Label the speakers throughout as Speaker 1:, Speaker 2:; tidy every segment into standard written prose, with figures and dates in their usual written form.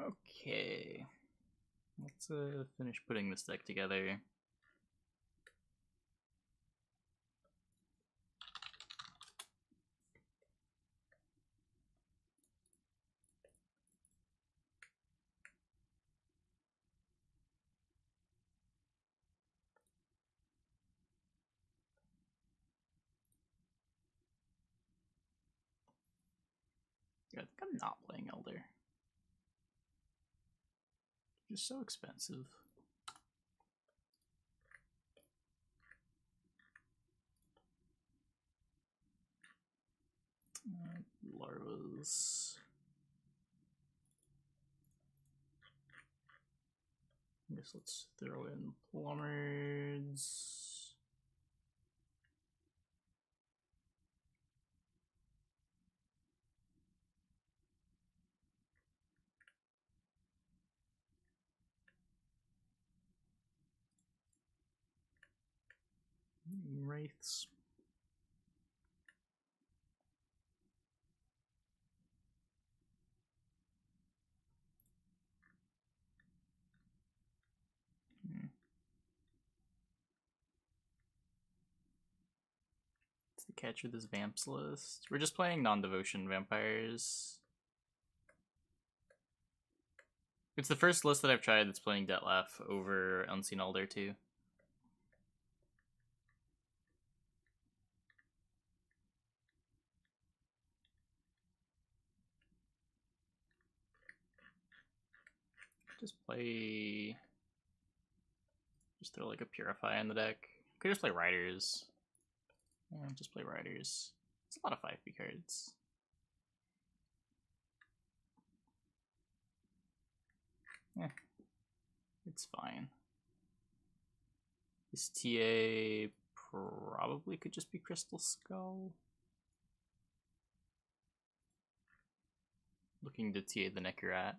Speaker 1: Okay. Let's finish putting this deck together. I think I'm not playing Elder. Just so expensive. Larvas. I guess let's throw in plumbers. Wraiths. What's the catch with this Vamps list? We're just playing non-devotion vampires. It's the first list that I've tried that's playing Detlef over Unseen Elder too. Just play... Just throw like a Purify in the deck. Could just play Riders. Yeah, just play Riders. It's a lot of 5p cards. Eh, it's fine. This TA probably could just be Crystal Skull. Looking to TA the Necrat.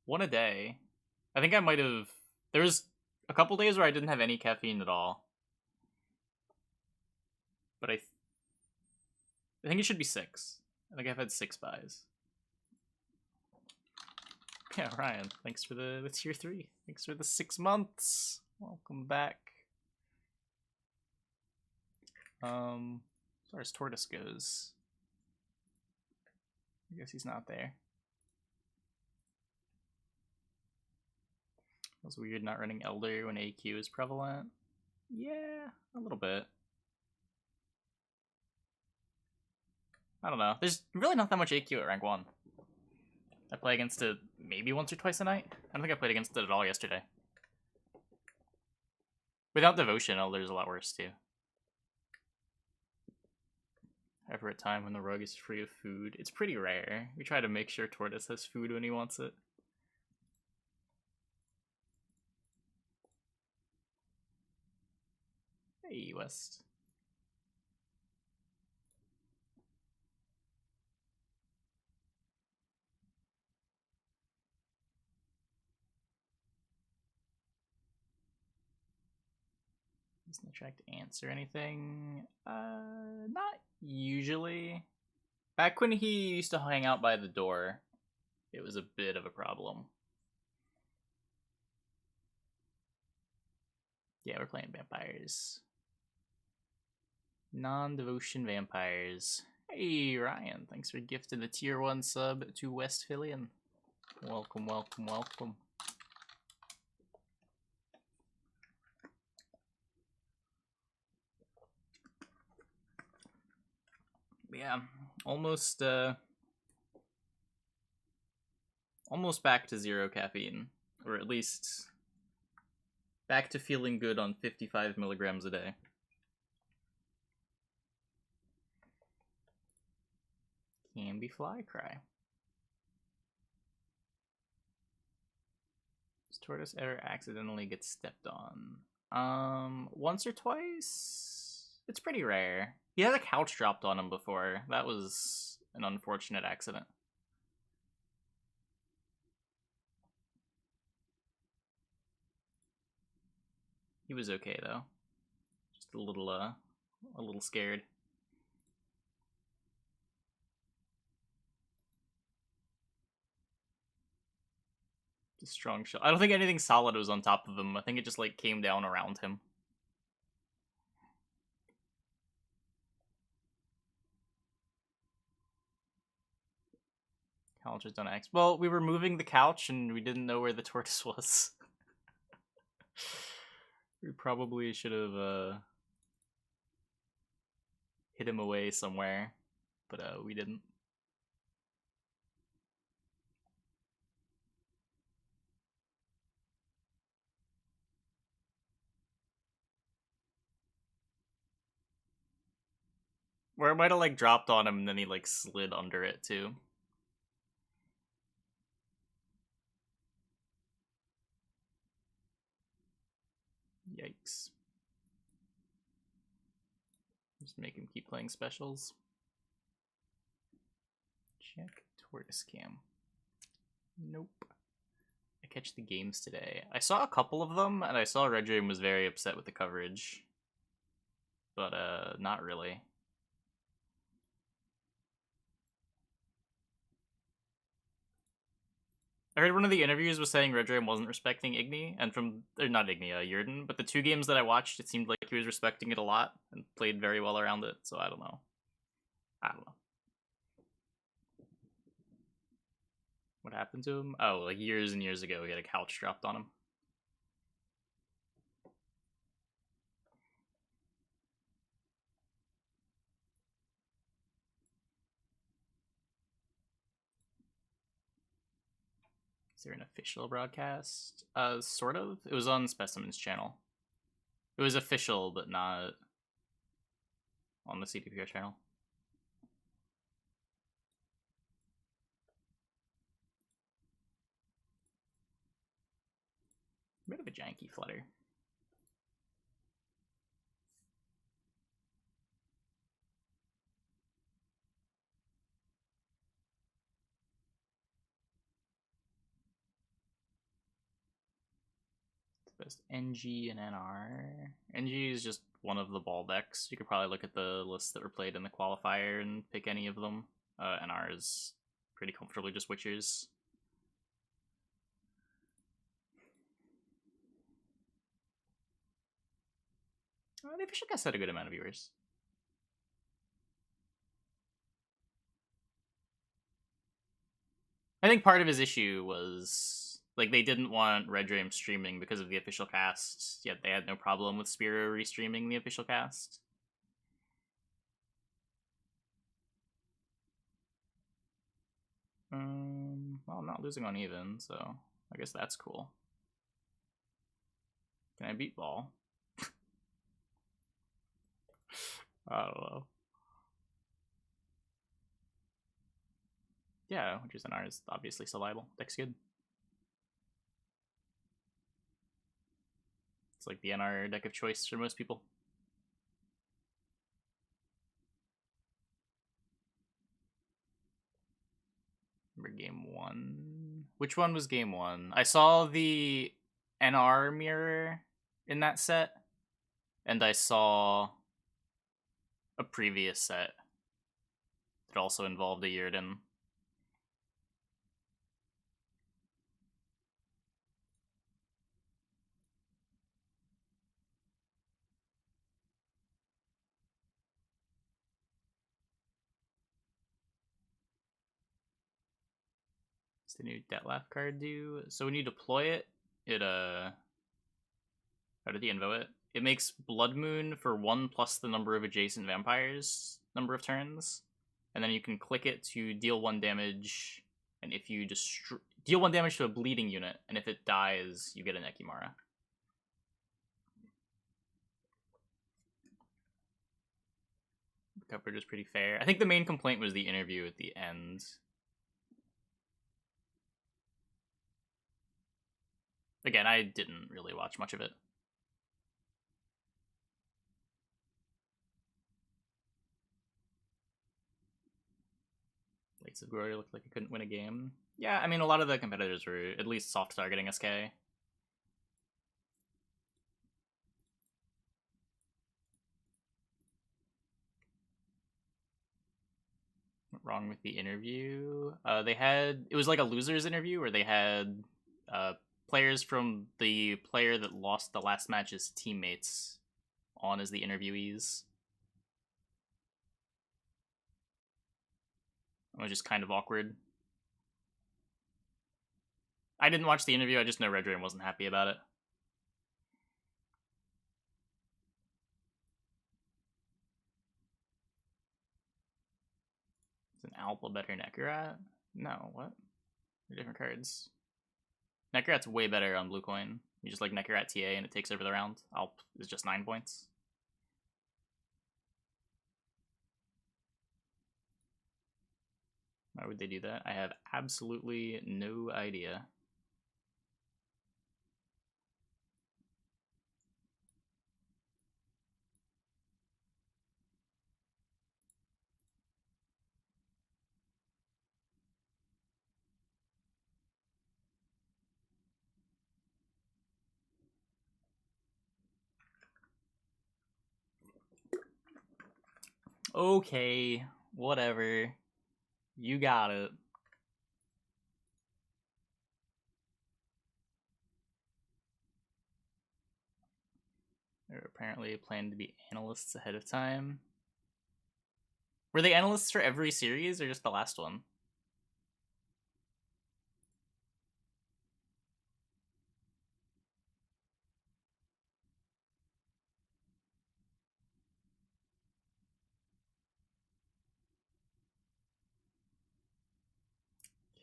Speaker 1: One a day. I think I might have... There was a couple days where I didn't have any caffeine at all. But I think it should be 6. I think I've had 6 buys. Yeah, Ryan, thanks for the tier 3. Thanks for the 6 months. Welcome back. As far as Tortoise goes, I guess he's not there. It was weird not running Elder when AQ is prevalent. Yeah, a little bit. I don't know. There's really not that much AQ at rank 1. I play against it maybe once or twice a night. I don't think I played against it at all yesterday. Without Devotion, Elder's a lot worse too. Ever a time when the rug is free of food? It's pretty rare. We try to make sure Tortoise has food when he wants it. Hey, West. Doesn't attract ants or anything. Not usually. Back when he used to hang out by the door, it was a bit of a problem. Yeah, we're playing vampires. Non-devotion vampires. Hey, Ryan, thanks for gifting the tier 1 sub to Westphalian. Welcome, welcome, welcome. Yeah, almost back to 0 caffeine, or at least back to feeling good on 55 milligrams a day. Can be fly cry. Does Tortoise ever accidentally get stepped on? Once or twice. It's pretty rare. He had a couch dropped on him before. That was an unfortunate accident. He was okay though. Just a little scared. Just strong shot. I don't think anything solid was on top of him. I think it just like came down around him. Couch is done X. Well, we were moving the couch and we didn't know where the tortoise was. We probably should have hid him away somewhere, but we didn't. Or it might have like dropped on him and then he like slid under it too. Yikes. Just make him keep playing specials. Check tortoise cam. Nope. I catch the games today. I saw a couple of them and I saw Red Dream was very upset with the coverage. But not really. I heard one of the interviews was saying Red Dream wasn't respecting Igni, and or not Igni, Yurden, but the two games that I watched, it seemed like he was respecting it a lot and played very well around it, so I don't know. What happened to him? Oh, like years and years ago, he had a couch dropped on him. Is there an official broadcast? Sort of. It was on Specimen's channel. It was official, but not on the CDPR channel. Bit of a janky flutter. Best NG and NR. NG is just one of the ball decks. You could probably look at the lists that were played in the qualifier and pick any of them. NR is pretty comfortably just Witchers. The official cast had a good amount of viewers. I think part of his issue was like they didn't want Red Dream streaming because of the official cast, yet they had no problem with Spiro restreaming the official cast. Well, I'm not losing on even, so I guess that's cool. Can I beat ball? I don't know. Yeah, which is an R is obviously still viable. Deck's good. It's like the NR deck of choice for most people. Remember game one? Which one was game one? I saw the NR mirror in that set, and I saw a previous set that also involved a Yurden. What's the new Detlef card do? So when you deploy it, how did he invo it? It makes Blood Moon for 1 plus the number of adjacent vampires number of turns, and then you can click it to deal 1 damage, and if you deal 1 damage to a bleeding unit, and if it dies, you get an Ekimara. The coverage is pretty fair. I think the main complaint was the interview at the end. Again, I didn't really watch much of it. Lights of Glory looked like it couldn't win a game. Yeah, I mean, a lot of the competitors were at least soft targeting SK. wrong with the interview? It was like a losers interview where they had players from the player that lost the last match's teammates on as the interviewees. It was just kind of awkward. I didn't watch the interview, I just know Red Dragon wasn't happy about it. Is an Alpha better Nekarat? No, what? They're different cards. Nekarat's way better on blue coin. You just like Nekarat TA and it takes over the round. Alp is just 9 points. Why would they do that? I have absolutely no idea. Okay, whatever. You got it. They're apparently planning to be analysts ahead of time. Were they analysts for every series or just the last one?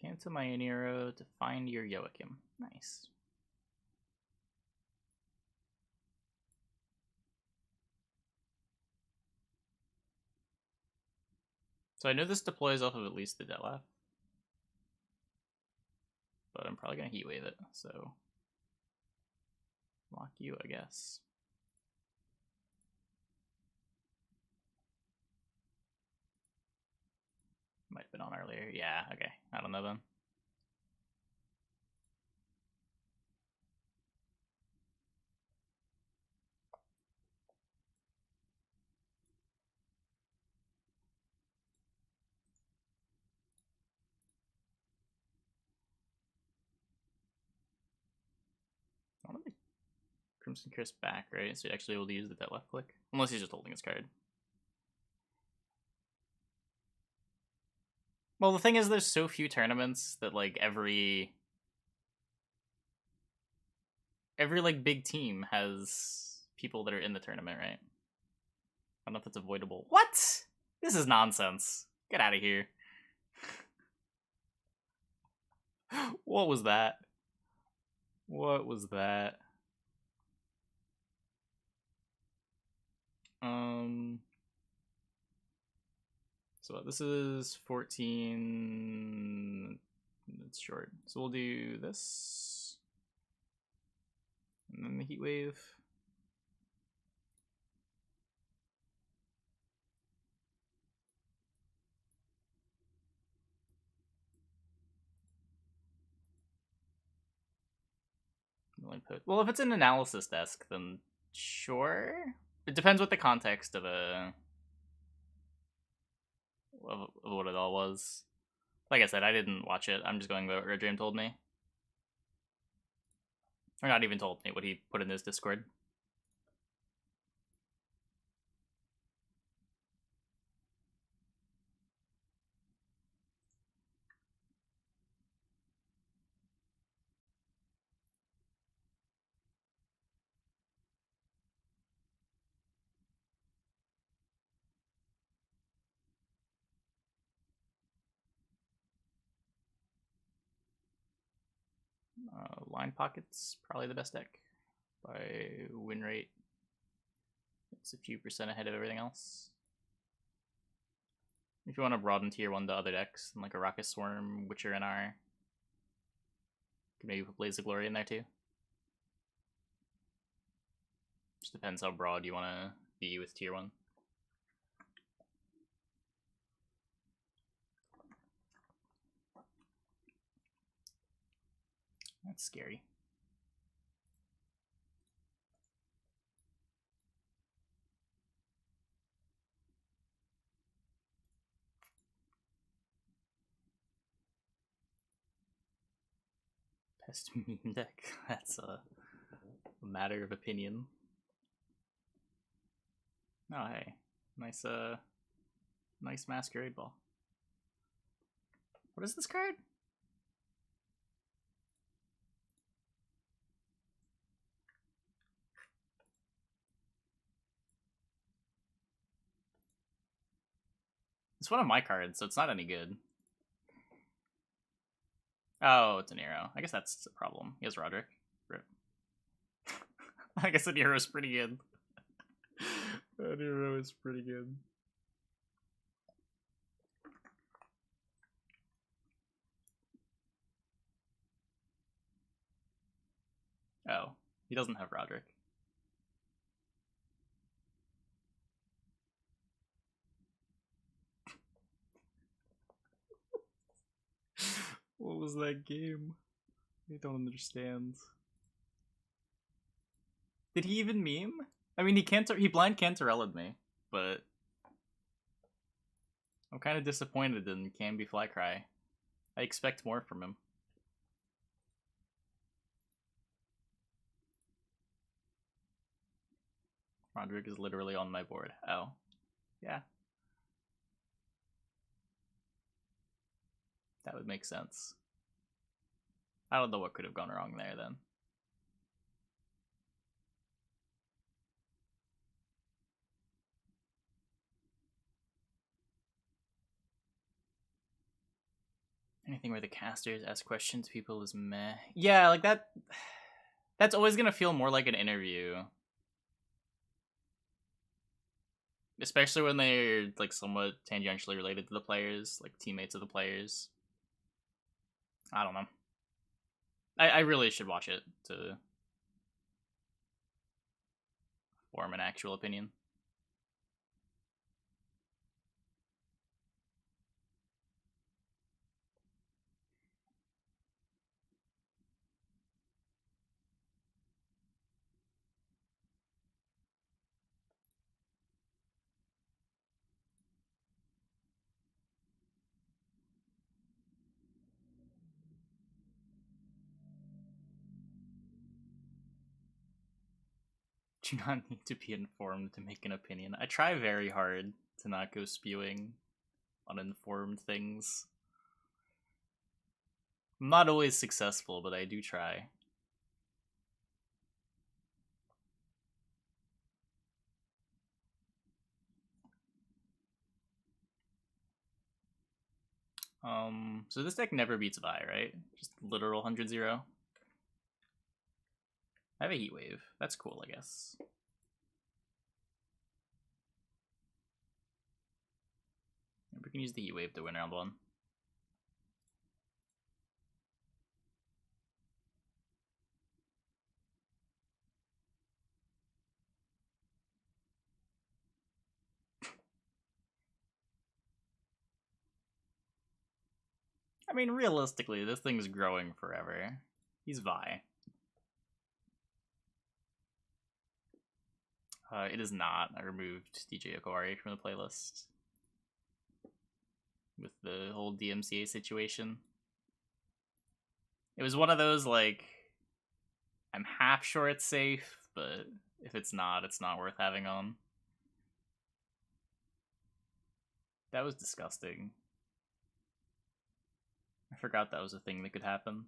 Speaker 1: Cancel my Nero to find your Joachim. Nice. So I know this deploys off of at least the Detlef. But I'm probably going to Heatwave it, so... Lock you, I guess. Might have been on earlier. Yeah, okay. I don't know then. I want to make Crimson Curse back, right? So you're actually able to use the left click. Unless he's just holding his card. Well, the thing is, there's so few tournaments that, like, every like, big team has people that are in the tournament, right? I don't know if it's avoidable. What? This is nonsense. Get out of here. What was that? What was that? So this is 14. It's short. So we'll do this. And then the heat wave. Well, if it's an analysis desk, then sure. It depends what the context of what it all was. Like I said, I didn't watch it. I'm just going by what Red Dream told me. Or not even told me, what he put in his Discord. Line Pocket's probably the best deck by win rate. It's a few percent ahead of everything else. If you want to broaden tier 1 to other decks, and like a Rocket Swarm, Witcher NR, you can maybe put Blaze of Glory in there too. Just depends how broad you want to be with tier 1. That's scary. Best meme deck. That's a matter of opinion. Oh hey, nice nice Masquerade Ball. What is this card? It's one of my cards, so it's not any good. Oh, it's an Nero. I guess that's a problem. He has Roderick. Rip. I guess a Nero is pretty good. A Nero is pretty good. Oh, he doesn't have Roderick. What was that game? I don't understand. Did he even meme? I mean, he blind Cantarella'd me, but I'm kind of disappointed in Canby Flycry. I expect more from him. Roderick is literally on my board. Oh, yeah. That would make sense. I don't know what could have gone wrong there then. Anything where the casters ask questions people is meh. Yeah, like that. That's always gonna feel more like an interview. Especially when they're like somewhat tangentially related to the players, like teammates of the players. I don't know. I really should watch it to form an actual opinion. Do not need to be informed to make an opinion. I try very hard to not go spewing uninformed things. I'm not always successful, but I do try. So this deck never beats Vi, right? Just literal 100-0. I have a Heat Wave. That's cool, I guess. We can use the Heat Wave to win round 1. I mean, realistically, this thing's growing forever. He's Vi. It is not. I removed DJ Okawari from the playlist. With the whole DMCA situation. It was one of those, like, I'm half sure it's safe, but if it's not worth having on. That was disgusting. I forgot that was a thing that could happen.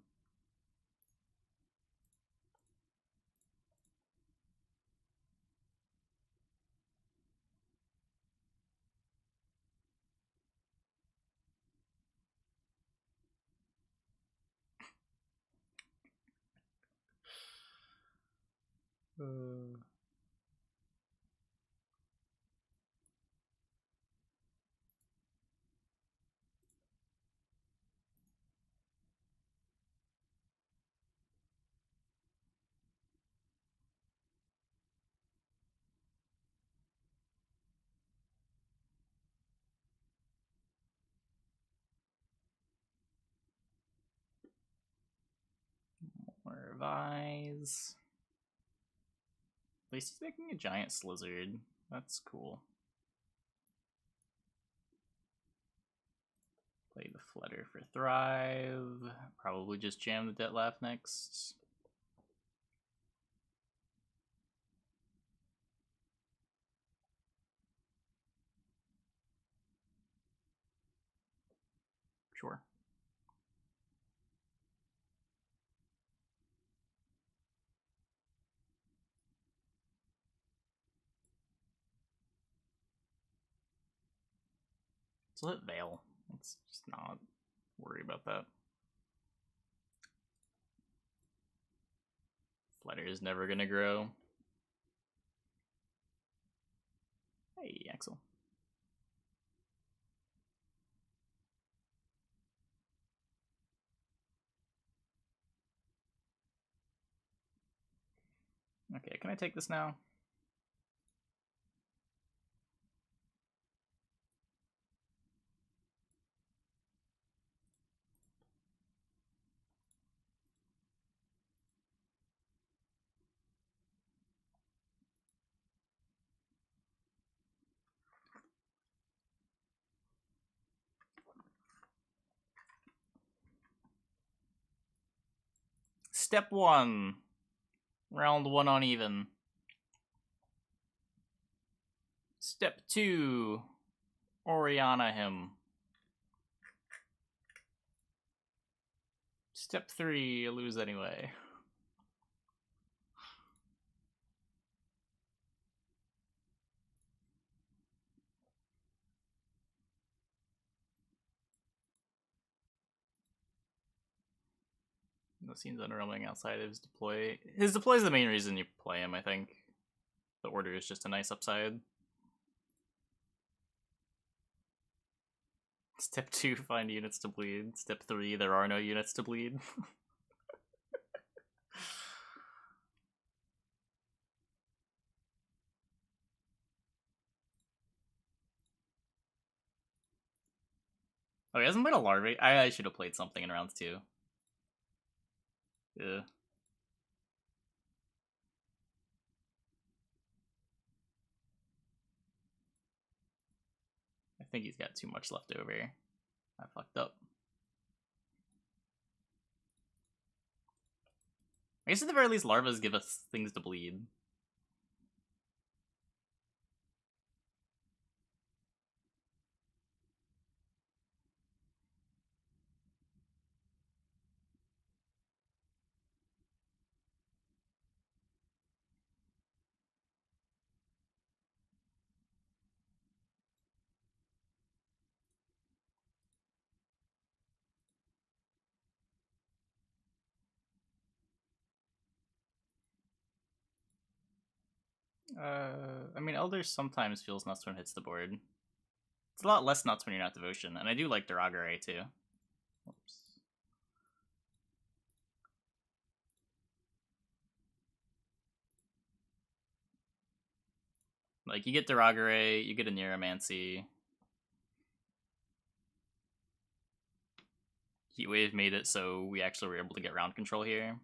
Speaker 1: More Vise. At least he's making a giant Slizzard. That's cool. Play the Flutter for Thrive. Probably just jam the Dettlaff next. Sure. So let Veil. Let's just not worry about that. Flutter is never gonna grow. Hey, Axel. Okay, can I take this now? Step 1. Round 1 uneven. Step 2. Oriana him. Step 3. You lose anyway. No scenes underwhelming outside of his deploy. His deploy is the main reason you play him, I think. The order is just a nice upside. Step 2, find units to bleed. Step 3, there are no units to bleed. Oh, he hasn't played a Larvae? I should have played something in round 2. Yeah. I think he's got too much left over. I fucked up. I guess at the very least, larvas give us things to bleed. I mean, Elder sometimes feels nuts when it hits the board. It's a lot less nuts when you're not Devotion, and I do like Duragare too. Whoops. Like, you get Duragare, you get a Neuromancy. Heatwave made it so we actually were able to get round control here.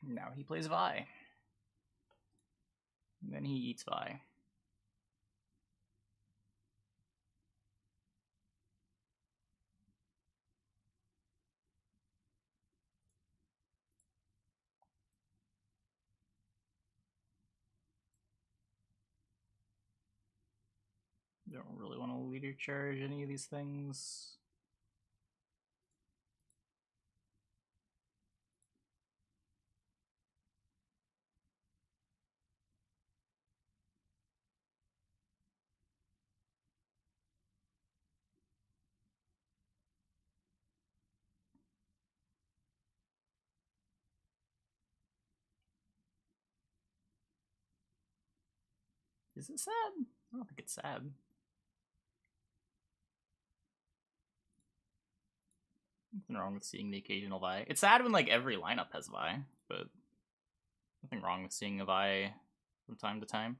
Speaker 1: Now he plays Vi. And then he eats Vi. Don't really want to leader charge any of these things. Is it sad? I don't think it's sad. Nothing wrong with seeing the occasional Vi. It's sad when like every lineup has Vi, but nothing wrong with seeing a Vi from time to time.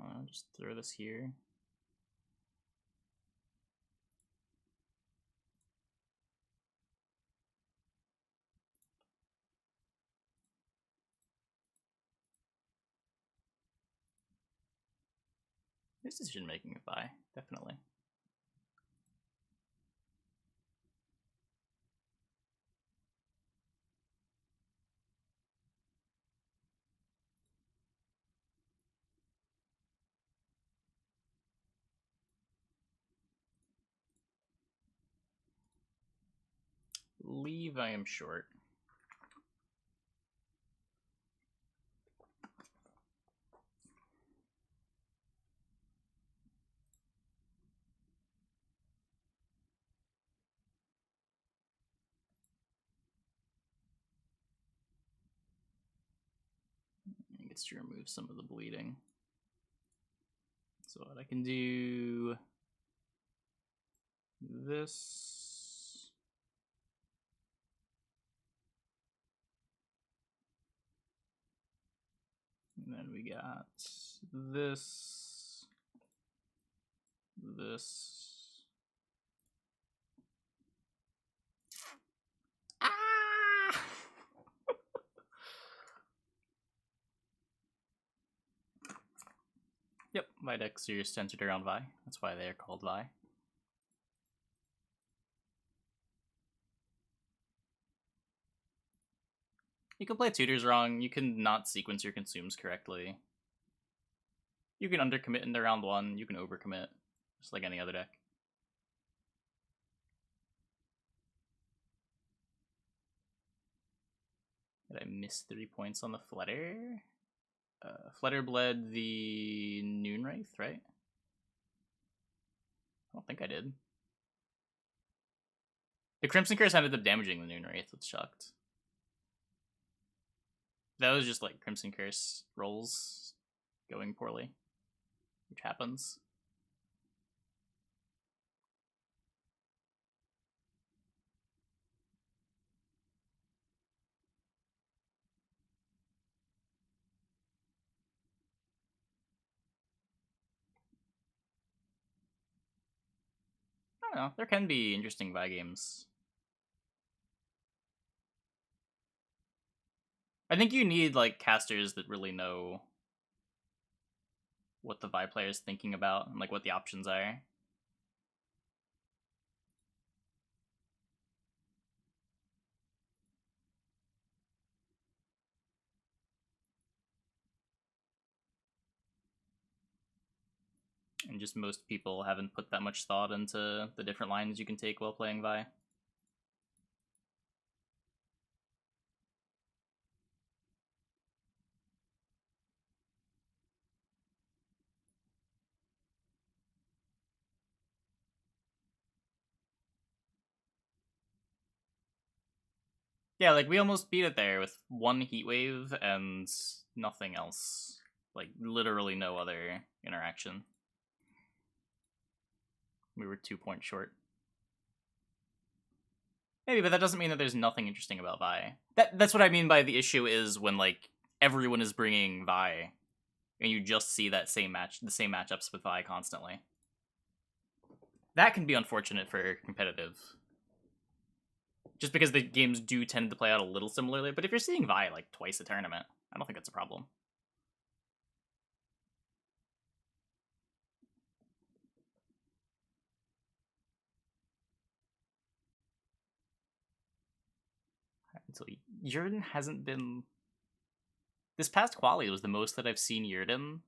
Speaker 1: I'll just throw this here. This decision making with Vi, definitely. Leave, I am short. It gets to remove some of the bleeding. So what I can do this. And then we got this. Ah! Yep, Vi decks are centered around Vi. That's why they are called Vi. You can play tutors wrong, you can not sequence your consumes correctly. You can undercommit into round 1, you can overcommit, just like any other deck. Did I miss 3 points on the Flutter? Flutter bled the Noonwraith, right? I don't think I did. The Crimson Curse ended up damaging the Noonwraith, it's shocked. That was just like Crimson Curse rolls going poorly, which happens. I don't know, there can be interesting Vi games. I think you need like casters that really know what the Vi player is thinking about and like what the options are. And just most people haven't put that much thought into the different lines you can take while playing Vi. Yeah, like we almost beat it there with one heat wave and nothing else. Like literally no other interaction. We were 2 points short. Maybe, but that doesn't mean that there's nothing interesting about Vi. That's what I mean by the issue is when like everyone is bringing Vi, and you just see that same matchups with Vi constantly. That can be unfortunate for competitive. Just because the games do tend to play out a little similarly, but if you're seeing Vi like twice a tournament, I don't think that's a problem. Until Yrden hasn't been. This past quali was the most that I've seen Yrden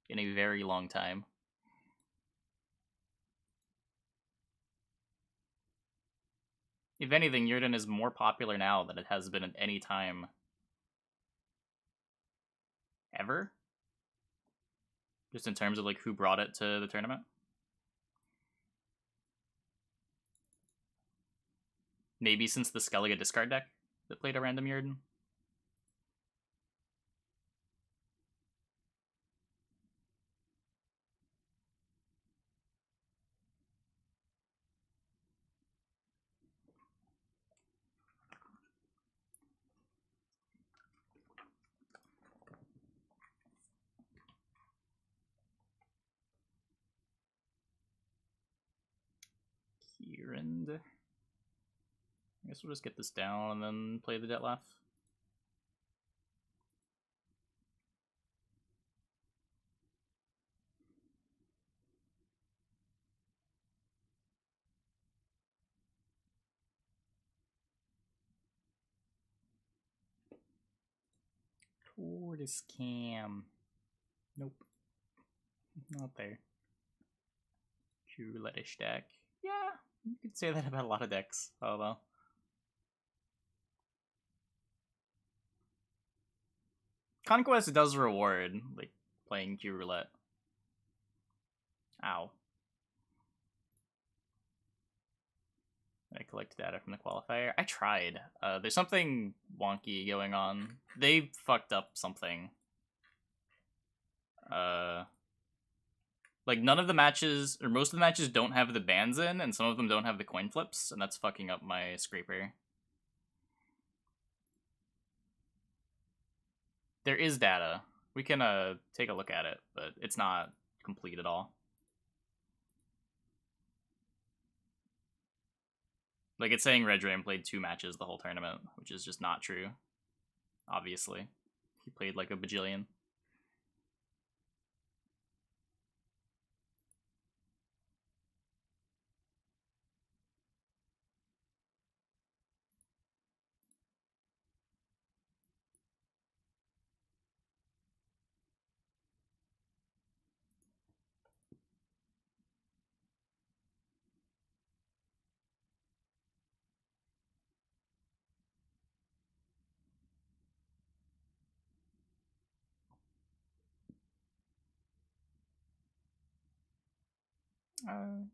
Speaker 1: in a very long time. If anything, Yrden is more popular now than it has been at any time ever. Just in terms of like who brought it to the tournament. Maybe since the Skellige discard deck that played a random Yrden. Kieran. I guess we'll just get this down and then play the Detlef. Tortoise Cam. Nope. Not there. Culettish deck. Yeah, you could say that about a lot of decks. Oh well. Conquest does reward, like, playing Q Roulette. Ow. I collect data from the qualifier. I tried. There's something wonky going on. They fucked up something. Like, none of the matches, or most of the matches, don't have the bans in, and some of them don't have the coin flips, and that's fucking up my scraper. There is data. We can take a look at it, but it's not complete at all. Like, it's saying Redram played 2 matches the whole tournament, which is just not true. Obviously. He played like a bajillion.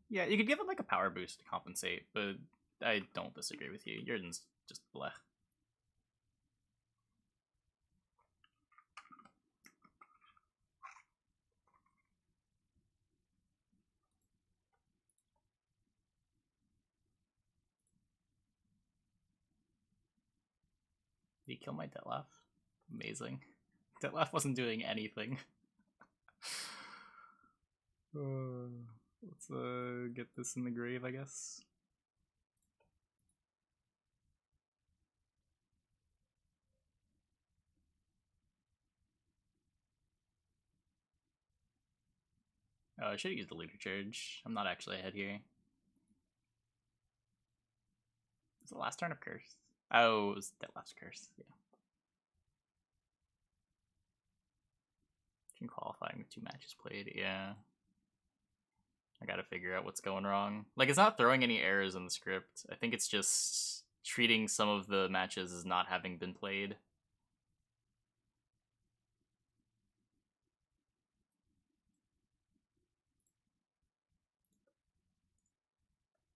Speaker 1: Yeah, you could give it like a power boost to compensate, but I don't disagree with you. Yrden's just bleh. Did he kill my Detlef? Amazing. Detlef wasn't doing anything. Let's get this in the grave, I guess. Oh, I should have used the leader charge. I'm not actually ahead here. Was the last turn of Curse? Oh, it was Detlef's Curse, yeah. Team qualifying with 2 matches played, yeah. I gotta figure out what's going wrong. Like, it's not throwing any errors in the script. I think it's just treating some of the matches as not having been played.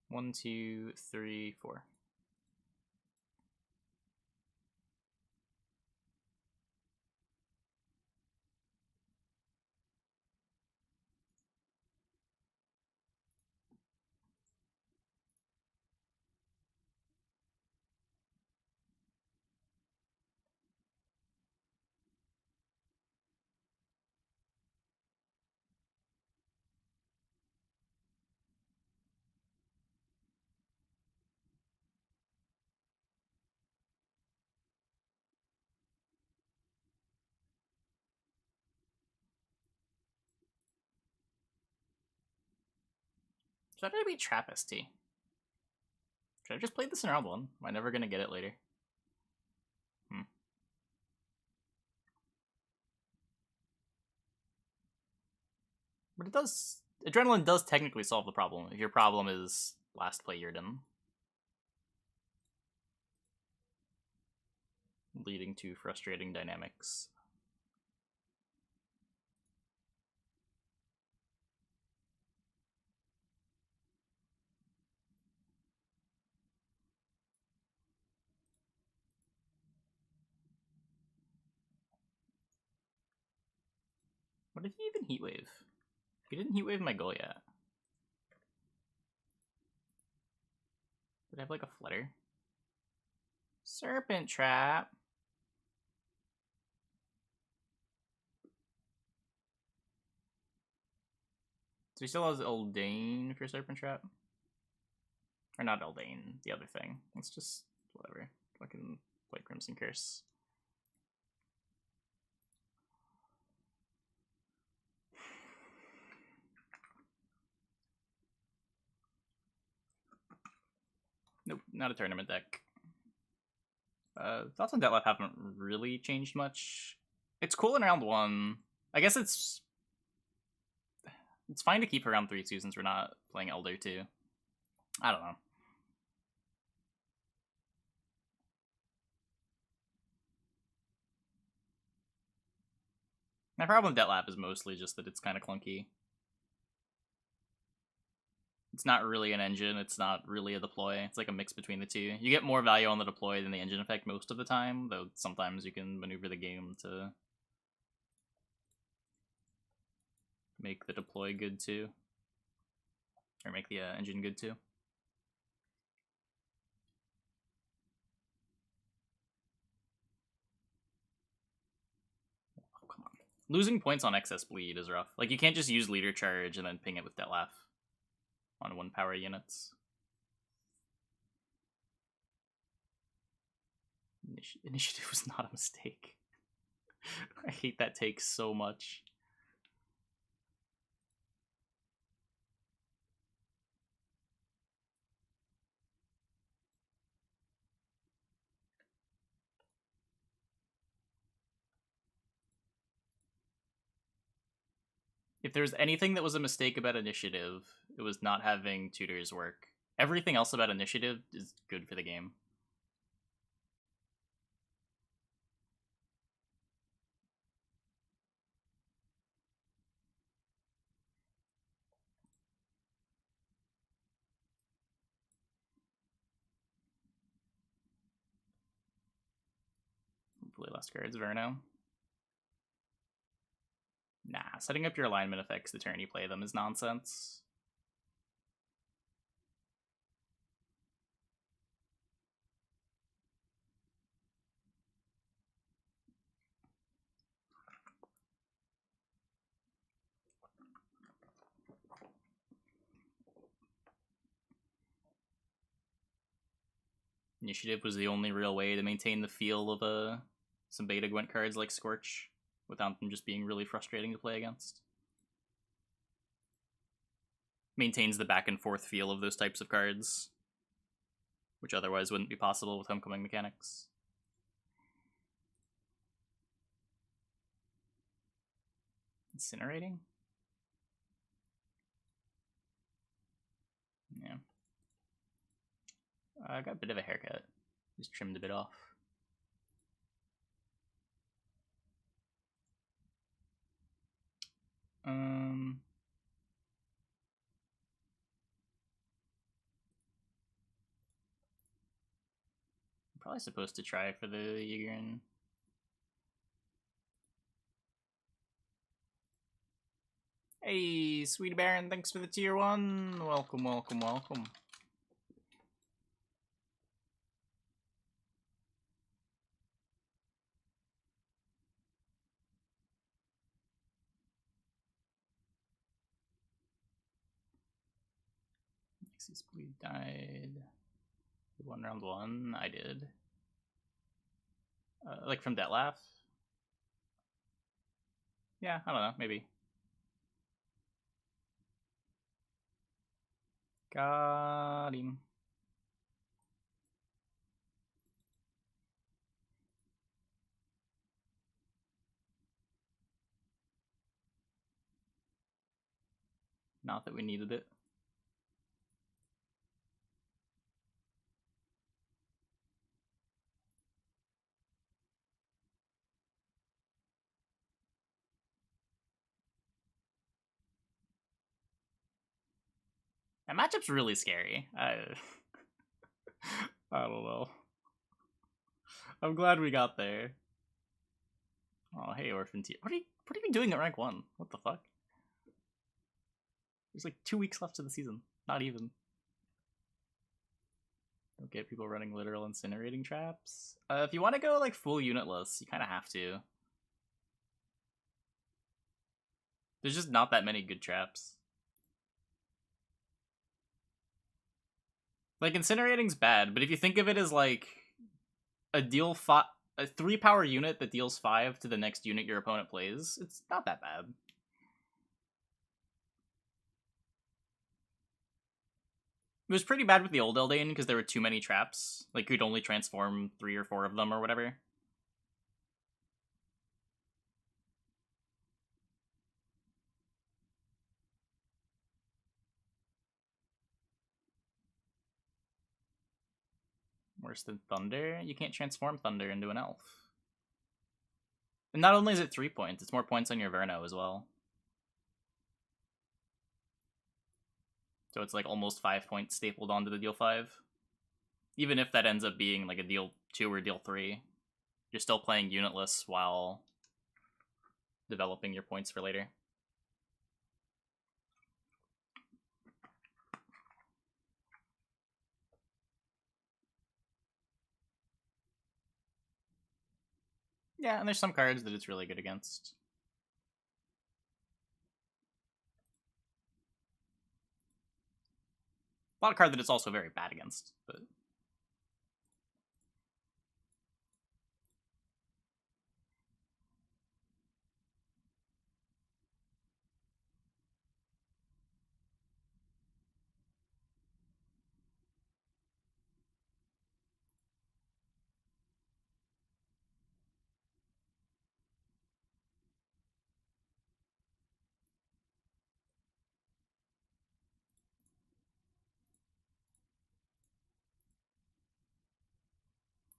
Speaker 1: One, two, three, four. Should I be Trappist T? Should I just play this in round 1? Am I never gonna get it later? But it does... Adrenaline does technically solve the problem if your problem is last play Yrden. Leading to frustrating dynamics. What did he even heat wave? He didn't heat wave my goal yet. Did I have like a flutter? Serpent trap. So he still has Eldain for Serpent Trap? Or not Eldain, the other thing. Let's just, whatever. Fucking play Crimson Curse. Nope, not a tournament deck. Thoughts on Detlef haven't really changed much. It's cool in round 1. I guess it's fine to keep around 3-2 since we're not playing Elder 2. I don't know. My problem with Detlef is mostly just that it's kind of clunky. It's not really an engine, it's not really a deploy. It's like a mix between the two. You get more value on the deploy than the engine effect most of the time, though sometimes you can maneuver the game to make the deploy good too. Or make the engine good too. Oh, come on. Losing points on excess bleed is rough. Like, you can't just use leader charge and then ping it with Detlef on 1 power units. Initiative was not a mistake. I hate that take so much. If there's anything that was a mistake about initiative, it was not having tutors work. Everything else about initiative is good for the game. Hopefully less cards, Verno. Nah, setting up your alignment effects the turn you play them is nonsense. Initiative was the only real way to maintain the feel of some beta Gwent cards like Scorch, without them just being really frustrating to play against. Maintains the back and forth feel of those types of cards, which otherwise wouldn't be possible with homecoming mechanics. Incinerating? Yeah. I got a bit of a haircut. Just trimmed a bit off. I'm probably supposed to try for the Yigrin. Hey, Sweetie Baron, thanks for the tier 1. Welcome, welcome, welcome. Nexus Bleed died. Who won round 1? I did. Like from Detlef? Yeah, I don't know, maybe. Got him. Not that we needed it. That matchup's really scary. I don't know. I'm glad we got there. Oh, hey, Orphan T. What are you? What are you doing at rank 1? What the fuck? There's like 2 weeks left of the season. Not even. Don't get people running literal incinerating traps. If you want to go like full unitless, you kind of have to. There's just not that many good traps. Like incinerating's bad, but if you think of it as like a 3 power unit that deals 5 to the next unit your opponent plays, it's not that bad. It was pretty bad with the old Eldain because there were too many traps. Like, you'd only transform 3 or 4 of them or whatever. Worse than Thunder? You can't transform Thunder into an elf. And not only is it 3 points, it's more points on your Verno as well. So it's like almost 5 points stapled onto the deal 5. Even if that ends up being like a deal 2 or deal 3, you're still playing unitless while developing your points for later. Yeah, and there's some cards that it's really good against. A lot of cards that it's also very bad against, but...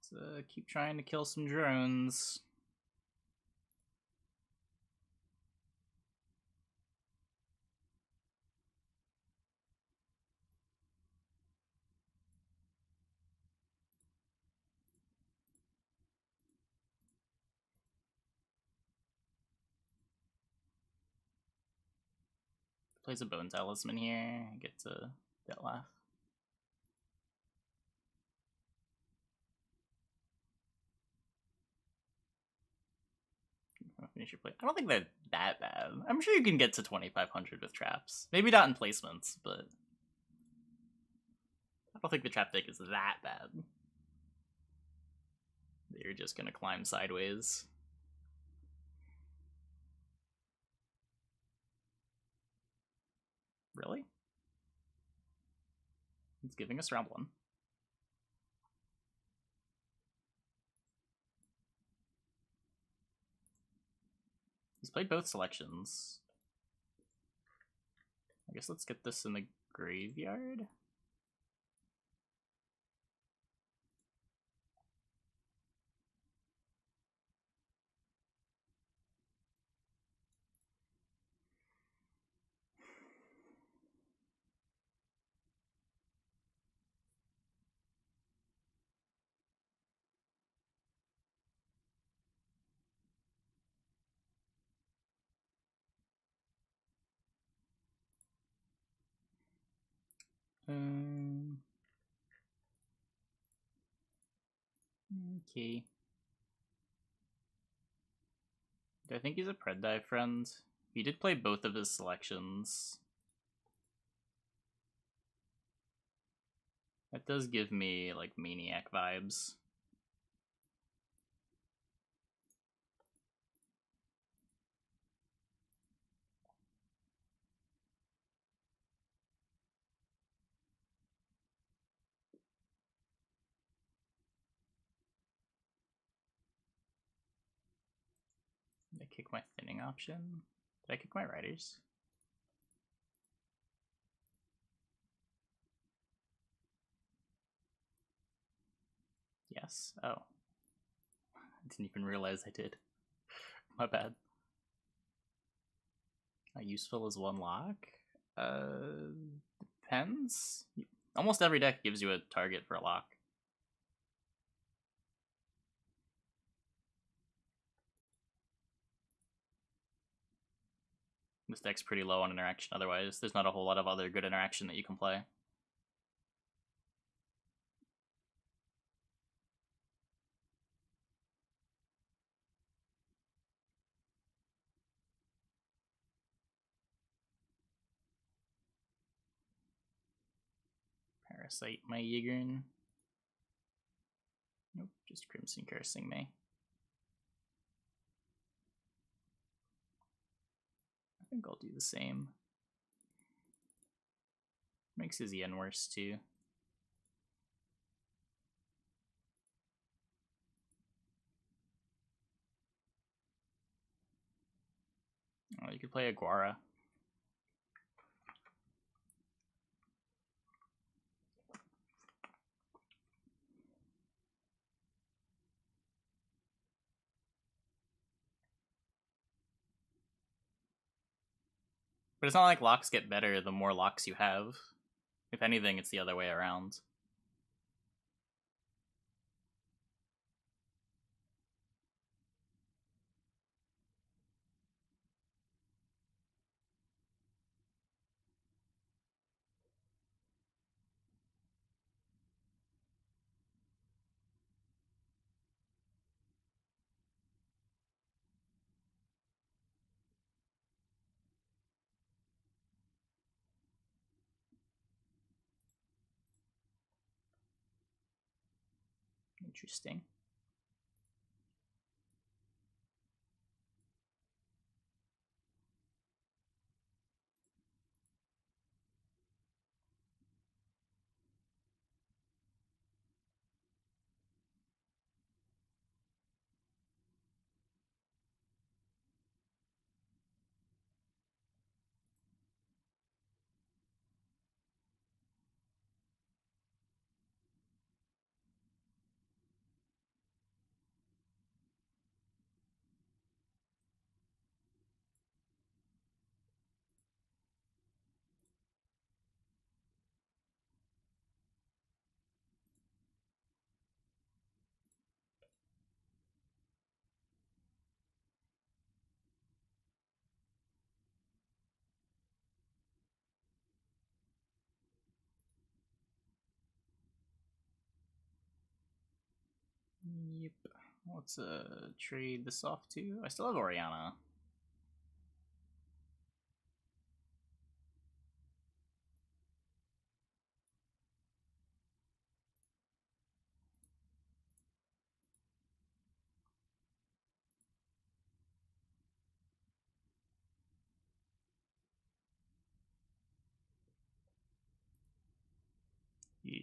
Speaker 1: Let's keep trying to kill some drones. Plays a Bone Talisman here, get to Dettlaff. Finish your play. I don't think they're that bad. I'm sure you can get to 2,500 with traps. Maybe not in placements, but I don't think the trap deck is that bad. You're just gonna climb sideways. Really? It's giving us round 1. He's played both selections. I guess let's get this in the graveyard. Okay. Do I think he's a Pred friend? He did play both of his selections. That does give me, like, Maniac vibes. Did I kick my thinning option? Did I kick my riders? Yes. Oh. I didn't even realize I did. My bad. How useful is 1 lock? Depends. Almost every deck gives you a target for a lock. This deck's pretty low on interaction otherwise. There's not a whole lot of other good interaction that you can play. Parasite my Yigern. Nope, just Crimson Cursing me. I think I'll do the same. Makes his Yen worse too. Oh, you could play Aguara. But it's not like locks get better the more locks you have. If anything, it's the other way around. Interesting. Yep. Let's trade this off too. I still have Oriana. Yeah.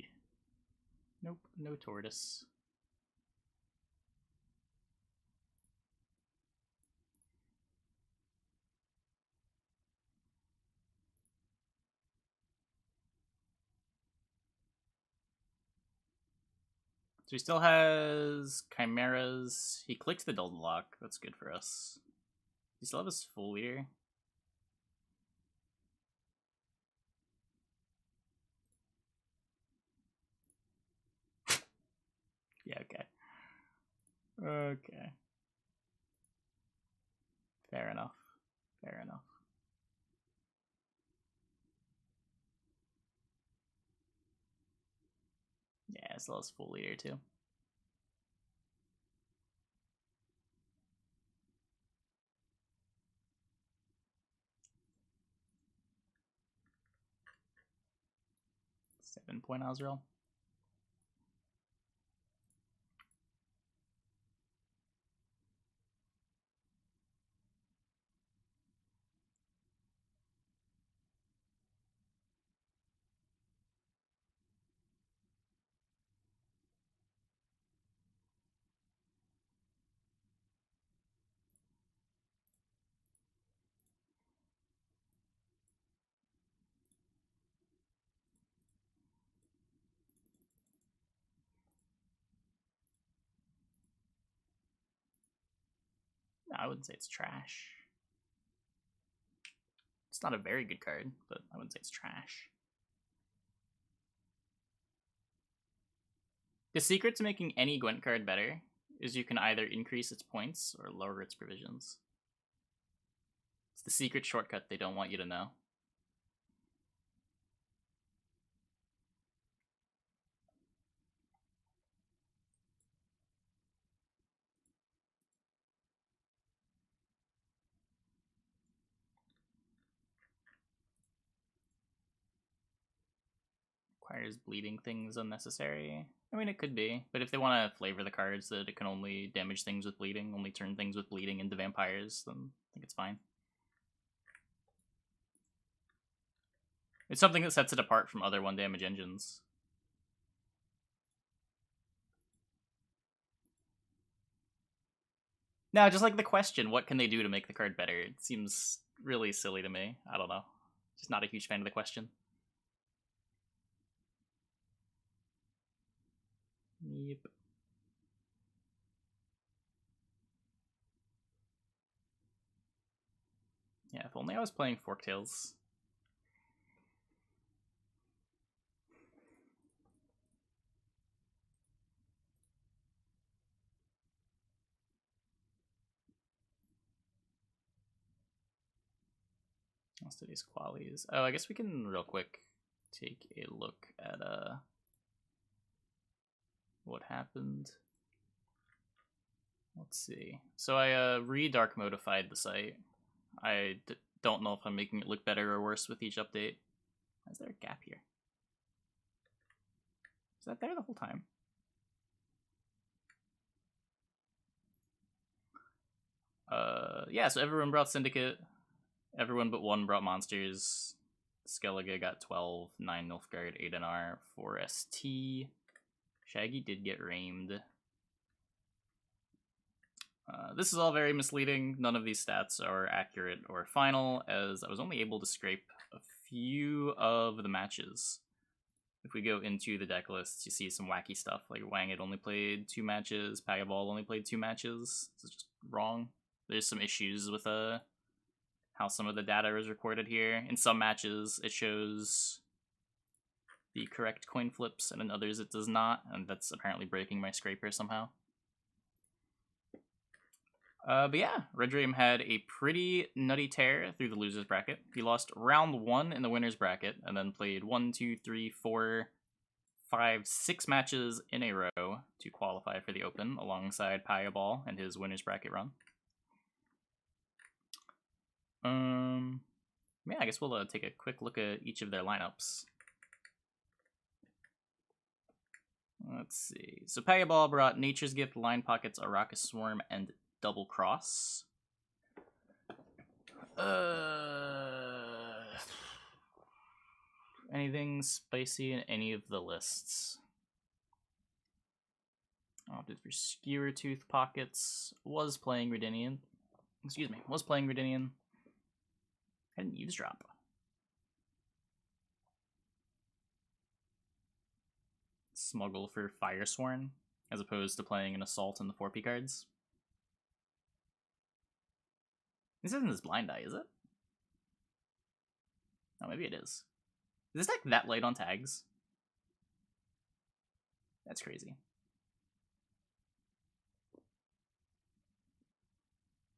Speaker 1: Nope, no tortoise. So he still has Chimeras. He clicks the Golden Lock. That's good for us. He still have his full leader. Yeah, okay. Okay. Fair enough. Fair enough. Yeah, still has full leader too. Seven-point Azrael. No, I wouldn't say it's trash. It's not a very good card, but I wouldn't say it's trash. The secret to making any Gwent card better is you can either increase its points or lower its provisions. the secret shortcut they don't want you to know. Requires bleeding things unnecessary. I mean, it could be, but if they want to flavor the cards that it can only damage things with bleeding, only turn things with bleeding into vampires, then I think it's fine. It's something that sets it apart from other 1-damage engines. No, just like the question, what can they do to make the card better? It seems really silly to me. I don't know. Just not a huge fan of the question. Yep. Yeah, if only I was playing Forktails. What's today's qualies? Oh, I guess we can real quick take a look at what happened. Let's see. So I re-dark modified the site. I don't know if I'm making it look better or worse with each update. Why is there a gap here? Is that there the whole time? Yeah, so everyone brought Syndicate. Everyone but one brought Monsters. Skellige got 12, 9 Nilfgaard, 8 NR, 4 ST. Shaggy did get Raimed. This is all very misleading. None of these stats are accurate or final, as I was only able to scrape a few of the matches. If we go into the deck lists, you see some wacky stuff, like Wang had only played 2 matches, Pagaball only played 2 matches. This is just wrong. There's some issues with how some of the data is recorded here. In some matches, it shows the correct coin flips, and in others it does not, and that's apparently breaking my scraper somehow. But yeah, Red Dream had a pretty nutty tear through the loser's bracket. He lost round 1 in the winner's bracket, and then played 1, 2, 3, 4, 5, 6 matches in a row to qualify for the Open, alongside Payaball and his winner's bracket run. Yeah, I guess we'll take a quick look at each of their lineups. Let's see. So Payaball brought Nature's Gift, Line Pockets, Arrakis Swarm, and Double Cross. Anything spicy in any of the lists? Opted for Skewer Tooth Pockets. Was playing Redinian. Excuse me. Was playing Redinian. Had an Eavesdrop. Smuggle for Firesworn, as opposed to playing an Assault in the 4P cards. This isn't his blind eye, is it? Oh, maybe it is. Is this deck that light on tags? That's crazy.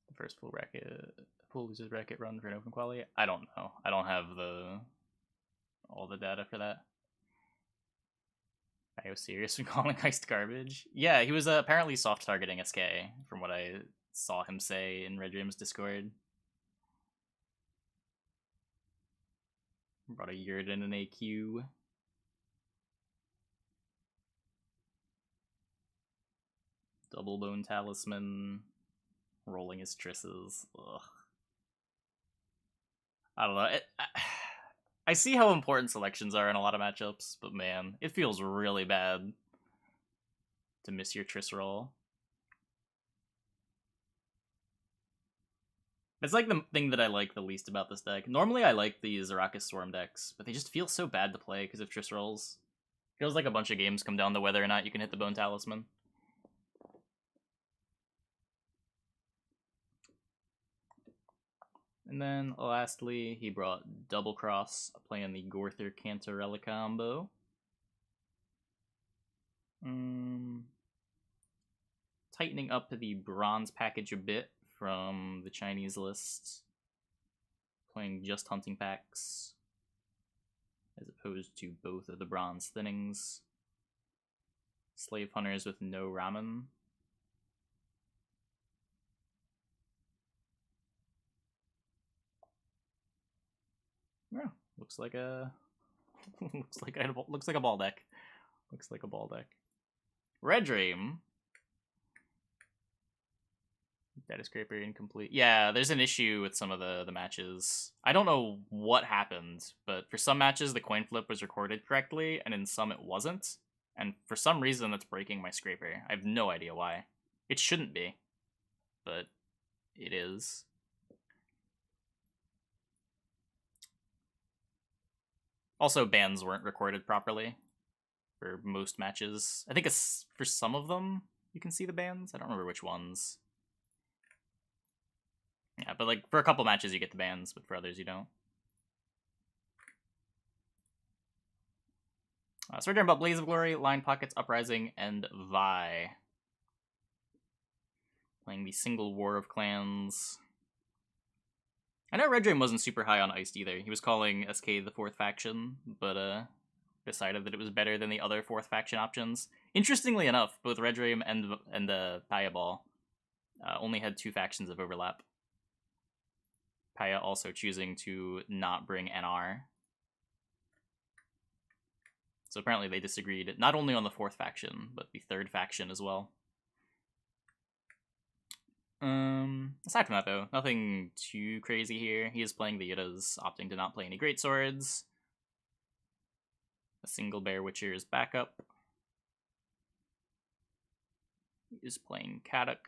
Speaker 1: The first full losers bracket run for an open quality? I don't know. I don't have all the data for that. I was serious when calling Heist garbage. Yeah, he was apparently soft targeting SK, from what I saw him say in Red Dream's Discord. Brought a Yurden and AQ. Double Bone Talisman. Rolling his Trisses. Ugh. I don't know. I see how important selections are in a lot of matchups, but man, it feels really bad to miss your Triss roll. It's like the thing that I like the least about this deck. Normally I like these Arrakis Swarm decks, but they just feel so bad to play because of Triss rolls. Feels like a bunch of games come down to whether or not you can hit the Bone Talisman. And then lastly, he brought Double Cross, playing the Gorther Cantarella combo. Tightening up the bronze package a bit from the Chinese list. playing just hunting packs, as opposed to both of the bronze thinnings. Slave hunters with no ramen. Yeah, looks like a looks like a ball deck. Looks like a ball deck. Red Dream. Data Scraper incomplete. Yeah, there's an issue with some of the matches. I don't know what happened, but for some matches the coin flip was recorded correctly, and in some it wasn't. And for some reason that's breaking my scraper. I have no idea why. It shouldn't be, but it is. Also, bans weren't recorded properly for most matches. I think it's for some of them you can see the bans. I don't remember which ones. Yeah, but like for a couple matches you get the bans, but for others you don't. So we're talking about Blaze of Glory, Line Pockets, Uprising, and Vi. Playing the single War of Clans. I know Red Dream wasn't super high on Iced either. He was calling SK the fourth faction, but decided that it was better than the other fourth faction options. Interestingly enough, both Red Dream and the Paya Ball only had 2 factions of overlap. Paya also choosing to not bring NR. So apparently they disagreed not only on the fourth faction, but the third faction as well. Aside from that though, nothing too crazy here. He is playing the Yutas, opting to not play any Great Swords. A single Bear Witcher is backup. He is playing Kaduk.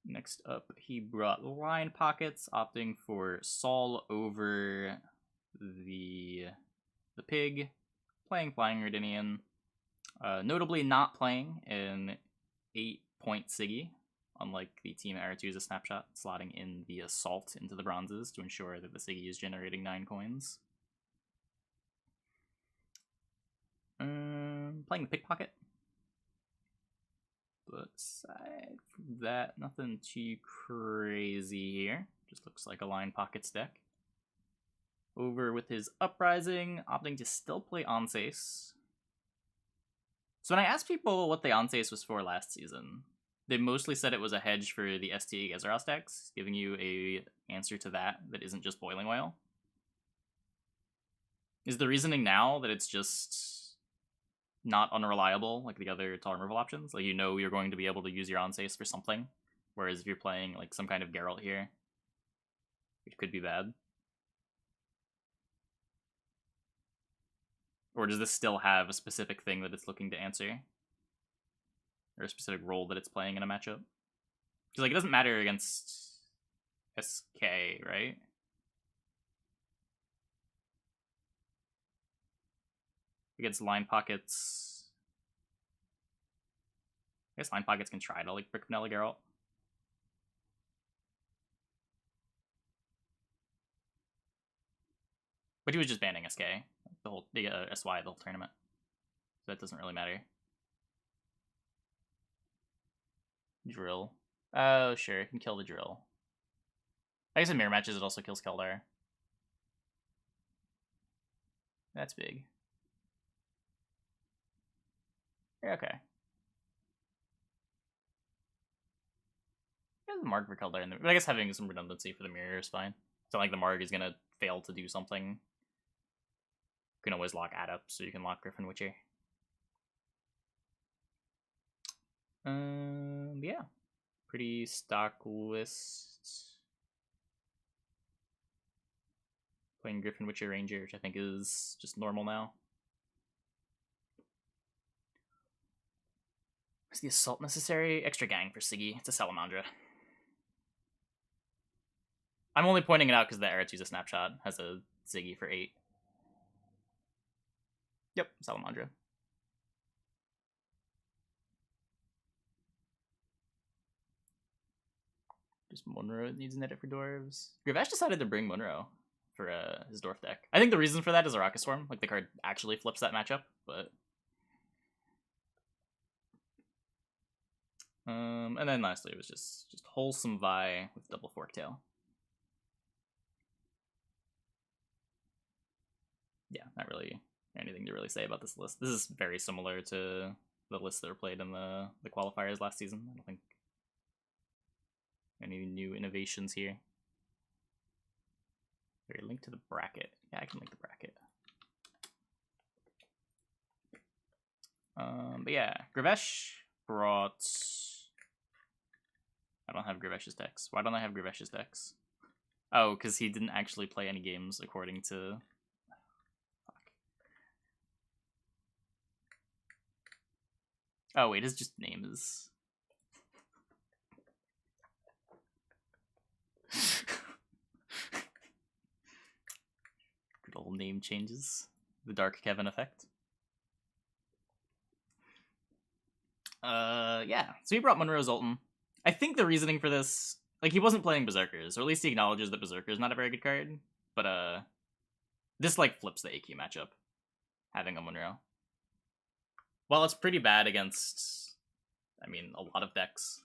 Speaker 1: Next up, he brought Line Pockets, opting for Saul over the Pig, playing Flying Redinian. Notably not playing an 8-point Siggy, unlike the Team Aretuza snapshot, slotting in the Assault into the bronzes to ensure that the Siggy is generating 9 coins. Playing the Pickpocket. But aside from that, nothing too crazy here. Just looks like a Line Pockets deck. Over with his Uprising, opting to still play Onsace. So when I asked people what the Onsace was for last season, they mostly said it was a hedge for the ST Gezeros decks, giving you a answer to that isn't just Boiling Oil. Is the reasoning now that it's just not unreliable like the other tall removal options? Like, you know you're going to be able to use your Onsace for something, whereas if you're playing like some kind of Geralt here, it could be bad. Or does this still have a specific thing that it's looking to answer? Or a specific role that it's playing in a matchup? Because like it doesn't matter against SK, right? Against Line Pockets. I guess Line Pockets can try to like brick Vanilla Geralt. But he was just banning SK the SY the whole tournament, so that doesn't really matter. Drill. Oh sure, it can kill the drill. I guess in mirror matches it also kills Keldar. That's big. Yeah, okay. There's a Marg for Keldar in there. But I guess having some redundancy for the mirror is fine. It's not like the Marg is gonna fail to do something. You can always lock Add Up, so you can lock Griffin Witcher. Yeah. Pretty stock list. Playing Griffin Witcher Ranger, which I think is just normal now. Is the Assault necessary? Extra gang for Siggy. It's a Salamandra. I'm only pointing it out because the Aretuza snapshot has a Ziggy for 8. Yep, Salamandra. Just Monroe needs an edit for dwarves. Grivesh decided to bring Monroe for his dwarf deck. I think the reason for that is a Rocket Swarm. Like, the card actually flips that matchup, but And then lastly, it was just Wholesome Vi with double Forktail. Yeah, not really anything to really say about this list. This is very similar to the lists that were played in the qualifiers last season. I don't think any new innovations here. Very link to the bracket. Yeah, I can link the bracket. But yeah, Gravesh brought... I don't have Gravesh's decks. Why don't I have Gravesh's decks? Oh, because he didn't actually play any games according to... Fuck. Oh wait, his just name is... Good old name changes. The Dark Kevin effect. Yeah. So he brought Monroe Zoltan. I think the reasoning for this, like, he wasn't playing Berserkers, or at least he acknowledges that Berserker is not a very good card. But this like flips the AQ matchup, having a Monroe. Well, it's pretty bad against, I mean, a lot of decks.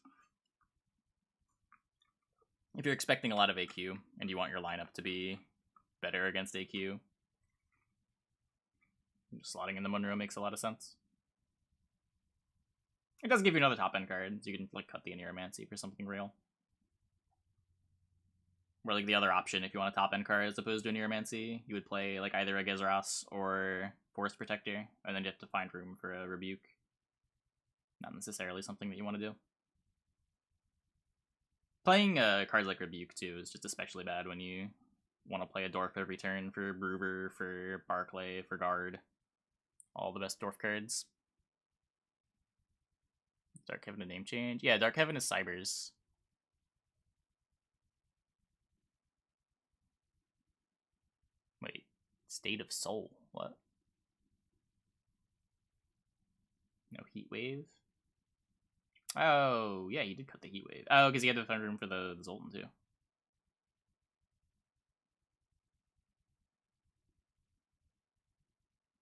Speaker 1: If you're expecting a lot of AQ and you want your lineup to be better against AQ, slotting in the Monroe makes a lot of sense. It does give you another top end card, so you can like cut the Aneromancy for something real. Where like the other option, if you want a top end card as opposed to Aneromancy, you would play like either a Gezeras or Forest Protector, and then you have to find room for a Rebuke. Not necessarily something that you want to do. Playing cards like Rebuke too is just especially bad when you want to play a Dwarf every turn for Brewer, for Barclay, for Guard. All the best Dwarf cards. Dark Heaven a name change? Yeah, Dark Heaven is Cybers. Wait, State of Soul? What? No Heat Wave? Oh, yeah, you did cut the Heat Wave. Oh, because you had to find room for the Zoltan too.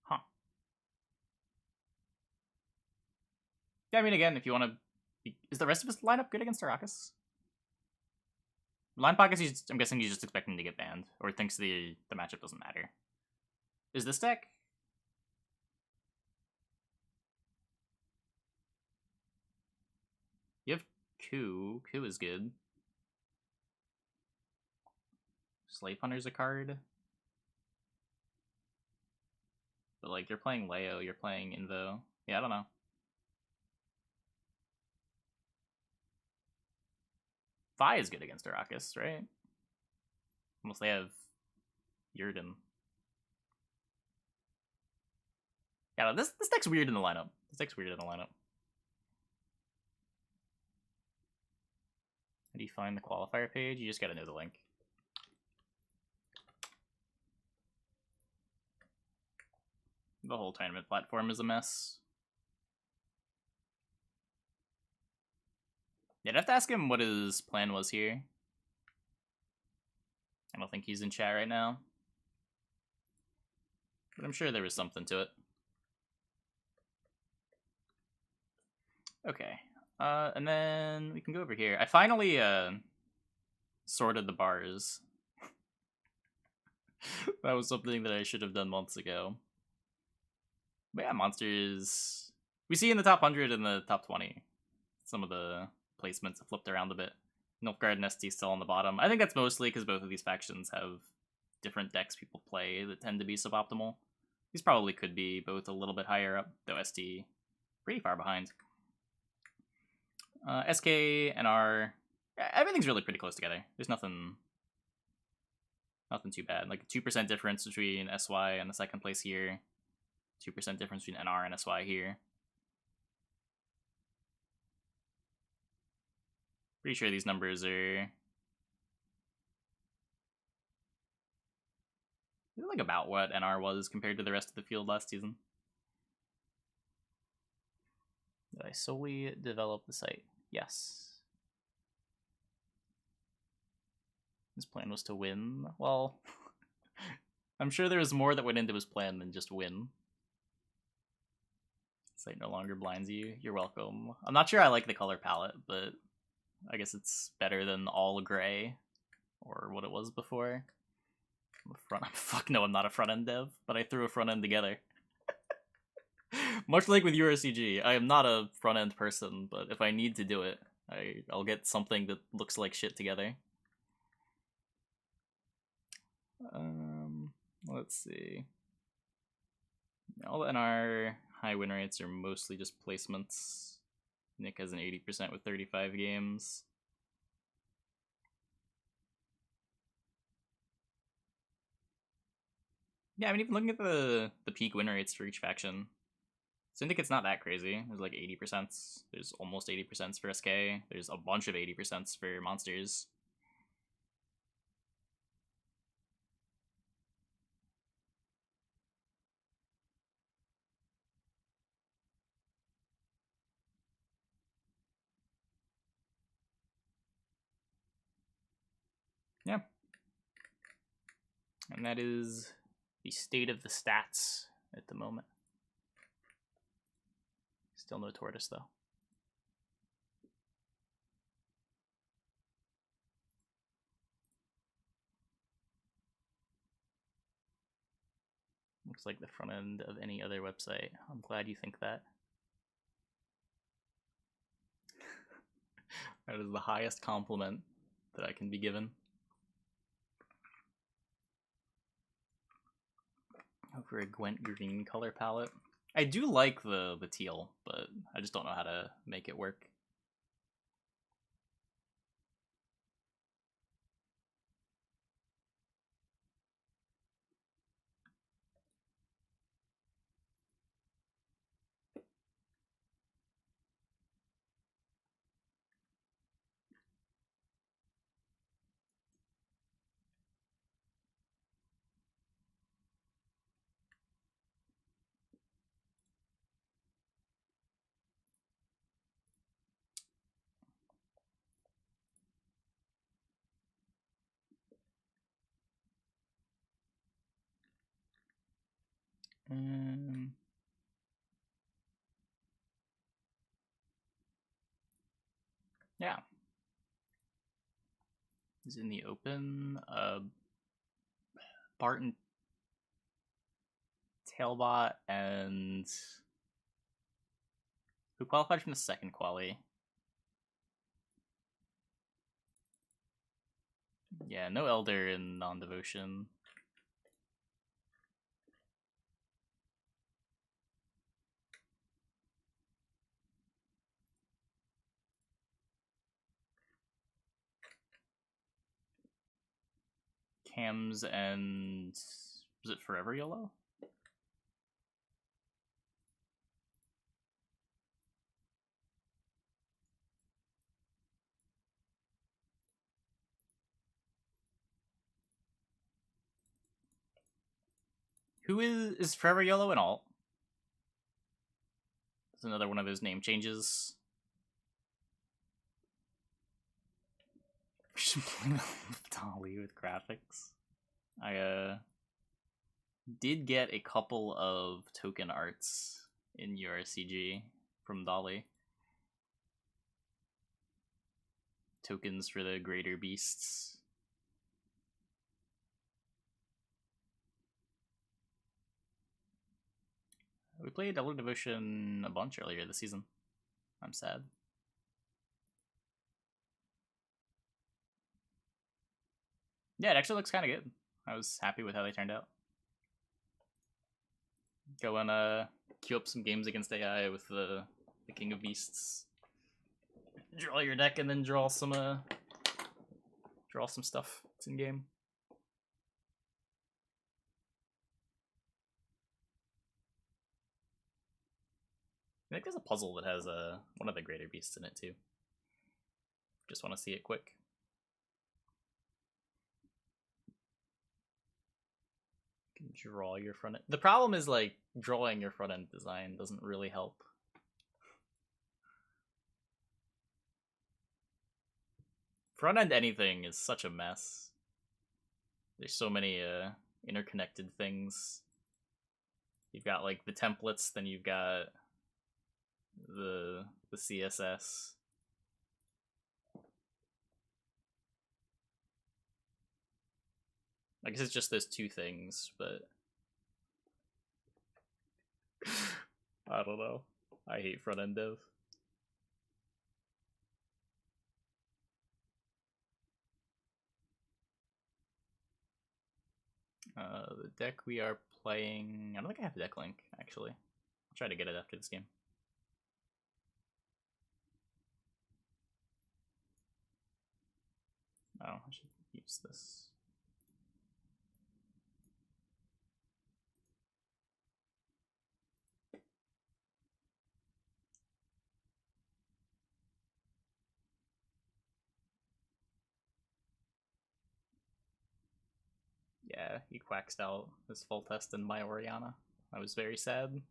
Speaker 1: Huh. Yeah, I mean, again, if you want to... Is the rest of his lineup good against Arrakis? Line Pockets, I'm guessing he's just expecting to get banned, or thinks the matchup doesn't matter. Is this deck? You have Ku. Ku is good. Slave Hunter's a card. But, like, you're playing Leo, you're playing Invo. Yeah, I don't know. Vi is good against Arrakis, right? Unless they have Yurden. Yeah, this deck's weird in the lineup. This deck's weird in the lineup. How do you find the qualifier page? You just gotta know the link. The whole tournament platform is a mess. Yeah, I'd have to ask him what his plan was here. I don't think he's in chat right now. But I'm sure there was something to it. Okay. And then we can go over here. I finally sorted the bars. That was something that I should have done months ago. But yeah, monsters... We see in the top 100 and the top 20. Some of the placements have flipped around a bit. Nilfgaard and ST still on the bottom. I think that's mostly because both of these factions have different decks people play that tend to be suboptimal. These probably could be both a little bit higher up, though ST pretty far behind. SK and R, everything's really pretty close together. There's nothing too bad. Like a 2% difference between SY and the second place here. 2% difference between NR and SY here. Pretty sure these numbers are like about what NR was compared to the rest of the field last season. Did I solely develop the site? Yes. His plan was to win. Well, I'm sure there was more that went into his plan than just win. Sight no longer blinds you. You're welcome. I'm not sure I like the color palette, but I guess it's better than all gray, or what it was before. Fuck no, I'm not a front end dev, but I threw a front end together. Much like with EuroCG, I am not a front end person, but if I need to do it, I'll get something that looks like shit together. Let's see. All the NR high win rates are mostly just placements. Nick has an 80% with 35 games. Yeah, I mean, even looking at the peak win rates for each faction, Syndicate, it's not that crazy. There's like 80%. There's almost 80% for SK. There's a bunch of 80% for monsters. Yeah. And that is the state of the stats at the moment. Still no tortoise, though. Looks like the front end of any other website. I'm glad you think that. That is the highest compliment that I can be given. Over a Gwent green color palette. I do like the teal, but I just don't know how to make it work. Yeah. Is in the open. Barton Tailbot and who qualified from the second quali? Yeah, no Elder in non-devotion. Cams and was it Forever Yellow? Who is Forever Yellow and alt? It's another one of those name changes. We should play Dolly with graphics. I did get a couple of token arts in EuroCG from Dolly. Tokens for the greater beasts. We played Elder Devotion a bunch earlier this season. I'm sad. Yeah, it actually looks kind of good. I was happy with how they turned out. Go and queue up some games against AI with the King of Beasts. Draw your deck and then draw some stuff. It's in game. I think there's a puzzle that has one of the greater beasts in it too. Just want to see it quick. You can draw your front end. The problem is like drawing your front end design doesn't really help. Front end anything is such a mess. There's so many interconnected things. You've got like the templates, then you've got the CSS. I guess it's just those two things, but I don't know. I hate front end dev. The deck we are playing. I don't think I have the deck link actually. I'll try to get it after this game. Oh, I should use this. Yeah, he quaxed out his full test in my Oriana. I was very sad.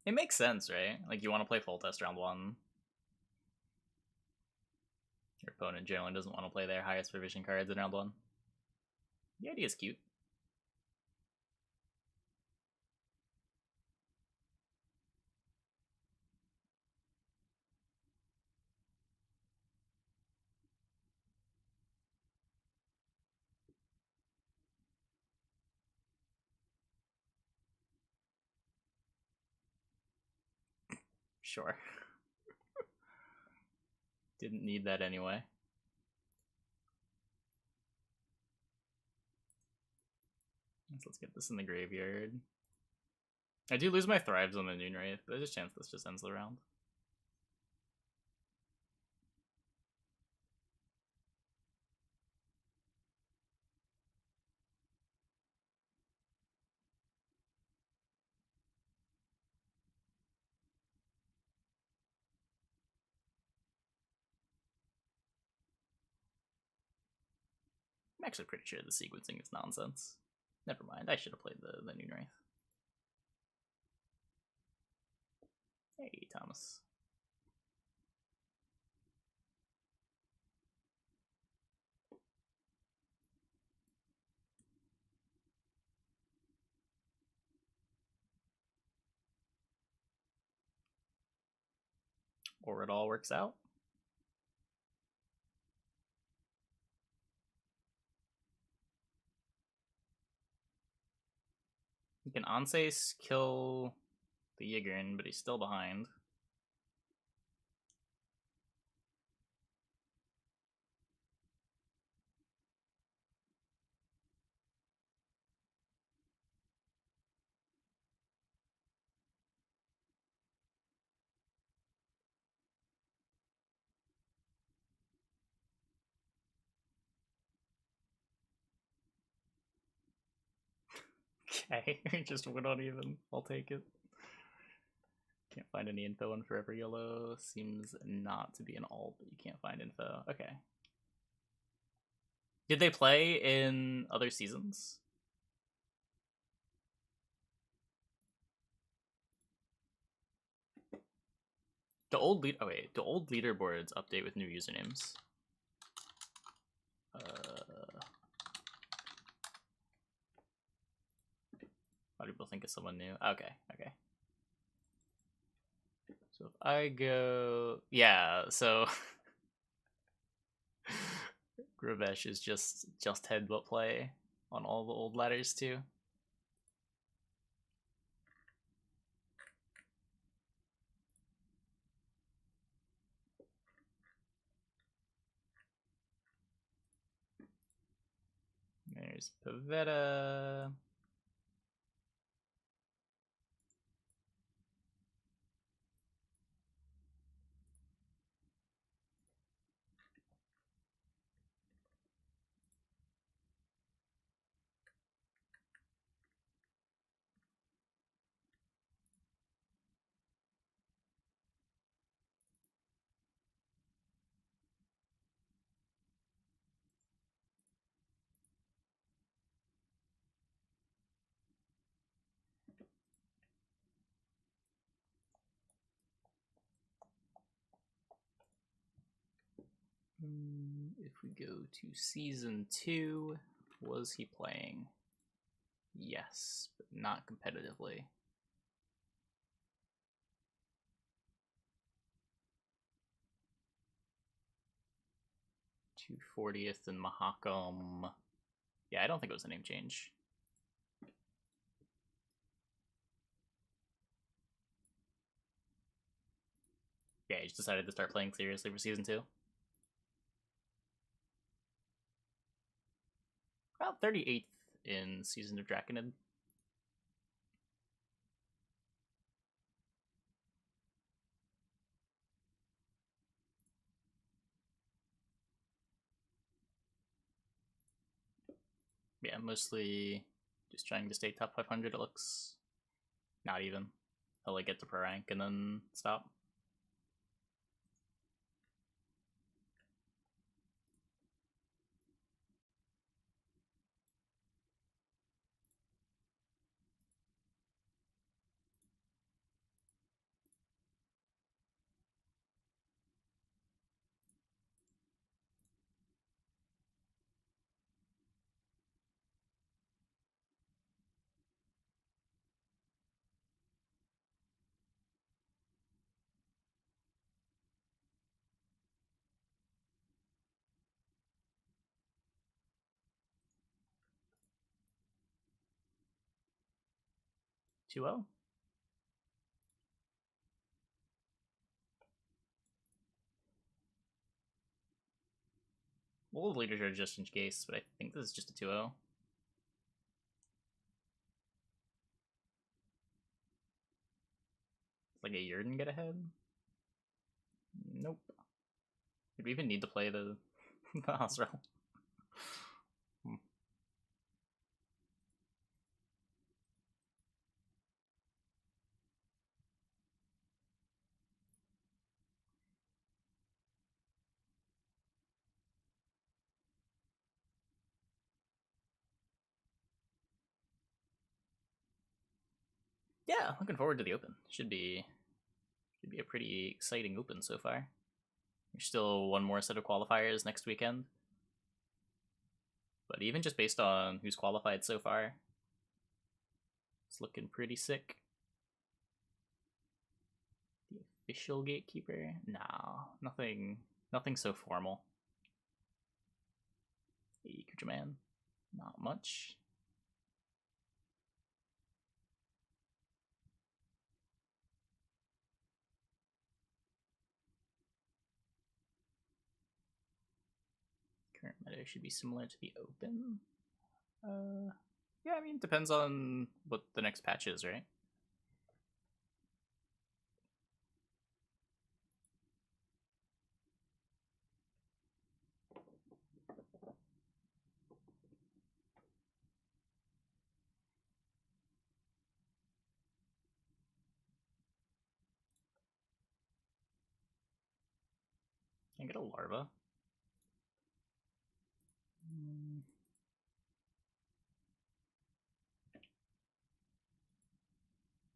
Speaker 1: It makes sense, right? Like, you want to play full test round one. Your opponent generally doesn't want to play their highest provision cards in round one. The idea is cute. Sure. Didn't need that anyway. So let's get this in the graveyard. I do lose my thrives on the Noon Wraith, but there's a chance this just ends the round. I'm actually pretty sure the sequencing is nonsense. Never mind, I should have played the Noon Wraith. Hey, Thomas. Or it all works out. You can Anses kill the Yigrin, but he's still behind. Okay, just went on even. I'll take it. Can't find any info on Forever Yellow. Seems not to be an alt, but you can't find info. Okay. Did they play in other seasons? The old the old leaderboards update with new usernames. Why do people think it's someone new? Okay, okay. So if I go, yeah, so Gravesh is just headbutt play on all the old ladders too. There's Pavetta. If we go to season 2, was he playing? Yes, but not competitively. 240th and Mahakam. Yeah, I don't think it was a name change. Yeah, I just decided to start playing seriously for Season 2. About 38th in Season of Draconid. Yeah, mostly just trying to stay top 500, it looks. Not even. I'll like get to pro rank and then stop. Two 0. Well, the leaders are just in case, but I think this is just a 2-0. Like a Yurden get ahead? Nope. Did we even need to play the Osrel? Yeah, looking forward to the Open. Should be a pretty exciting Open so far. There's still one more set of qualifiers next weekend. But even just based on who's qualified so far, it's looking pretty sick. The official gatekeeper? No, nothing so formal. Kujaman? Not much. Current meta should be similar to the Open. Yeah, I mean, it depends on what the next patch is, right? Can I get a larva?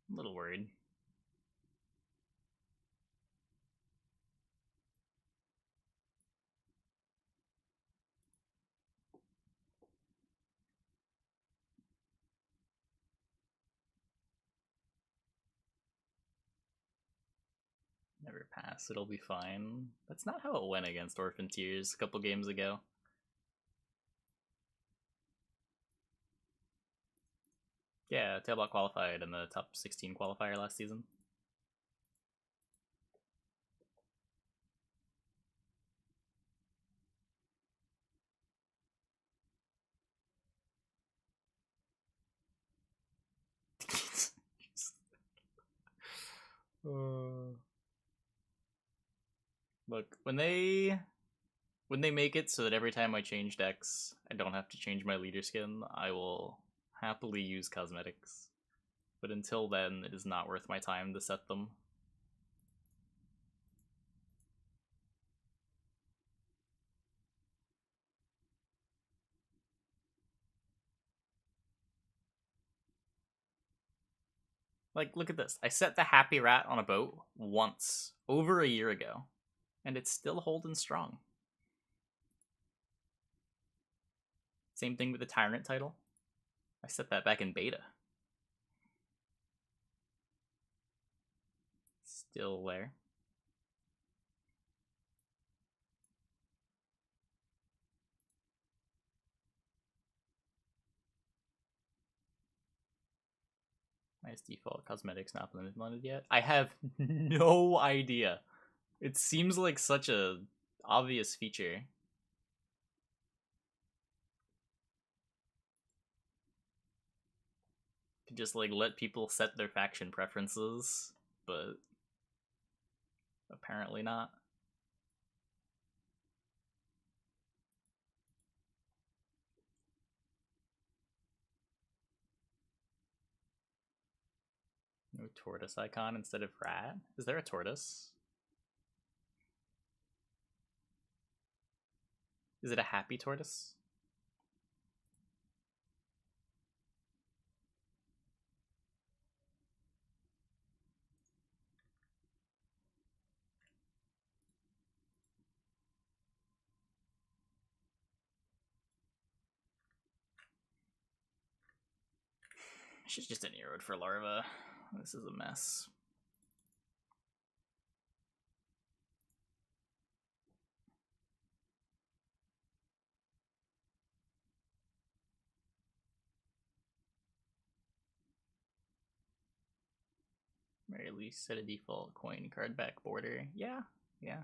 Speaker 1: I'm a little worried. Never pass, it'll be fine. That's not how it went against Orphan Tears a couple games ago. Yeah, Tailbot qualified in the top 16 qualifier last season. Look, when they make it so that every time I change decks, I don't have to change my leader skin, I will happily use cosmetics. But until then, it is not worth my time to set them. Like, look at this. I set the Happy Rat on a boat once, over a year ago, and it's still holding strong. Same thing with the Tyrant title. I set that back in beta. Still there. Why is default cosmetics not been implemented yet? I have no idea. It seems like such a obvious feature. To just like let people set their faction preferences, but apparently not. No tortoise icon instead of rat? Is there a tortoise? Is it a happy tortoise? She's just an erode for larva. This is a mess. Or at least set a default coin card back border. Yeah, yeah.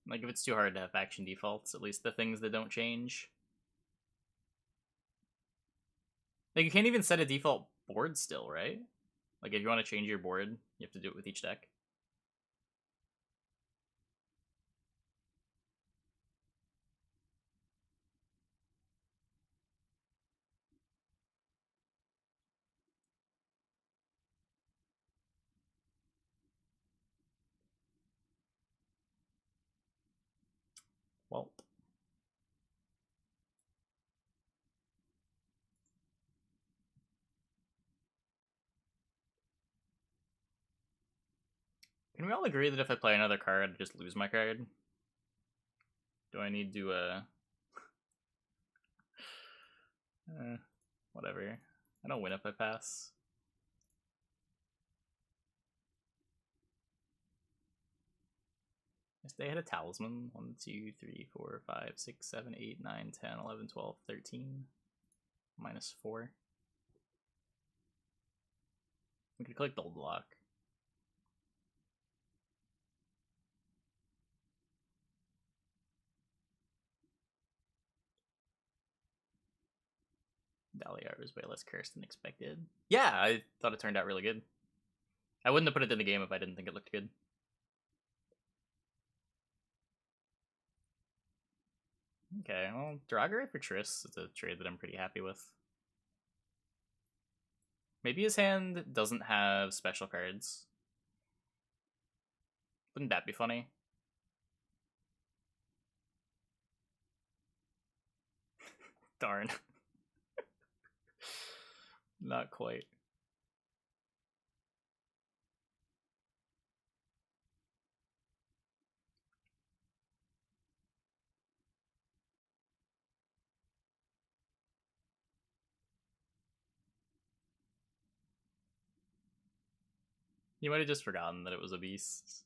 Speaker 1: Like if it's too hard to have faction defaults, at least the things that don't change. Like you can't even set a default board still, right? Like if you want to change your board, you have to do it with each deck. Well, can we all agree that if I play another card, I just lose my card? Do I need to, whatever. I don't win if I pass. Yes, they had a talisman. 1, 2, 3, 4, 5, 6, 7, 8, 9, 10, 11, 12, 13. -4. We could click Gold Block. Daliar is way less cursed than expected. Yeah, I thought it turned out really good. I wouldn't have put it in the game if I didn't think it looked good. Okay, well, Draugr for Triss is a trade that I'm pretty happy with. Maybe his hand doesn't have special cards. Wouldn't that be funny? Darn. Not quite. You might have just forgotten that it was a beast.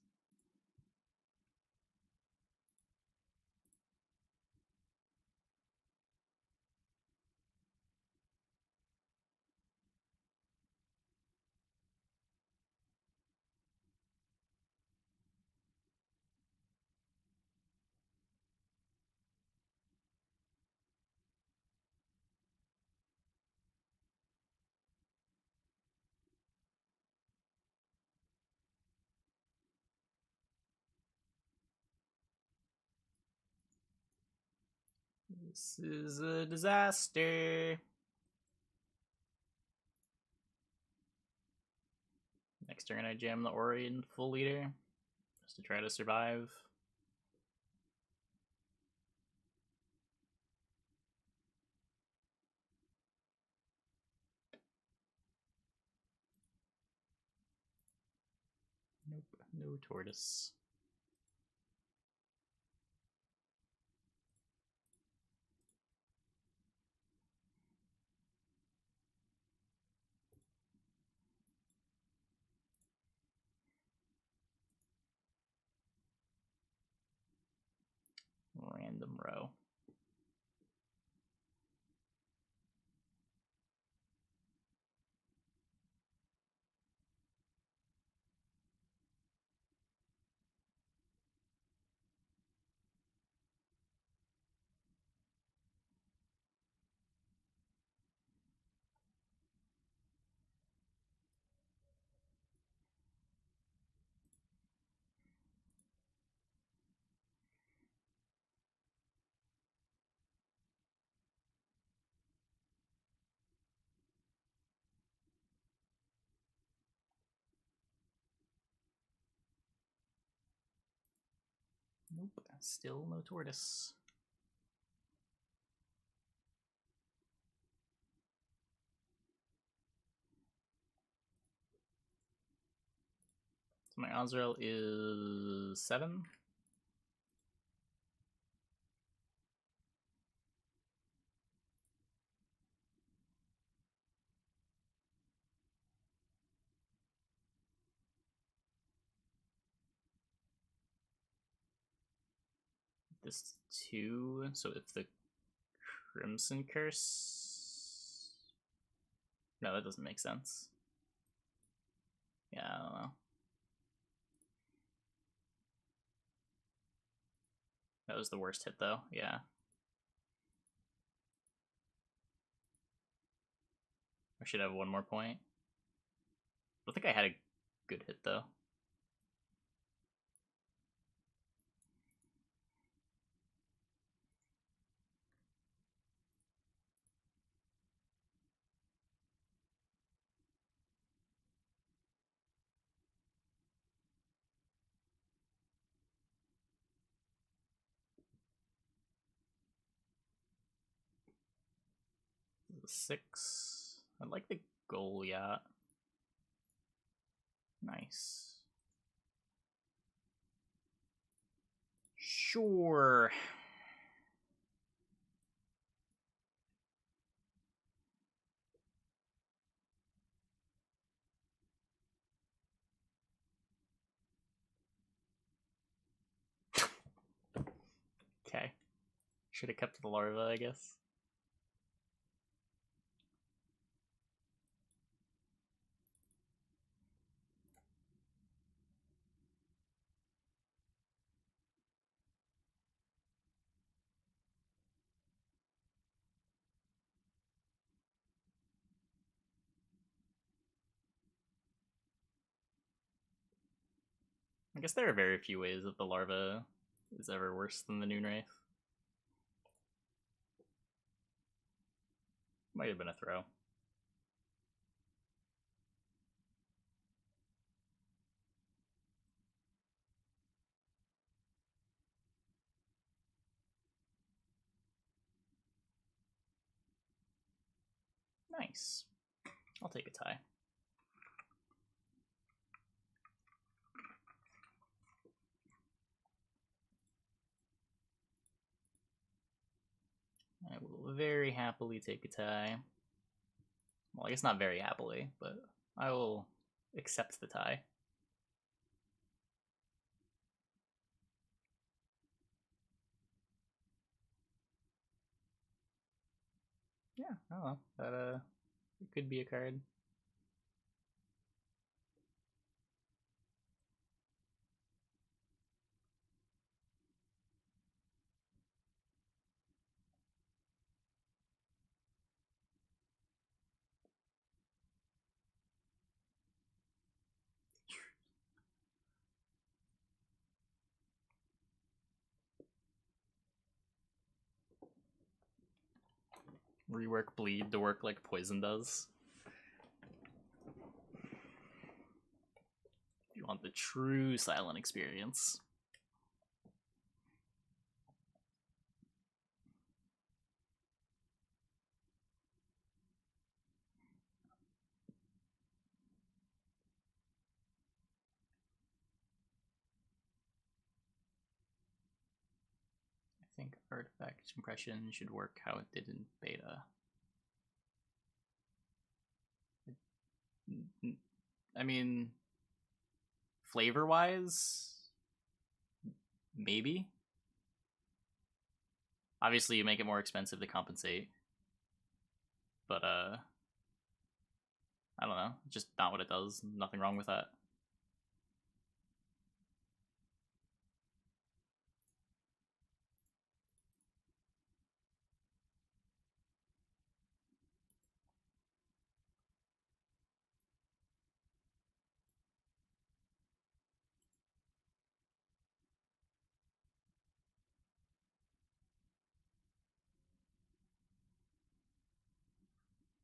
Speaker 1: This is a disaster. Next turn I jam the Orion full leader just to try to survive. Nope, no tortoise. Random row. Nope, still no tortoise. So my Azrael is 7. This 2, so if the Crimson Curse... No, that doesn't make sense. Yeah, I don't know. That was the worst hit, though. Yeah. I should have 1 more point. I don't think I had a good hit, though. This is a 6. I like the Goliath. Nice. Sure. Okay. Should have kept the larva, I guess. I guess there are very few ways that the larva is ever worse than the Noon Wraith. Might have been a throw. Nice. I'll take a tie. I will very happily take a tie. Well, I guess not very happily, but I will accept the tie. Yeah, I don't know. That it could be a card. Rework bleed to work like poison does. If you want the true silent experience. I think artifact impression should work how it did in beta. I mean, flavor-wise, maybe. Obviously, you make it more expensive to compensate. But, I don't know. Just not what it does. Nothing wrong with that.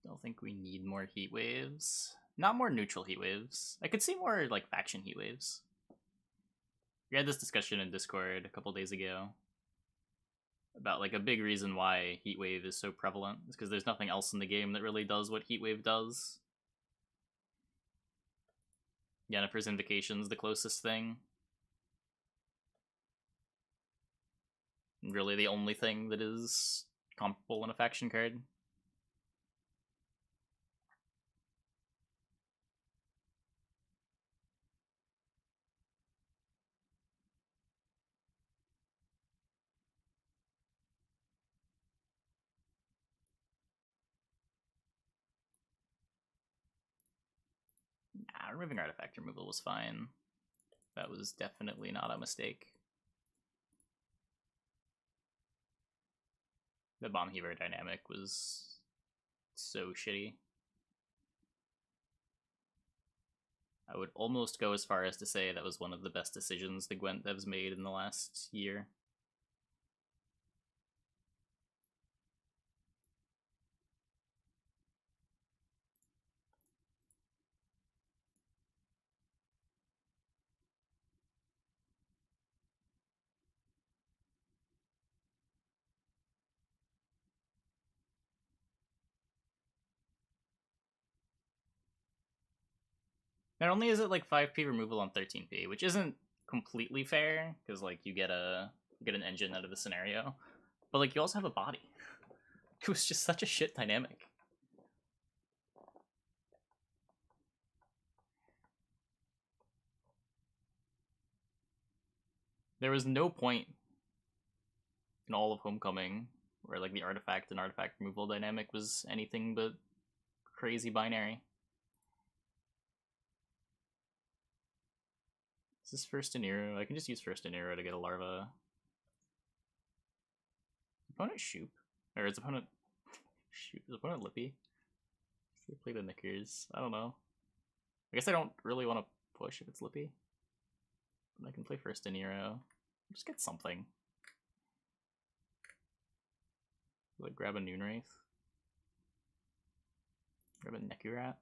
Speaker 1: Don't think we need more heat waves. Not more neutral heat waves. I could see more, like, faction heat waves. We had this discussion in Discord a couple days ago about like a big reason why Heatwave is so prevalent is because there's nothing else in the game that really does what Heatwave does. Yennefer's Invocation's the closest thing. Really the only thing that is comparable in a faction card. Nah, removing artifact removal was fine. That was definitely not a mistake. The Bomb Heaver dynamic was so shitty. I would almost go as far as to say that was one of the best decisions the Gwent devs made in the last year. Not only is it like 5p removal on 13p, which isn't completely fair, because like you get an engine out of the scenario, but like you also have a body. It was just such a shit dynamic. There was no point in all of Homecoming where like the artifact and artifact removal dynamic was anything but crazy binary. Is this First Aniro? I can just use First Aniro to get a larva. Opponent Shoop? Or is opponent Shoop? Is opponent Lippy? They play the Knickers. I don't know. I guess I don't really want to push if it's Lippy. I can play First Aniro. Just get something. Like grab a Noonwraith. Grab a Nekurat.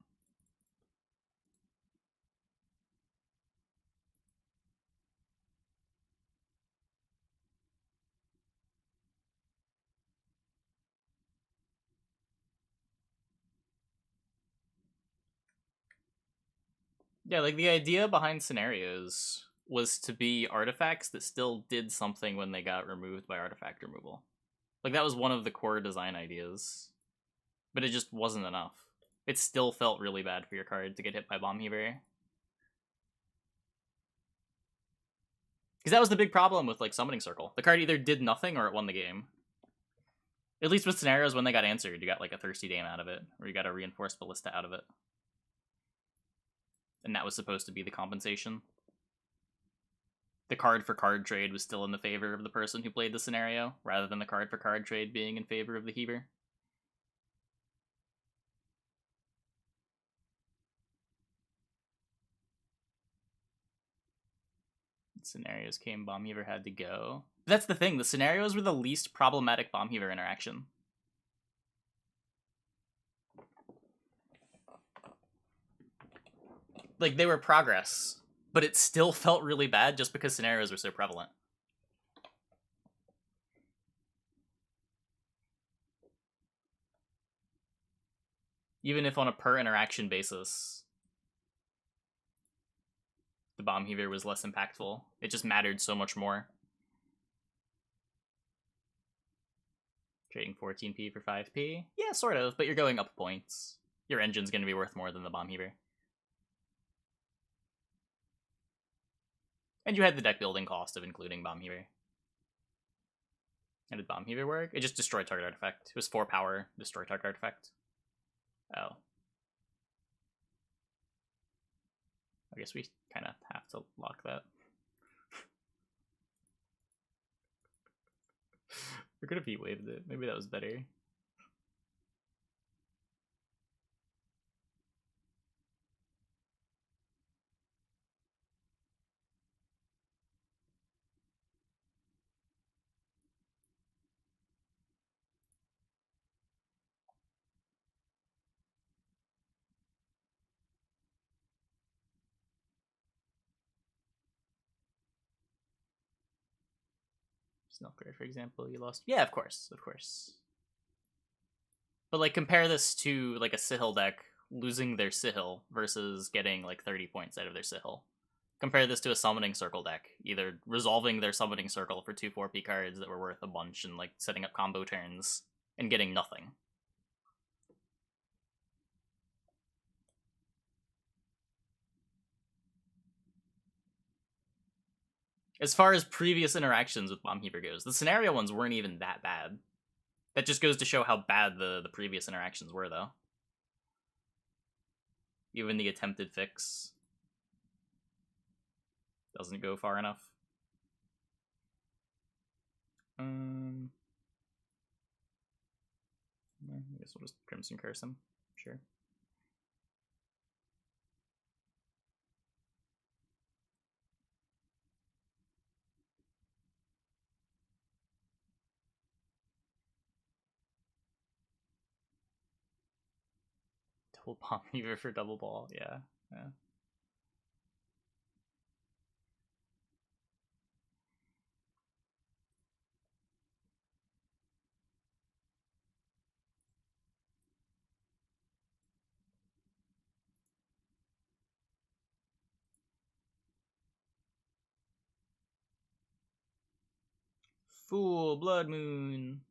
Speaker 1: Yeah, like the idea behind scenarios was to be artifacts that still did something when they got removed by artifact removal. Like that was one of the core design ideas. But it just wasn't enough. It still felt really bad for your card to get hit by Bomb Heaver. Because that was the big problem with like Summoning Circle. The card either did nothing or it won the game. At least with scenarios when they got answered, you got like a Thirsty Dame out of it, or you got a Reinforced Ballista out of it. And that was supposed to be the compensation. The card for card trade was still in the favor of the person who played the scenario, rather than the card for card trade being in favor of the Heaver. Scenarios came, Bomb Heaver had to go. But that's the thing, the scenarios were the least problematic Bomb Heaver interaction. Like, they were progress, but it still felt really bad just because scenarios were so prevalent. Even if on a per interaction basis, the Bomb Heaver was less impactful. It just mattered so much more. Trading 14p for 5p? Yeah, sort of, but you're going up points. Your engine's going to be worth more than the Bomb Heaver. And you had the deck building cost of including Bomb Heaver. How did Bomb Heaver work? It just destroyed target artifact. It was 4 power, destroy target artifact. Oh. I guess we kind of have to lock that. We could have heat waved it. Maybe that was better. Snelker, for example, you lost. Yeah, of course, of course. But like, compare this to like a Sihil deck losing their Sihil versus getting like 30 points out of their Sihil. Compare this to a Summoning Circle deck, either resolving their Summoning Circle for 2/4P cards that were worth a bunch and like setting up combo turns and getting nothing. As far as previous interactions with Bomb Heaver goes, the scenario ones weren't even that bad. That just goes to show how bad the previous interactions were, though. Even the attempted fix doesn't go far enough. I guess we'll just Crimson Curse him. Sure. Double Bomb Heaver for double ball, yeah. Fool, Blood Moon.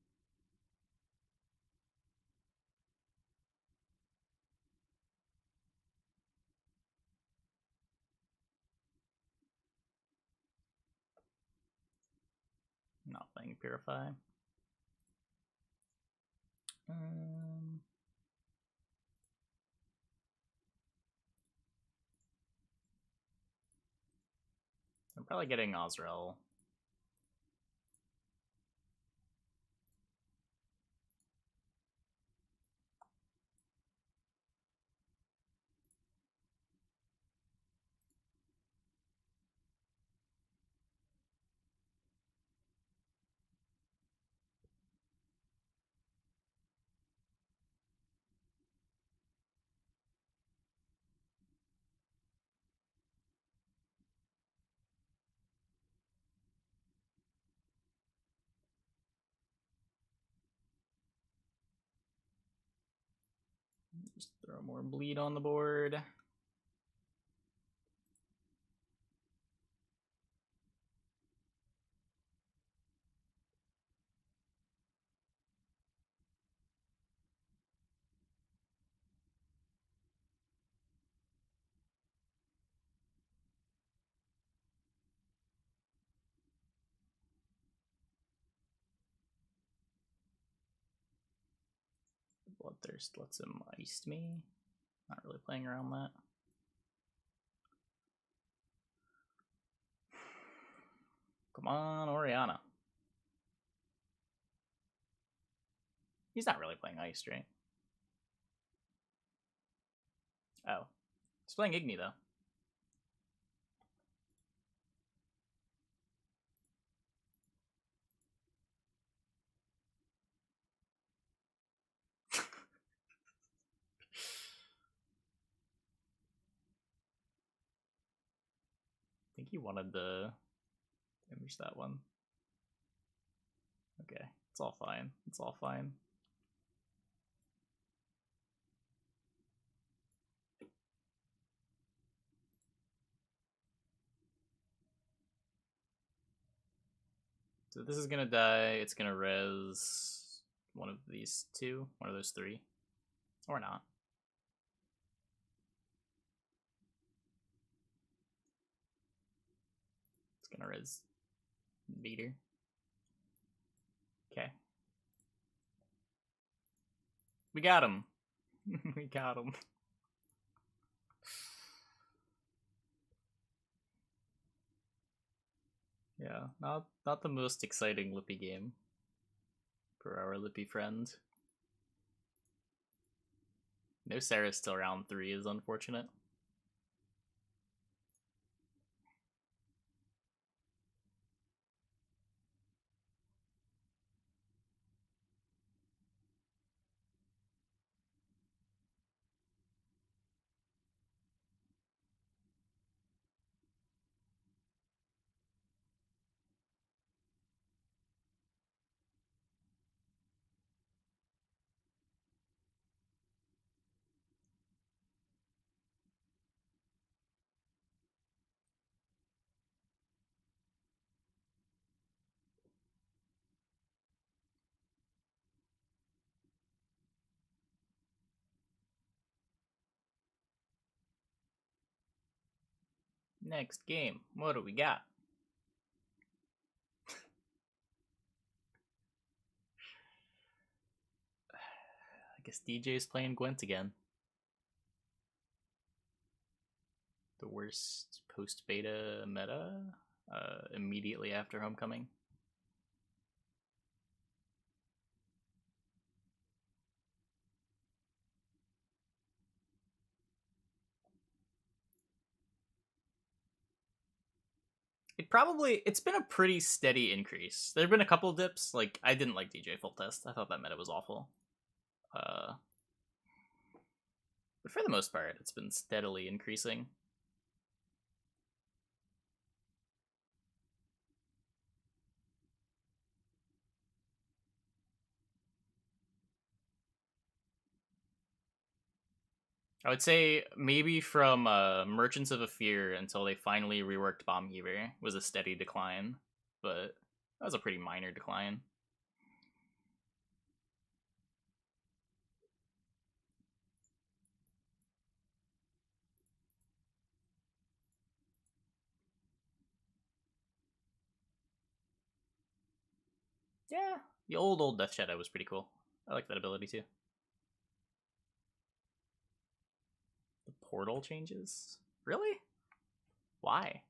Speaker 1: Not playing Purify. I'm probably getting Ozrel. Just throw more bleed on the board. Bloodthirst lets him iced me. Not really playing around that. Come on, Oriana. He's not really playing iced, right? Oh. He's playing Igni, though. I think he wanted to image that one. Okay, it's all fine. It's all fine. So this is gonna die. It's gonna res one of these two, one of those three, or not. It's gonna res Beater. Okay. We got him. We got him. Yeah, not the most exciting Lippy game for our Lippy friend. No Sarah's till round 3 is unfortunate. Next game. What do we got? I guess DJ's playing Gwent again. The worst post-beta meta immediately after Homecoming. It's been a pretty steady increase. There have been a couple dips. Like, I didn't like DJ Full Test. I thought that meta was awful. But for the most part, it's been steadily increasing. I would say maybe from Merchants of a Fear until they finally reworked Bombgiver was a steady decline, but that was a pretty minor decline. Yeah, the old Death Shadow was pretty cool. I like that ability too. The portal changes? Really? Why?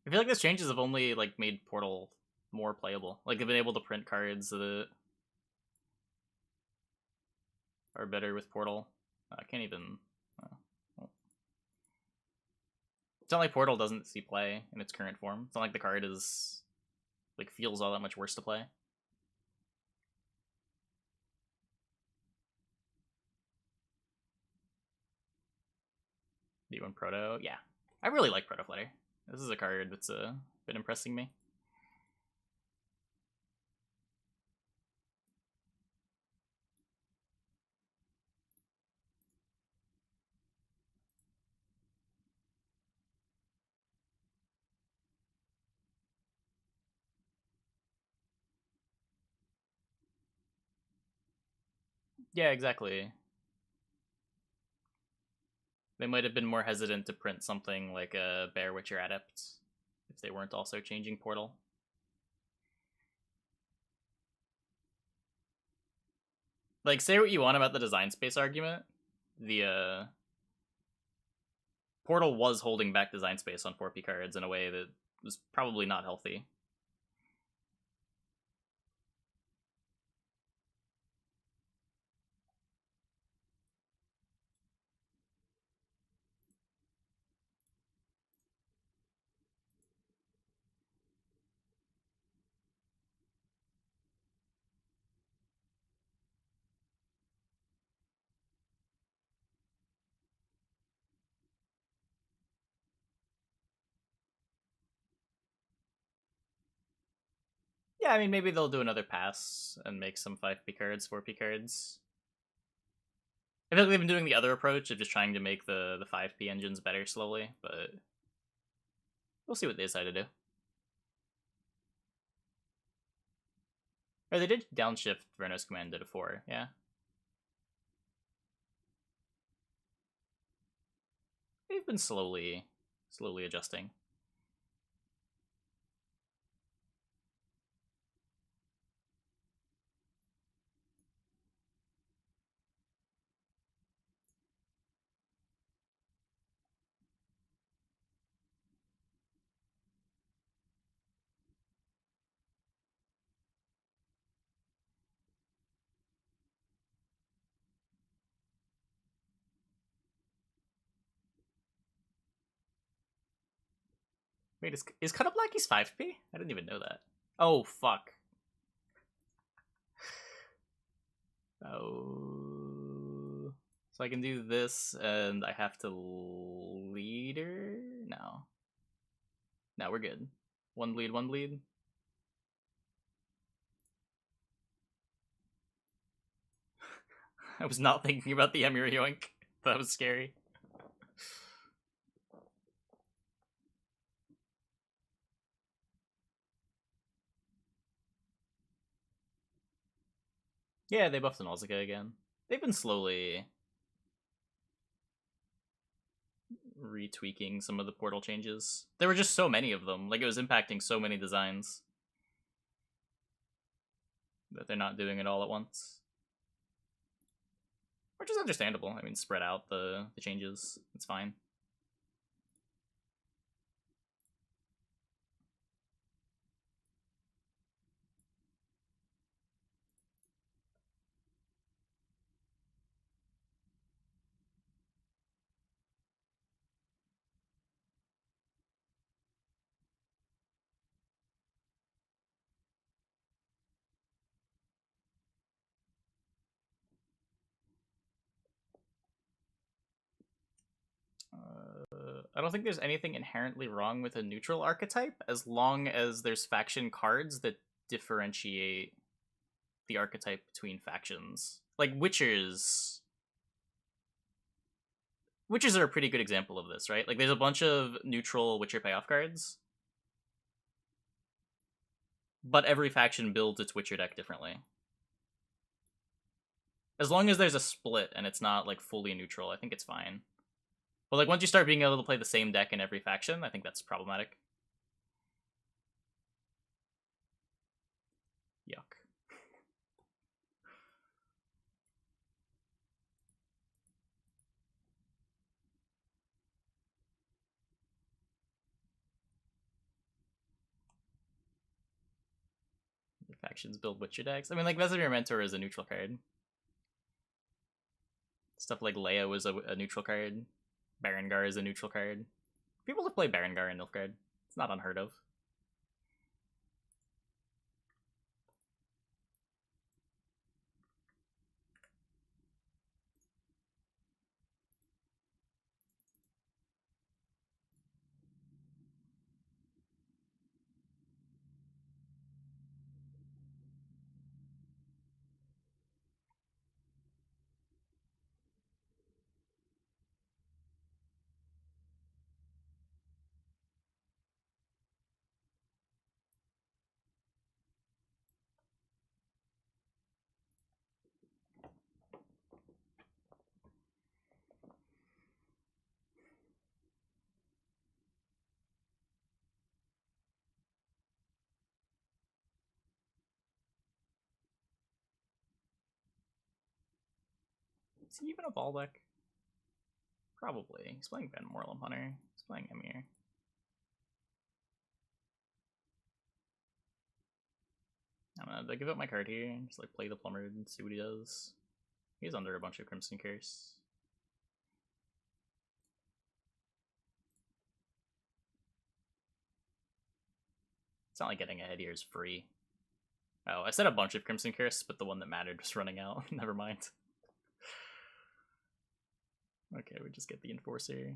Speaker 1: I feel like those changes have only like made Portal more playable. Like they've been able to print cards that are better with Portal. I can't even. It's not like Portal doesn't see play in its current form. It's not like the card is like feels all that much worse to play. D1 Proto, yeah, I really like Proto Flutter. This is a card that's been impressing me. Yeah, exactly. They might have been more hesitant to print something like a Bear Witcher Adept if they weren't also changing Portal. Like, say what you want about the design space argument, the Portal was holding back design space on 4P cards in a way that was probably not healthy. Yeah, I mean, maybe they'll do another pass and make some 5P cards, 4P cards. I feel like they've been doing the other approach of just trying to make the 5P engines better slowly, but we'll see what they decide to do. Or they did downshift Vernos Command to 4, yeah. They've been slowly adjusting. Wait, is Cut Up Blackies 5P? I didn't even know that. Oh, fuck. Oh. So I can do this, and I have to leader? No. No, we're good. One bleed, one bleed. I was not thinking about the Emir Yoink. That was scary. Yeah, they buffed Nausicaa again. They've been slowly... retweaking some of the portal changes. There were just so many of them. Like, it was impacting so many designs that they're not doing it all at once. Which is understandable. I mean, spread out the changes. It's fine. I don't think there's anything inherently wrong with a neutral archetype as long as there's faction cards that differentiate the archetype between factions. Like Witchers. Witchers are a pretty good example of this, right? Like there's a bunch of neutral Witcher payoff cards, but every faction builds its Witcher deck differently. As long as there's a split and it's not like fully neutral, I think it's fine. But like once you start being able to play the same deck in every faction, I think that's problematic. Yuck. The factions build Witcher decks. I mean, like Vesemir Mentor is a neutral card. Stuff like Leia was a neutral card. Berengar is a neutral card. People have played Berengar and Nilfgaard. It's not unheard of. Is he even a ball deck? Probably. He's playing Ben Morlem Hunter. He's playing Emir. I don't know. Do I give up my card here? Just like play the Plumber and see what he does. He's under a bunch of Crimson Curse. It's not like getting ahead here is free. Oh, I said a bunch of Crimson Curse, but the one that mattered was running out. Never mind. Okay, we just get the Enforcer.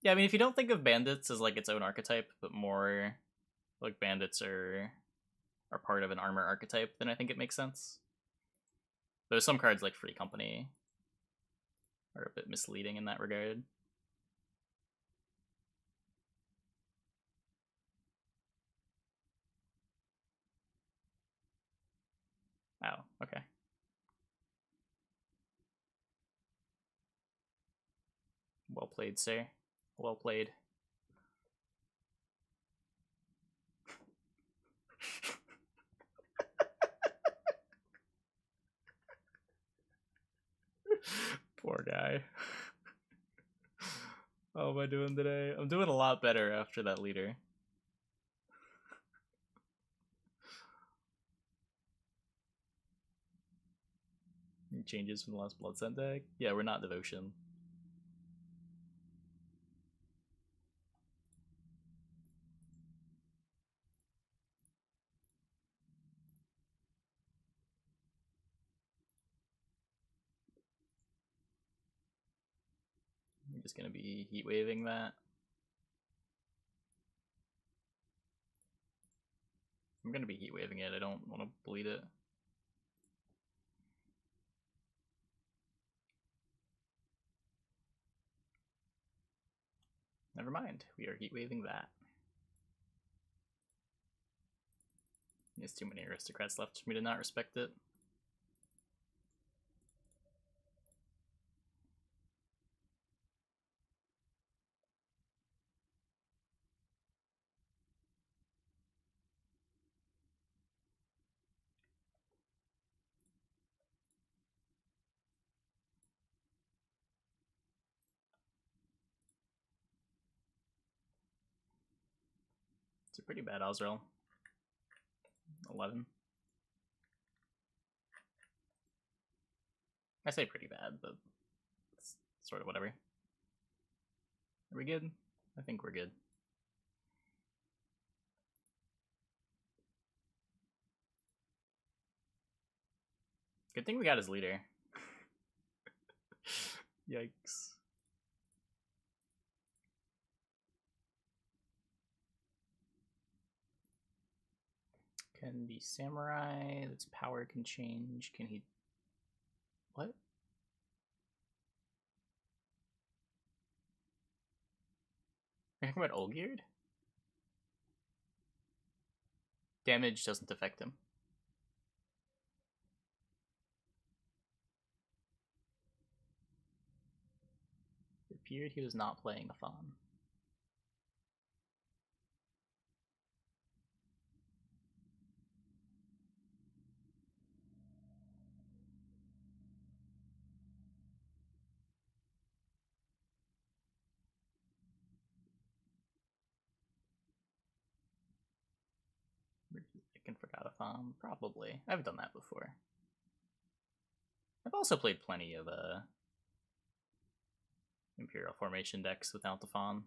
Speaker 1: Yeah, I mean, if you don't think of bandits as like its own archetype, but more like bandits are part of an armor archetype, then I think it makes sense. Though some cards like Free Company are a bit misleading in that regard. Oh, okay. Well played, sir. Well played. Poor guy. How am I doing today? I'm doing a lot better after that leader. Changes from the last Blood Scent deck? Yeah, we're not Devotion. I'm just gonna be heat waving that. I'm gonna be heat waving it. I don't want to bleed it. Never mind. We are heat waving that. There's too many aristocrats left for me to not respect it. It's a pretty bad Osrel. 11. I say pretty bad, but it's sort of whatever. Are we good? I think we're good. Good thing we got his leader. Yikes. Can the samurai, that's power can change. Can he... What? Are you talking about Olgierd? Damage doesn't affect him. It appeared he was not playing a Fawn. I can forgot a Fawn. Probably. I've done that before. I've also played plenty of Imperial Formation decks without the Fawn.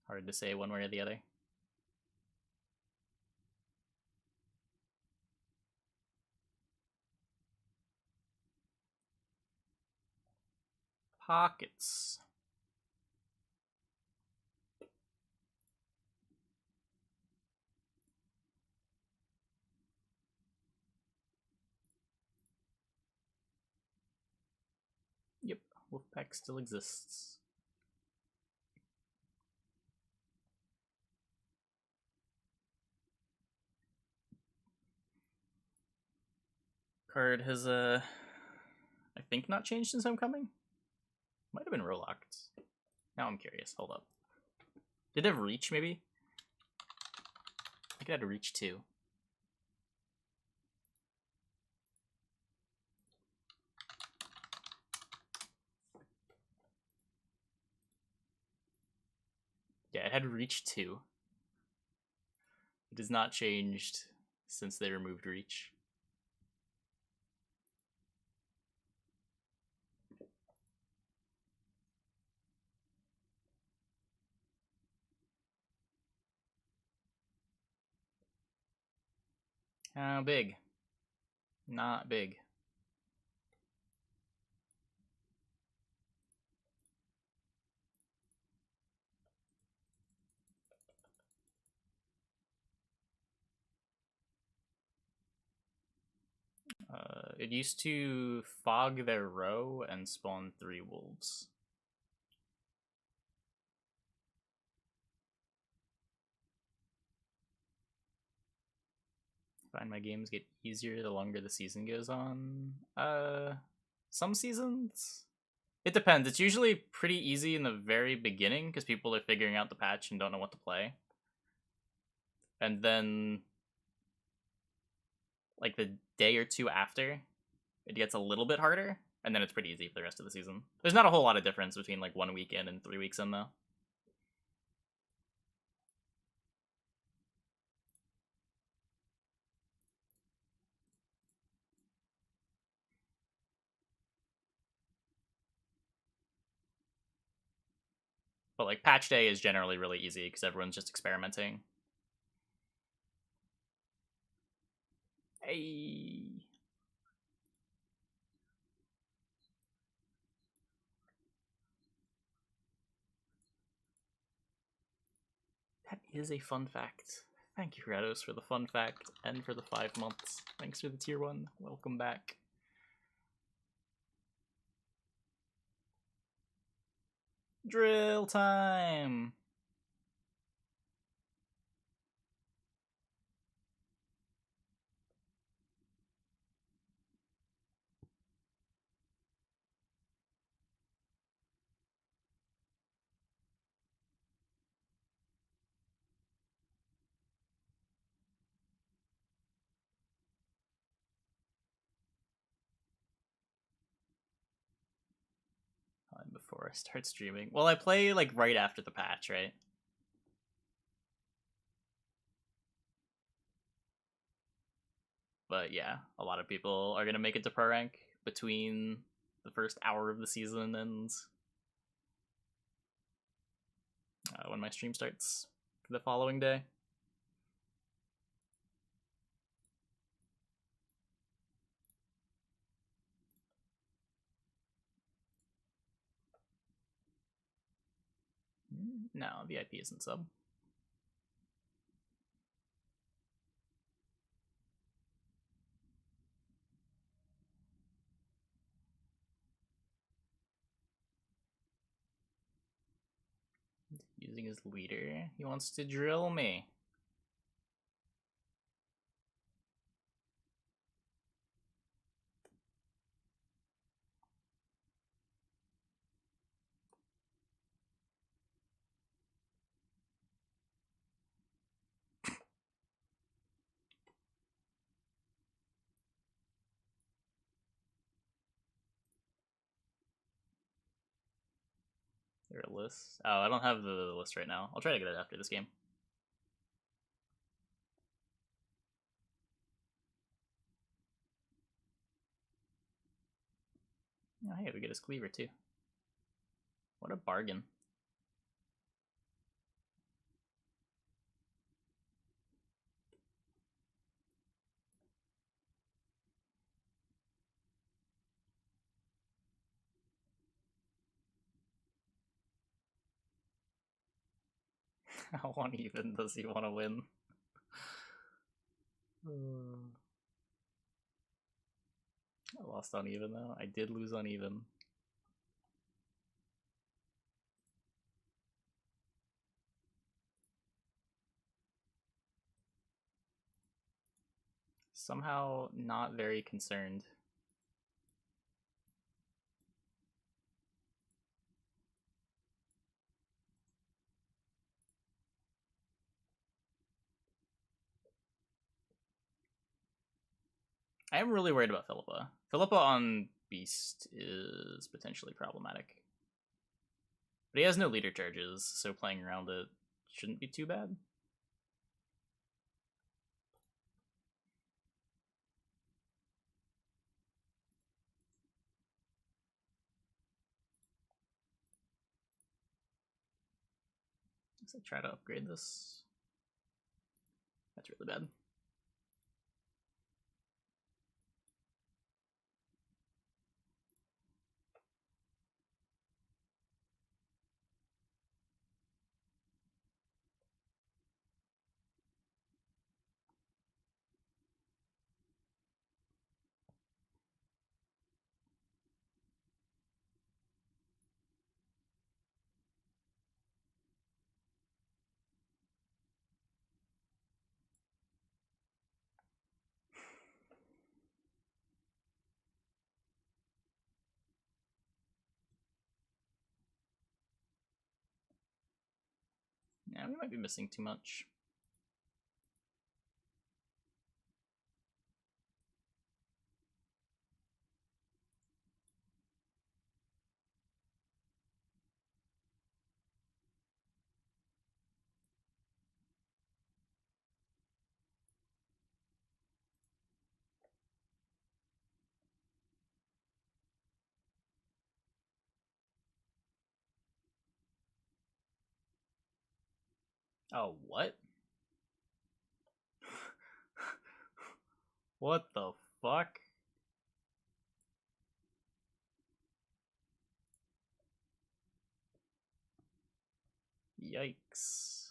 Speaker 1: Hard to say one way or the other. Pockets. Yep, Wolfpack still exists. Card has I think not changed since Homecoming. Might have been Rolocked. Now I'm curious. Hold up. Did it have Reach maybe? I think it had a Reach too. Yeah, it had Reach 2. It has not changed since they removed Reach. How big? Not big. It used to fog their row and spawn 3 wolves. I find my games get easier the longer the season goes on. Some seasons? It depends. It's usually pretty easy in the very beginning because people are figuring out the patch and don't know what to play. And then, like the day or two after, it gets a little bit harder, and then it's pretty easy for the rest of the season. There's not a whole lot of difference between like 1 week in and 3 weeks in, though. But like patch day is generally really easy because everyone's just experimenting. Hey. That is a fun fact. Thank you, Kratos, for the fun fact and for the 5 months. Thanks for the tier 1. Welcome back. Drill time! before I start streaming. Well, I play like right after the patch, right? But yeah, a lot of people are gonna make it to pro rank between the first hour of the season and when my stream starts the following day. No, VIP isn't sub. Using his leader. He wants to drill me. There a list? Oh, I don't have the list right now. I'll try to get it after this game. Oh, hey, we get his cleaver too. What a bargain. How uneven does he want to win? I lost uneven though. I did lose uneven. Somehow not very concerned. I am really worried about Philippa. Philippa on Beast is potentially problematic. But he has no leader charges, so playing around it shouldn't be too bad. Let's try to upgrade this. That's really bad. Yeah, we might be missing too much. Oh, what? What the fuck? Yikes.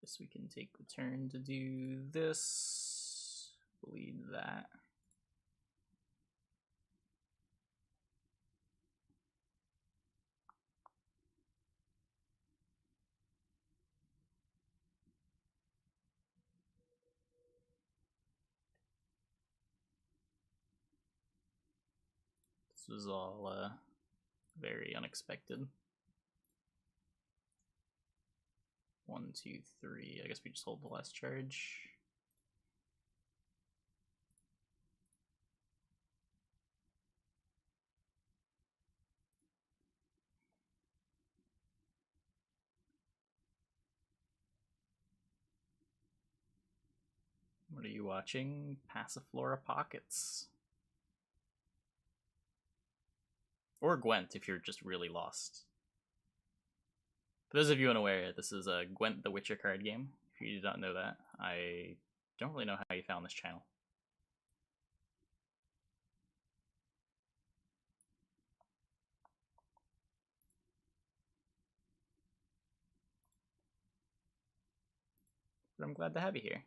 Speaker 1: Guess we can take the turn to do this. Bleed that. This was all very unexpected. 1, 2, 3. I guess we just hold the last charge. What are you watching? Passiflora Pockets. Or Gwent if you're just really lost. For those of you unaware, this is a Gwent the Witcher card game. If you did not know that, I don't really know how you found this channel. But I'm glad to have you here.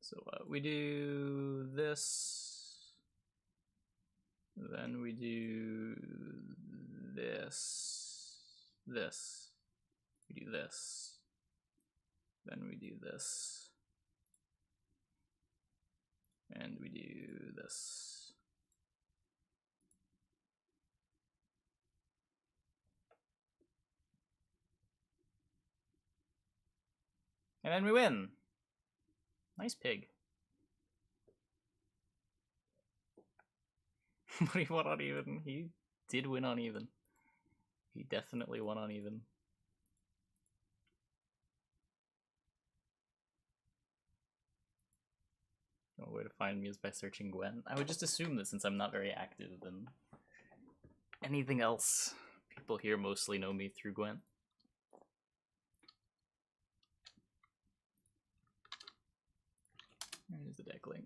Speaker 1: So we do this, then we do this, we do this, then we do this, and we do this. And then we win. Nice pig. But he won on even. He did win on even. He definitely won on even. One way to find me is by searching Gwent. I would just assume that since I'm not very active in anything else, people here mostly know me through Gwent. Here's the deck link.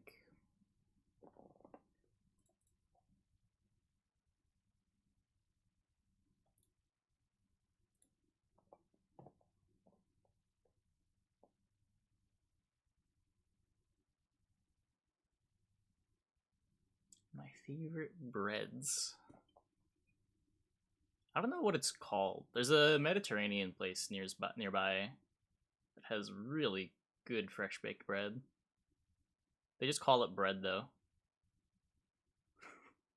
Speaker 1: My favorite breads. I don't know what it's called. There's a Mediterranean place nearby that has really good fresh baked bread. They just call it bread though.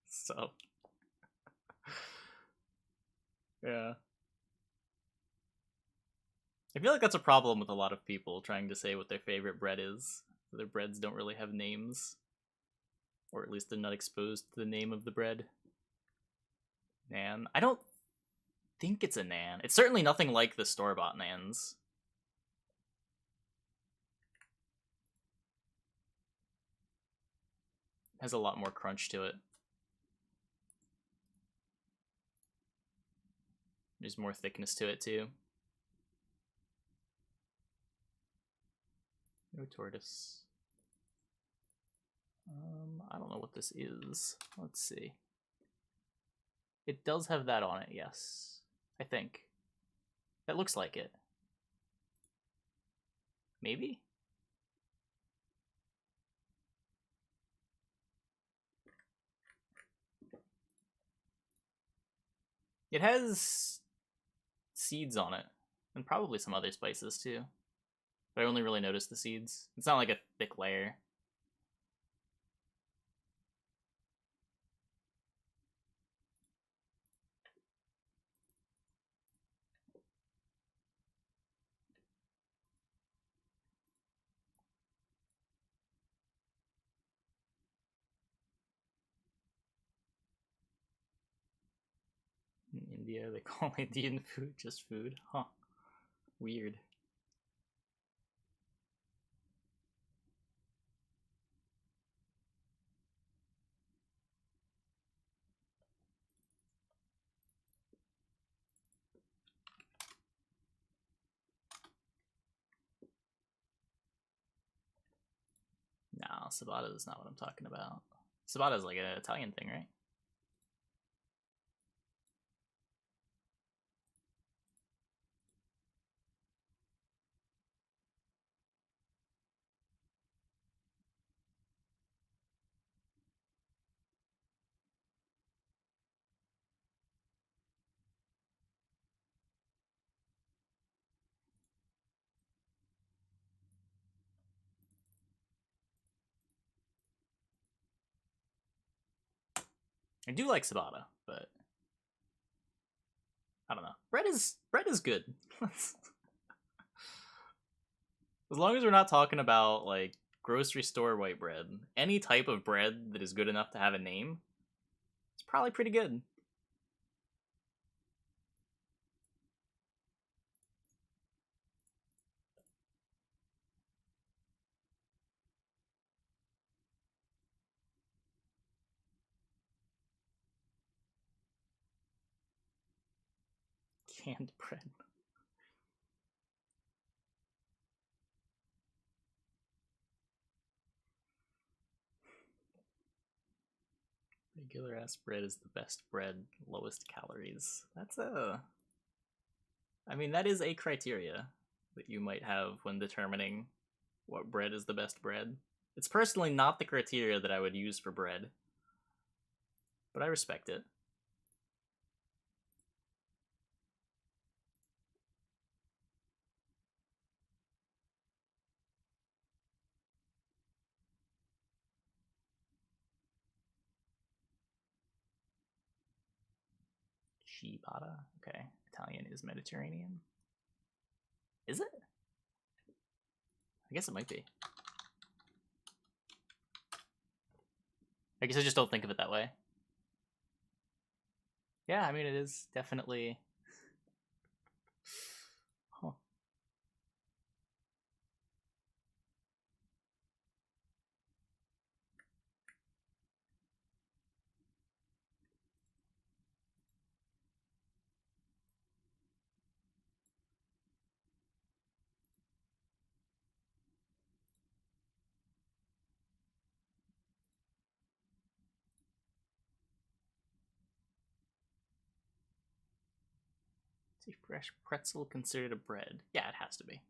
Speaker 1: So yeah. I feel like that's a problem with a lot of people trying to say what their favorite bread is. Their breads don't really have names. Or at least they're not exposed to the name of the bread. Nan. I don't think it's a Nan. It's certainly nothing like the store-bought Nans. It has a lot more crunch to it. There's more thickness to it too. No tortoise. I don't know what this is. Let's see. It does have that on it, yes. I think. That looks like it. Maybe? It has seeds on it, and probably some other spices too. But I only really noticed the seeds. It's not like a thick layer. In India, they call Indian food just food. Huh. Weird. No, ciabatta is not what I'm talking about. Ciabatta is like an Italian thing, right? I do like ciabatta, but I don't know. Bread is good. As long as we're not talking about like grocery store white bread, any type of bread that is good enough to have a name, it's probably pretty good. Canned bread. Regular ass bread is the best bread, lowest calories. That's a. I mean, that is a criteria that you might have when determining what bread is the best bread. It's personally not the criteria that I would use for bread, but I respect it. Ciabatta? Okay. Italian is Mediterranean. Is it? I guess it might be. I guess I just don't think of it that way. Yeah, I mean, it is definitely. Huh. Is a fresh pretzel considered a bread? Yeah, it has to be.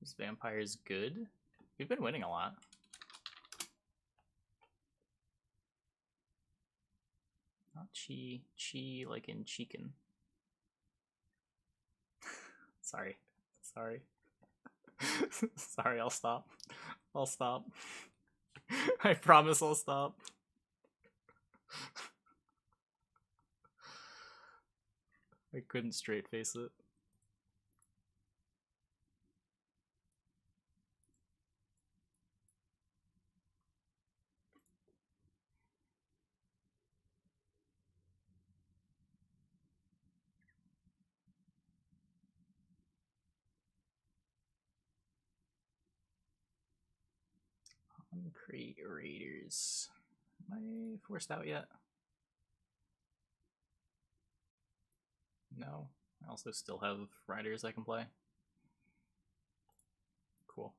Speaker 1: Is vampires good? We've been winning a lot. Not chi like in chicken. Sorry. Sorry. Sorry, I'll stop. I'll stop. I promise I'll stop. I couldn't straight face it. Concrete Raiders. Am I forced out yet? No. I also still have riders I can play. Cool.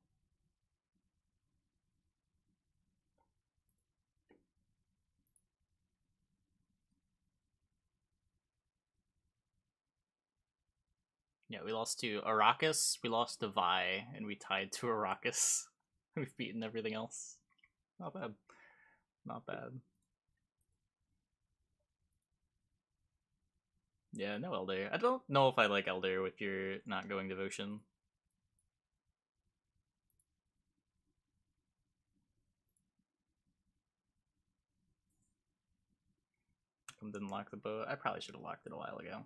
Speaker 1: Yeah, we lost to Arrakis, we lost to Vi, and we tied to Arrakis. We've beaten everything else. Not bad. Not bad. Yeah, no Elder. I don't know if I like Elder if you're not going Devotion. Didn't lock the boat. I probably should have locked it a while ago.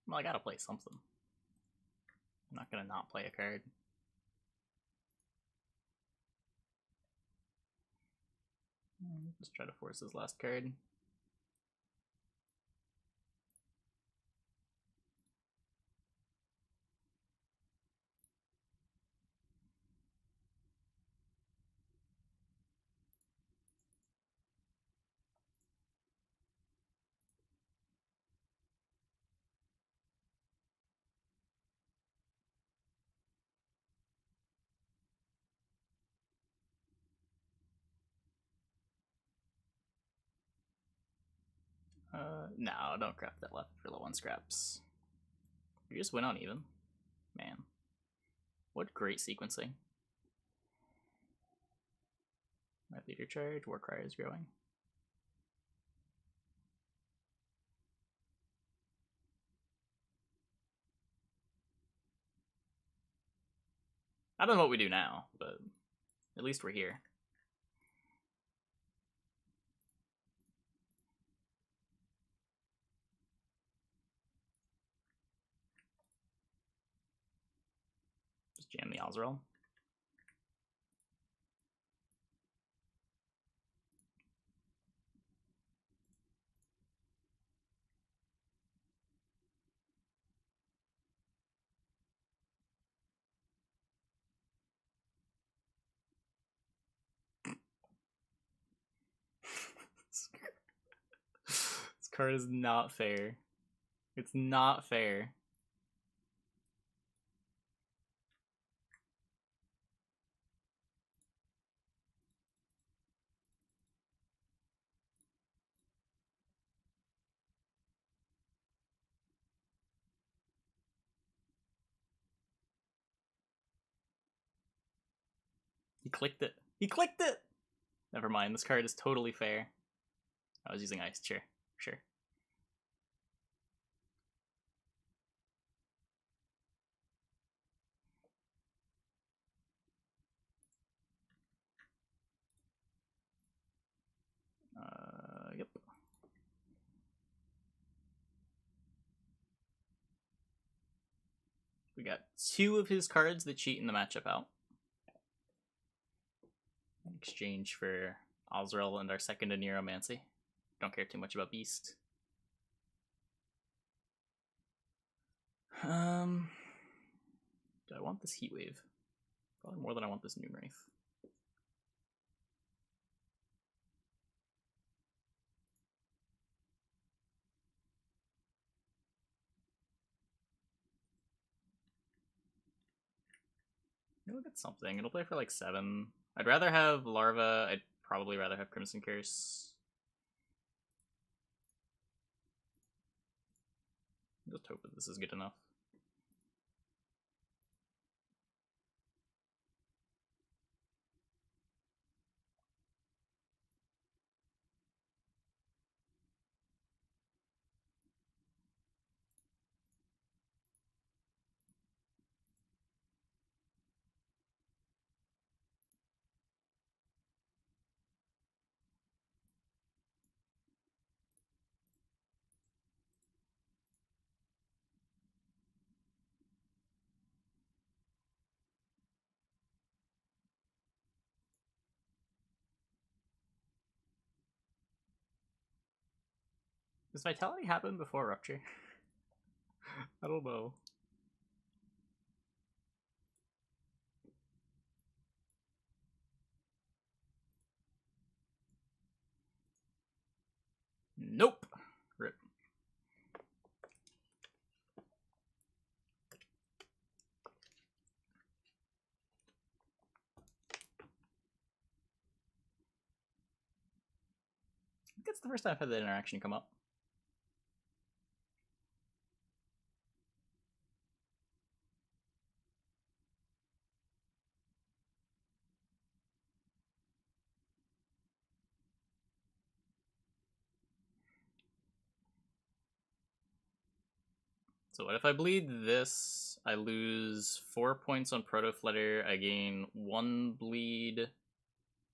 Speaker 1: Well, I gotta play something. I'm not gonna not play a card. Just try to force his last card. No, don't grab that left for low on scraps. You just win on even. Man. What great sequencing. My leader charge, Warcry is growing. I don't know what we do now, but at least we're here. Just jam the Azrael. This card is not fair. It's not fair. He clicked it. He clicked it! Never mind, this card is totally fair. I was using Ice Chair. Sure. Yep. We got 2 of his cards that cheat in the matchup out. In exchange for Azrael and our second Neuromancy. Don't care too much about Beast. Do I want this Heat Wave? Probably more than I want this Noon Wraith. Look at something. It'll play for like 7. I'd rather have Larva. I'd probably rather have Crimson Curse. Just hope that this is good enough. Does Vitality happen before Rupture? I don't know. Nope. Rip. I think it's the first time I've had that interaction come up. So what if I bleed this? I lose 4 points on Proto Flutter. I gain 1 bleed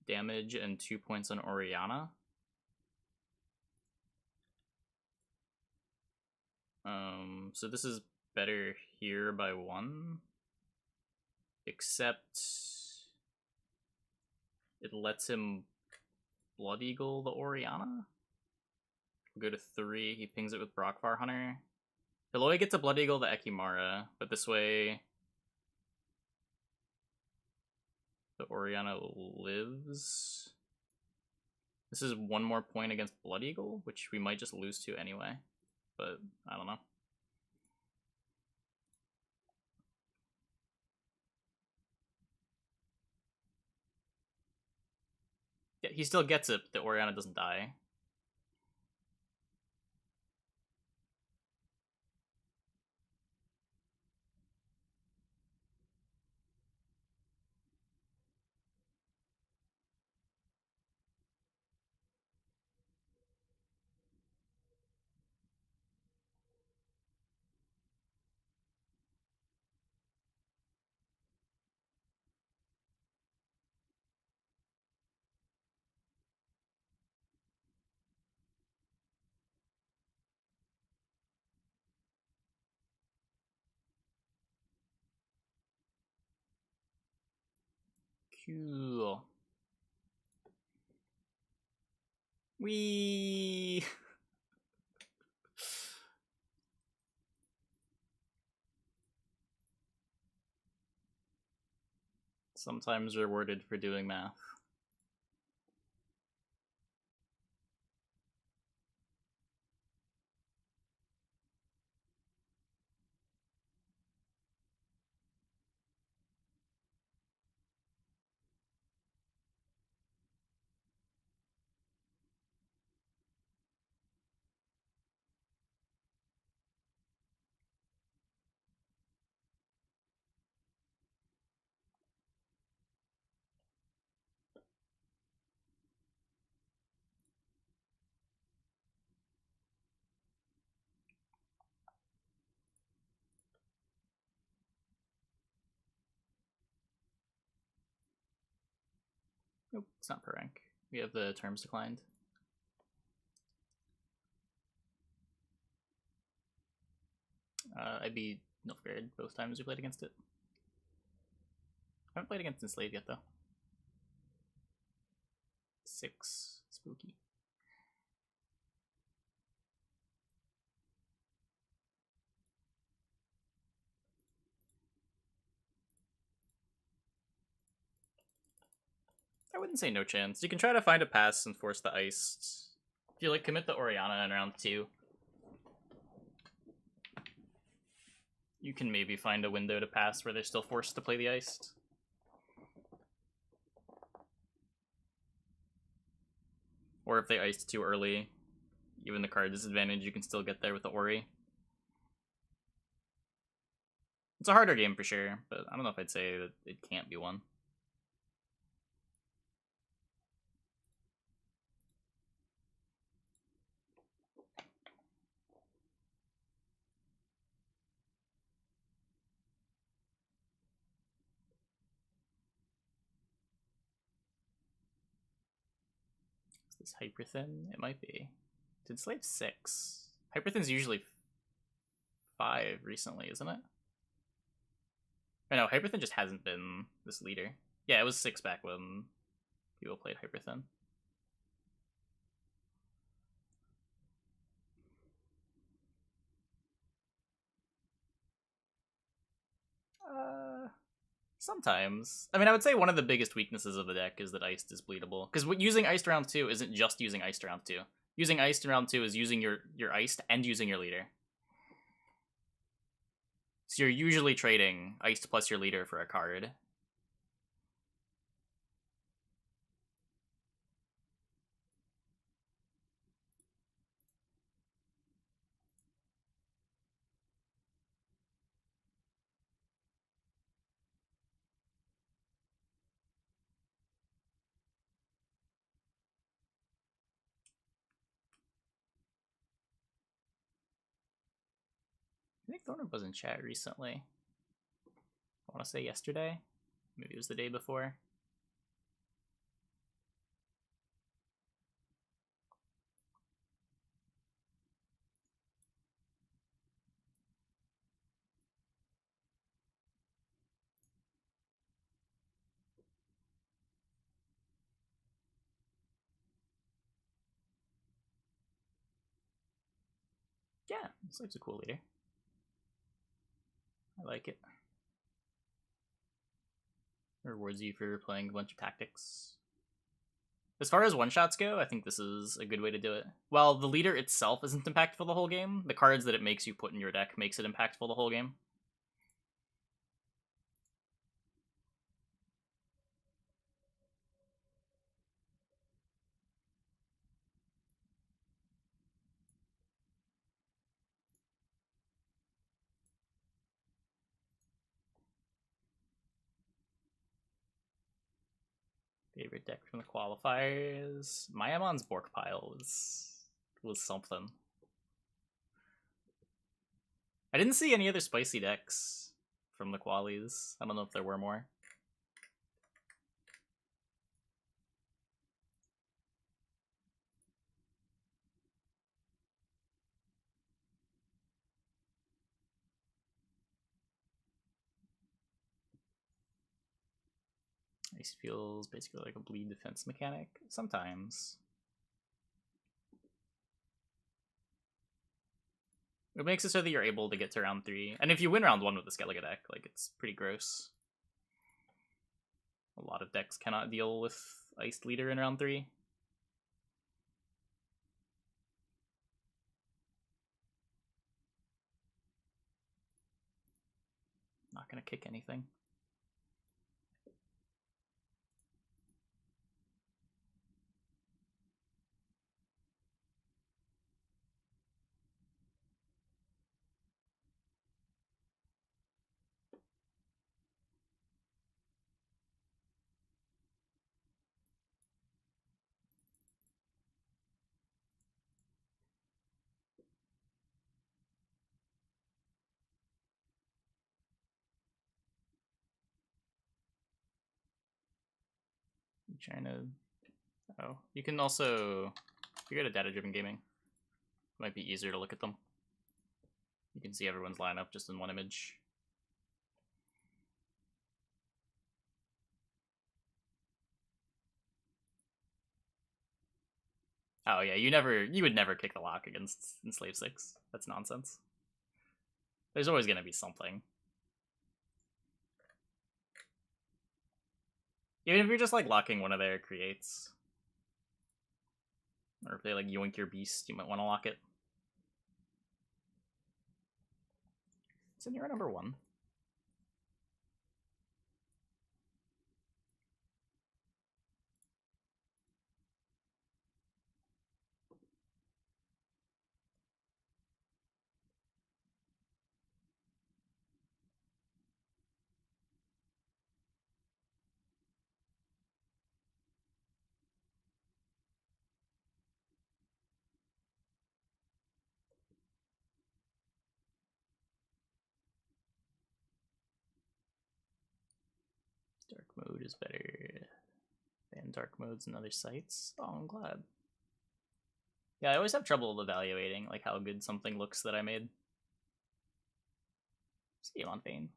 Speaker 1: damage and 2 points on Oriana. So this is better here by 1. Except it lets him Blood Eagle the Oriana. We'll go to 3. He pings it with Brockvar Hunter. Eloy gets a Blood Eagle the Ekimara, but this way the Oriana lives. This is 1 more point against Blood Eagle, which we might just lose to anyway. But I don't know. Yeah, he still gets it, but the Oriana doesn't die. Cool. Wee. Sometimes rewarded for doing math. Nope, it's not per rank. We have the terms declined. I beat Nilfgaard both times we played against it. I haven't played against Enslaved yet, though. 6. Spooky. I wouldn't say no chance. You can try to find a pass and force the iced. If you like commit the Oriana in round 2, you can maybe find a window to pass where they're still forced to play the iced. Or if they iced too early, even the card disadvantage, you can still get there with the Ori. It's a harder game for sure, but I don't know if I'd say that it can't be won. Is this Hyperthin? It might be. Did Slave 6? Hyperthin's usually 5 recently, isn't it? I know, Hyperthin just hasn't been this leader. Yeah, it was 6 back when people played Hyperthin. Sometimes. I mean, I would say one of the biggest weaknesses of the deck is that Iced is bleedable. Because using Iced round 2 isn't just using Iced round 2. Using Iced in round 2 is using your Iced and using your leader. So you're usually trading Iced plus your leader for a card. I think Thornwood was in chat recently. I want to say yesterday. Maybe it was the day before. Yeah, this looks a cool leader. I like it. Rewards you for playing a bunch of tactics. As far as one-shots go, I think this is a good way to do it. While the leader itself isn't impactful the whole game, the cards that it makes you put in your deck makes it impactful the whole game. Favorite deck from the qualifiers? Maiamon's Bork Pile was something. I didn't see any other spicy decks from the qualies. I don't know if there were more. Ice feels basically like a bleed defense mechanic. Sometimes. It makes it so that you're able to get to round 3. And if you win round 1 with the Skellige deck, like, it's pretty gross. A lot of decks cannot deal with Iced Leader in round 3. Not gonna kick anything. I'm trying to... Oh, you can also... If you go to data-driven gaming, it might be easier to look at them. You can see everyone's lineup just in one image. Oh yeah, you would never kick the lock against Enslave 6. That's nonsense. There's always gonna be something. Even if you're just like locking one of their creates. Or if they like yoink your beast, you might want to lock it. Is Nira number 1? Dark mode is better than dark modes in other sites. Oh, I'm glad. Yeah, I always have trouble evaluating like how good something looks that I made. Scion Bane.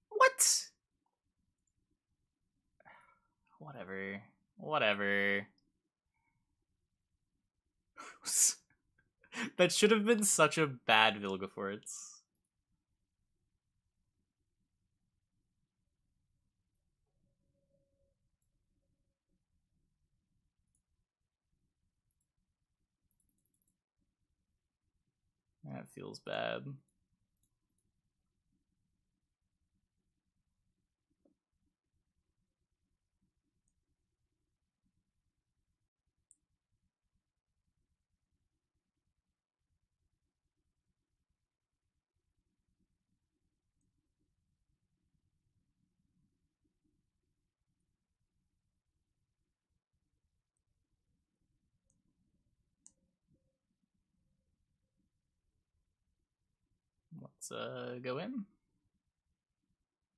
Speaker 1: What? Whatever. Whatever. That should have been such a bad Vilgefortz. That feels bad. Let's go in.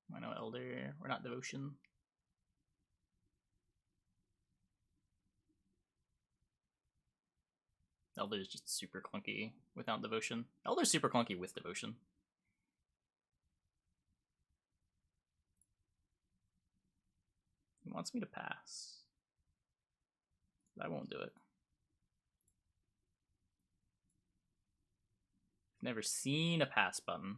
Speaker 1: Why no Elder? We're not Devotion. Elder is just super clunky without Devotion. Elder's super clunky with Devotion. He wants me to pass. I won't do it. Never seen a pass button.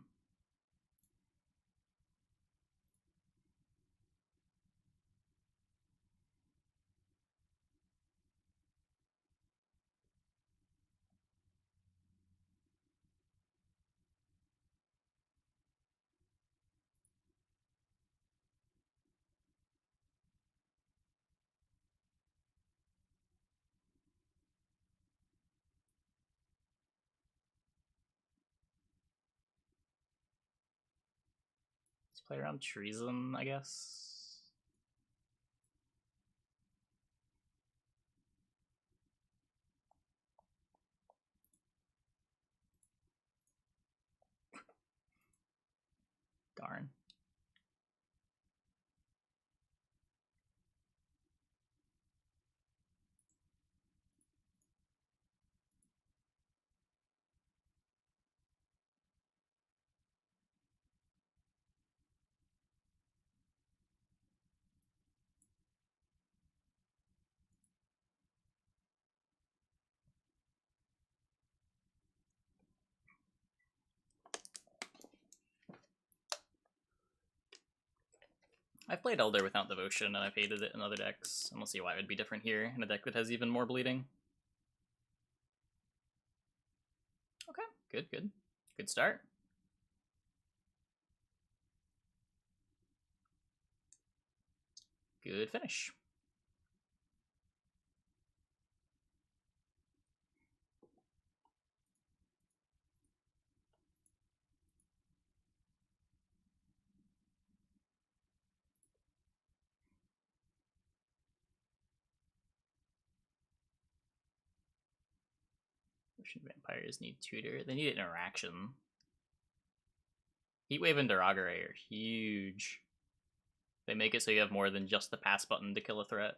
Speaker 1: Let's play around Treason, I guess. Darn. I've played Elder without Devotion, and I've hated it in other decks. I don't see why it would be different here in a deck that has even more bleeding. Okay, good, good. Good start. Good finish. Ocean Vampires need Tutor. They need Interaction. Heatwave and Duragare are huge. They make it so you have more than just the pass button to kill a threat.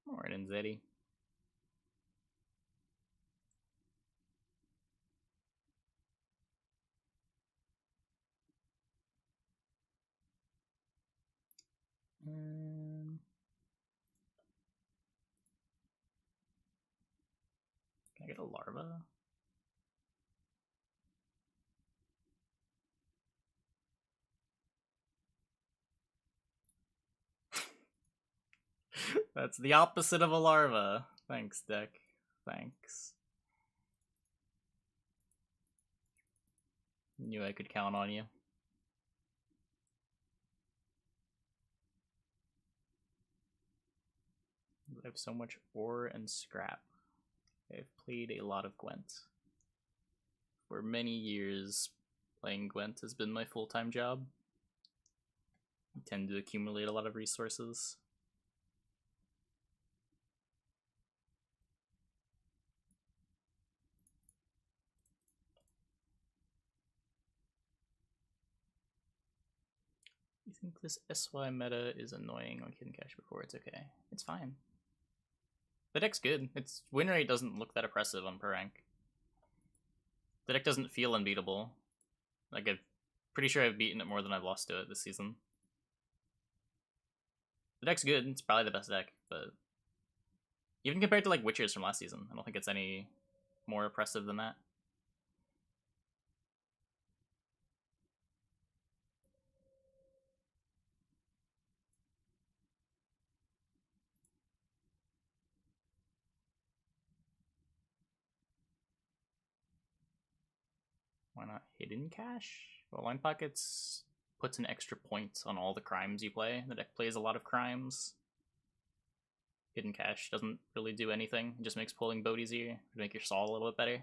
Speaker 1: Morning, Zeddy. Can I get a larva? That's the opposite of a larva. Thanks, deck. Thanks. Knew I could count on you. I have so much ore and scrap. I've played a lot of Gwent. For many years, playing Gwent has been my full-time job. I tend to accumulate a lot of resources. You think this SY meta is annoying on Hidden Cache before? It's okay. It's fine. The deck's good. Its win rate doesn't look that oppressive on per rank. The deck doesn't feel unbeatable. Like, I'm pretty sure I've beaten it more than I've lost to it this season. The deck's good. It's probably the best deck, but even compared to like Witchers from last season, I don't think it's any more oppressive than that. Why not Hidden Cache? Well, Line Pockets puts an extra point on all the crimes you play. The deck plays a lot of crimes. Hidden Cache doesn't really do anything. It just makes pulling boat easier. To make your Saw a little bit better.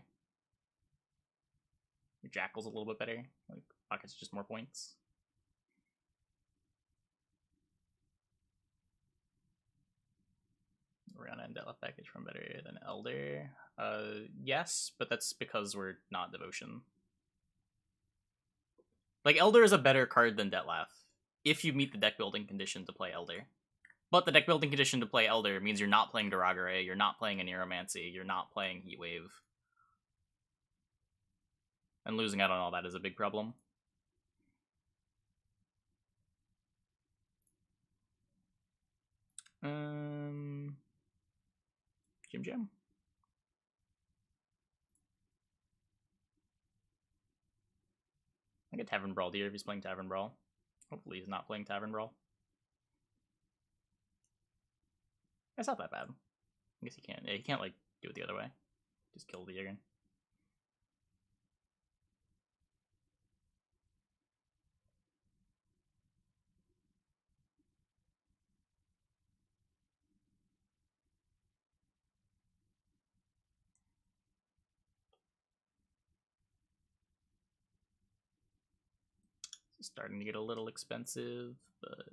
Speaker 1: Your Jackal's a little bit better. Like, Pockets just more points. Oriana and Dela package from better than Elder. Yes, but that's because we're not Devotion. Like, Elder is a better card than Detlef if you meet the deck building condition to play Elder. But the deck building condition to play Elder means you're not playing Duragare, you're not playing a Neuromancy, you're not playing Heatwave. And losing out on all that is a big problem. Jim. I get Tavern Brawl here if he's playing Tavern Brawl. Hopefully he's not playing Tavern Brawl. It's not that bad. I guess he can't. Yeah, he can't like do it the other way. Just kill the Yagin. It's starting to get a little expensive, but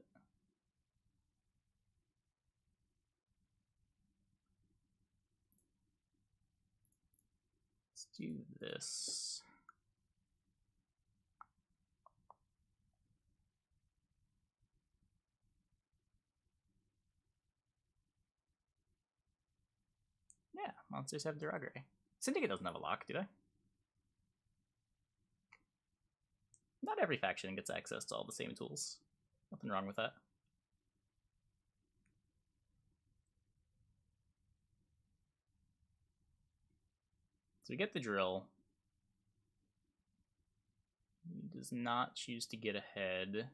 Speaker 1: let's do this. Yeah, monsters have Duragare. Syndicate doesn't have a lock, do they? Not every faction gets access to all the same tools. Nothing wrong with that. So we get the drill. He does not choose to get ahead.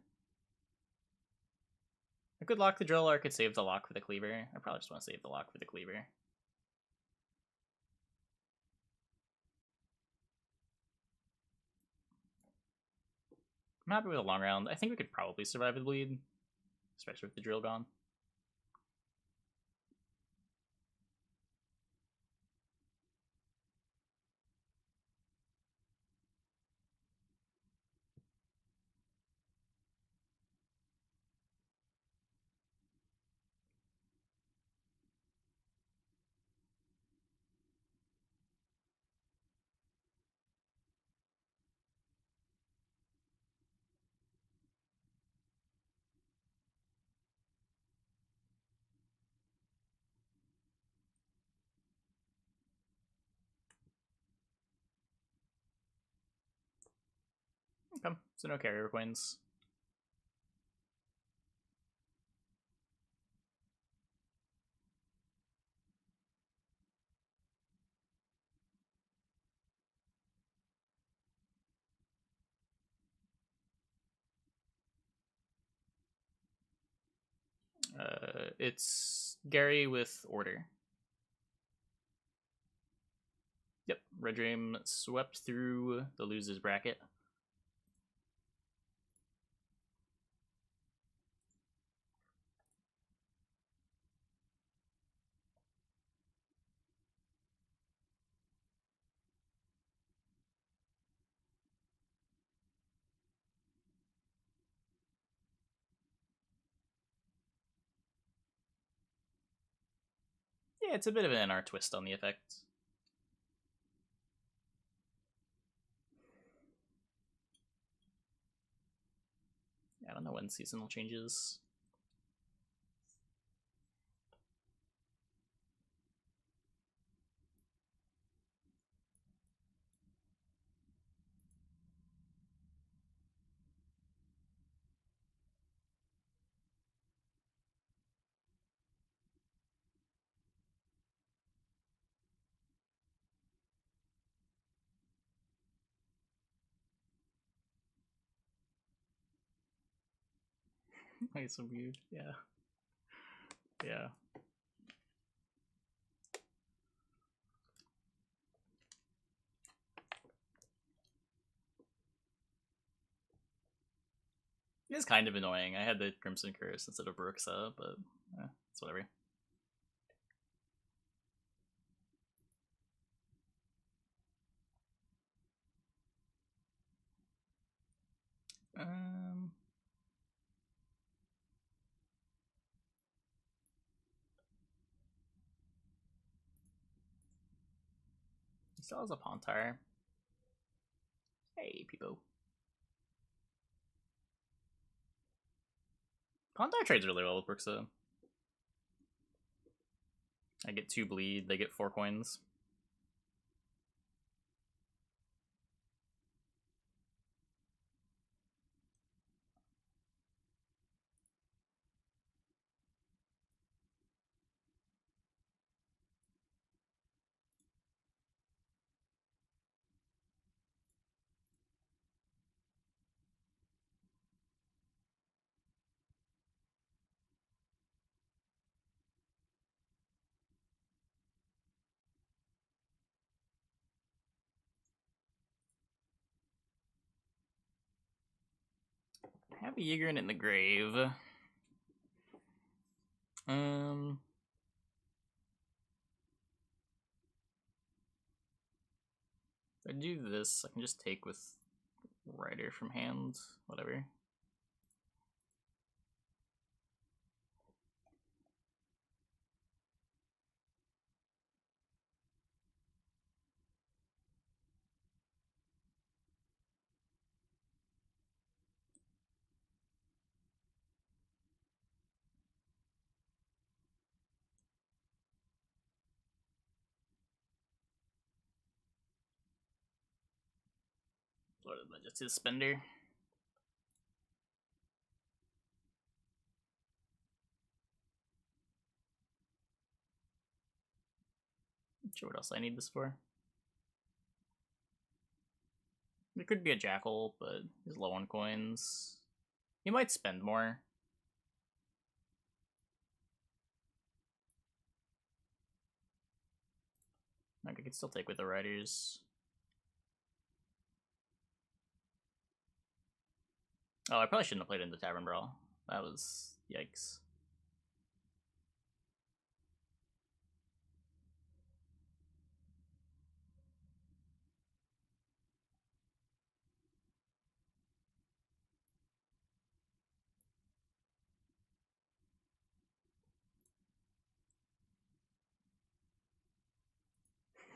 Speaker 1: I could lock the drill, or I could save the lock for the cleaver. I probably just want to save the lock for the cleaver. I'm happy with a long round. I think we could probably survive the bleed, especially with the drill gone. Okay, so no carrier coins. It's Gary with order. Yep, Red Dream swept through the losers bracket. Yeah, it's a bit of an NR twist on the effect. I don't know when seasonal changes. It's so weird. Yeah. Yeah. It is kind of annoying. I had the Crimson Curse instead of Brooksa, but it's whatever. Um, he still has a Pontar. Hey, people. Pontar trades really well with Brooksa. I get 2 bleed, they get 4 coins. I have a Yigrin in the grave. If I do this, I can just take with Rider from hand, whatever. What is that, just his spender? Sure what else I need this for. There could be a Jackal, but he's low on coins. He might spend more. Like, I could still take with the Riders. Oh, I probably shouldn't have played into Tavern Brawl. That was... yikes.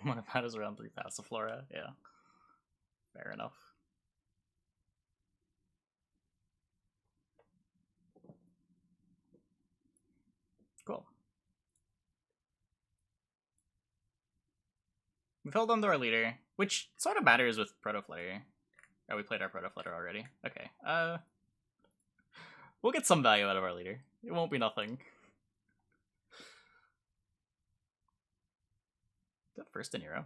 Speaker 1: What if that is around 3 Passiflora? Yeah. Fair enough. Cool. We've held on to our leader, which sort of matters with Protoflutter. Oh, we played our Protoflutter already. Okay. We'll get some value out of our leader. It won't be nothing. Is that first in Euro?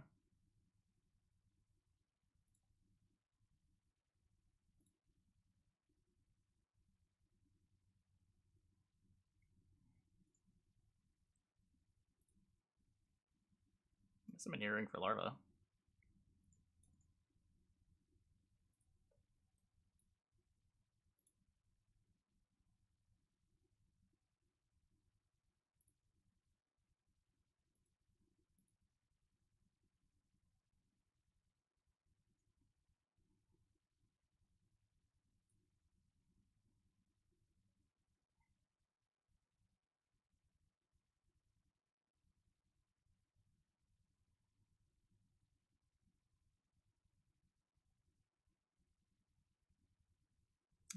Speaker 1: Some Maneering for Larva.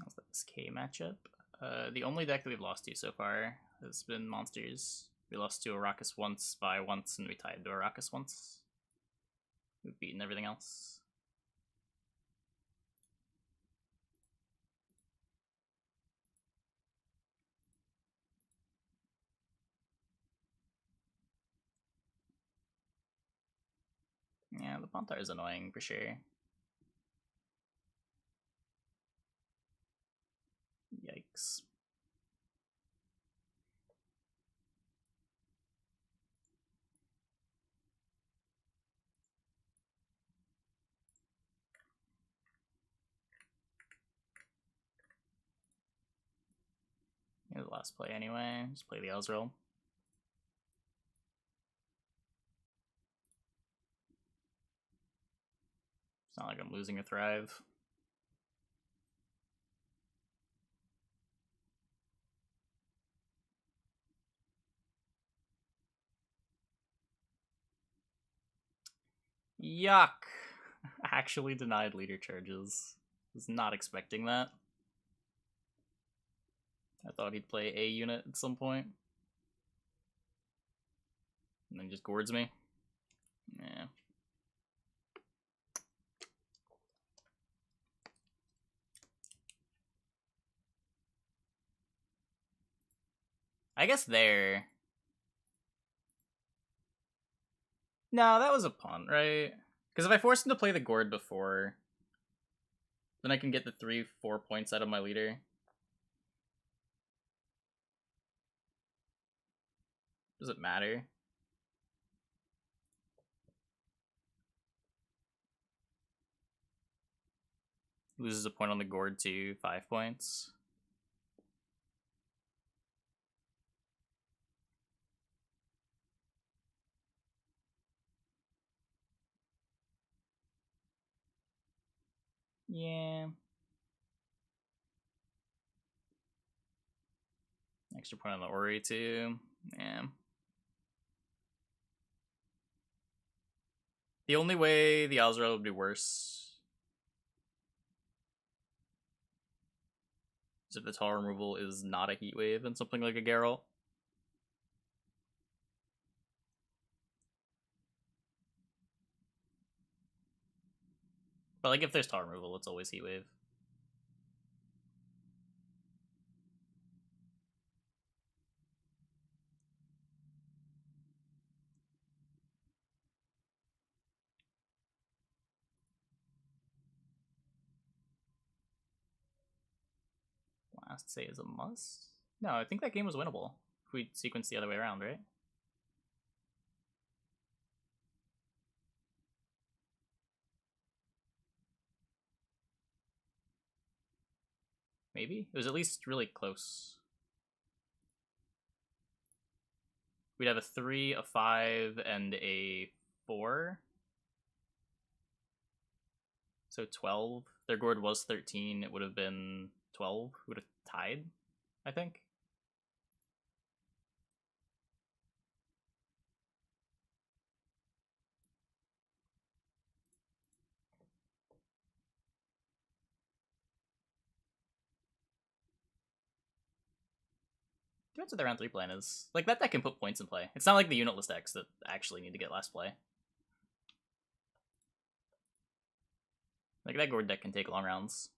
Speaker 1: How's this K matchup? The only deck that we've lost to so far has been monsters. We lost to Arrakis once, Vi once, and we tied to Arrakis once. We've beaten everything else. Yeah, the Pontar is annoying for sure. Yikes. Yeah, the last play anyway. Just play the Elzril. It's not like I'm losing a Thrive. Yuck! Actually denied leader charges. Was not expecting that. I thought he'd play a unit at some point. And then just gourds me. Yeah. I guess there. No, that was a punt, right? Because if I force him to play the gourd before, then I can get the 3-4 points out of my leader. Does it matter? Loses a point on the gourd to 5 points. Yeah. Extra point on the Ori too. Yeah. The only way the Azrael would be worse is if the tall removal is not a heat wave and something like a Geralt. But like if there's tall removal, it's always heat wave. Last say is a must? No, I think that game was winnable if we sequence the other way around, right? Maybe? It was at least really close. We'd have a 3, a 5, and a 4. So 12. Their gourd was 13. It would have been 12. We would have tied, I think. Depends what their round 3 plan is. Like, that deck can put points in play. It's not like the unitless decks that actually need to get last play. Like, that gourd deck can take long rounds.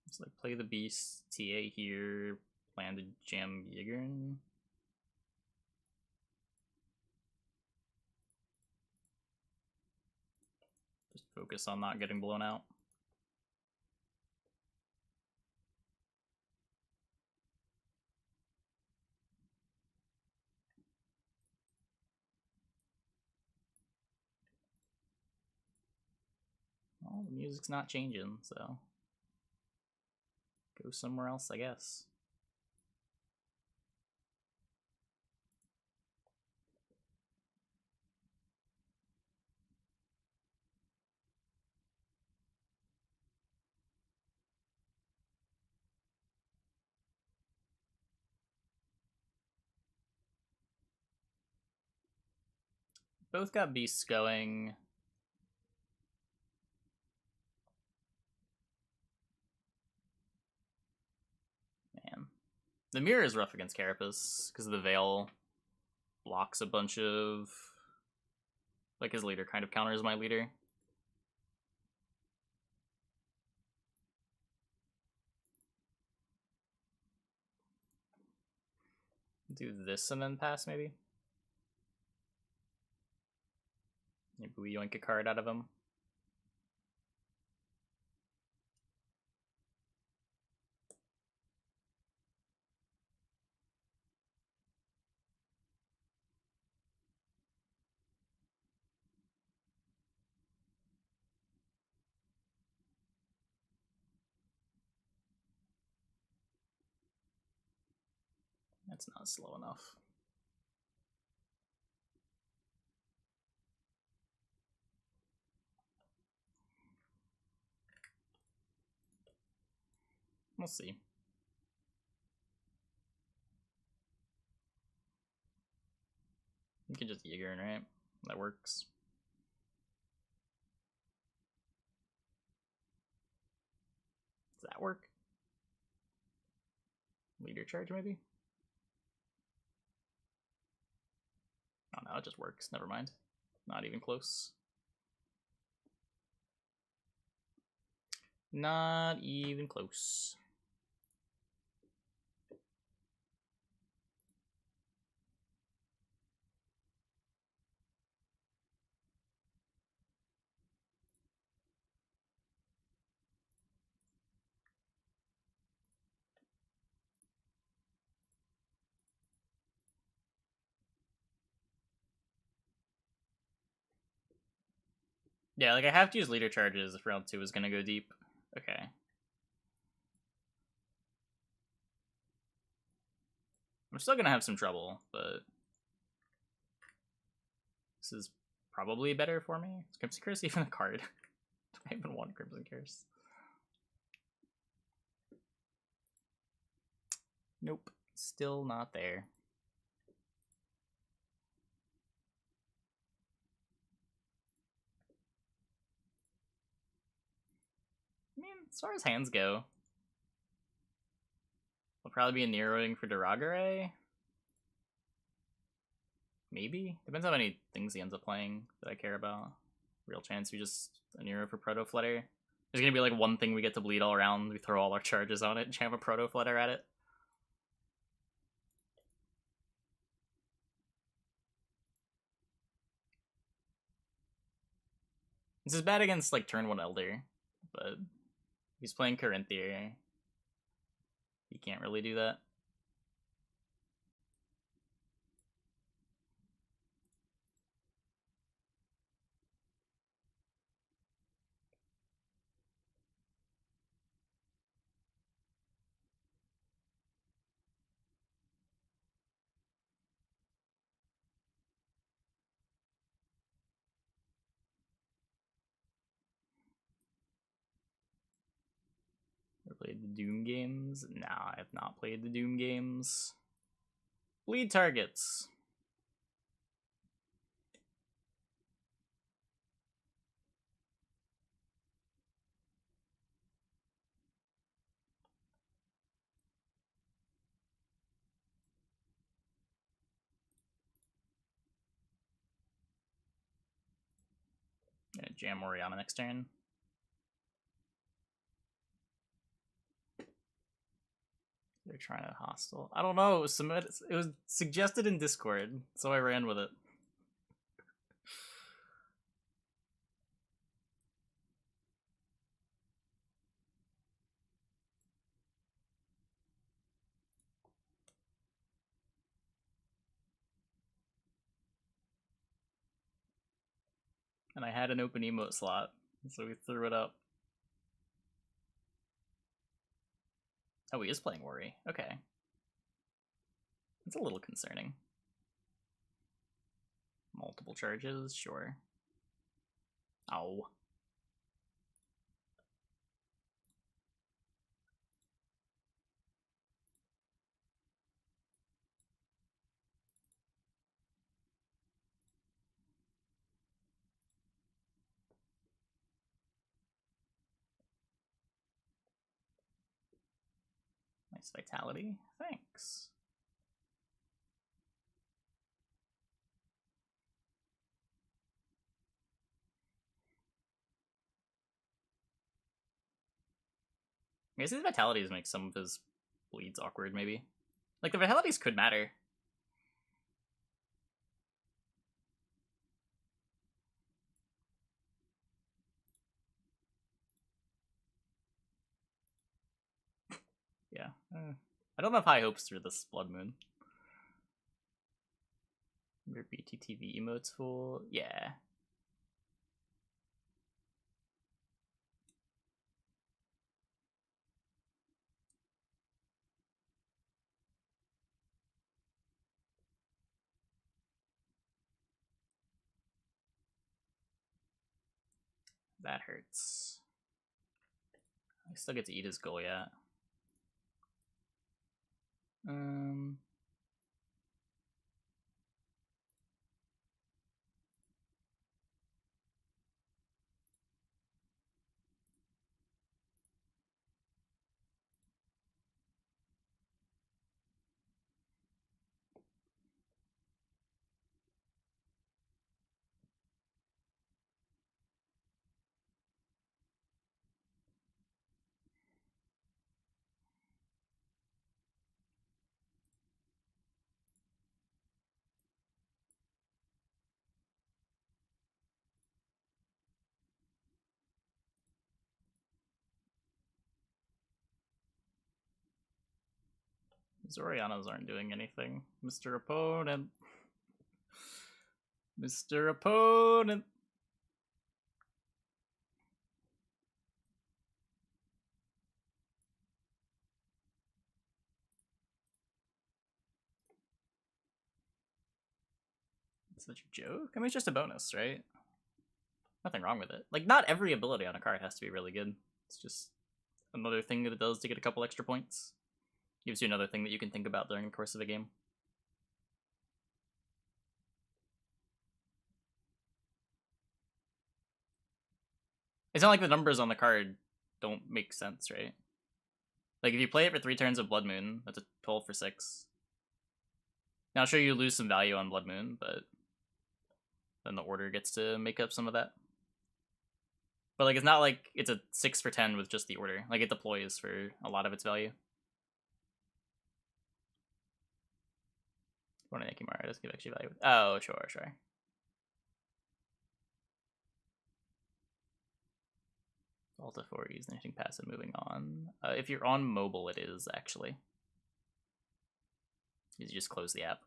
Speaker 1: Just like play the beast, TA here, plan to jam Yigern. Just focus on not getting blown out. Well, the music's not changing, so go somewhere else, I guess. Both got beasts going. Man. The mirror is rough against Carapace, because the Veil blocks a bunch of... Like, his leader kind of counters my leader. Do this and then pass, maybe? Maybe we yoink a card out of him. That's not slow enough. We'll see. You can just Yigern, right? That works. Does that work? Leader charge, maybe? Oh no, it just works. Never mind. Not even close. Not even close. Yeah, like I have to use leader charges if round 2 is gonna go deep. Okay. I'm still gonna have some trouble, but this is probably better for me. Is Crimson Curse even a card? I even want Crimson Curse. Nope. Still not there. as far as hands go, will probably be a Neroing for Duragare. Maybe. Depends how many things he ends up playing that I care about. Real chance we just a Nero for Proto Flutter. There's gonna be like one thing we get to bleed all around, we throw all our charges on it, and jam a Proto Flutter at it. This is bad against like turn 1 Elder, but he's playing Corinthier. He can't really do that. Ever played the Doom games? Nah, I have not played the Doom games. Bleed targets. Gonna jam Oriana next turn. They're trying to hostile. I don't know. It was suggested in Discord, so I ran with it. And I had an open emote slot, so we threw it up. Oh, he is playing Worry. Okay. It's a little concerning. Multiple charges, sure. Oh. Nice vitality. Thanks. I guess his vitalities make some of his bleeds awkward, maybe. Like, the vitalities could matter. Yeah. I don't have high hopes for this Blood Moon. Your BTTV emotes full? Yeah. That hurts. I still get to eat his Goliath. Zorianas aren't doing anything. Mr. Opponent. Mr. Opponent. Such a joke? I mean, it's just a bonus, right? Nothing wrong with it. Like, not every ability on a card has to be really good. It's just another thing that it does to get a couple extra points. Gives you another thing that you can think about during the course of a game. It's not like the numbers on the card don't make sense, right? Like, if you play it for 3 turns of Blood Moon, that's a 12 for 6. Now, sure, you lose some value on Blood Moon, but then the order gets to make up some of that. But, like, it's not like it's a 6 for 10 with just the order. Like, it deploys for a lot of its value. One of Nekimara does give extra value. Oh, sure. Alta 4, use anything passive, moving on. If you're on mobile, it is, actually. You just close the app.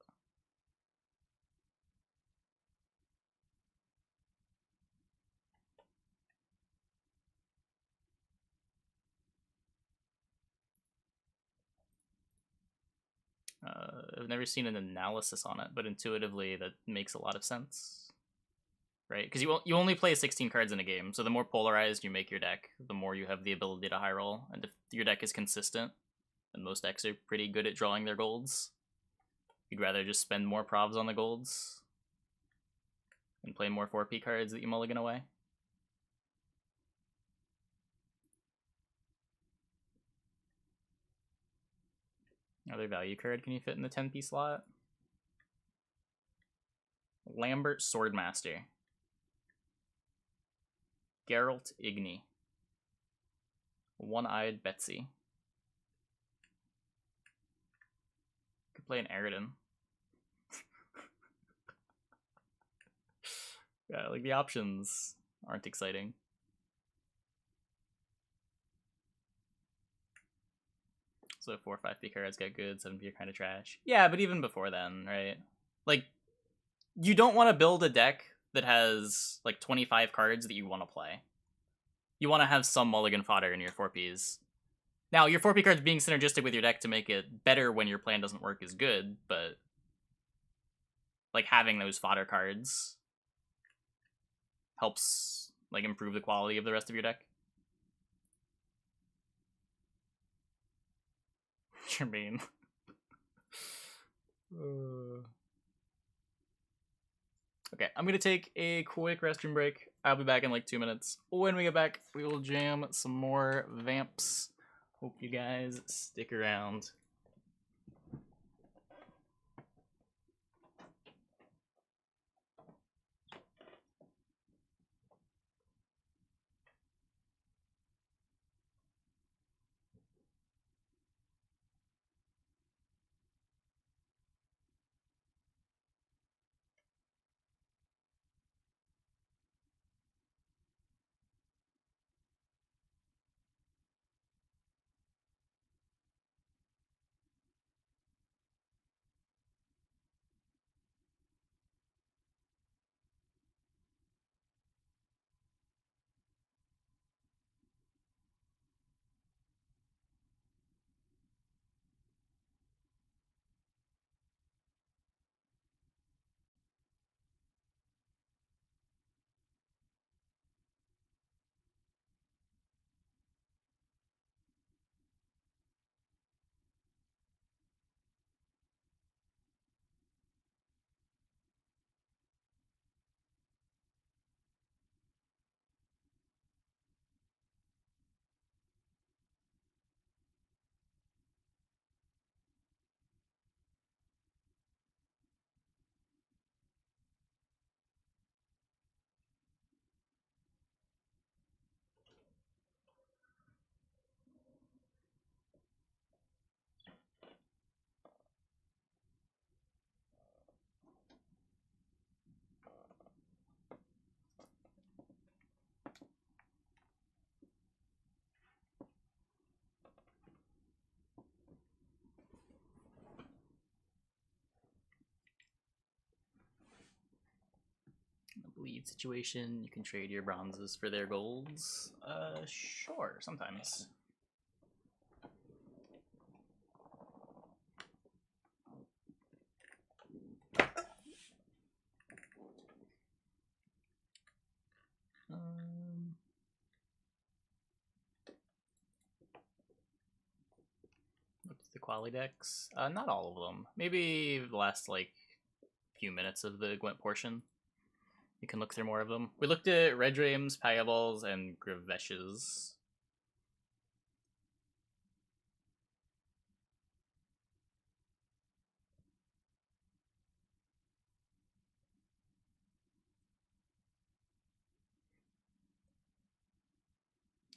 Speaker 1: I've never seen an analysis on it, but intuitively that makes a lot of sense, right? Because you only play 16 cards in a game, so the more polarized you make your deck, the more you have the ability to high roll. And if your deck is consistent, and most decks are pretty good at drawing their golds, you'd rather just spend more provs on the golds and play more 4P cards that you mulligan away. Another value card can you fit in the 10p slot? Lambert Swordmaster. Geralt Igni. One-Eyed Betsy. Could play an Aridin. Yeah, like the options aren't exciting. So 4 or 5p cards get good, 7p are kind of trash. Yeah, but even before then, right? Like, you don't want to build a deck that has like 25 cards that you want to play. You want to have some mulligan fodder in your 4Ps. Now, your 4P cards being synergistic with your deck to make it better when your plan doesn't work is good, but like having those fodder cards helps like improve the quality of the rest of your deck. Jermaine. Okay, I'm gonna take a quick restroom break. I'll be back in like 2 minutes. When we get back, we will jam some more Vamps. Hope you guys stick around. Bleed situation, you can trade your bronzes for their golds. Sure, sometimes. What's the quality decks? Not all of them. Maybe the last like few minutes of the Gwent portion. You can look through more of them. We looked at Red Dreams, Payaballs, and Gravesh's.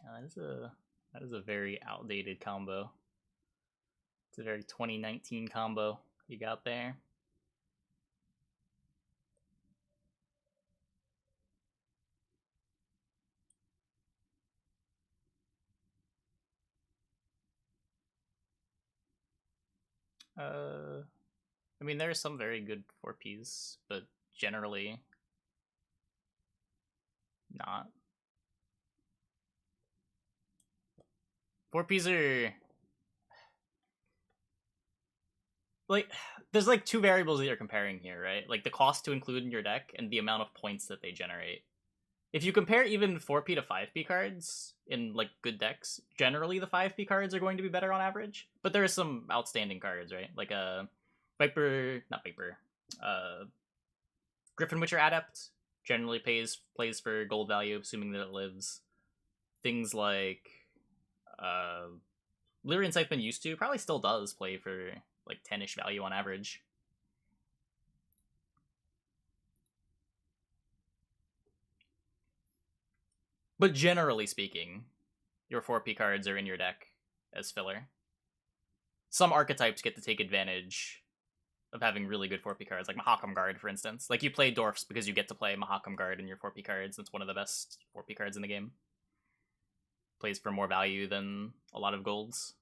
Speaker 1: That is a very outdated combo. It's a very 2019 combo you got there. I mean, there are some very good 4Ps, but generally not. 4Ps are like, there's like two variables that you're comparing here, right? Like the cost to include in your deck and the amount of points that they generate. If you compare even 4P to 5P cards in like good decks, generally the 5P cards are going to be better on average. But there are some outstanding cards, right? Like a Griffin Witcher Adept generally plays for gold value, assuming that it lives. Things like Lyrian Scytheman used to, probably still does play for like 10-ish value on average. But generally speaking, your 4P cards are in your deck as filler. Some archetypes get to take advantage of having really good 4P cards, like Mahakam Guard, for instance. Like, you play Dwarfs because you get to play Mahakam Guard in your 4P cards. It's one of the best 4P cards in the game. Plays for more value than a lot of golds.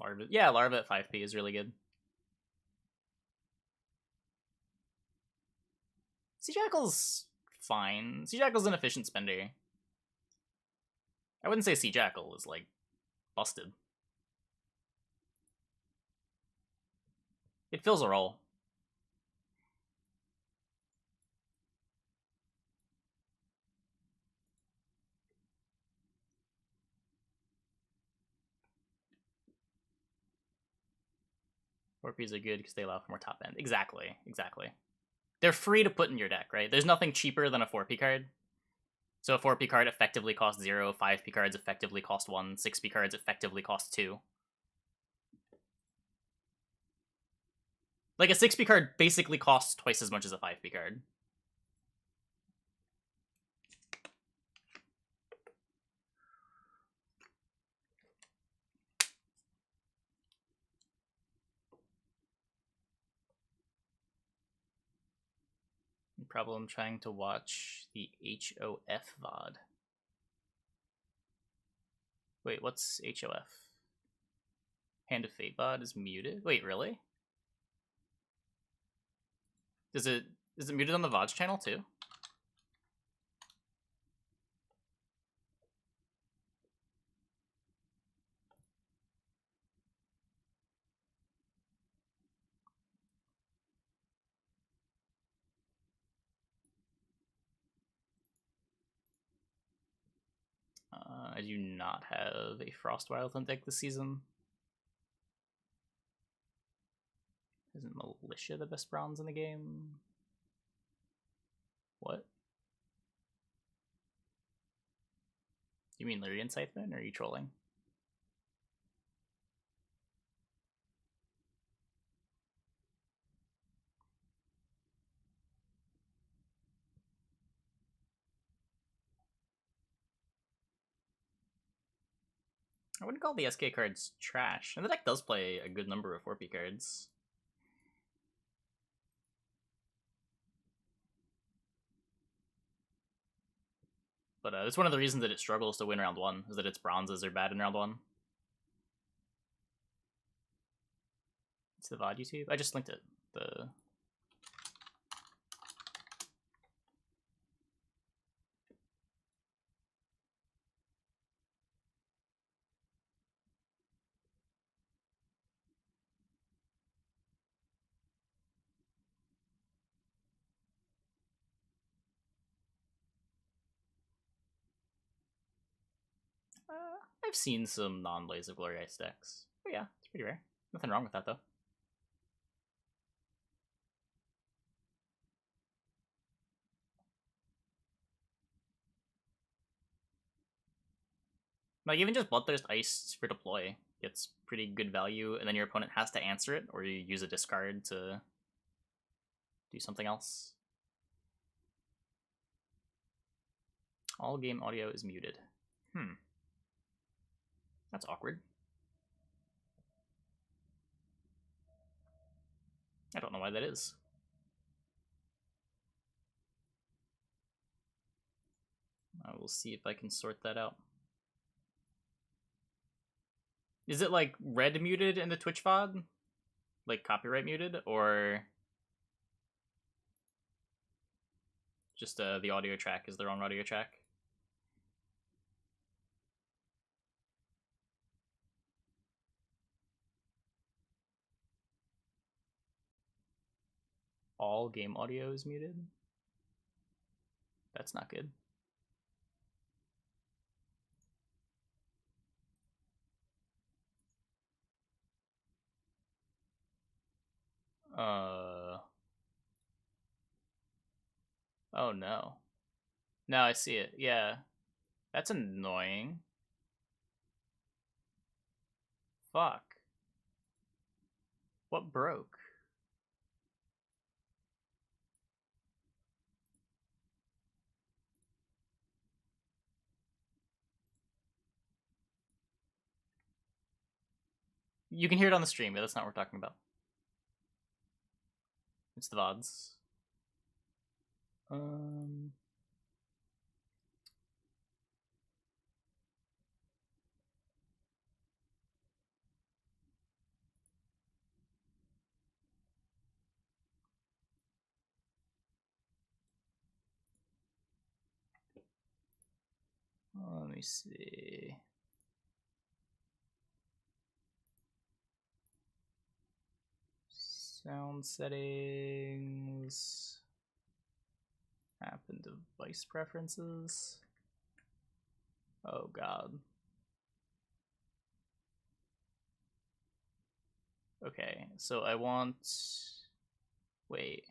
Speaker 1: Larva at 5P is really good. Sea Jackal's fine. Sea Jackal's an efficient spender. I wouldn't say Sea Jackal is, like, busted. It fills a role. Warpies are good because they allow for more top end. Exactly. They're free to put in your deck, right? There's nothing cheaper than a 4P card. So a 4P card effectively costs 0, 5P cards effectively cost 1, 6P cards effectively cost 2. Like, a 6P card basically costs twice as much as a 5P card. Problem trying to watch the HOF VOD. Wait, what's HOF? Hand of Fate VOD is muted? Wait, really? Is it muted on the VODs channel too? I do not have a Frostwild on deck this season. Isn't Militia the best bronze in the game? What? You mean Lyrian Scytheman, or are you trolling? I wouldn't call the SK cards trash, and the deck does play a good number of 4P cards. But it's one of the reasons that it struggles to win round 1, is that its bronzes are bad in round 1. It's the VOD YouTube? I just linked it. I've seen some non-Blaze of Glory Ice decks. But yeah, it's pretty rare. Nothing wrong with that, though. Like, even just Bloodthirst Ice for deploy gets pretty good value, and then your opponent has to answer it, or you use a discard to do something else. All game audio is muted. That's awkward. I don't know why that is. I will see if I can sort that out. Is it like red muted in the Twitch VOD? Like copyright muted? Or just the audio track is their own audio track? All game audio is muted? That's not good. Oh no. Now I see it. Yeah. That's annoying. Fuck. What broke? You can hear it on the stream, but that's not what we're talking about. It's the VODs. Let me see. Sound settings. App and device preferences. Oh god. Okay, so I want... Wait.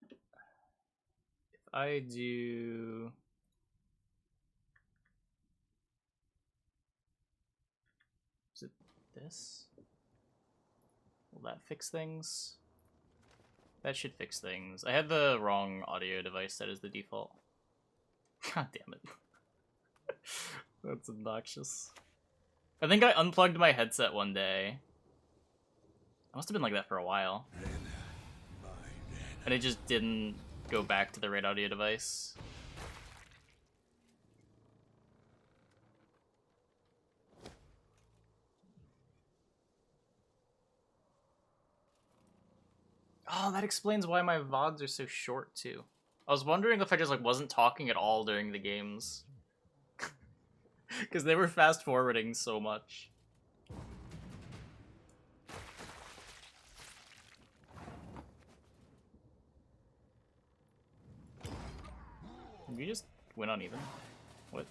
Speaker 1: If I do... Is it this? Will that fix things? That should fix things. I had the wrong audio device set as the default. God damn it. That's obnoxious. I think I unplugged my headset one day. I must have been like that for a while. And it just didn't go back to the right audio device. Oh, that explains why my VODs are so short, too. I was wondering if I just, like, wasn't talking at all during the games. Because they were fast-forwarding so much. Did we just win uneven? What?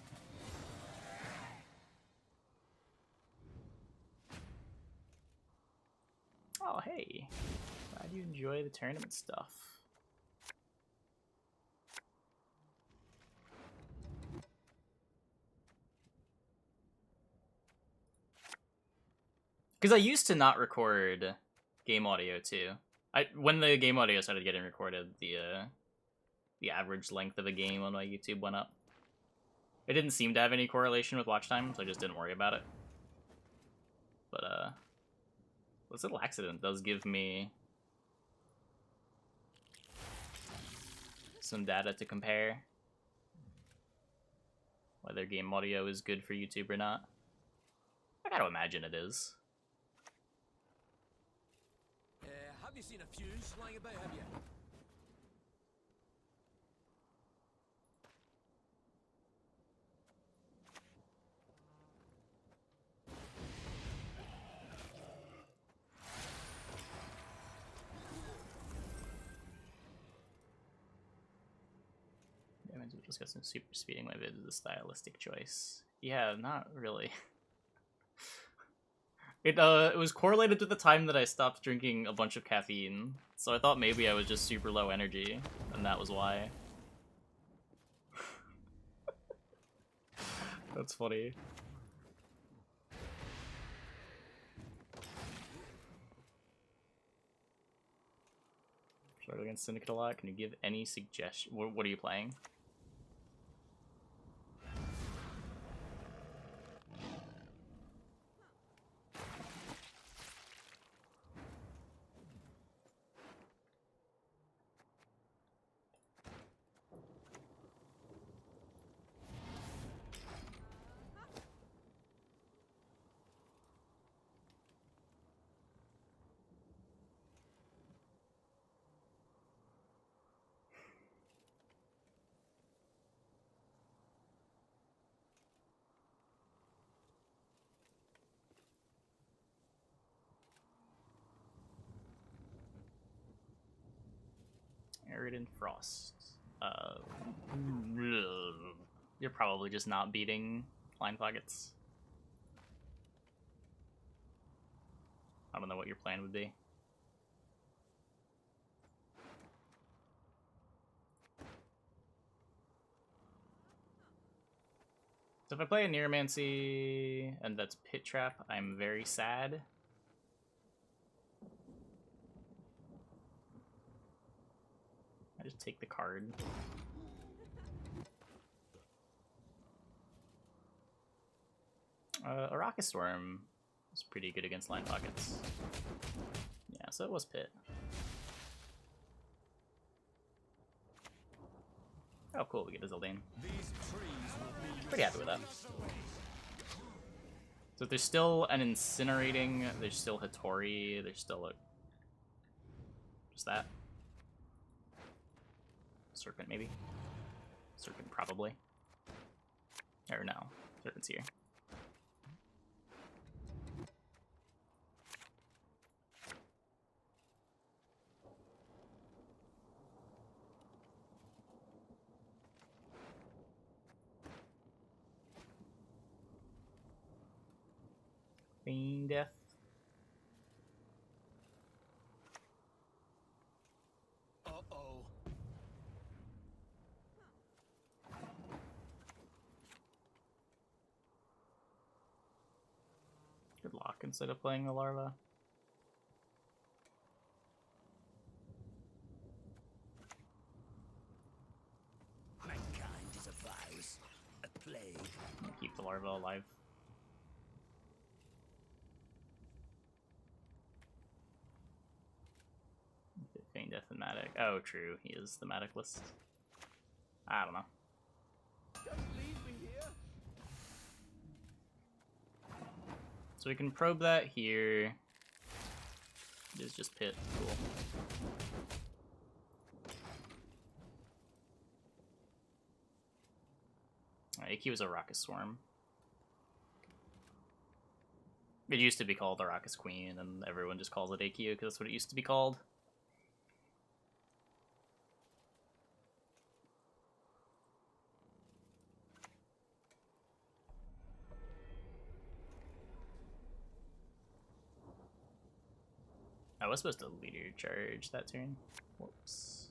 Speaker 1: Oh, hey. Glad you enjoy the tournament stuff. Because I used to not record game audio too. When the game audio started getting recorded, the average length of a game on my YouTube went up. It didn't seem to have any correlation with watch time, so I just didn't worry about it. But this little accident does give me some data to compare whether game audio is good for YouTube or not. I gotta imagine it is.
Speaker 2: Have you seen a fuse lying about, have you?
Speaker 1: Discussing super speeding my vids is a stylistic choice. Yeah, not really. It was correlated to the time that I stopped drinking a bunch of caffeine, so I thought maybe I was just super low energy, and that was why. That's funny. playing Syndicate a lot. Can you give any suggestion? What are you playing? Arid Frost. You're probably just not beating Flying Pockets. I don't know what your plan would be. So if I play a Neuromancy and that's Pit Trap, I'm very sad. I just take the card. Araka Storm is pretty good against Line Pockets. Yeah, so it was Pit. Oh, cool, we get a Zildane. Pretty happy with that. So there's still an Incinerating, there's still Hattori, there's still a... just that. Serpent, maybe? Serpent, probably. Or no, Serpent's here. Feign Death.
Speaker 2: Uh-oh.
Speaker 1: Good luck instead of playing the larva.
Speaker 2: Mankind is a virus, a plague.
Speaker 1: Keep the larva alive. Feign Death and Matic. Oh, true. He is the Matic list. I don't know.
Speaker 2: Don't leave me here.
Speaker 1: So we can probe that here. It is just Pit. Cool. AQ is a Araka Swarm. It used to be called Araka's Queen, and everyone just calls it AQ because that's what it used to be called. I was supposed to leader charge that turn. Whoops.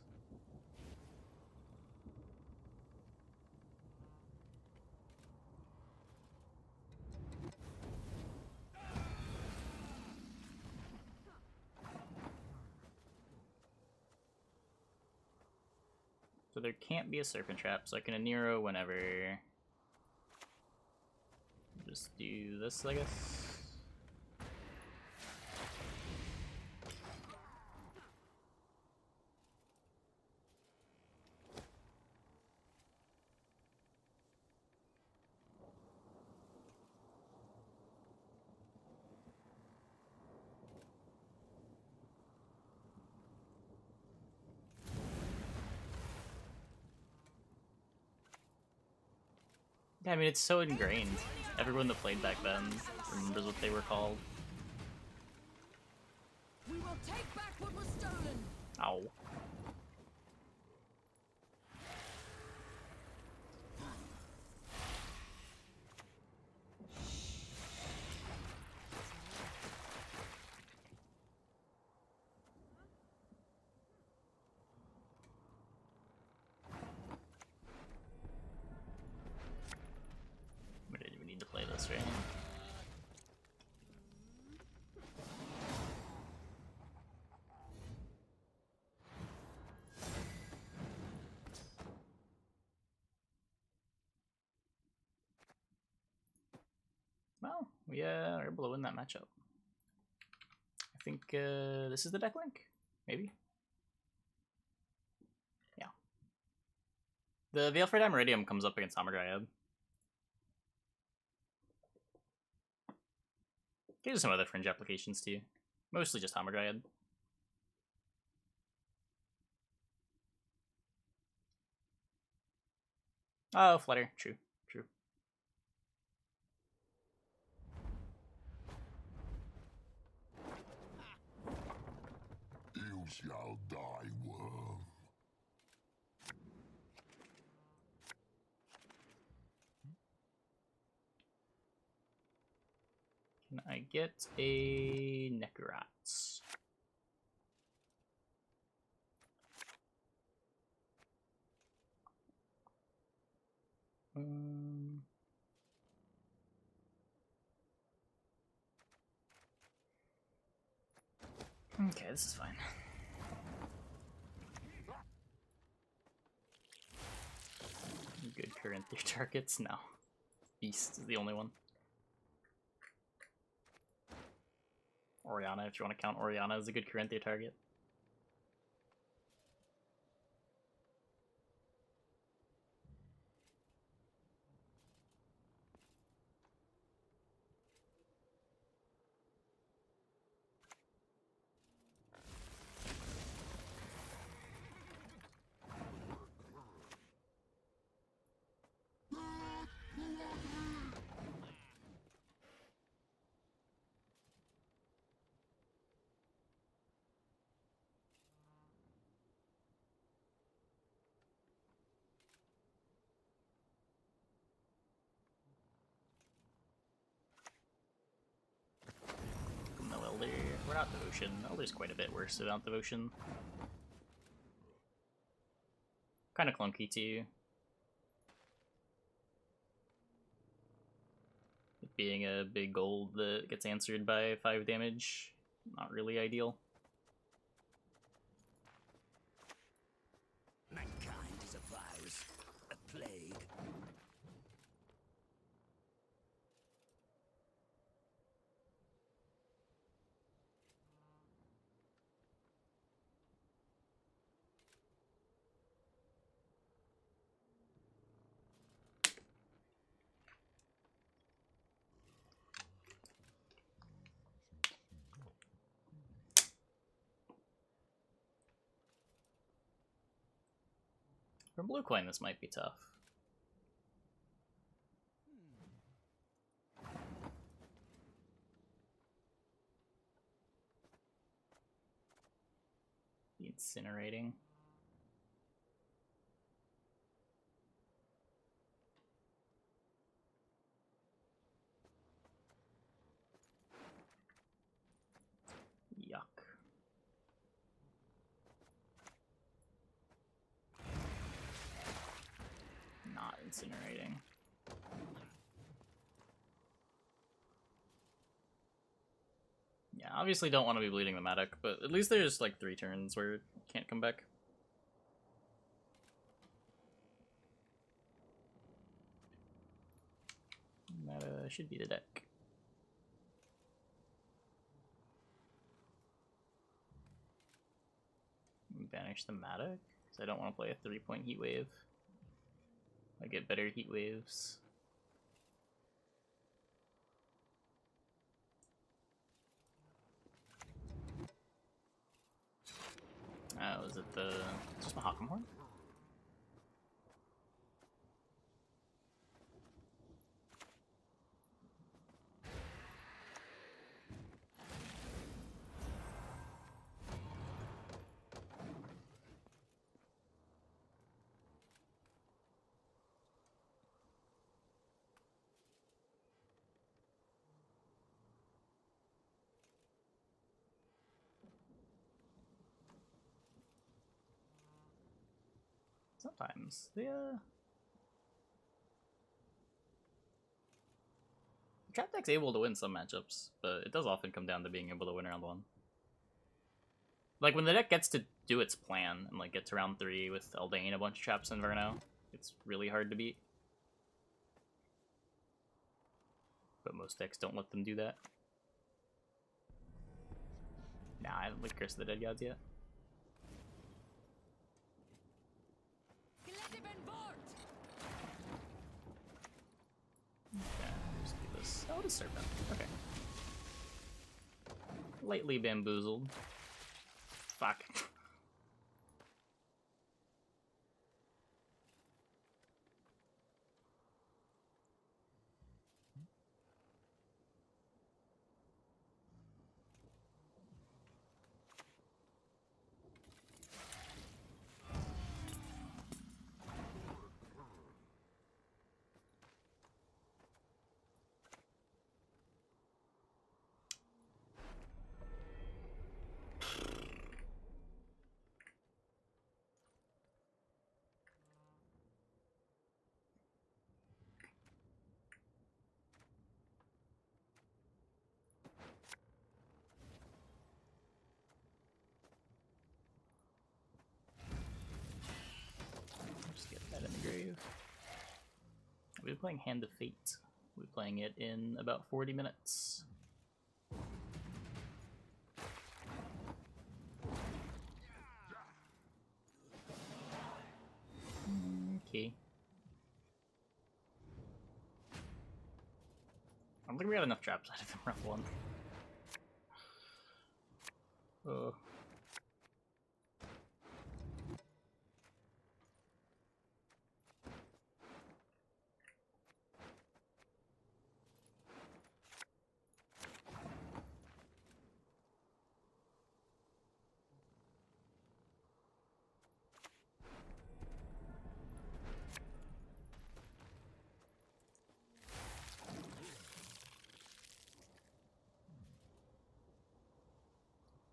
Speaker 1: So there can't be a Serpent Trap, so I can Nero whenever. Just do this, I guess. Yeah, I mean, it's so ingrained. Everyone that played back then remembers what they were called.
Speaker 3: We will take back what was stolen.
Speaker 1: Ow. We didn't even need to play this, right? We are able to win that matchup. I think this is the deck link, maybe. Yeah. The Veilfrey Meridium comes up against Hamadryad. There's some other fringe applications too. Mostly just Hamadryad. Oh, Flutter. True. True.
Speaker 4: You shall die, worm.
Speaker 1: Can I get a Necrats? Okay, this is fine. Good current their targets? No. Beast is the only one. Oriana, if you want to count Oriana as a good Corinthia target. No Elder. We're not Devotion. Elder's quite a bit worse without Devotion. Kind of clunky too. It being a big gold that gets answered by 5 damage, not really ideal.
Speaker 2: Mankind is a virus, a plague.
Speaker 1: For blue coin, this might be tough. The incinerating. Yuck. Not incinerating. Yeah, obviously don't want to be bleeding the Madoc, but at least there's like 3 turns where it can't come back. That should be the deck. Banish the Madoc, because I don't want to play a 3-point Heat Wave. I get better Heat Waves. Oh, is it just the Hawkenhorn? Sometimes. The trap deck's able to win some matchups, but it does often come down to being able to win round 1. Like, when the deck gets to do its plan and, like, get to round 3 with Eldain, a bunch of traps, and Inverno, it's really hard to beat. But but most decks don't let them do that. Nah, I haven't played Curse of the Dead Gods yet.
Speaker 3: Let him invert!
Speaker 1: Okay, just do this. Oh, it is Serpent. Okay. Lightly bamboozled. Fuck. Just get that in the grave. We'll be playing Hand of Fate. We'll be playing it in about 40 minutes. Okay. I don't think we got enough traps out of him round one. Oh.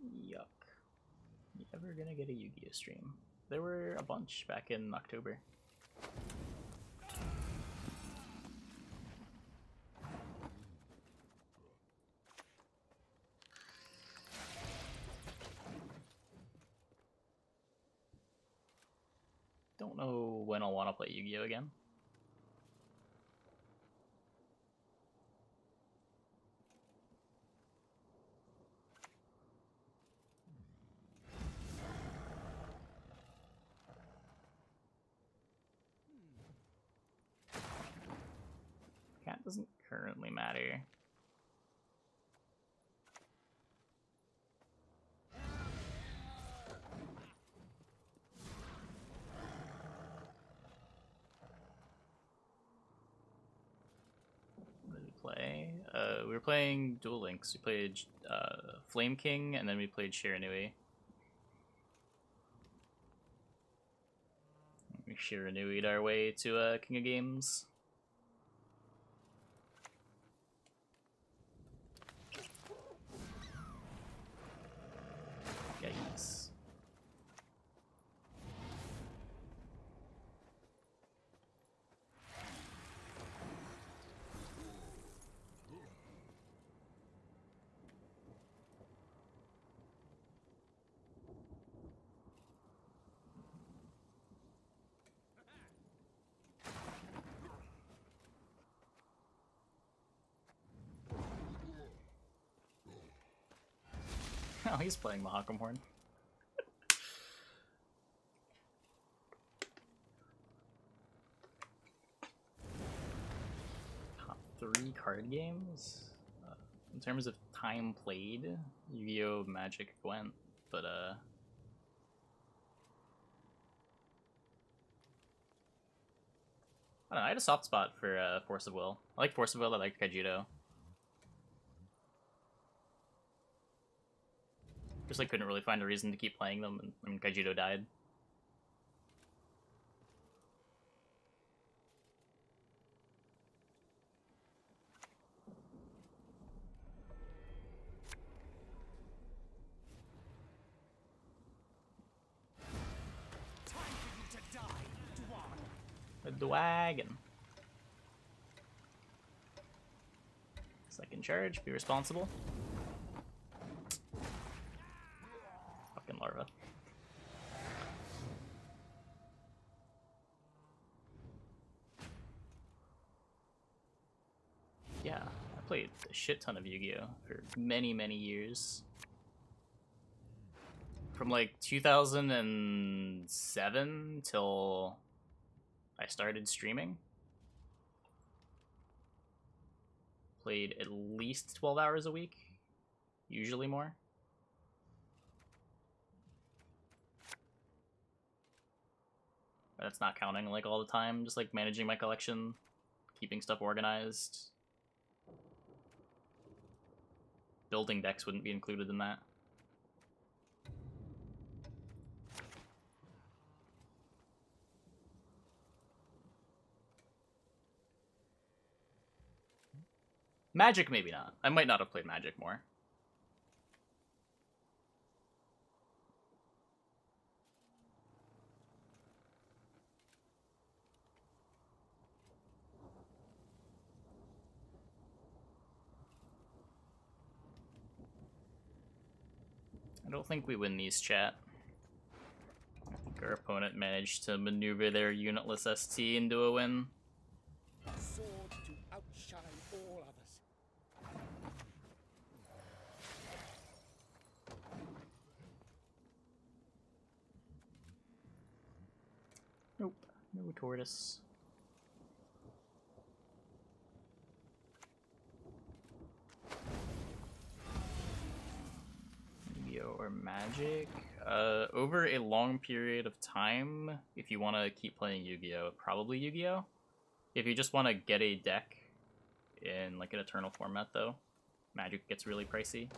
Speaker 1: Yuck. You ever gonna get a Yu-Gi-Oh stream? There were a bunch back in October. Don't know when I'll want to play Yu-Gi-Oh again. Cat doesn't currently matter. What did we play? We were playing Duel Links. We played Flame King, and then we played Shiranui. We Shiranui'd our way to King of Games. Yikes. Oh, he's playing Mahakam Horn. Top 3 card games? In terms of time played, Yu-Gi-Oh! Magic, Gwent, but I don't know, I had a soft spot for Force of Will. I like Force of Will, I like Kaijudo. Just like couldn't really find a reason to keep playing them, and I mean, Kaijudo died.
Speaker 2: Time for you to die, Dwan.
Speaker 1: A Dwagon. Second charge, be responsible. Fucking larva. Yeah, I played a shit ton of Yu-Gi-Oh! For many, many years. From like 2007 till I started streaming. Played at least 12 hours a week, usually more. But that's not counting like all the time, just like managing my collection, keeping stuff organized. Building decks wouldn't be included in that. Magic, maybe not. I might not have played Magic more. I don't think we win these, chat. I think our opponent managed to maneuver their unitless ST into a win.
Speaker 2: Sword to outshine all others.
Speaker 1: Nope, no tortoise. Yu-Gi-Oh! Or Magic? Over a long period of time, if you want to keep playing Yu-Gi-Oh!, probably Yu-Gi-Oh! If you just want to get a deck in like an Eternal format, though, Magic gets really pricey.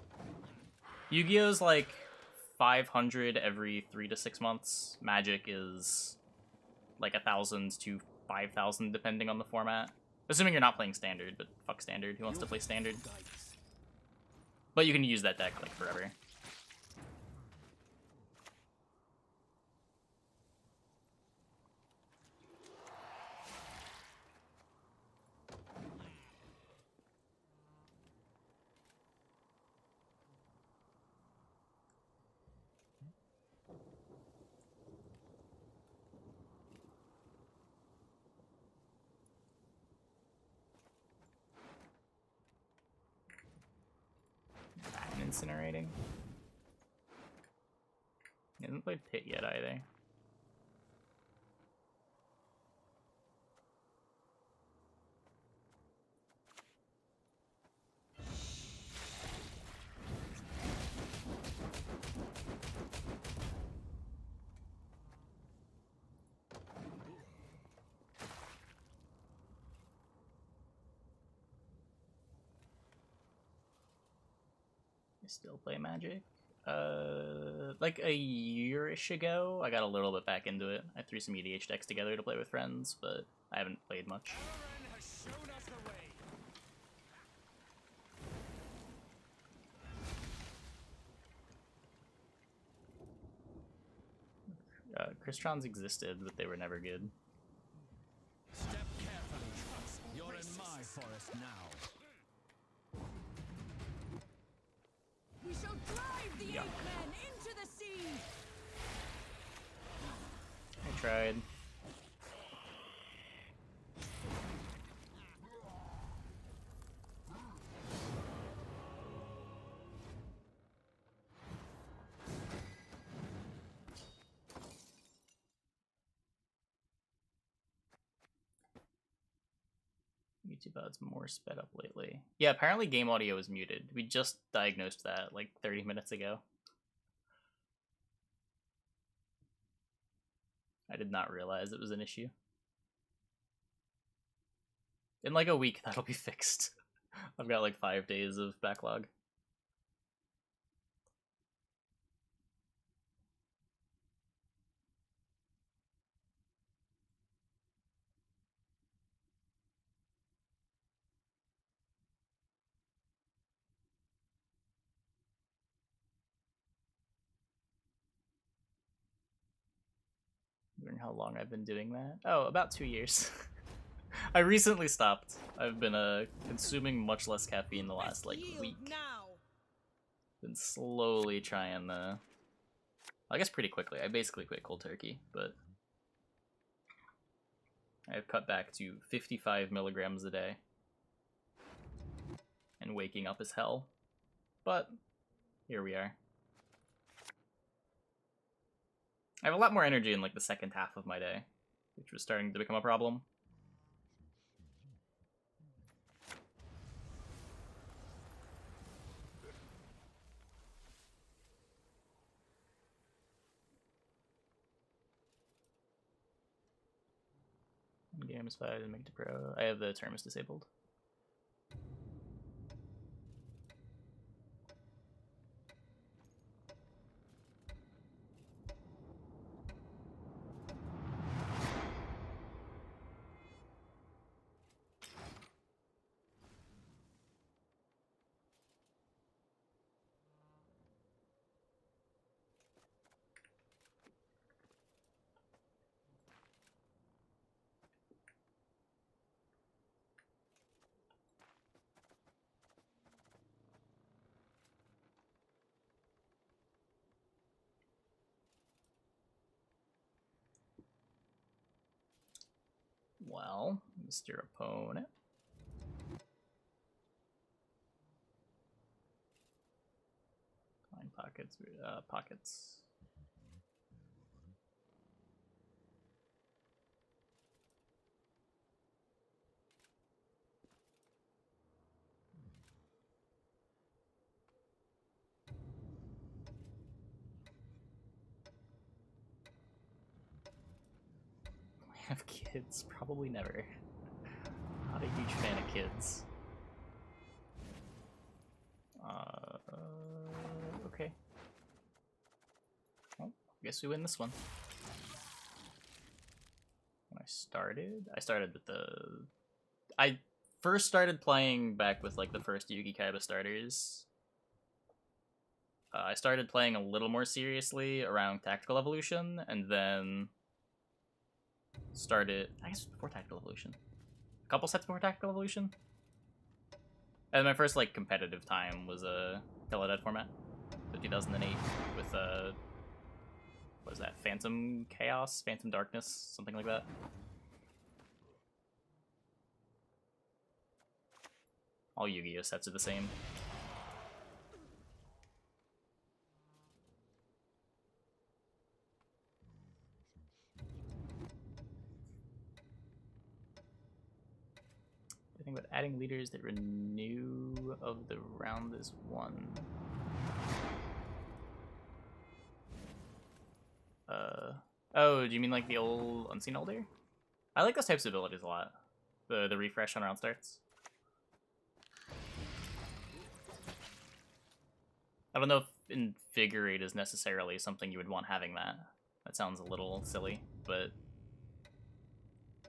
Speaker 1: Yu-Gi-Oh's like 500 every 3 to 6 months. Magic is like 1,000 to 5,000 depending on the format. Assuming you're not playing Standard, but fuck Standard. Who wants to play Standard? But you can use that deck like forever. Incinerating. He hasn't played Pit yet either. I still play Magic. Like a year-ish ago, I got a little bit back into it. I threw some EDH decks together to play with friends, but I haven't played much. Cristrons existed, but they were never good.
Speaker 2: Step carefully. You're in my forest now.
Speaker 3: We shall drive the
Speaker 1: Yuck.
Speaker 3: ape men into the sea!
Speaker 1: I tried. YouTube odds more sped up lately. Yeah, apparently game audio is muted. We just diagnosed that like 30 minutes ago. I did not realize it was an issue. In like a week, that'll be fixed. I've got like 5 days of backlog. Wondering how long I've been doing that. Oh, about 2 years. I recently stopped. I've been consuming much less caffeine the last like week.
Speaker 3: Now.
Speaker 1: Been slowly trying I guess pretty quickly. I basically quit cold turkey, but I've cut back to 55 milligrams a day. and waking up as hell. But here we are. I have a lot more energy in like the second half of my day, which was starting to become a problem. Game is 5 and make it to pro. I have the term is disabled. Well, Mr. Opponent. Find pockets, pockets. Have kids? Probably never. Not a huge fan of kids. Okay. Well, I guess we win this one. When I started with the... I first started playing back with like the first Yugi Kaiba starters. I started playing a little more seriously around Tactical Evolution, and then started, I guess before Tactical Evolution. A couple sets before Tactical Evolution. And my first like competitive time was a Teledead format, so 2008 with what was that? Phantom Chaos, Phantom Darkness, something like that. All Yu-Gi-Oh sets are the same. I think about adding leaders that renew of the round is one. Oh, do you mean like the old Unseen Elder? I like those types of abilities a lot. The refresh on round starts. I don't know if Invigorate is necessarily something you would want having that. That sounds a little silly, but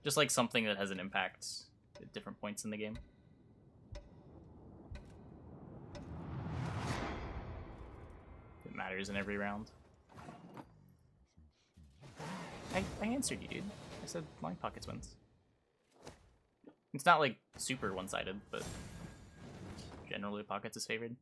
Speaker 1: just like something that has an impact at different points in the game. It matters in every round. I answered you, dude. I said Line Pockets wins. It's not like super one-sided, but generally Pockets is favored.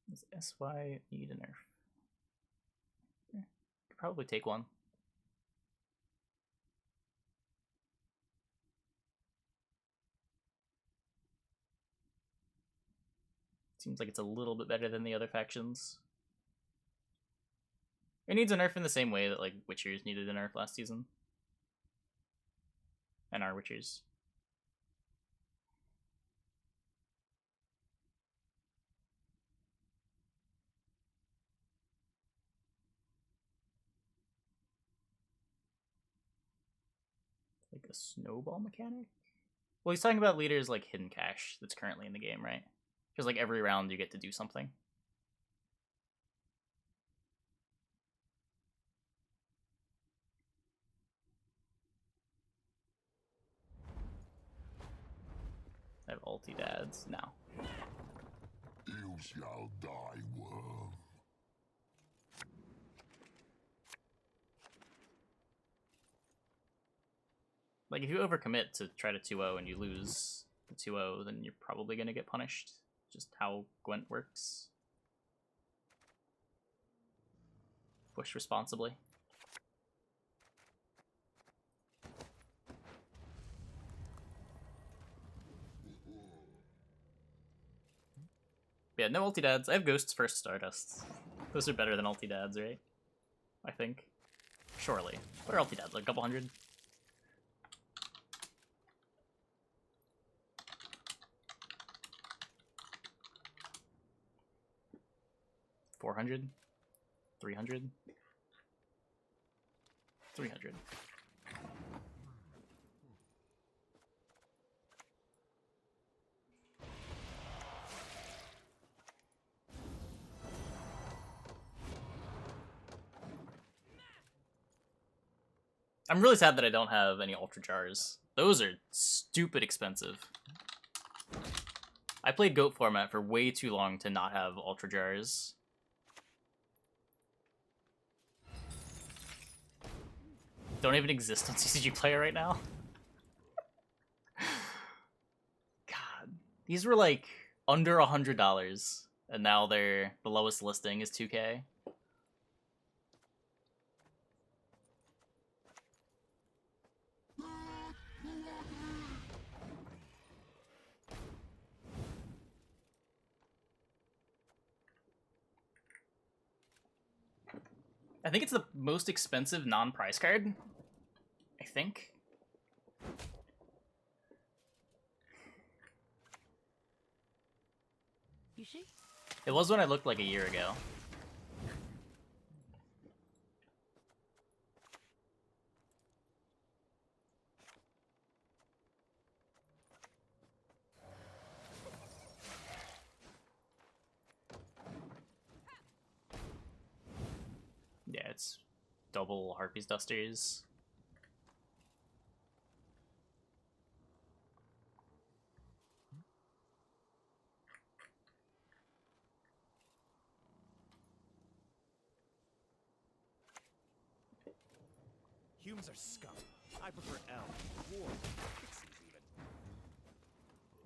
Speaker 1: Does SY need a nerf? Could probably take one. Seems like it's a little bit better than the other factions. It needs a nerf in the same way that like Witchers needed a nerf last season. And our Witchers. Like a snowball mechanic? Well, he's talking about leaders like Hidden Cache that's currently in the game, right? Because like every round you get to do something. I have ulti dads now.
Speaker 4: You shall die, worm.
Speaker 1: Like, if you overcommit to try to 2-0 and you lose the 2-0, then you're probably going to get punished. Just how Gwent works. Push responsibly. Yeah, no ulti dads. I have Ghosts first Stardust. Those are better than ulti dads, right? I think. Surely. What are ulti dads? Like a couple hundred? $400? $300? $300. I'm really sad that I don't have any Ultra Jars. Those are stupid expensive. I played GOAT format for way too long to not have Ultra Jars. Don't even exist on CCG Player right now. God. These were like under $100, and now the lowest listing is 2K. I think it's the most expensive non-price card. I think.
Speaker 3: You see?
Speaker 1: It was when I looked like a year ago. Yeah, it's double Harpies Dusters.
Speaker 5: Humans are scum. I prefer L. War. Pixies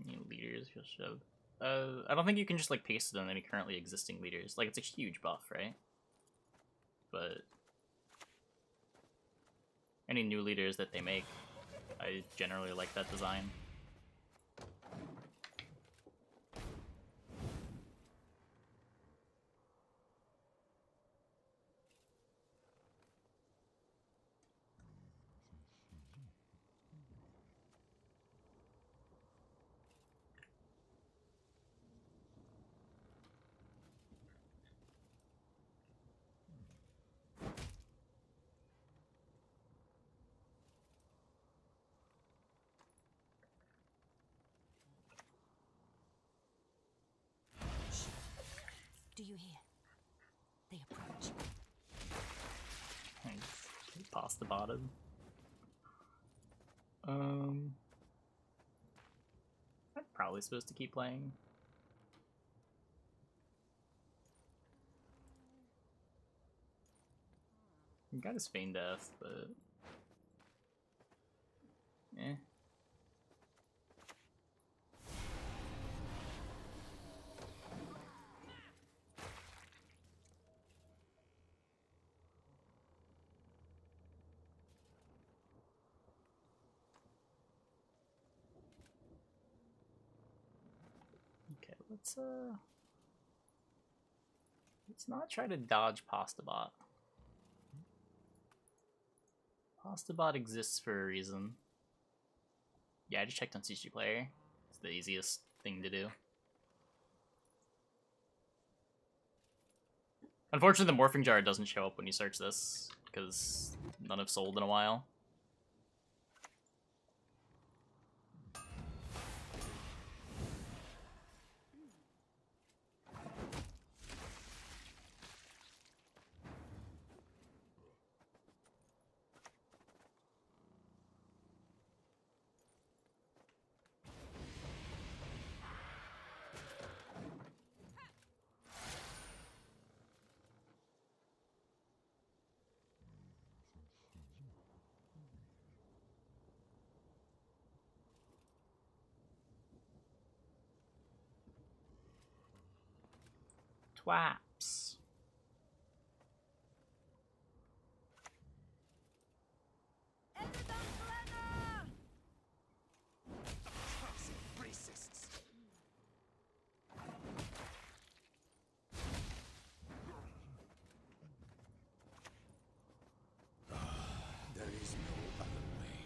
Speaker 5: even.
Speaker 1: New leaders feel shoved. I don't think you can just like paste it on any currently existing leaders. Like, it's a huge buff, right? But any new leaders that they make, I generally like that design.
Speaker 3: Do you hear? They approach.
Speaker 1: Past the bottom. I'm probably supposed to keep playing. He got his Feign Death, but eh. Okay, let's not try to dodge Pastabot. Pastabot exists for a reason. Yeah, I just checked on CG Player. It's the easiest thing to do. Unfortunately, the Morphing Jar doesn't show up when you search this, because none have sold in a while. Twaps.
Speaker 5: Racists.
Speaker 2: There is no other way.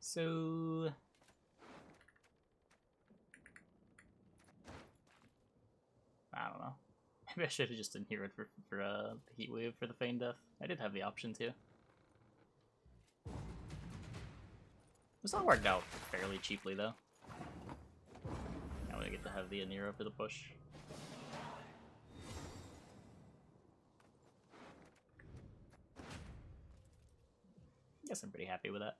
Speaker 1: So I don't know. Maybe I should have just done hero for the heat wave for the feign death. I did have the option too. This all worked out fairly cheaply though. Now we get to have the Nero for the push. I guess I'm pretty happy with that.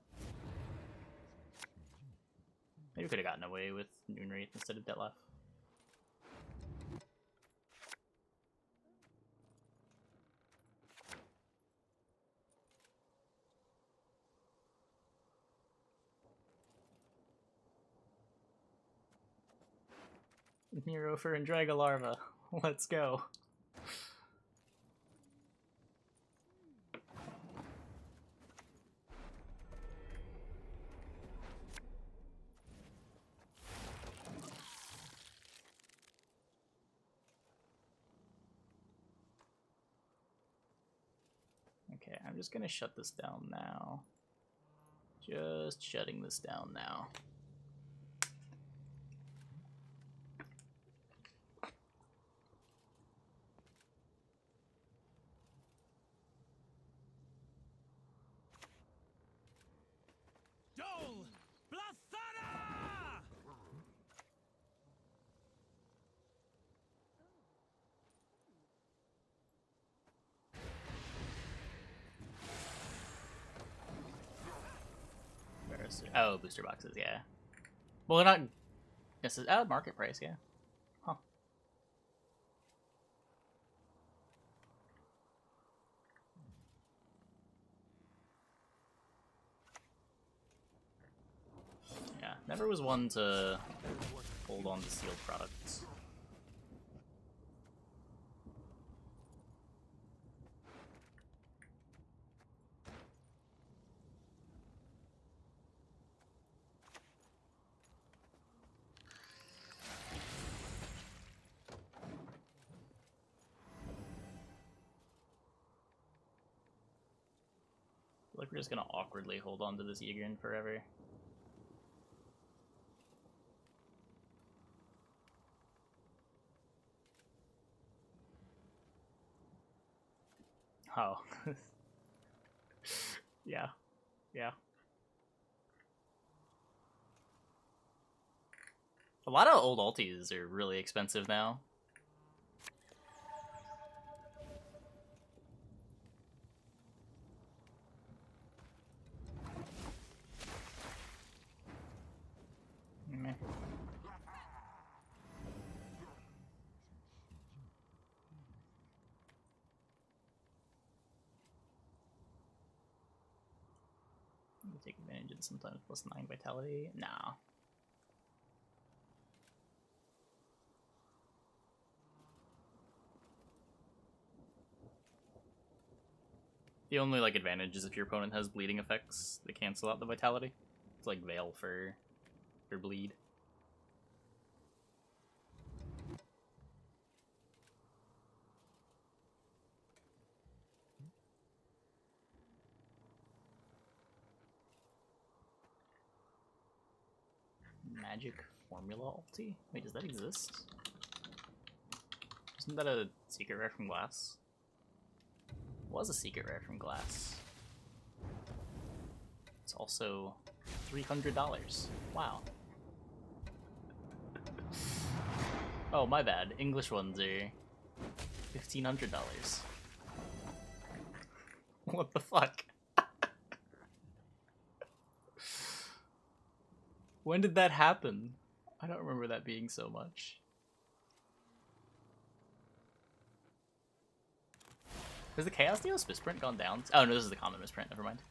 Speaker 1: Maybe we could have gotten away with Noonwraith instead of Detlef. Nero for Andraga Larva. Let's go. Okay, I'm just gonna shut this down now. Just shutting this down now.
Speaker 5: Dol Blathana!
Speaker 1: Oh, booster boxes, yeah. Well, they're not necessarily. Oh, market price, yeah. Huh. Yeah, never was one to hold on to sealed products. Like we're just gonna awkwardly hold on to this Ygritte forever. Oh. Yeah. Yeah. A lot of old ultis are really expensive now. Meh. Take advantage of sometimes +9 vitality. Nah. The only like advantage is if your opponent has bleeding effects, they cancel out the vitality. It's like Veil for bleed. Magic Formula ulti? Wait, does that exist? Isn't that a secret rare from Glass? It was a secret rare from Glass. It's also $300. Wow. Oh, my bad. English ones are $1,500. What the fuck? When did that happen? I don't remember that being so much. Has the Chaos Deos misprint gone down? Oh no, this is the common misprint, never mind.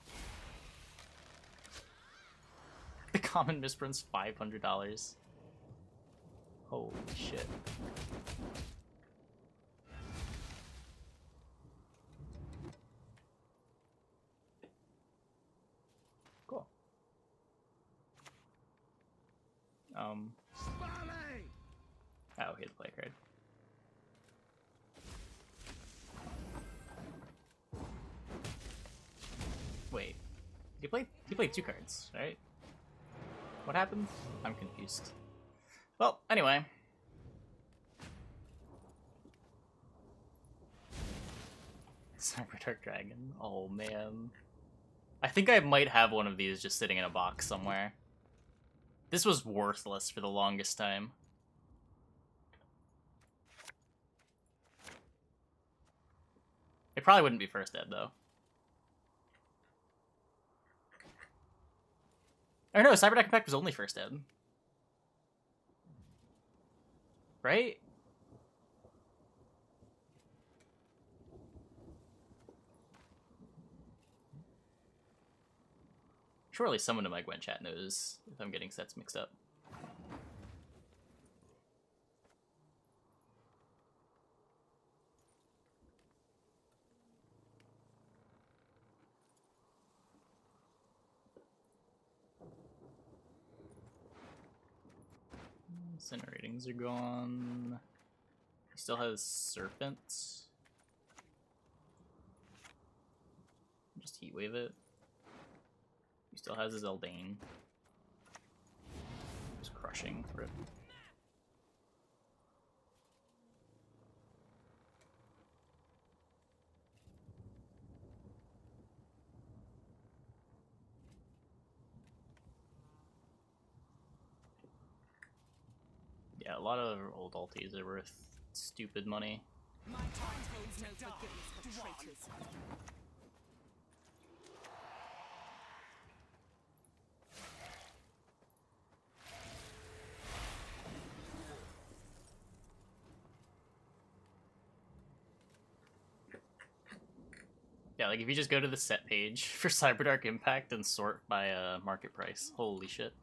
Speaker 1: The common misprint's $500. Holy shit. Cool. Oh, he had to play a card. Wait. He played 2 cards, right? What happened? I'm confused. Well, anyway. Cyber Dark Dragon. Oh man. I think I might have one of these just sitting in a box somewhere. This was worthless for the longest time. It probably wouldn't be first ed though. Or no, Cyber Deck Impact was only first ed. Right? Surely someone in my Gwent chat knows if I'm getting sets mixed up. Incineratings are gone. He still has Serpent. Just Heatwave it. He still has his Eldain. Just crushing for it. Yeah, a lot of old alties are worth stupid money.
Speaker 3: My time holds no forgiveness for traitors.
Speaker 1: Yeah, like if you just go to the set page for Cyberdark Impact and sort by market price, holy shit.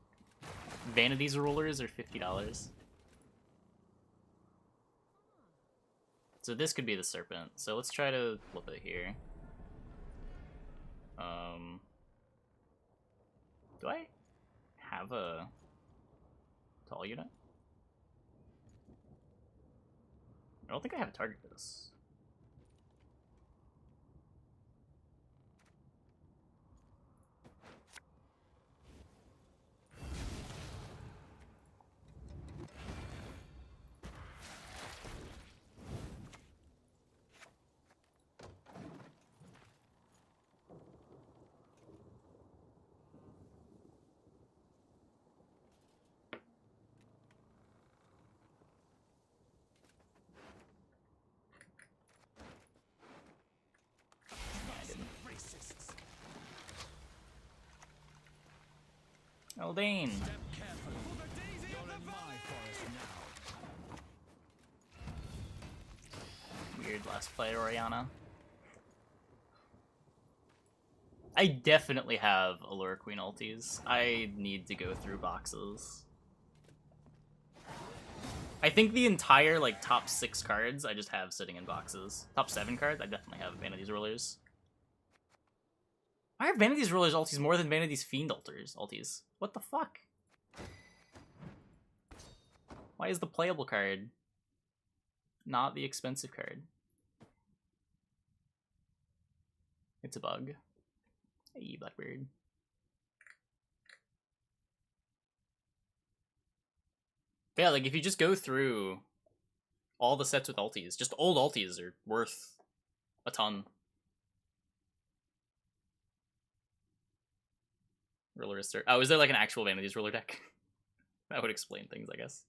Speaker 1: Vanity's rulers are $50. So this could be the Serpent. So let's try to flip it here. Do I have a tall unit? I don't think I have a target for this. Eldain! Weird last play, Oriana. I definitely have Allure Queen ultis. I need to go through boxes. I think the entire, like, top 6 cards I just have sitting in boxes. Top 7 cards, I definitely have Vanity's Rulers. I have Vanity's Rulers ultis more than Vanity's Fiend ultis. What the fuck? Why is the playable card not the expensive card? It's a bug. Hey, Blackbeard. But yeah, like, if you just go through all the sets with ultis, just old ultis are worth a ton. Ruler is oh, is there like an actual Vanity's Ruler deck? That would explain things, I guess.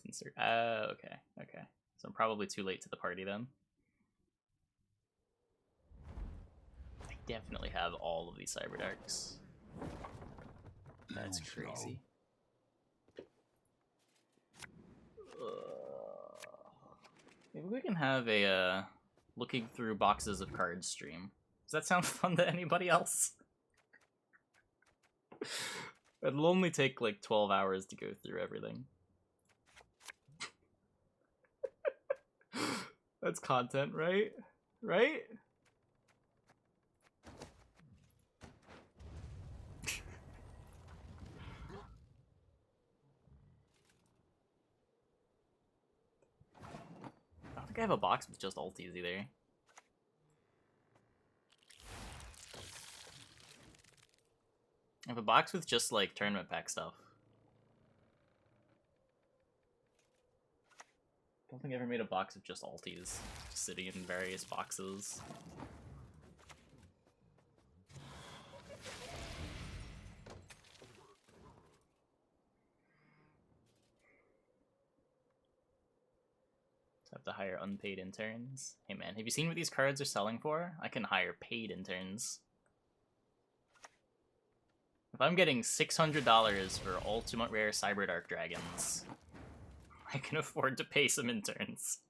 Speaker 1: insert. Okay, okay. So I'm probably too late to the party then. I definitely have all of these Cyberdarks. That's crazy. Maybe we can have a looking through boxes of cards stream. Does that sound fun to anybody else? It'll only take like 12 hours to go through everything. That's content, right? Right? I don't think I have a box with just ulties either. I have a box with just like tournament pack stuff. Don't think I ever made a box of just ulties, just sitting in various boxes. Have to hire unpaid interns. Hey man, have you seen what these cards are selling for? I can hire paid interns. If I'm getting $600 for Ultimate Rare Cyberdark Dragons, I can afford to pay some interns.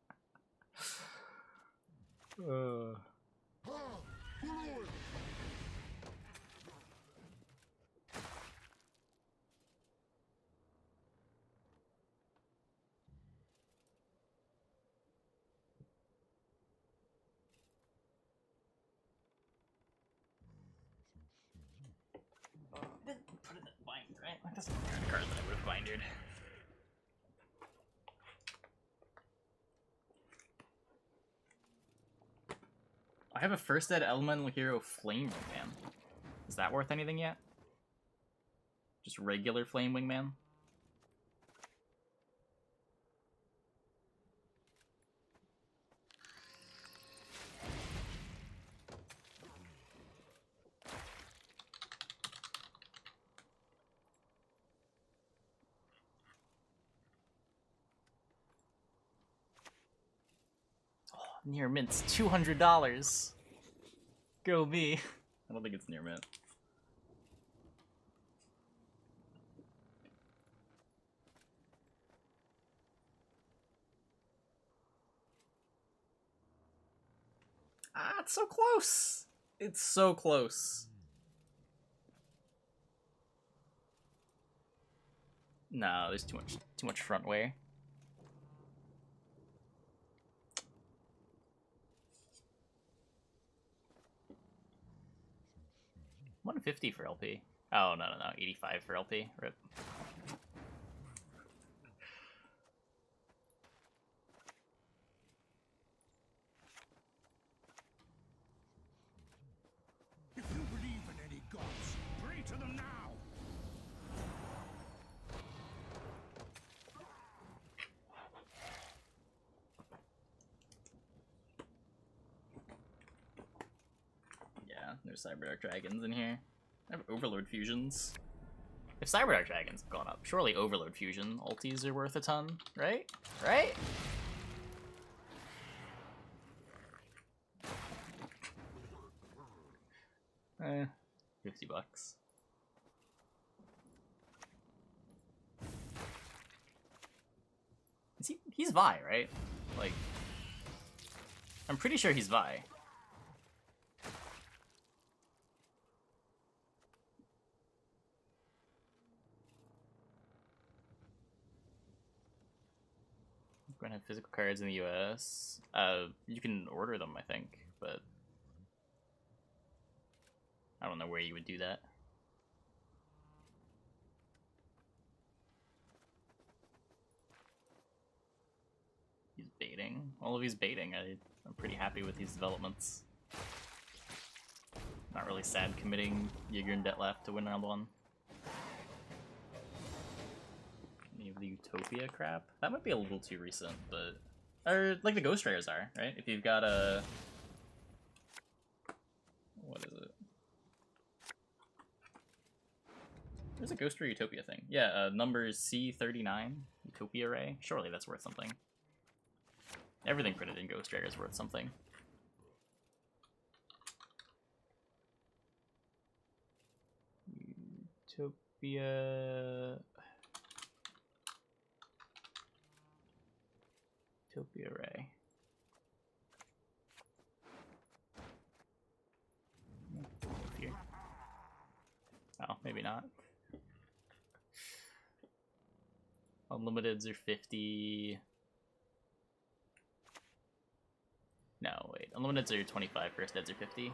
Speaker 1: Put it in the bind, right? That doesn't matter the card that I would have bindered. I have a first ed elemental hero Flame Wingman. Is that worth anything yet? Just regular Flame Wingman? Near mint's $200. Go me. I don't think it's near mint. Ah, it's so close. It's so close. No, there's too much front way. $150 for LP. Oh, no, 85 for LP. Rip.
Speaker 2: If you believe in any gods, pray to them now.
Speaker 1: Yeah, there's Cyberdark Dragons in here. I have Overlord Fusions. If Cyberdark Dragons have gone up, surely Overlord Fusion ultis are worth a ton, right? Right? $50. He's Vi, right? Like, I'm pretty sure he's Vi. We're gonna have physical cards in the US. You can order them, I think, but I don't know where you would do that. He's baiting. All of he's baiting. I'm pretty happy with these developments. Not really sad committing Yigger and Detlef to win round 1. Any of the Utopia crap? That might be a little too recent, but... Or, like the Ghost Rares are, right? If you've got a... What is it? There's a Ghost Ray Utopia thing. Yeah, numbers C39, Utopia Ray. Surely that's worth something. Everything printed in Ghost Ray is worth something. Utopia... Utopia Ray. Here. Oh, maybe not. Unlimiteds are 50. No, wait. Unlimiteds are 25, first deads are 50.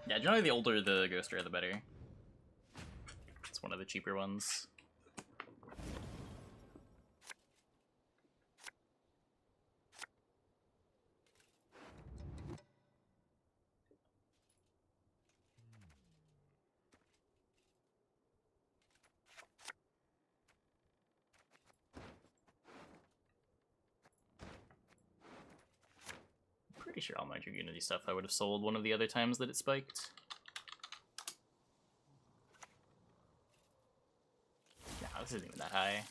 Speaker 1: Yeah, generally the older the Ghost Ray, the better. It's one of the cheaper ones. Pretty sure all my Dragunity stuff I would have sold one of the other times that it spiked. Nah, this isn't even that high.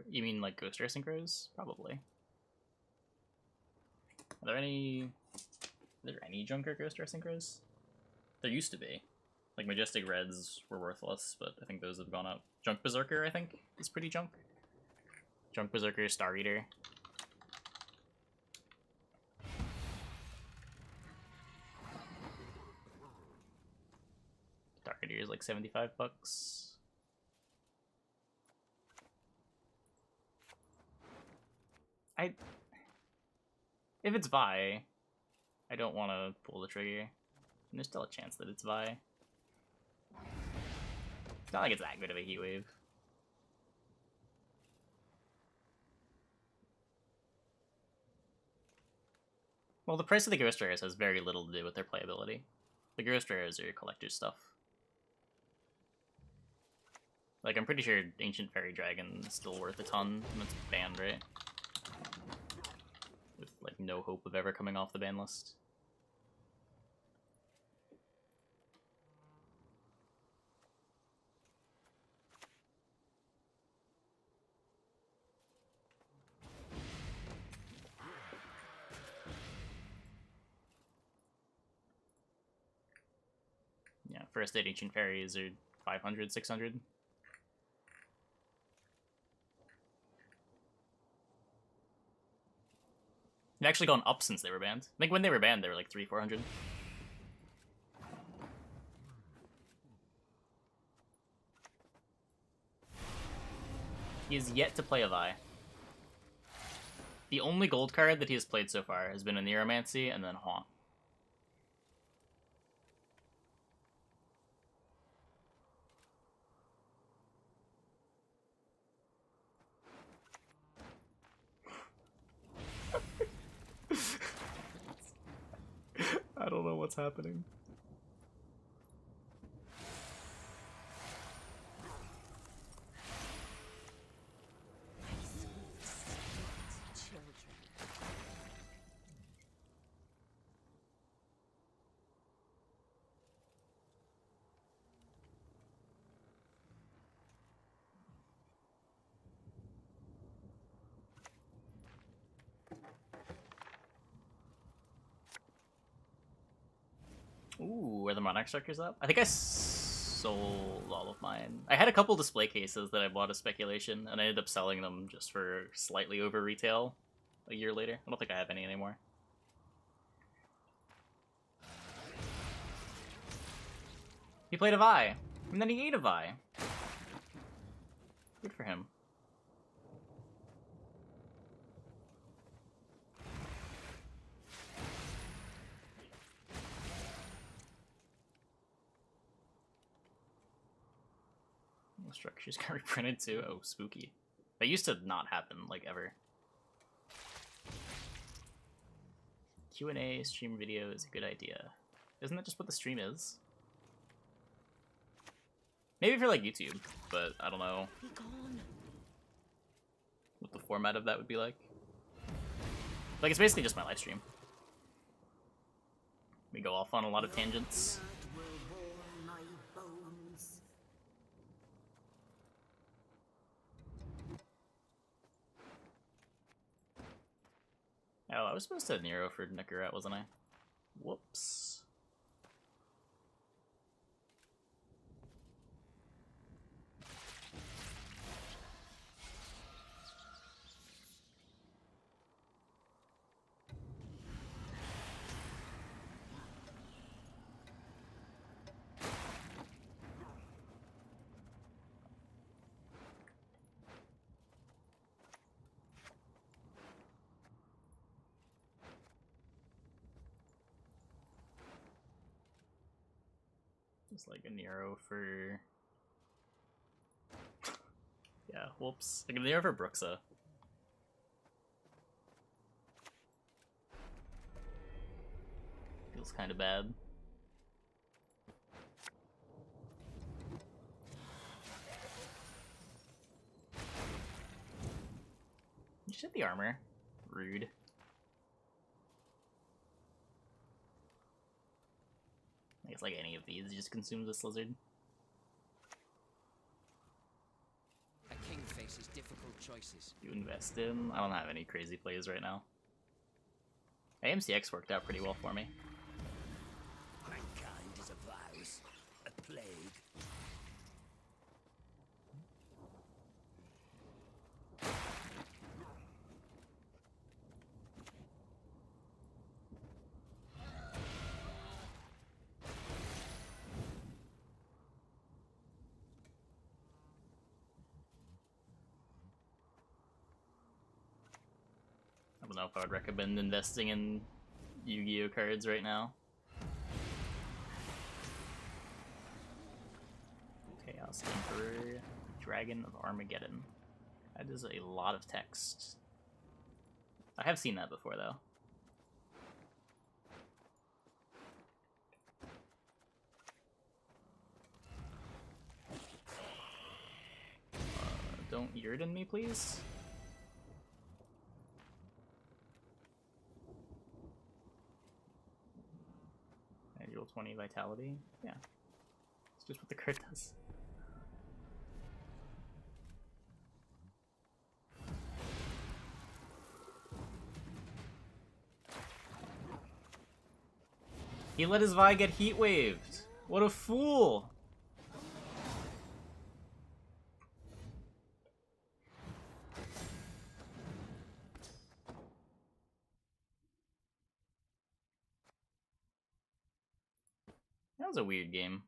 Speaker 1: You mean like Ghost Ray Synchros? Probably. Are there any Junker Ghost Ray Synchros? There used to be. Like Majestic Reds were worthless, but I think those have gone up. Junk Berserker, I think, is pretty junk. Junk Berserker, Star Eater. Star Eater is like $75. If it's Vi, I don't want to pull the trigger. And there's still a chance that it's Vi. It's not like it's that good of a heat wave. Well, the price of the Ghost Rares has very little to do with their playability. The Ghost Rares are collector's stuff. Like, I'm pretty sure Ancient Fairy Dragon is still worth a ton, and it's banned, right? With, like, no hope of ever coming off the ban list. Yeah, first aid Ancient Fairies are 500, 600. They've actually gone up since they were banned. I think when they were banned, they were like 300, 400. He has yet to play a Vi. The only gold card that he has played so far has been a Neuromancy and then Haunt. I don't know what's happening. Ooh, are the Monarch Structures up? I think I sold all of mine. I had a couple display cases that I bought as speculation, and I ended up selling them just for slightly over retail a year later. I don't think I have any anymore. He played a Vi, and then he ate a Vi. Good for him. Structures got reprinted too. Oh, spooky. That used to not happen, like, ever. Q&A stream video is a good idea. Isn't that just what the stream is? Maybe for like YouTube, but I don't know
Speaker 3: Be gone.
Speaker 1: what the format of that would be like. Like, it's basically just my live stream. We go off on a lot of tangents.
Speaker 3: Blood will warm my bones.
Speaker 1: Oh, I was supposed to Nero for Nicorette, wasn't I? Whoops. Just like a Nero for... yeah, whoops. Like a Nero for Bruxa. Feels kind of bad. You just hit the armor. Rude. I guess like any of these just consumes this lizard.
Speaker 6: A king faces difficult choices.
Speaker 1: You invest in? I don't have any crazy plays right now. AMCX worked out pretty well for me.
Speaker 6: Mankind is a virus, a plague.
Speaker 1: I don't know if I would recommend investing in Yu-Gi-Oh cards right now. Chaos Emperor, Dragon of Armageddon. That is a lot of text. I have seen that before, though. Don't Yurden me, please? Annual 20 Vitality? Yeah. It's just what the card does. He let his Vi get heat waved. What a fool! That was a weird game.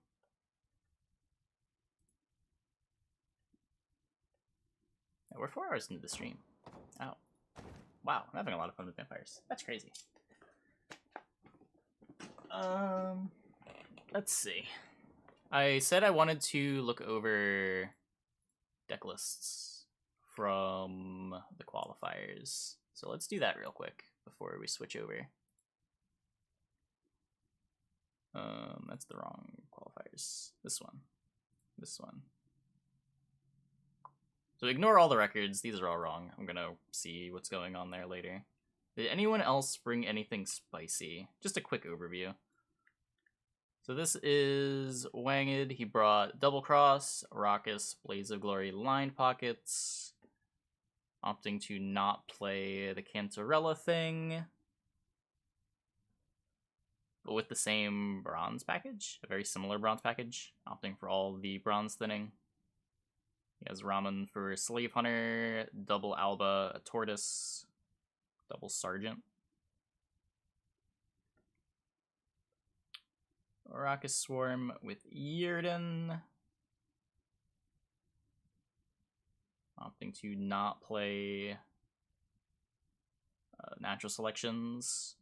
Speaker 1: Yeah, we're 4 hours into the stream. Oh. Wow, I'm having a lot of fun with vampires. That's crazy. Let's see. I said I wanted to look over deck lists from the qualifiers. So let's do that real quick before we switch over. That's the wrong qualifiers. This one. This one. So ignore all the records. These are all wrong. I'm gonna see what's going on there later. Did anyone else bring anything spicy? Just a quick overview. So this is Wanged. He brought Double Cross, Arrakis, Blaze of Glory, Lined Pockets, opting to not play the Cantarella thing, but with the same bronze package, a very similar bronze package, opting for all the bronze thinning. He has Ramen for Slave Hunter, double Alba, a Tortoise, double Sergeant. Arrakis Swarm with Yurden. Opting to not play natural selections.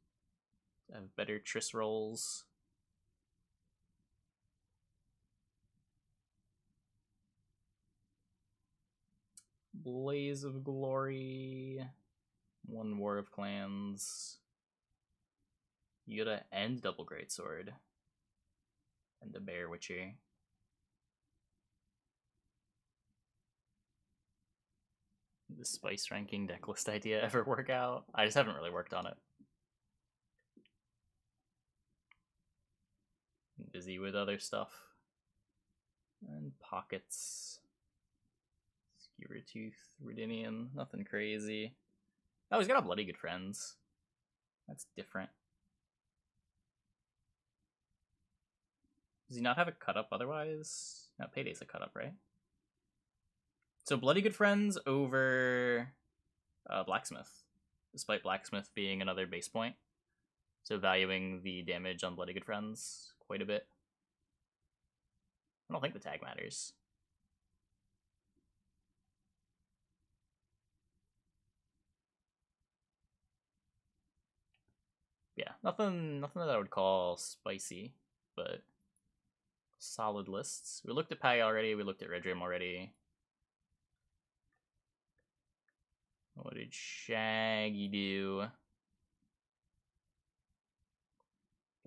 Speaker 1: Have better Triss rolls. Blaze of Glory. 1 War of Clans. Yoda and double greatsword. And the Bear Witcher. The spice ranking decklist idea ever work out? I just haven't really worked on it. I'm busy with other stuff. And pockets. Skewertooth, Rudinian, nothing crazy. Oh, he's got a Bloody Good Friends. That's different. Does he not have a cut up otherwise? No, Payday's a cut up, right? So Bloody Good Friends over Blacksmith, despite Blacksmith being another base point. So valuing the damage on Bloody Good Friends quite a bit. I don't think the tag matters. Yeah, nothing that I would call spicy, but solid lists. We looked at Pai already, we looked at Redrim already. What did Shaggy do?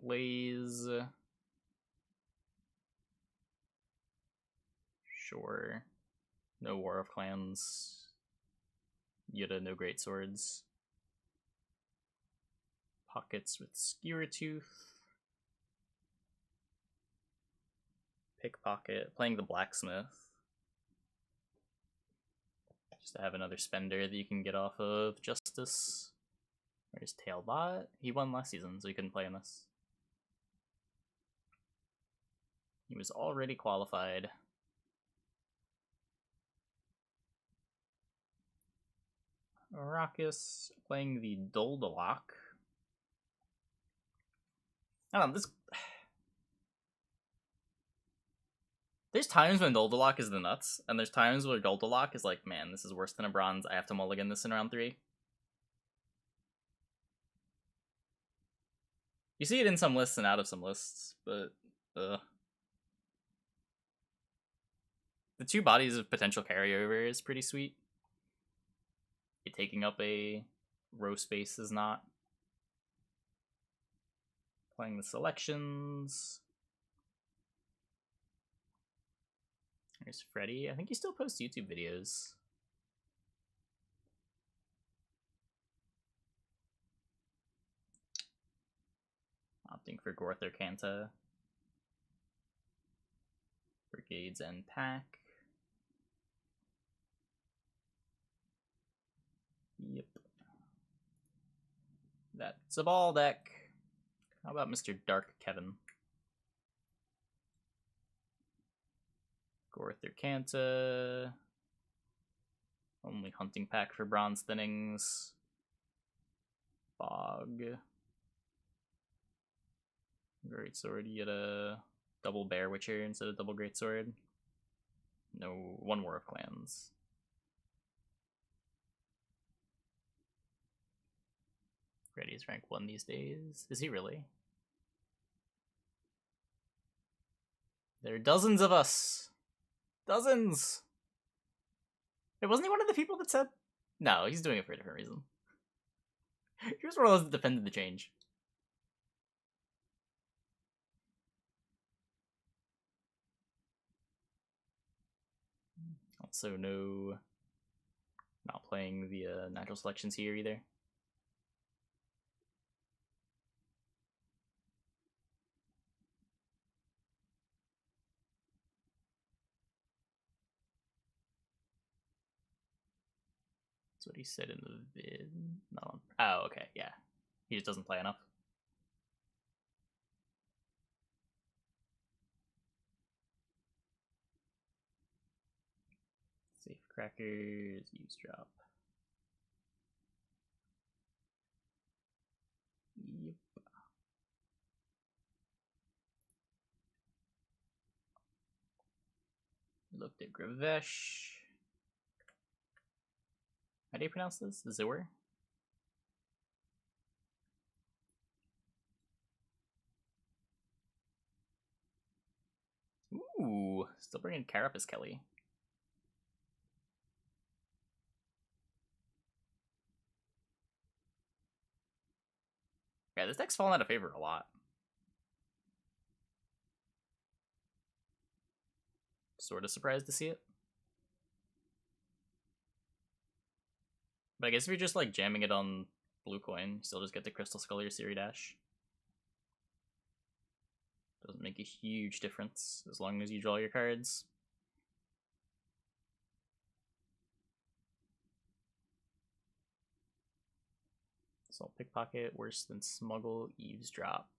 Speaker 1: Blaze. Sure. No War of Clans. Yoda, no great swords. Pockets with Skewertooth. Pickpocket. Playing the Blacksmith. Just to have another spender that you can get off of Justice. Where's Tailbot? He won last season, so he couldn't play in this. He was already qualified. Arrakis playing the Doldalok. I don't know, this... There's times when Doldalok is the nuts, and there's times where Doldalok is like, man, this is worse than a bronze, I have to mulligan this in round 3. You see it in some lists and out of some lists, but... The 2 bodies of potential carryover is pretty sweet. It taking up a row space is not. Playing the selections. There's Freddy. I think he still posts YouTube videos. Opting for Gorther Kanta. Brigades and Pack. Yep. That's a ball deck. How about Mr. Dark Kevin? Gorther Kanta. Only hunting pack for bronze thinnings. Bog. Greatsword, you get a double Bear Witcher instead of double Greatsword. No, 1 War of Clans. Freddy's rank 1 these days. Is he really? There are dozens of us. Dozens! Wait, wasn't he one of the people that said? No, he's doing it for a different reason. He was one of those that defended the change. Also, no... Not playing the natural selections here either. That's what he said in the vid. No. Oh, okay, yeah. He just doesn't play enough. Safe crackers, eavesdrop. Yep. Looked at Gravesh. How do you pronounce this? Zor? Ooh, still bringing Carapace Kelly. Yeah, this deck's fallen out of favor a lot. Sort of surprised to see it. But I guess if you're just like jamming it on blue coin, you still just get the Crystal Skull or Siri Dash. Doesn't make a huge difference as long as you draw your cards. Assault Pickpocket, worse than Smuggle, Eavesdrop.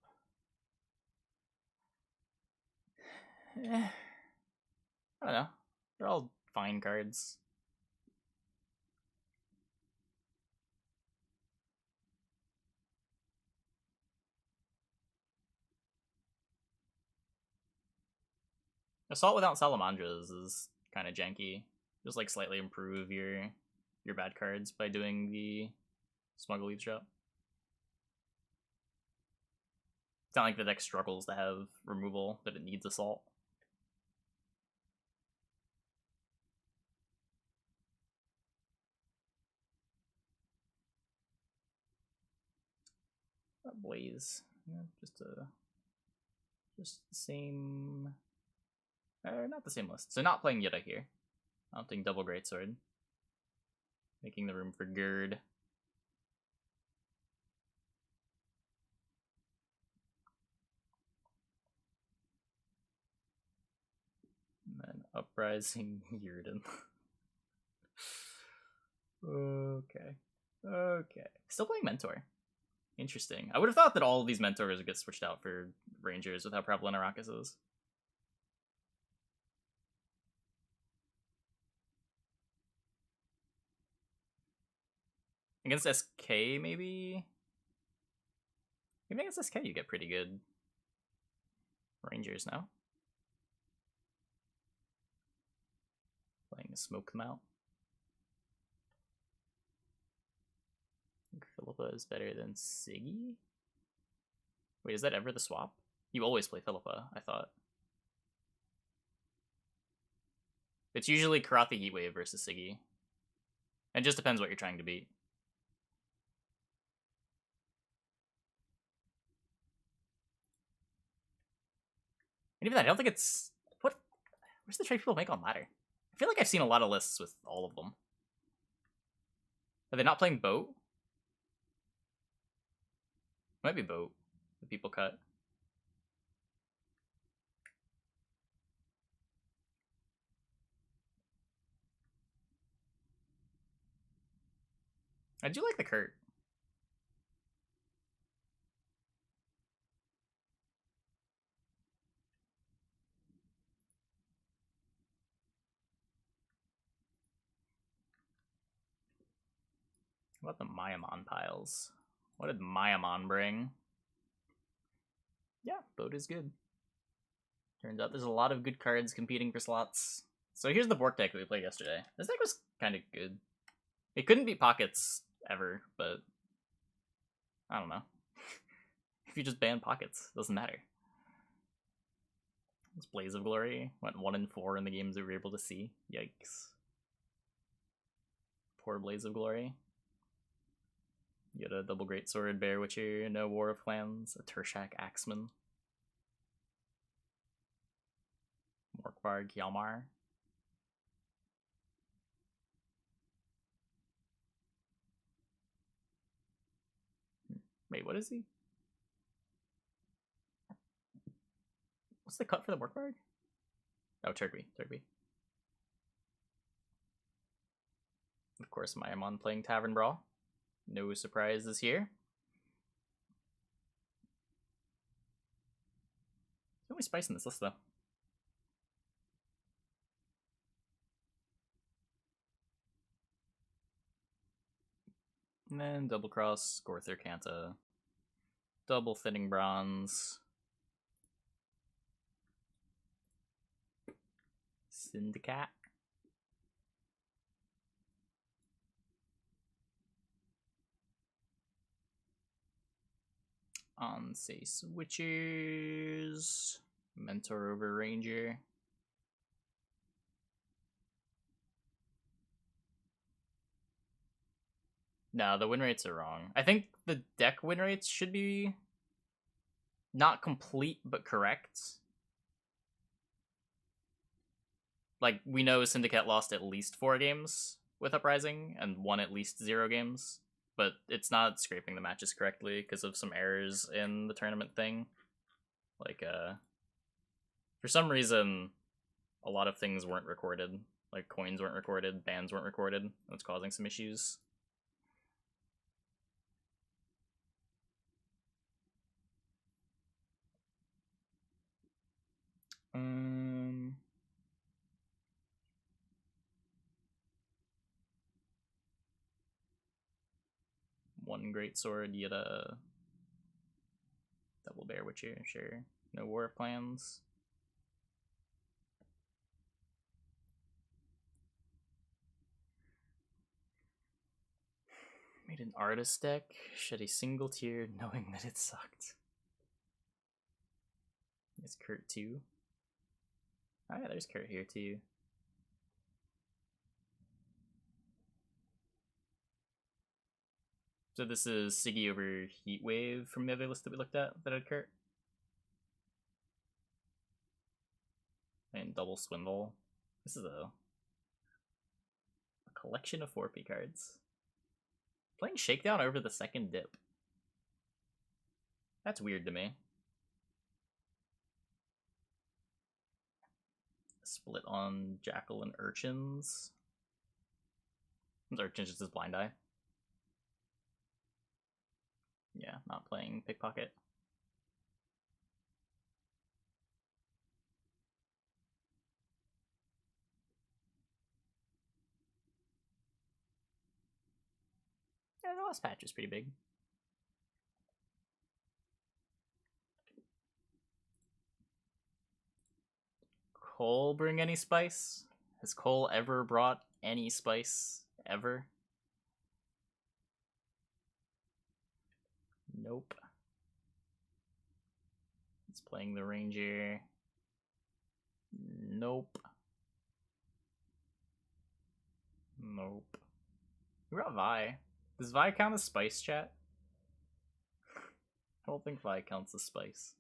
Speaker 1: I don't know. They're all fine cards. Assault without Salamandras is kind of janky. Just like slightly improve your bad cards by doing the Smuggle Eavesdrop. It's not like the deck struggles to have removal, that it needs Assault. Blaze. Yeah, just the same. Not the same list. So not playing Yitta here. Opting double Greatsword. Making the room for Gerd. And then Uprising Yrden. Okay. Okay. Still playing Mentor. Interesting. I would have thought that all of these Mentors would get switched out for Rangers with how prevalent Arrakis is. Against SK, maybe? Maybe against SK you get pretty good Rangers now. Playing Smoke them out. I think Philippa is better than Siggy? Wait, is that ever the swap? You always play Philippa, I thought. It's usually Karathi Heatwave versus Siggy. It just depends what you're trying to beat. And even that, I don't think it's... Where's the trade people make on ladder? I feel like I've seen a lot of lists with all of them. Are they not playing Boat? Might be Boat. The people cut. I do like the Kurt. What about the Mayamon piles? What did Mayamon bring? Yeah, Boat is good. Turns out there's a lot of good cards competing for slots. So here's the Bork deck that we played yesterday. This deck was kind of good. It couldn't beat Pockets ever, but I don't know. If you just ban Pockets, doesn't matter. This Blaze of Glory went 1-4 in the games that we were able to see. Yikes. Poor Blaze of Glory. You had a double Greatsword, Bear Witcher, no War of Clans, a Tershak Axeman. Morkvarg Hjalmar. Wait, what is he? What's the cut for the Morkvarg? Oh, Turkby. Of course, Mayamon playing Tavern Brawl. No surprises here. There's only spice in this list, though. And then Double Cross, Gorther Kanta. Double Thinning Bronze. Syndicate. On, say, Switchers. Mentor over Ranger. No, the win rates are wrong. I think the deck win rates should be not complete, but correct. Like, we know Syndicate lost at least 4 games with Uprising, and won at least 0 games, but it's not scraping the matches correctly because of some errors in the tournament thing. Like, for some reason, a lot of things weren't recorded. Like, coins weren't recorded, bans weren't recorded, and it's causing some issues. One great sword, yet a double bear witcher, sure. No war plans. Made an artist deck, shed a single tear knowing that it sucked. Is Kurt too? Oh yeah, there's Kurt here too. So this is Siggy over Heatwave from the other list that we looked at that had Kurt. And double Swindle. This is a collection of 4P cards. Playing Shakedown over the second dip. That's weird to me. Split on Jackal and Urchins. Urchins just as Blind Eye. Yeah, not playing Pickpocket. Yeah, the last patch is pretty big. Cole bring any spice? Has Cole ever brought any spice? Ever? Nope. He's playing the Ranger. Nope. Nope. Who brought Vi? Does Vi count as spice, chat? I don't think Vi counts as spice.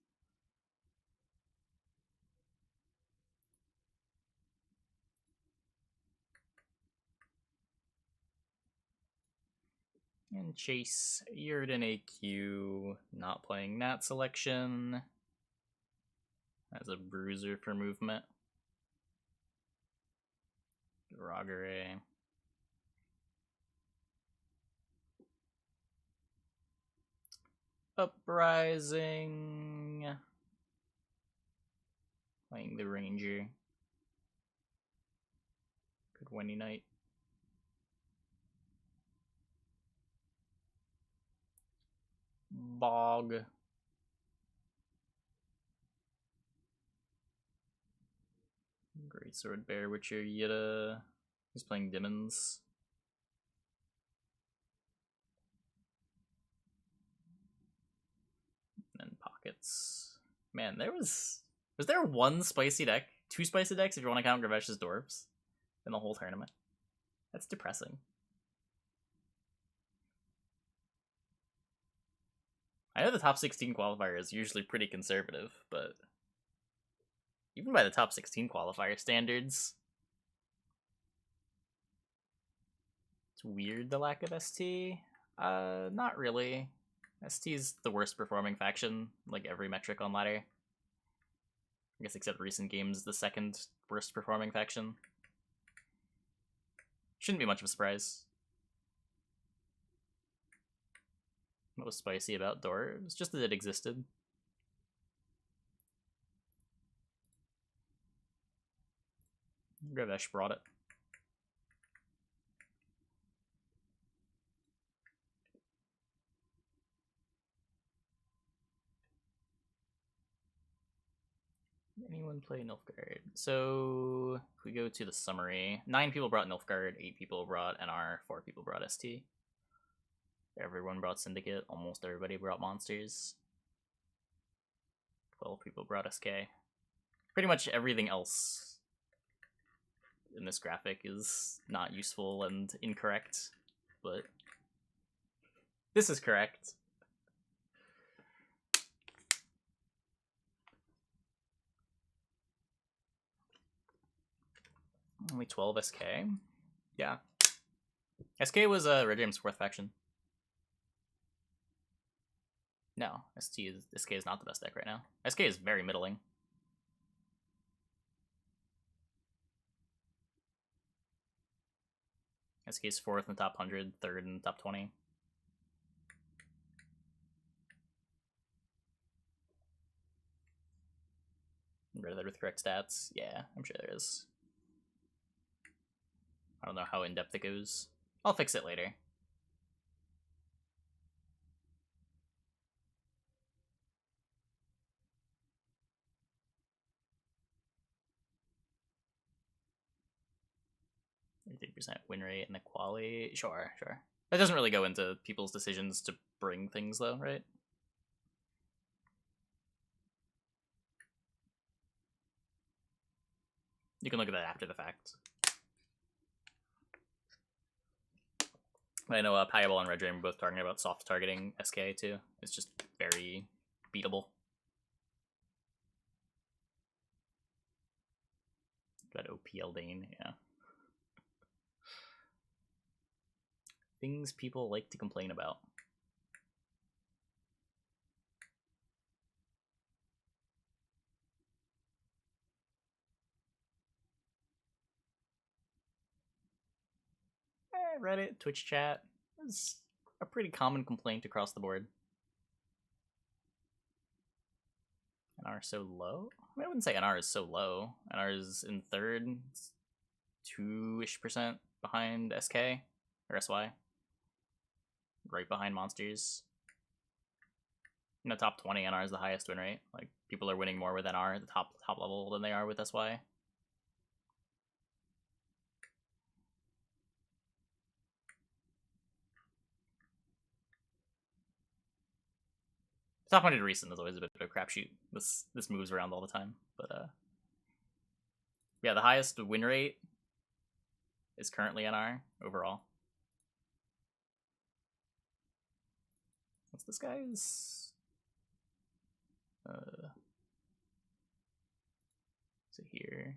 Speaker 1: And Chase, Yurden AQ, not playing Nat Selection. As a bruiser for movement. Rogare. Uprising. Playing the Ranger. Good Wendy Knight. Bog. Greatsword Bear Witcher Yitta. He's playing Demons. And Pockets. Man, was there one spicy deck? 2 spicy decks if you want to count Gravesh's Dwarves in the whole tournament? That's depressing. I know the top 16 qualifier is usually pretty conservative, but even by the top 16 qualifier standards, it's weird the lack of ST. Not really. ST is the worst performing faction, like every metric on ladder. I guess except recent games, the second worst performing faction. Shouldn't be much of a surprise. What was spicy about Door? It was just that it existed. Gravesh brought it. Anyone play Nilfgaard? So, if we go to the summary, 9 people brought Nilfgaard, 8 people brought NR, 4 people brought ST. Everyone brought Syndicate, almost everybody brought Monsters. 12 people brought SK. Pretty much everything else in this graphic is not useful and incorrect, but This is correct. Only 12 SK. Yeah. SK was Red Dream's fourth faction. No, SK is not the best deck right now. SK is very middling. SK is fourth in the top 100, third in the top 20. Rid of that with correct stats? Yeah, I'm sure there is. I don't know how in-depth it goes. I'll fix it later. %, win rate and the quality. Sure. That doesn't really go into people's decisions to bring things, though, right? You can look at that after the fact. I know Payaball and Red Dream are both talking about soft targeting SK too. It's just very beatable. Got OP Eldain, yeah. Things people like to complain about. Reddit, Twitch chat is a pretty common complaint across the board. NR is so low? I mean, I wouldn't say NR is so low. NR is in third, 2-ish% behind SK or SY. Right behind Monsters. In the top 20, NR is the highest win rate. Like, people are winning more with NR at the top level than they are with SY. Top 100 recent is always a bit of a crapshoot. This moves around all the time, but yeah, the highest win rate is currently NR overall. What's this guy's? So here,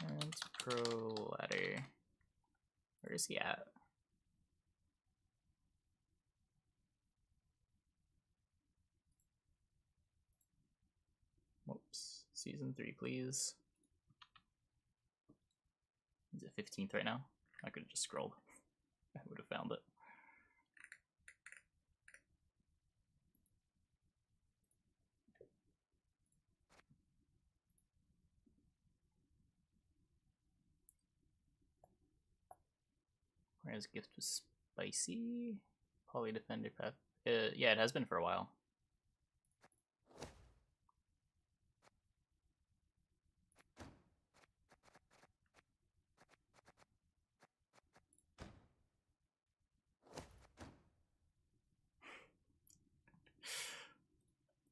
Speaker 1: and pro ladder. Where is he at? Whoops. Season 3, please. He's at 15th right now. I could have just scrolled. I would have found it. Whereas Gift was spicy. Poly Defender Path. Yeah, it has been for a while.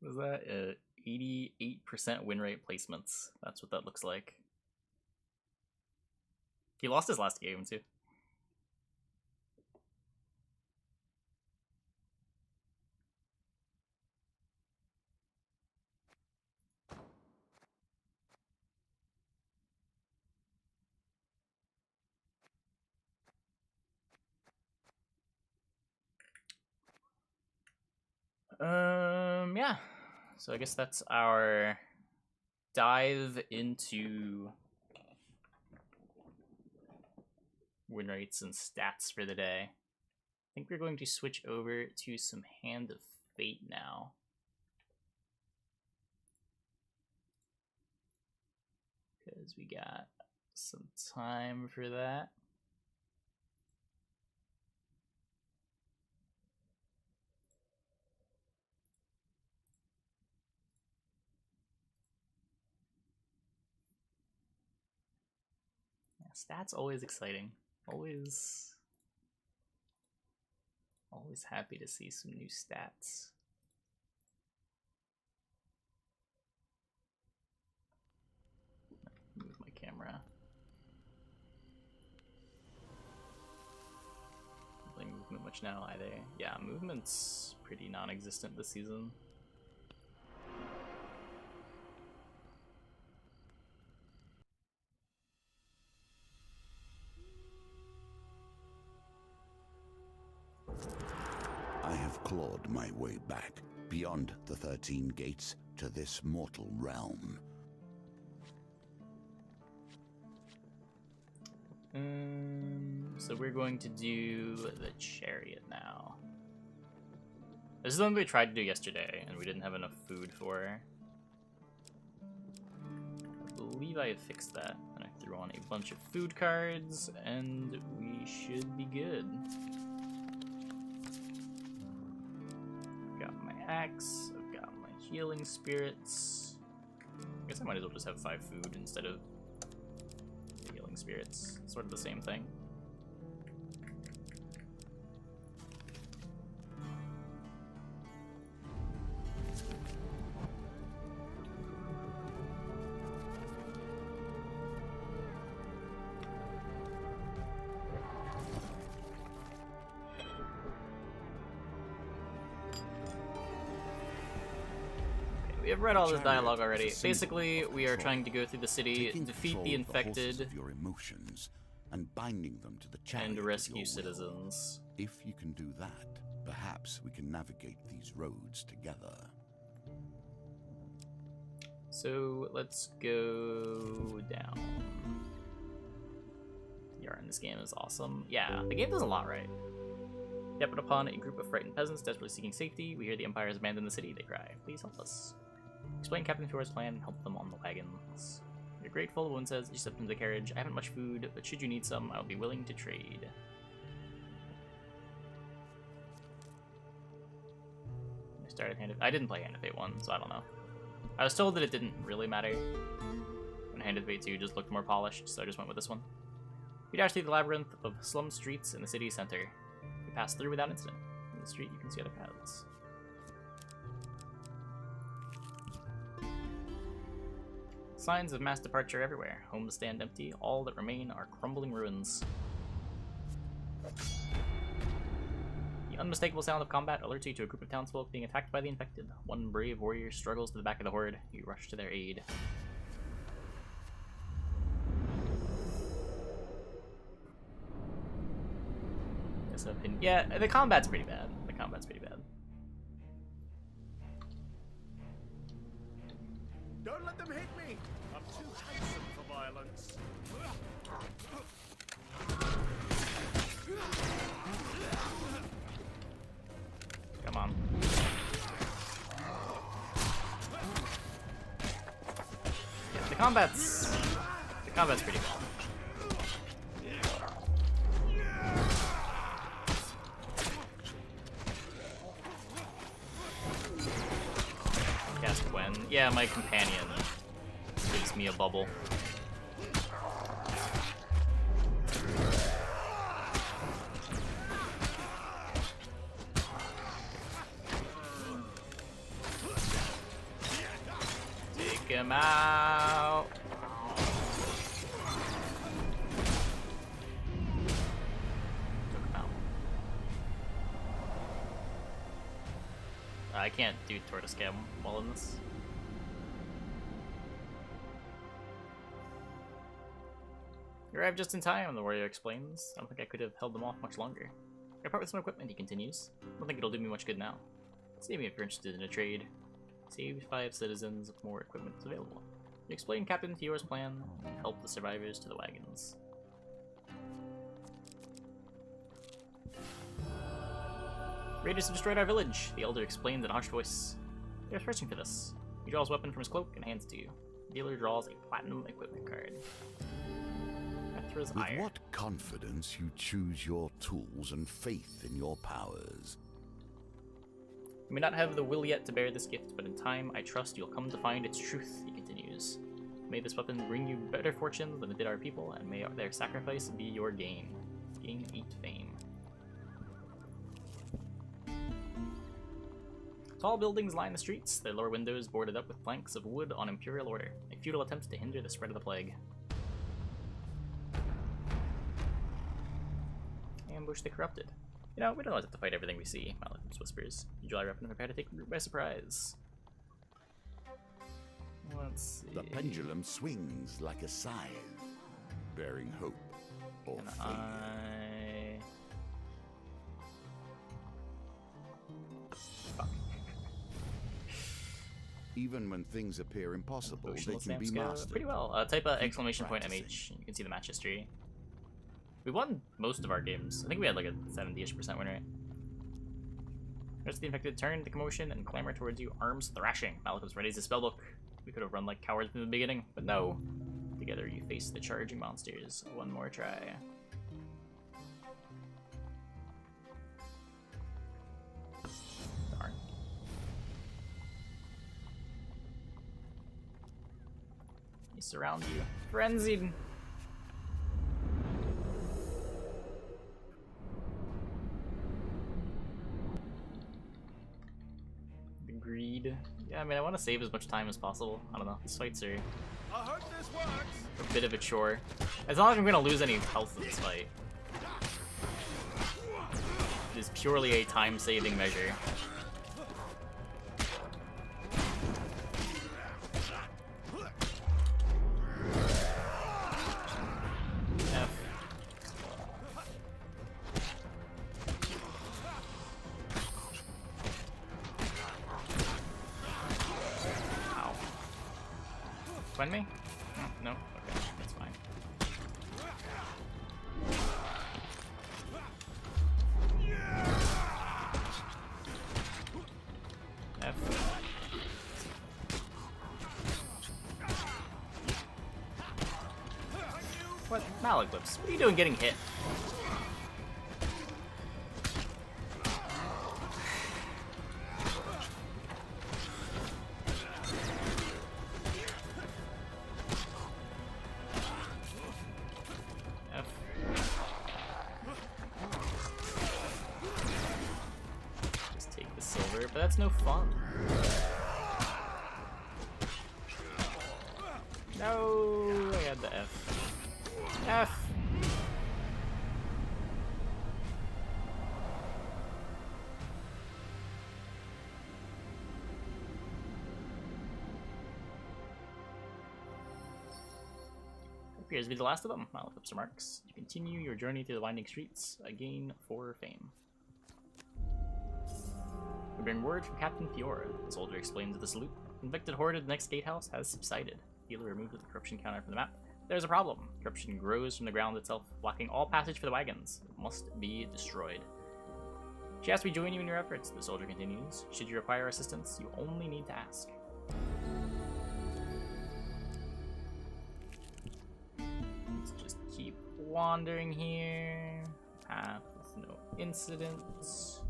Speaker 1: Was that 88% win rate placements? That's what that looks like. He lost his last game too. Yeah. So I guess that's our dive into win rates and stats for the day. I think we're going to switch over to some Hand of Fate now. Because we got some time for that. Stats always exciting. Always happy to see some new stats. Move my camera. Movement much much now either. Yeah, movement's pretty non-existent this season.
Speaker 4: I have clawed my way back, beyond the 13 gates, to this mortal realm.
Speaker 1: So we're going to do the chariot now. This is the one we tried to do yesterday, and we didn't have enough food for. I believe I have fixed that, and I threw on a bunch of food cards, and we should be good. I've got my axe, I've got my healing spirits. I guess I might as well just have 5 food instead of the healing spirits. Sort of the same thing. We have read all this dialogue already. Basically, we are trying to go through the city, defeat the infected,
Speaker 4: of your emotions and binding them to the chariot
Speaker 1: and
Speaker 4: of
Speaker 1: rescue
Speaker 4: your will.
Speaker 1: citizens.
Speaker 4: If you can do that, perhaps we can navigate these roads together.
Speaker 1: So let's go down. The art in this game is awesome. Yeah, the game does a lot right. Yet, but upon a group of frightened peasants desperately seeking safety, we hear the Empire has abandoned the city. They cry, "Please help us." Explain Captain Fior's plan and help them on the wagons. You're grateful, the woman says. You step into the carriage. I haven't much food, but should you need some, I will be willing to trade. I started Hand of... I didn't play Hand of Fate 1, so I don't know. I was told that it didn't really matter. And Hand of Fate 2 just looked more polished, so I just went with this one. We dash through the labyrinth of slum streets in the city center. We pass through without incident. In the street, you can see other paths. Signs of mass departure everywhere. Homes stand empty. All that remain are crumbling ruins. The unmistakable sound of combat alerts you to a group of townsfolk being attacked by the infected. One brave warrior struggles to the back of the horde. You rush to their aid. Yeah, the combat's pretty bad. The combat's pretty bad.
Speaker 5: Don't let them hit me! I'm too handsome for violence.
Speaker 1: Come on. Yeah, the combat's pretty bad. Yeah, my companion gives me a bubble. Take him out. Took him out. I can't do tortoise cam while in this. You arrived just in time, the warrior explains. I don't think I could have held them off much longer. I part with some equipment, he continues. I don't think it'll do me much good now. Save me if you're interested in a trade. Save 5 citizens, more equipment is available. You explain Captain Fior's plan, and help the survivors to the wagons. Raiders have destroyed our village, the elder explains in a harsh voice. They're searching for this. He draws a weapon from his cloak and hands it to you. The dealer draws a platinum equipment card.
Speaker 4: With what confidence you choose your tools and faith in your powers.
Speaker 1: You may not have the will yet to bear this gift, but in time, I trust you'll come to find its truth, he continues. May this weapon bring you better fortune than it did our people, and may their sacrifice be your gain. Gain 8 fame. Tall buildings line the streets, their lower windows boarded up with planks of wood on imperial order, a futile attempt to hinder the spread of the plague. Ambush the corrupted. You know, we don't always have to fight everything we see. Malekith's whispers. You July Rep and prepare to take the group by surprise. Let's see.
Speaker 4: The pendulum swings like a scythe, bearing hope or
Speaker 1: Can
Speaker 4: failure.
Speaker 1: Fuck.
Speaker 4: Even when things appear impossible, they
Speaker 1: Emotional
Speaker 4: can be
Speaker 1: stamps go
Speaker 4: mastered.
Speaker 1: pretty well. Type a
Speaker 4: Keep ! practicing.
Speaker 1: MH. You can see the match history. We won most of our games. I think we had like a 70-ish% win rate. Rest of the infected turn to commotion and clamor towards you, arms thrashing. Malekith's ready as a spellbook. We could have run like cowards from the beginning, but no. Together you face the charging monsters. One more try. Darn. They surround you. Frenzied! The greed. Yeah, I mean, I want to save as much time as possible. I don't know. These fights are
Speaker 5: I hope this works.
Speaker 1: a bit of a chore. It's not like I'm going to lose any health in this fight. It is purely a time-saving measure. F. Ow. Find me? No? Okay, that's fine. F. What? Malaglyphs, what are you doing getting hit? F. Just take the silver, but that's no fun. No, I had the F. F. Appears to be the last of them. Malekith's remarks. You continue your journey through the winding streets, again for fame. We bring word from Captain Fiora. The soldier explains that the salute. Convicted horde at the next gatehouse has subsided. Healer removed the corruption counter from the map. There's a problem. Corruption grows from the ground itself, blocking all passage for the wagons. It must be destroyed. She asks we join you in your efforts. The soldier continues. Should you require assistance, you only need to ask. Let's just keep wandering here. Path with no incidents.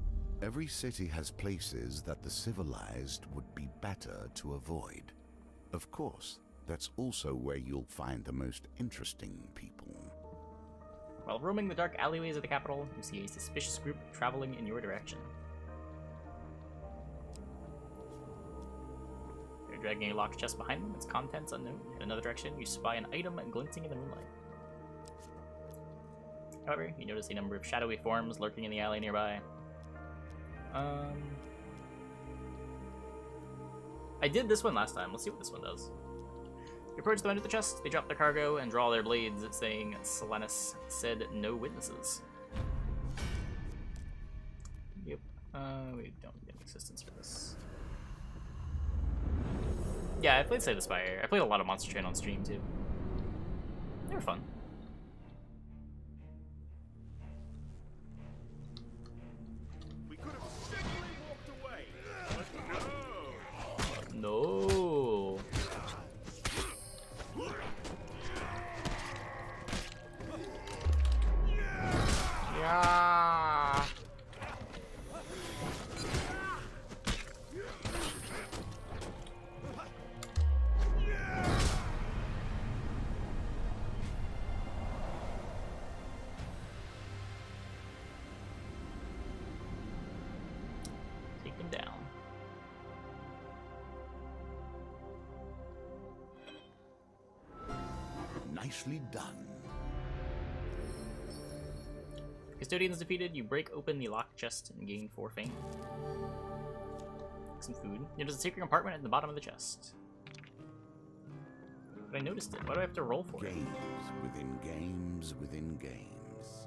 Speaker 4: Every city has places that the civilized would be better to avoid. Of course, that's also where you'll find the most interesting people.
Speaker 1: While roaming the dark alleyways of the capital, you see a suspicious group traveling in your direction. They're dragging a locked chest behind them, its contents unknown. In another direction, you spy an item glinting in the moonlight. However, you notice a number of shadowy forms lurking in the alley nearby. I did this one last time. Let's see what this one does. You approach the men at the chest. They drop their cargo and draw their blades, saying, Solanus said no witnesses. Yep. We don't get assistance for this. Yeah, I played Slay the Spire. I played a lot of Monster Train on stream, too. They were fun.
Speaker 5: We could have simply walked away, but no.
Speaker 1: No. Yeah. Take him down. Nicely
Speaker 4: done.
Speaker 1: Custodian is defeated, you break open the locked chest and gain 4 fame. Some food. There's a secret compartment at the bottom of the chest. But I noticed it. Why do I have to roll for it?
Speaker 4: Games within games within games.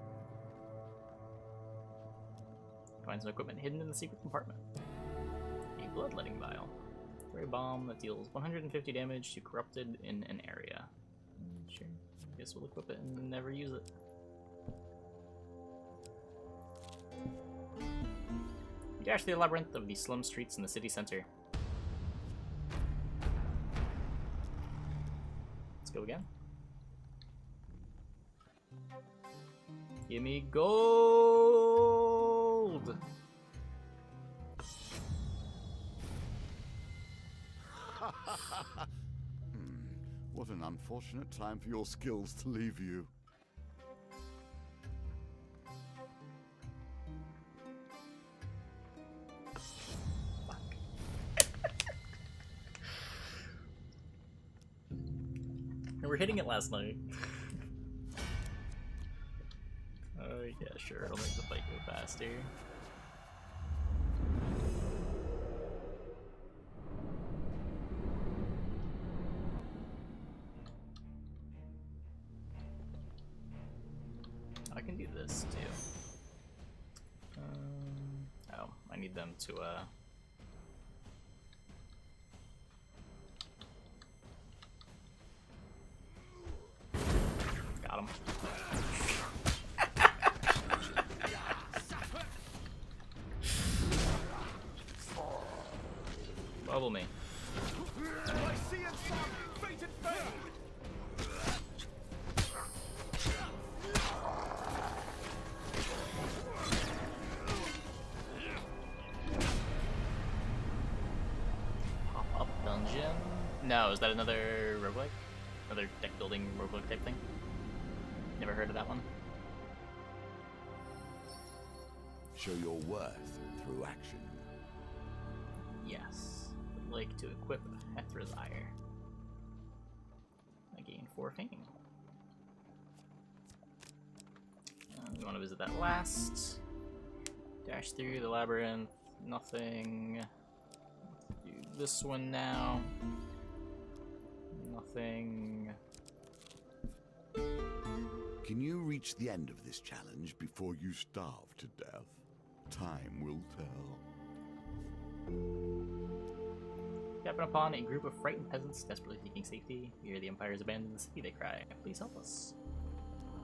Speaker 1: Find some equipment hidden in the secret compartment. A bloodletting vial. Spray bomb that deals 150 damage to corrupted in an area. Sure. Guess we'll equip it and never use it. You dash through the labyrinth of the slum streets in the city center. Let's go again. Give me gold!
Speaker 4: What an unfortunate time for your skills to leave you.
Speaker 1: We were hitting it last night. Oh yeah, sure, it'll make the fight go faster. I can do this too. Oh, I need them to got him. Bubble me.
Speaker 5: I see it, son! Fated fame!
Speaker 1: Pop-up dungeon? No, is that another roguelike? Another deck building roguelike type thing? Never heard of that one.
Speaker 4: Show your worth through action.
Speaker 1: Yes. Would like to equip Hethra's Ire. I gain 4 fame. We want to visit that last. Dash through the labyrinth. Nothing. Do this one now. Nothing.
Speaker 4: Can you reach the end of this challenge before you starve to death? Time will tell.
Speaker 1: You happen upon a group of frightened peasants desperately seeking safety. You hear the Empire's abandoned the city, they cry. Please help us.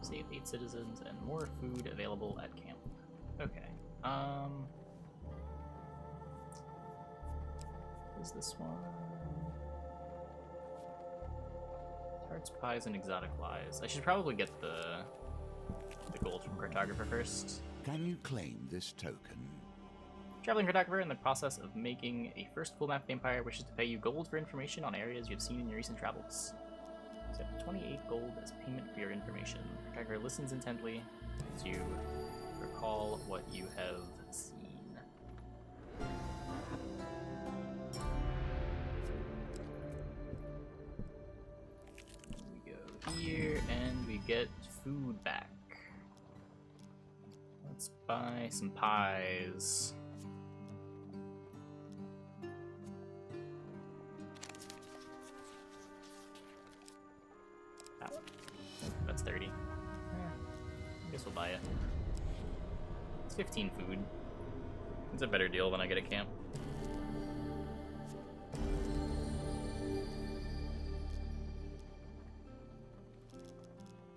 Speaker 1: Save 8 citizens and more food available at camp. Okay. Is this one? Tarts, pies, and exotic lies. I should probably get the gold from Cartographer first.
Speaker 4: Can you claim this token?
Speaker 1: Traveling Cartographer in the process of making a first full map of the Empire wishes to pay you gold for information on areas you have seen in your recent travels. Accept 28 gold as payment for your information. Cartographer listens intently as you recall what you have seen. We go here and we get food back. Let's buy some pies. That one? That's 30. I guess we'll buy it. It's 15 food. It's a better deal than I get at camp.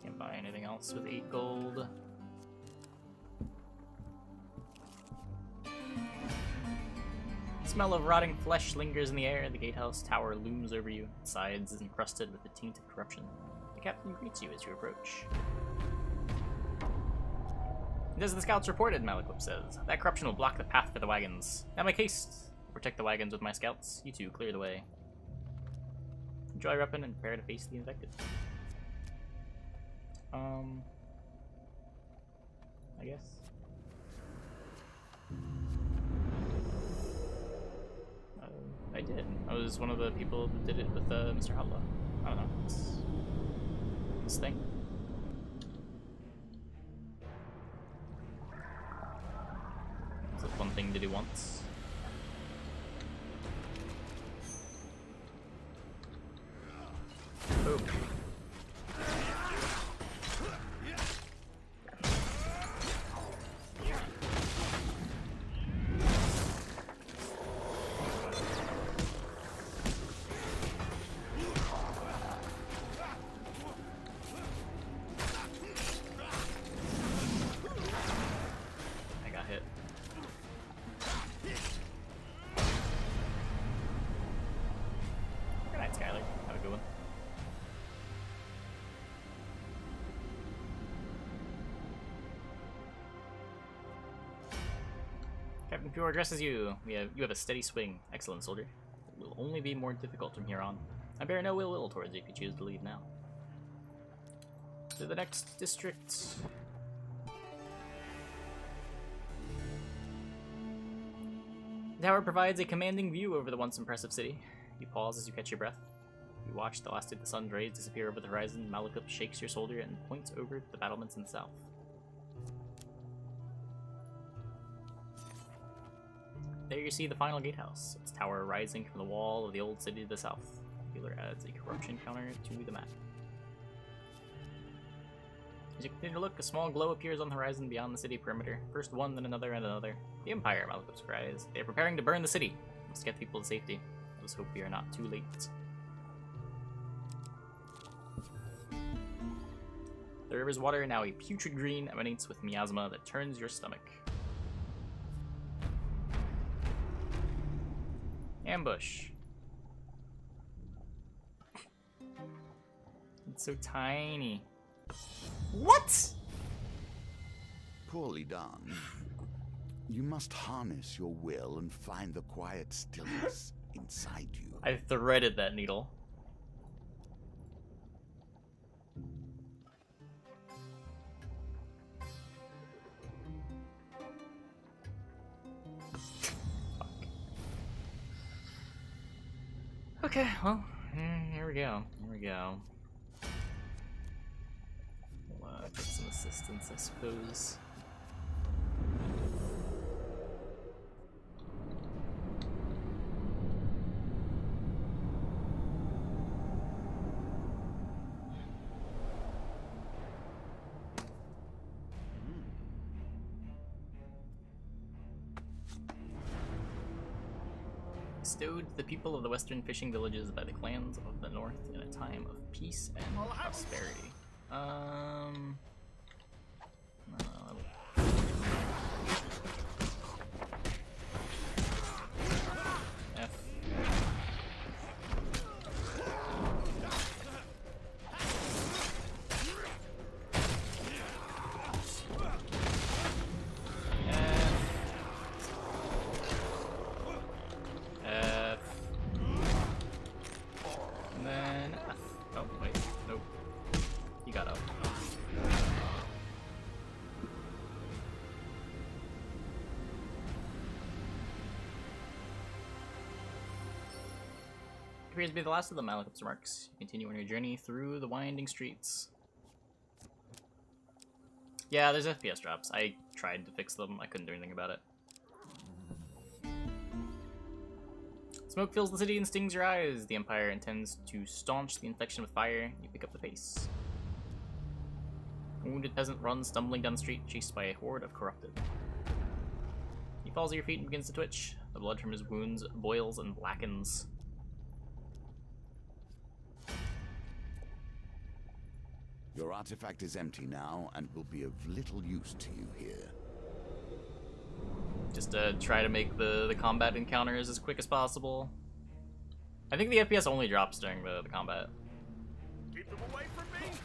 Speaker 1: Can't buy anything else with 8 gold. The smell of rotting flesh lingers in the air. The gatehouse tower looms over you. Its sides is encrusted with the taint of corruption. The captain greets you as you approach. And as the scouts reported, Malekith says, that corruption will block the path for the wagons. Now make haste. Protect the wagons with my scouts. You two clear the way. Enjoy your weapon and prepare to face the infected. I guess. I did. I was one of the people that did it with Mr. Outlaw. I don't know. It's this thing. thing to do once. Boom. I got hit. Good night, Skylar. Have a good one. Captain Pure addresses you. You have a steady swing. Excellent, soldier. It will only be more difficult from here on. I bear no ill will towards you if you choose to leave now. To the next district. The tower provides a commanding view over the once impressive city. You pause as you catch your breath. You watch the last of the sun's rays disappear over the horizon. Malekuth shakes your shoulder and points over to the battlements in the south. There you see the final gatehouse, its tower rising from the wall of the old city to the south. Healer adds a corruption counter to the map. As you continue to look, a small glow appears on the horizon beyond the city perimeter. First one, then another, and another. The Empire, Malekuth cries. They are preparing to burn the city. Let's get people to safety. Let's hope we are not too late. The river's water, now a putrid green, emanates with miasma that turns your stomach. Ambush. It's so tiny. What?
Speaker 4: Poorly done. You must harness your will and find the quiet stillness inside you.
Speaker 1: I threaded that needle. Okay, well, here we go. Here we go. We'll get some assistance, I suppose. Bestowed to the people of the western fishing villages by the clans of the north in a time of peace and prosperity. F. And then F. Oh, wait, nope. He got up. Appears to be the last of the Malekuth's remarks. You continue on your journey through the winding streets. Yeah, there's FPS drops. I tried to fix them. I couldn't do anything about it. Smoke fills the city and stings your eyes. The Empire intends to staunch the infection with fire. You pick up the pace. A wounded peasant runs stumbling down the street, chased by a horde of corrupted. He falls at your feet and begins to twitch. The blood from his wounds boils and blackens.
Speaker 4: Your artifact is empty now and will be of little use to you here.
Speaker 1: Just try to make the combat encounters as quick as possible. I think the FPS only drops during the combat.
Speaker 5: Keep them away from me!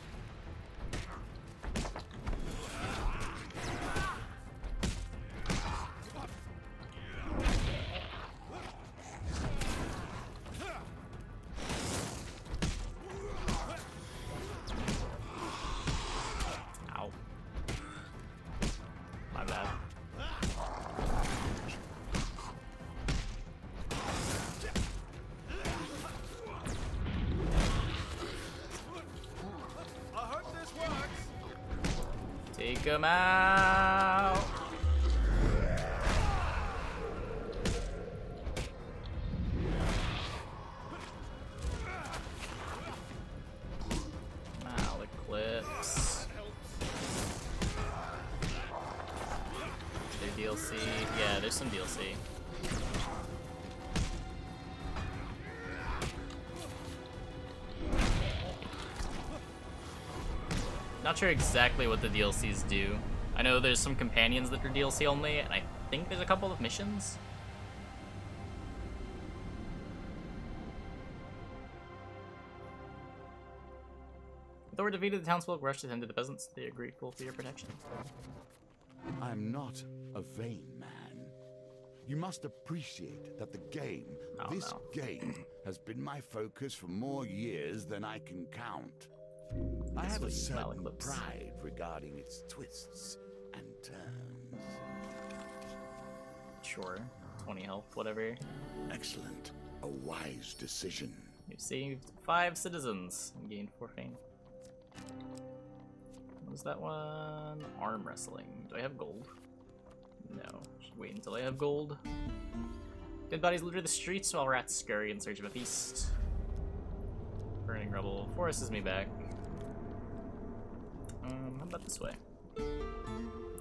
Speaker 1: Ow. My bad.
Speaker 5: I hope this works!
Speaker 1: Take him out. there's some DLC. Not sure exactly what the DLCs do. I know there's some companions that are DLC only, and I think there's a couple of missions. Thor defeated the townsfolk, rushed to tend to the peasants. They are grateful for your protection.
Speaker 4: I'm not a vain man. You must appreciate that the game, this game, has been my focus for more years than I can count. I have a certain pride regarding its twists and turns.
Speaker 1: Sure. 20 health, whatever.
Speaker 4: Excellent. A wise decision.
Speaker 1: You saved 5 citizens and gained 4 fame. What was that one? Arm wrestling. Do I have gold? No. Should wait until I have gold. Dead bodies litter the streets while rats scurry in search of a feast. Burning rubble forces me back. How about this way?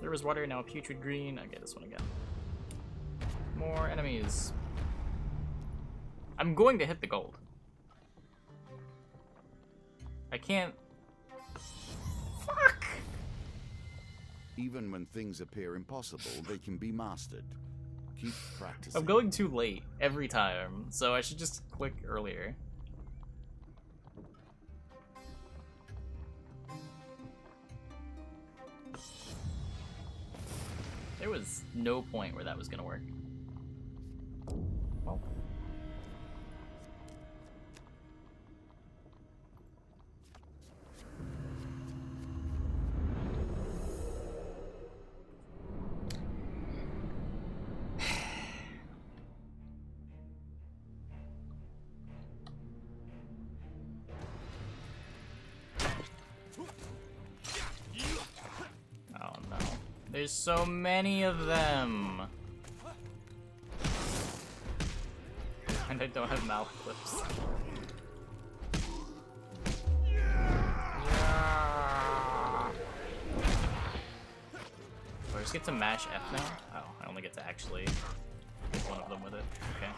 Speaker 1: There was water, now a putrid green. Okay, this one again. More enemies. I'm going to hit the gold. I can't. Fuck!
Speaker 4: Even when things appear impossible, they can be mastered. Keep practicing.
Speaker 1: I'm going too late every time, so I should just click earlier. There was no point where that was gonna work. Well. Oh no. There's so many of them. And I don't have mouth clips. Do I just get to mash F now? Oh, I only get to actually hit one of them with it. Okay.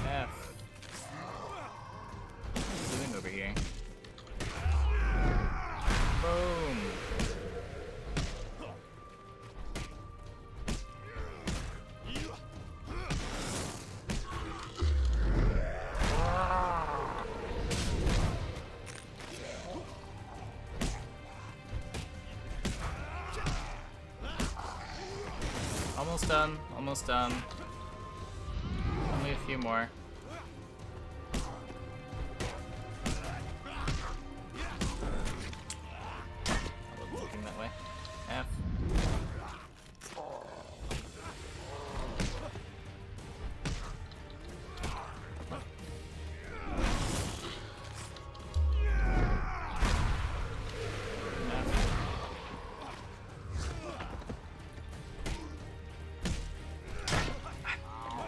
Speaker 1: F. What are you doing over here? Boom. Almost done, almost done. Only a few more. I wasn't looking that way. F.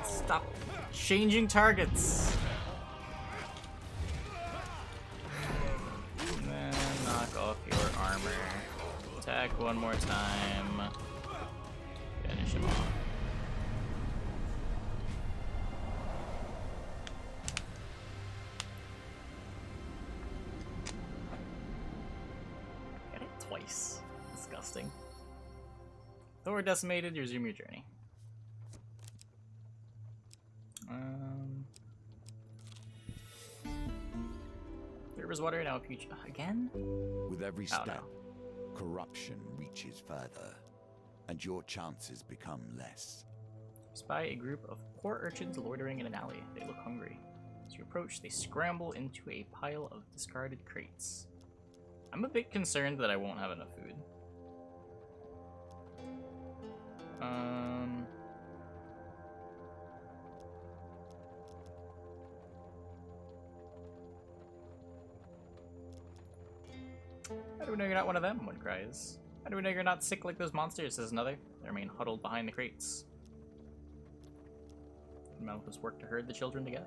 Speaker 1: Stop changing targets. And then knock off your armor. Attack one more time. Finish him off. Got it twice. Disgusting. Thor decimated, resume your journey. There was water, now a peach. Again?
Speaker 4: With every
Speaker 1: Oh,
Speaker 4: step, corruption reaches further, and your chances become less.
Speaker 1: Spy a group of poor urchins loitering in an alley. They look hungry. As you approach, they scramble into a pile of discarded crates. I'm a bit concerned that I won't have enough food. How do we know you're not one of them? One cries. How do we know you're not sick like those monsters, says another. They remain huddled behind the crates. Malchus worked to herd the children together.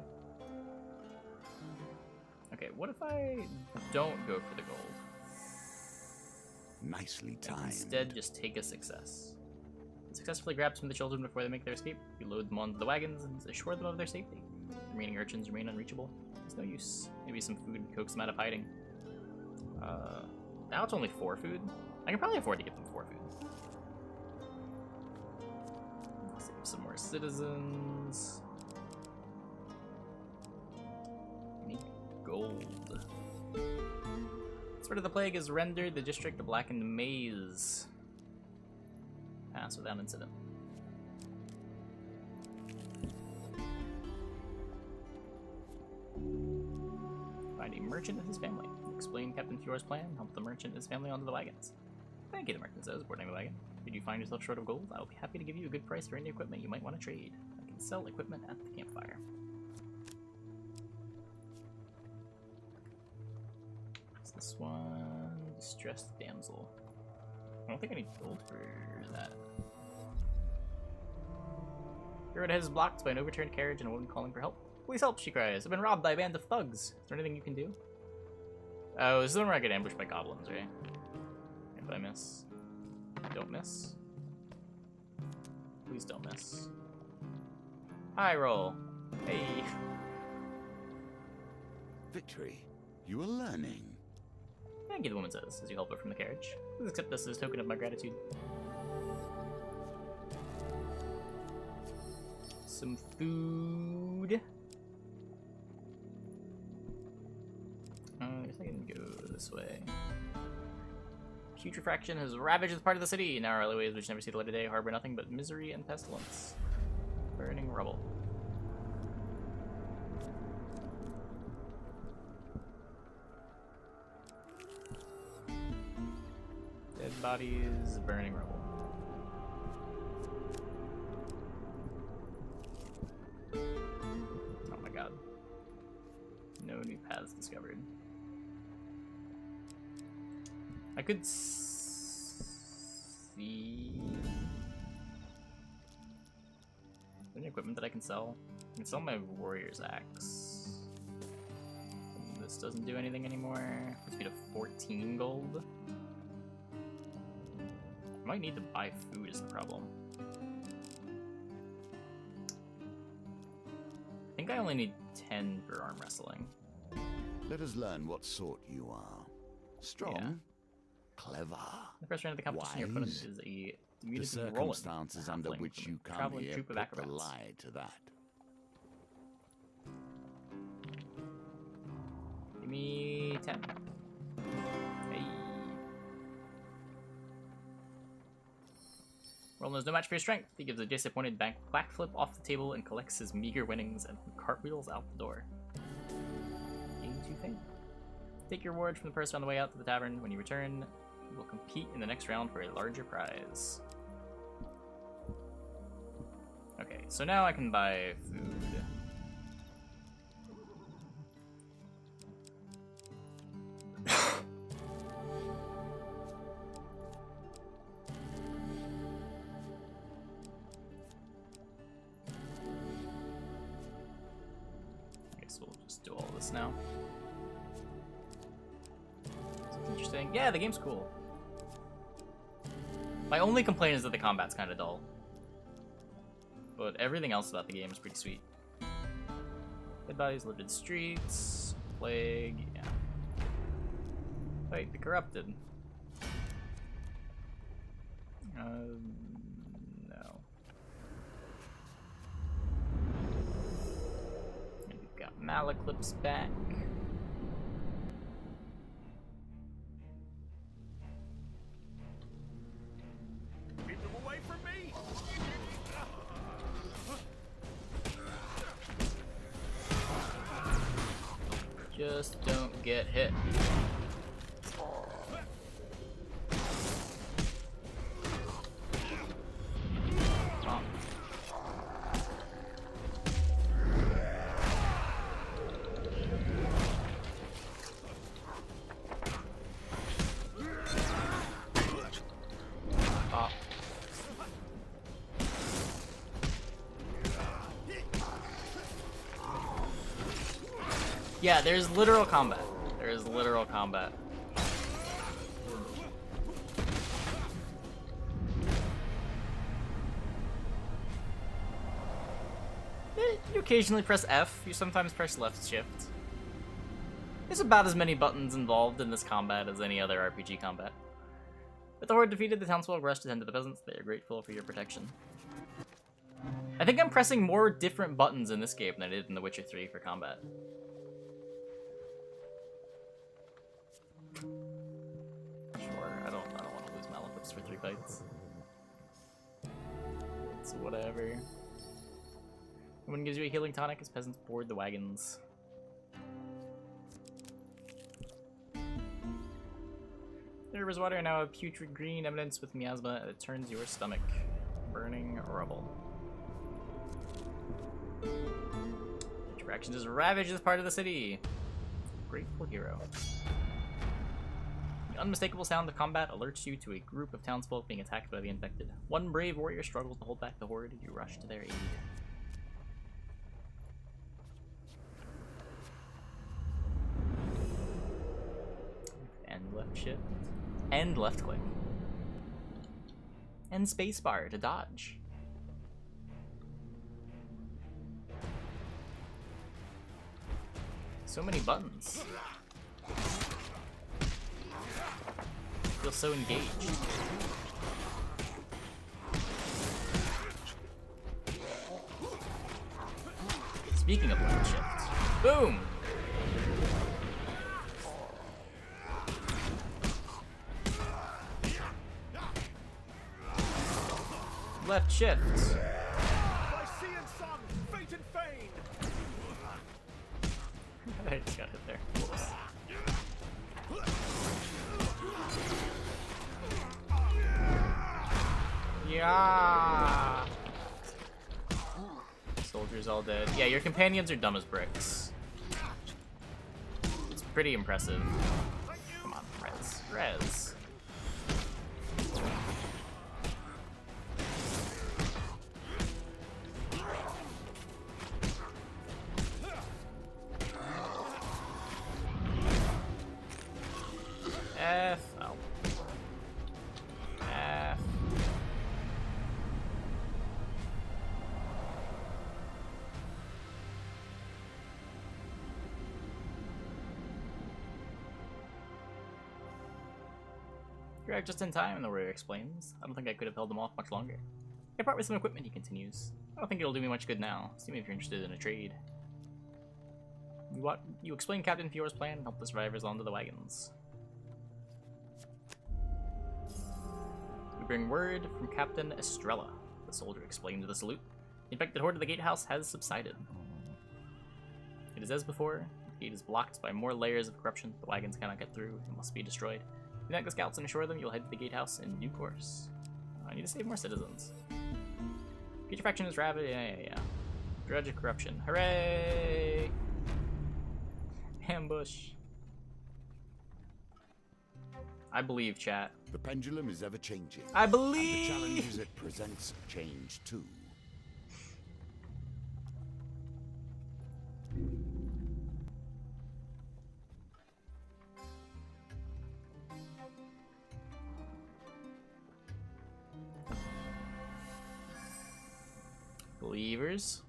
Speaker 1: Okay, what if I don't go for the gold?
Speaker 4: Nicely timed.
Speaker 1: Instead, just take a success. Successfully grabs from the children before they make their escape. You load them onto the wagons and assure them of their safety. The remaining urchins remain unreachable. There's no use. Maybe some food coax them out of hiding. Now it's only 4 food. I can probably afford to give them 4 food. Save some more citizens. Need gold. Spread of the plague has rendered the district a blackened maze. Pass without incident. Find a merchant and his family. Explain Captain Fior's plan. Help the merchant and his family onto the wagons. Thank you, the merchant says, boarding the wagon. Did you find yourself short of gold? I will be happy to give you a good price for any equipment you might want to trade. I can sell equipment at the campfire. What's this one? Distressed damsel. I don't think I need gold for that. Your road ahead is blocked by an overturned carriage and a woman calling for help. Please help, she cries. I've been robbed by a band of thugs. Is there anything you can do? Oh, this is the one where I get ambushed by goblins, right? If I miss. Don't miss. Please don't miss. High roll. Hey.
Speaker 4: Victory. You are learning.
Speaker 1: Thank you, the woman says, as you help her from the carriage. Please accept this as a token of my gratitude. Some food. I guess I can go this way. Putrefaction has ravaged this part of the city. Now our alleyways, which never see the light of day, harbor nothing but misery and pestilence. Burning rubble. Dead bodies, burning rubble. Oh my god. No new paths discovered. I could see... any equipment that I can sell? I can sell my warrior's axe. And this doesn't do anything anymore. Let's be to 14 gold. I might need to buy food is the problem. I think I only need 10 for arm wrestling.
Speaker 4: Let us learn what sort you are. Strong.
Speaker 1: Yeah.
Speaker 4: Clever.
Speaker 1: The first round of the competition, your opponent is a
Speaker 4: The
Speaker 1: mutant Roland,
Speaker 4: circumstances
Speaker 1: a
Speaker 4: under
Speaker 1: halfling
Speaker 4: which
Speaker 1: from
Speaker 4: you
Speaker 1: a
Speaker 4: come
Speaker 1: traveling
Speaker 4: here
Speaker 1: troupe of
Speaker 4: put the
Speaker 1: acrobats.
Speaker 4: lie to that.
Speaker 1: Give me 10. Hey. Roland is no match for your strength. He gives a disappointed backflip off the table and collects his meager winnings and cartwheels out the door. Game 2 fame. Take your reward from the purse on the way out to the tavern. When you return, you will compete in the next round for a larger prize. Okay, so now I can buy food. I guess we'll just do all this now. Interesting. Yeah, the game's cool. My only complaint is that the combat's kind of dull. But everything else about the game is pretty sweet. Dead bodies, lived in streets, plague, yeah. Fight the corrupted. No. And we've got Malaclips back. Just don't get hit. Oh. Yeah, there's literal combat. There is literal combat. You occasionally press F, you sometimes press left shift. There's about as many buttons involved in this combat as any other RPG combat. With the Horde defeated, the townsfolk rushed to tend to the peasants. They are grateful for your protection. I think I'm pressing more different buttons in this game than I did in The Witcher 3 for combat. Sure, I don't want to lose Malekiths for 3 fights. It's whatever. Someone gives you a healing tonic as peasants board the wagons. The river's water now have putrid green eminence with miasma that turns your stomach. Burning rubble. Interactions is ravage this part of the city. Grateful hero. The unmistakable sound of combat alerts you to a group of townsfolk being attacked by the infected. One brave warrior struggles to hold back the horde. You rush to their aid. And left shift. And left click. And spacebar to dodge. So many buttons. I feel so engaged. Speaking of left shift. Boom! Left shift.
Speaker 5: By sea and sun, fate and fame.
Speaker 1: I just got hit there. Whoops. Yeah. Soldiers all dead. Yeah, your companions are dumb as bricks. It's pretty impressive. Come on, res. F. Oh. F. You're out just in time, the warrior explains. I don't think I could have held them off much longer. I brought me some equipment, he continues. I don't think it'll do me much good now. See me if you're interested in a trade. You explain Captain Fior's plan and help the survivors onto the wagons. We bring word from Captain Estrella. The soldier explained with a salute. The infected horde of the gatehouse has subsided. It is as before. The gate is blocked by more layers of corruption. The wagons cannot get through and must be destroyed. Connect the scouts and assure them you'll head to the gatehouse in due course. I need to save more citizens. Future faction is ravaged. Yeah. Grudge of corruption. Hooray! Ambush. I believe, chat.
Speaker 4: The pendulum is ever changing.
Speaker 1: I believe.
Speaker 4: And the challenges it presents change too.
Speaker 1: Believers.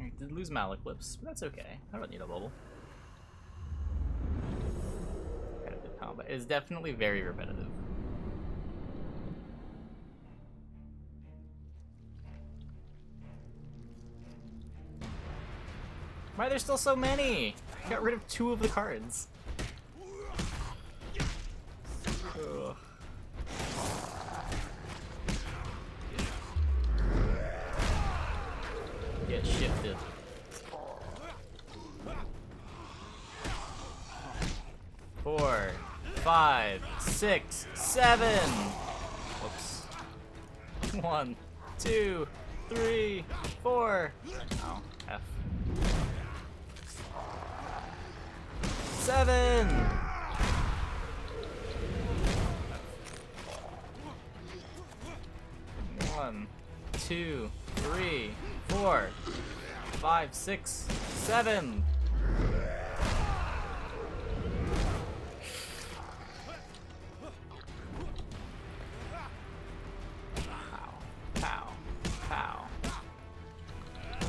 Speaker 1: I did lose Malekiths, but that's okay. I don't need a bubble. Repetitive combat is definitely very repetitive. Why are there still so many? I got rid of 2 of the cards. Ugh. Get shifted. Four, 5, 6, 7. Whoops. 1, 2, 3, 4. Oh, F. 7. 1, 2, 3, 4, 5, 6, 7. Pow, pow, pow.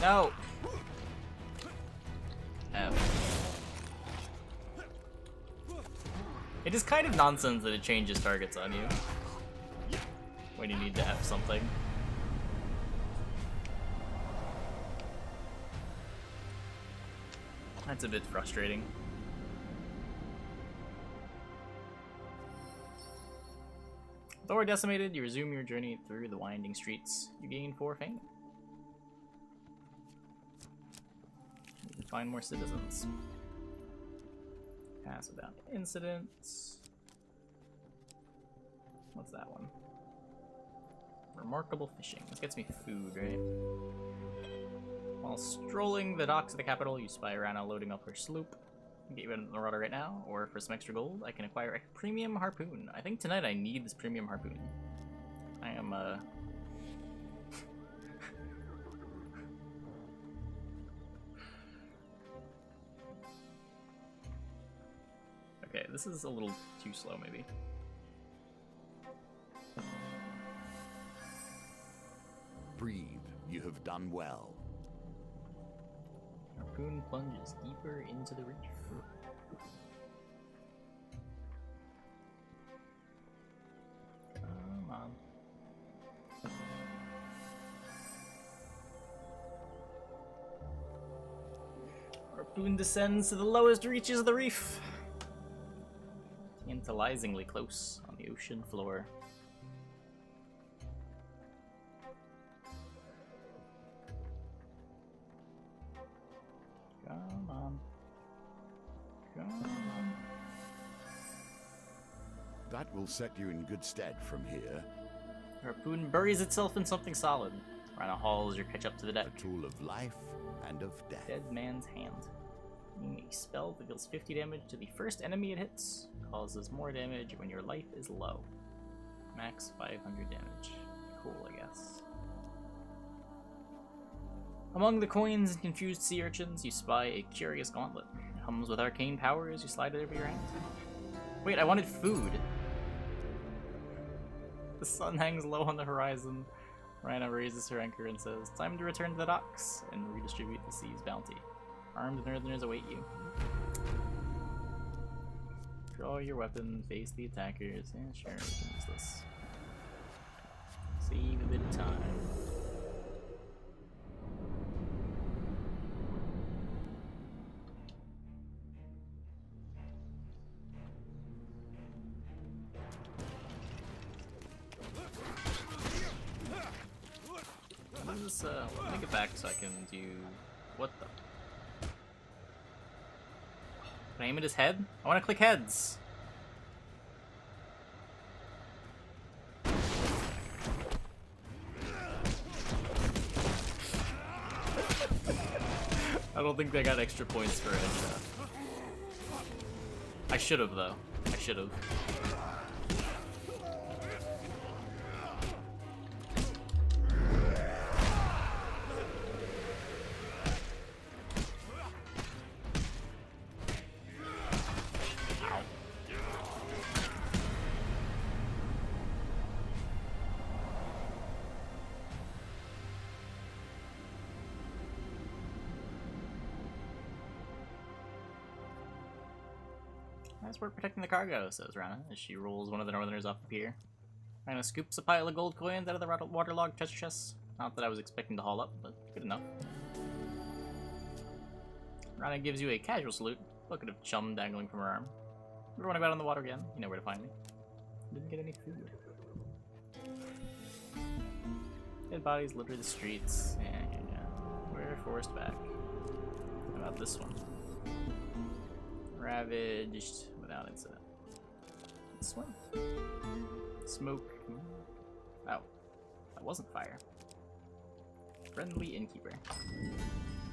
Speaker 1: No. F. It is kind of nonsense that it changes targets on you when you need to F something. That's a bit frustrating. Though we're decimated, you resume your journey through the winding streets. You gain 4 fame. You can find more citizens. Pass without incidents. What's that one? Remarkable fishing. This gets me food, right? While strolling the docks of the capital, you spy Rana loading up her sloop. Get you in the water right now, or for some extra gold, I can acquire a premium harpoon. I think tonight I need this premium harpoon. I am, Okay, this is a little too slow, maybe.
Speaker 4: Breathe, you have done well.
Speaker 1: Harpoon plunges deeper into the reef. Come on. Harpoon descends to the lowest reaches of the reef. Tantalizingly close on the ocean floor. Come on. Come on.
Speaker 4: That will set you in good stead from here.
Speaker 1: Harpoon buries itself in something solid. Rana hauls your catch up to the deck.
Speaker 4: A tool of life and of death.
Speaker 1: Dead man's hand. A spell that deals 50 damage to the first enemy it hits. Causes more damage when your life is low. Max 500 damage. Cool, I guess. Among the coins and confused sea urchins, you spy a curious gauntlet. It hums with arcane powers, you slide it over your hand. Wait, I wanted food! The sun hangs low on the horizon. Rana raises her anchor and says, "Time to return to the docks and redistribute the sea's bounty. Armed northerners await you. Draw your weapon, face the attackers." Yeah, sure, we can use this. Save a bit of time. Let me get back so I can do... What the... Can I aim at his head? I want to click heads! I don't think they got extra points for a headshot. I should have, though. I should have. Nice work protecting the cargo, says Rana, as she rolls one of the northerners off the pier. Rana scoops a pile of gold coins out of the waterlogged treasure chests. Not that I was expecting to haul up, but good enough. Rana gives you a casual salute, bucket of chum dangling from her arm. Ever want to go out on the water again? You know where to find me. Didn't get any food. Dead bodies litter the streets. Yeah. We're forced back. How about this one? Ravaged without incident. This one? Smoke. Oh, that wasn't fire. Friendly innkeeper.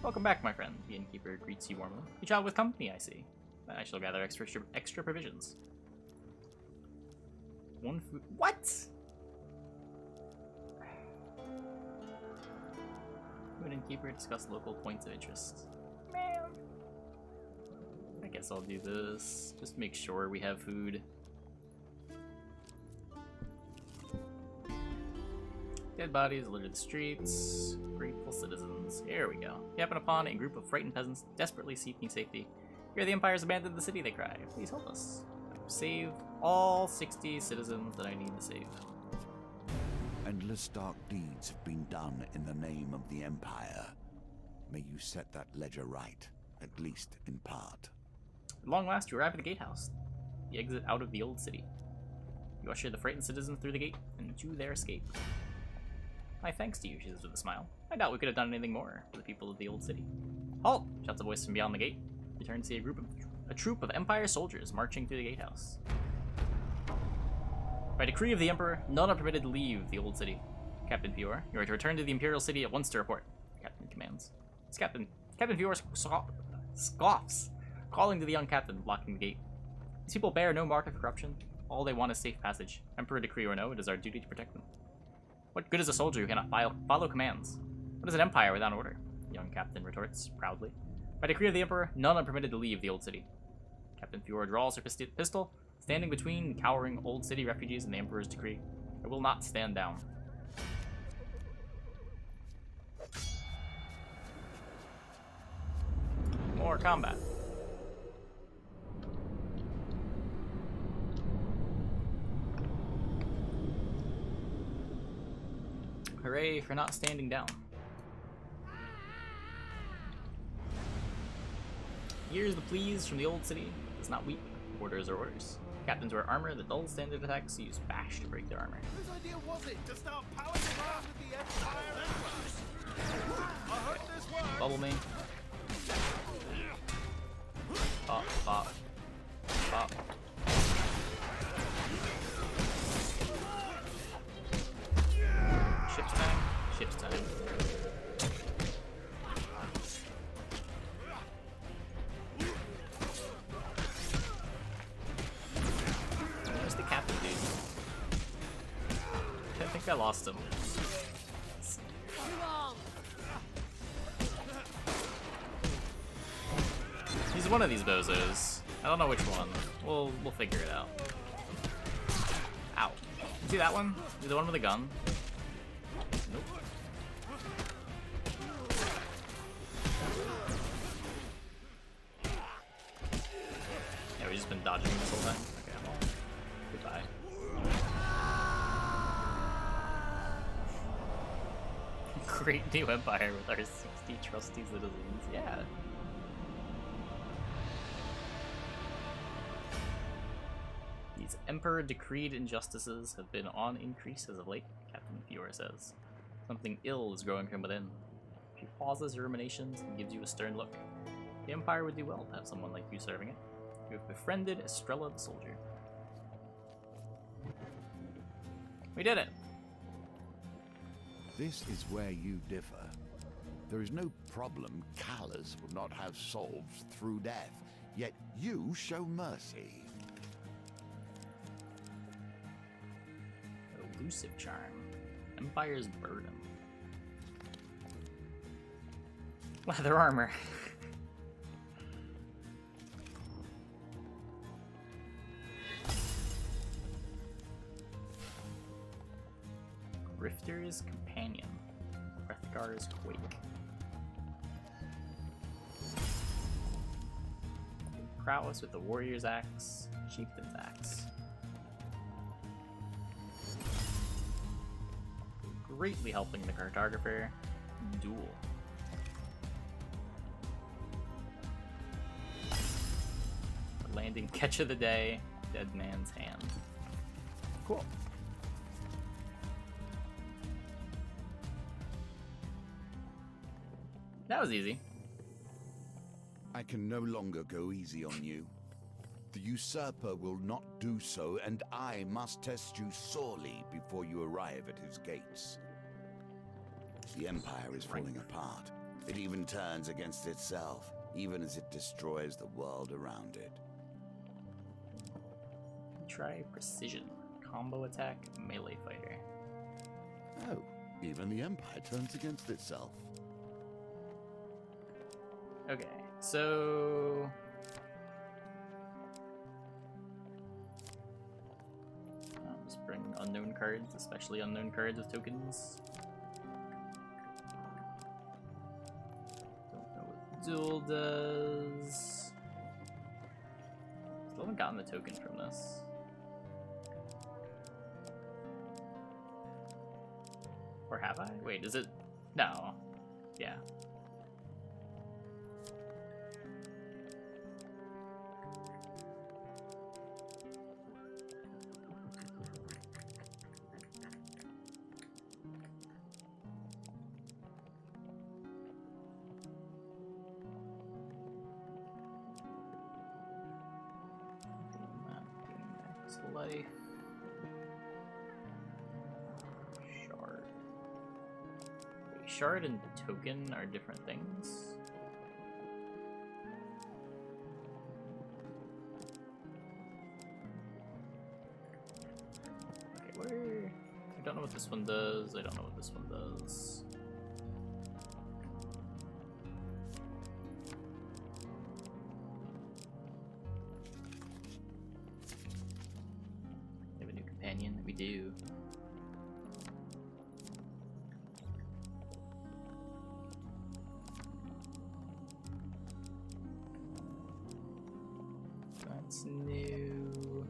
Speaker 1: Welcome back, my friend. The innkeeper greets you warmly. You travel with company, I see. I shall gather extra provisions. One food. What? Innkeeper, discuss local points of interest. Man. I guess I'll do this. Just make sure we have food. Dead bodies litter the streets. Grateful citizens. Here we go. You happen upon a group of frightened peasants desperately seeking safety. Here the Empire's abandoned the city, they cry. Please help us. Save all 60 citizens that I need to save.
Speaker 4: Endless dark deeds have been done in the name of the Empire. May you set that ledger right, at least in part.
Speaker 1: At long last, you arrive at the gatehouse, the exit out of the old city. You usher the frightened citizens through the gate and to their escape. My thanks to you, she says with a smile. I doubt we could have done anything more for the people of the old city. Halt! Shouts a voice from beyond the gate. You turn to see a troop of Empire soldiers marching through the gatehouse. By decree of the Emperor, none are permitted to leave the old city. Captain Fior, you are to return to the Imperial City at once to report. The captain commands. It's Captain Fior scoffs, calling to the young captain, blocking the gate. These people bear no mark of corruption. All they want is safe passage. Emperor decree or no, it is our duty to protect them. What good is a soldier who cannot follow commands? What is an empire without order? The young captain retorts, proudly. By decree of the Emperor, none are permitted to leave the old city. Captain Fior draws her pistol, standing between the cowering old city refugees and the Emperor's decree. I will not stand down. More combat. Hooray for not standing down. Here's the pleas from the old city. Does not weep. Orders are orders. Captains wear armor. The dull standard attacks use bash to break their armor.
Speaker 5: Whose idea was it to start powering around with the Empire? I hope this works.
Speaker 1: Bubble me. Bop, bop. Bop. Ship's time. Ship's time. Where's the captain, dude? I think I lost him. He's one of these bozos. I don't know which one. We'll figure it out. Ow. See that one? The one with the gun? Nope. Yeah, we've just been dodging this whole time. Okay, I'm all. Goodbye. Great new empire with our 60 trusty citizens. Yeah. These Emperor-decreed injustices have been on increase as of late, Captain Fior says. Something ill is growing from within. She pauses her ruminations and gives you a stern look. The Empire would do well to have someone like you serving it. You have befriended Estrella the soldier. We did it!
Speaker 4: This is where you differ. There is no problem Callas would not have solved through death, yet you show mercy.
Speaker 1: Elusive charm. Empire's burden. Leather armor. Grifter's companion. Hrothgar's quake. Prowess with the warrior's axe. Chieftain's axe. Greatly helping the cartographer. Duel. Landing catch of the day. Dead man's hand. Cool. That was easy.
Speaker 4: I can no longer go easy on you. The usurper will not do so, and I must test you sorely before you arrive at his gates. The Empire is falling apart. It even turns against itself, even as it destroys the world around it.
Speaker 1: Try precision. Combo attack, melee fighter.
Speaker 4: Oh, even the Empire turns against itself.
Speaker 1: Okay, so I'll just bring unknown cards, especially unknown cards with tokens. Don't know what Duel does. Still haven't gotten the token from this. Or have I? Wait, is it? No. Yeah. Life. Shard. Wait, shard and token are different things. Okay, where? I don't know what this one does. I don't know what this one does. We do. That's new.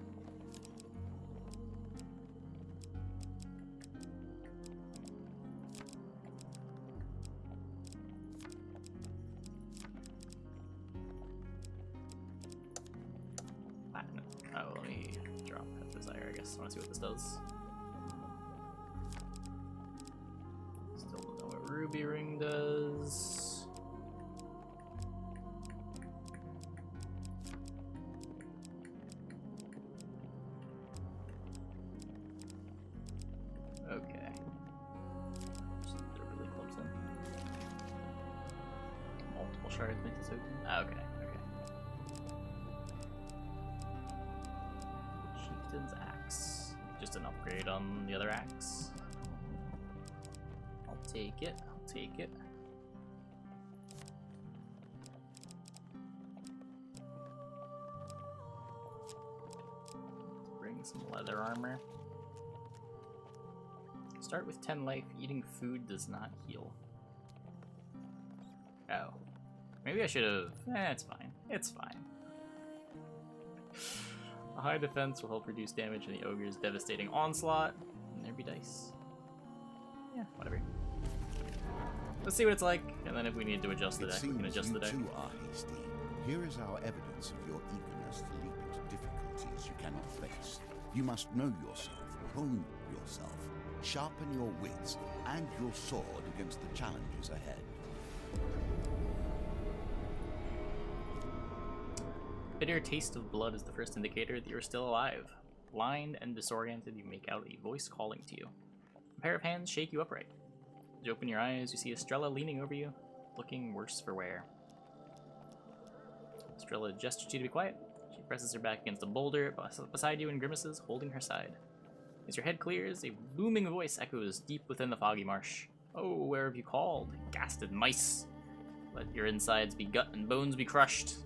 Speaker 1: Platinum. Oh, let me drop that desire, I guess. I want to see what this does. Still don't know what Ruby Ring does. Okay. Just really close in. Multiple shards makes it so. Okay. Chieftain's Axe. Just an upgrade on the other axe. I'll take it. I'll take it. Bring some leather armor. Start with 10 life. Eating food does not heal. Oh. Maybe I should have. It's fine. It's fine. A high defense will help reduce damage in the ogre's devastating onslaught. And there be dice. Yeah, whatever. Let's see what it's like, and then if we need to adjust the deck, we can adjust the deck.
Speaker 4: You too are hasty. Here is our evidence of your eagerness to leap into difficulties you cannot face. You must know yourself, hone yourself, sharpen your wits and your sword against the challenges ahead.
Speaker 1: Bitter taste of blood is the first indicator that you're still alive. Blind and disoriented, you make out a voice calling to you. A pair of hands shake you upright. As you open your eyes, you see Estrella leaning over you, looking worse for wear. Estrella gestures to you to be quiet. She presses her back against a boulder beside you and grimaces, holding her side. As your head clears, a booming voice echoes deep within the foggy marsh. Oh, where have you called? Gasted mice! Let your insides be gut and bones be crushed.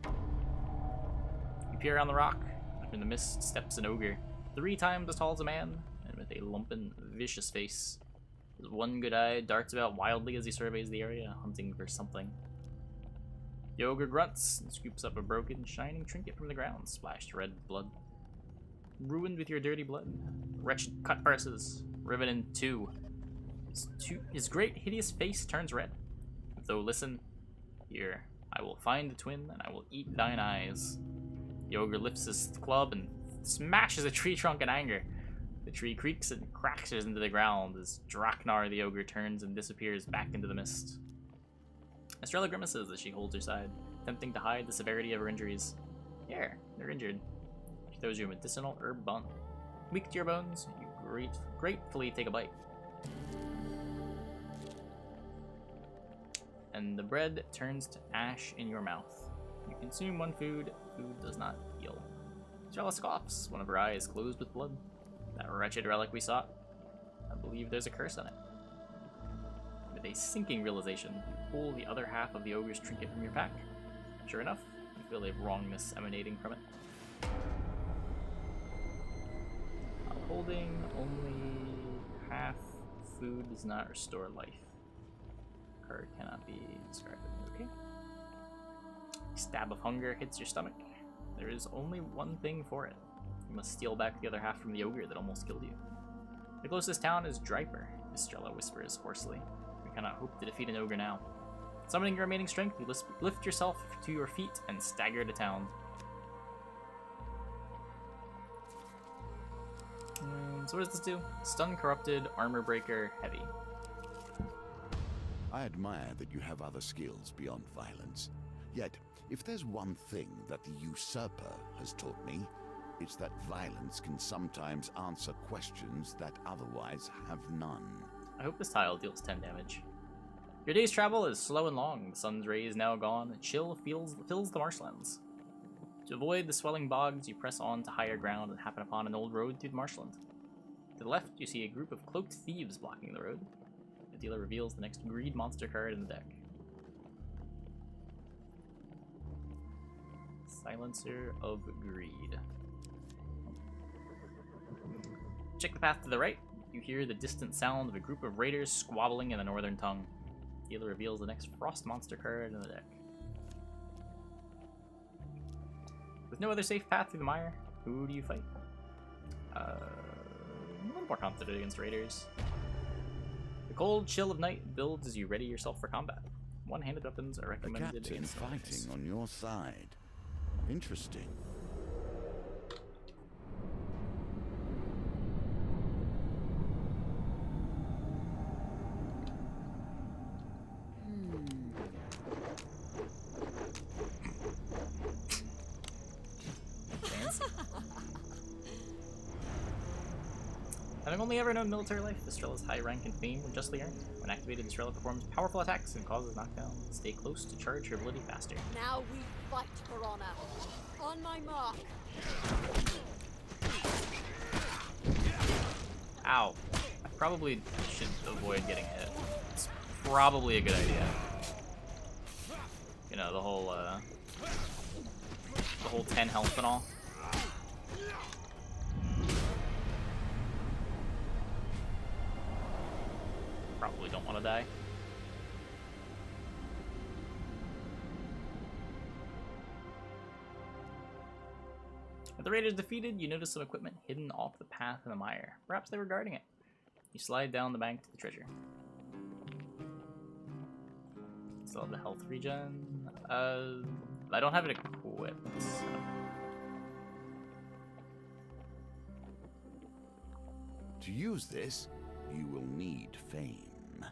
Speaker 1: You peer around the rock. In the mist steps an ogre, 3 times as tall as a man, and with a lumpen, vicious face. His one good eye darts about wildly as he surveys the area, hunting for something. The ogre grunts and scoops up a broken, shining trinket from the ground, splashed red with blood. Ruined with your dirty blood. Wretched cut purses, riven in two. His great, hideous face turns red. Though listen, here, I will find the twin, and I will eat thine eyes. The ogre lifts his club and smashes a tree trunk in anger. The tree creaks and crashes into the ground as Draknar the ogre turns and disappears back into the mist. Estrella grimaces as she holds her side, attempting to hide the severity of her injuries. Here, they're injured. She throws you a medicinal herb bun. Weak to your bones, you gratefully take a bite. And the bread turns to ash in your mouth. You consume one food, food does not heal. Estrella scoffs, one of her eyes closed with blood. That wretched relic we sought. I believe there's a curse on it. With a sinking realization, you pull the other half of the ogre's trinket from your pack. Sure enough, you feel a wrongness emanating from it. Holding only half food does not restore life. Card cannot be described. Okay. Stab of hunger hits your stomach. There is only one thing for it. You must steal back the other half from the ogre that almost killed you. The closest town is Dryper, Estrella whispers hoarsely. We cannot hope to defeat an ogre now. Summoning your remaining strength, you lift yourself to your feet and stagger to town. So what does this do? Stun Corrupted, Armor Breaker, Heavy.
Speaker 4: I admire that you have other skills beyond violence. Yet, if there's one thing that the Usurper has taught me, it's that violence can sometimes answer questions that otherwise have none.
Speaker 1: I hope this tile deals 10 damage. Your day's travel is slow and long. The sun's rays now gone. A chill fills the marshlands. To avoid the swelling bogs, you press on to higher ground and happen upon an old road through the marshland. To the left, you see a group of cloaked thieves blocking the road. The dealer reveals the next greed monster card in the deck. Silencer of Greed. Check the path to the right. You hear the distant sound of a group of raiders squabbling in the northern tongue. The dealer reveals the next frost monster card in the deck. With no other safe path through the mire, who do you fight? A little more confident against raiders. The cold chill of night builds as you ready yourself for combat. One-handed weapons are
Speaker 4: A
Speaker 1: recommended
Speaker 4: captain
Speaker 1: against
Speaker 4: fighting
Speaker 1: enemies.
Speaker 4: on your side. Interesting.
Speaker 1: Fancy. Having only ever known military life, Estrella's high rank and fame were justly earned. When activated, Estrella performs powerful attacks and causes knockdowns. Stay close to charge her ability faster.
Speaker 3: Now we fight for honor. On my mark.
Speaker 1: Ow. I probably should avoid getting hit. It's probably a good idea. You know, the whole 10 health and all. Probably don't want to die. With the raiders defeated, you notice some equipment hidden off the path in the mire. Perhaps they were guarding it. You slide down the bank to the treasure. Still have the health regen. I don't have it equipped. So.
Speaker 4: To use this, you will need fame.
Speaker 1: I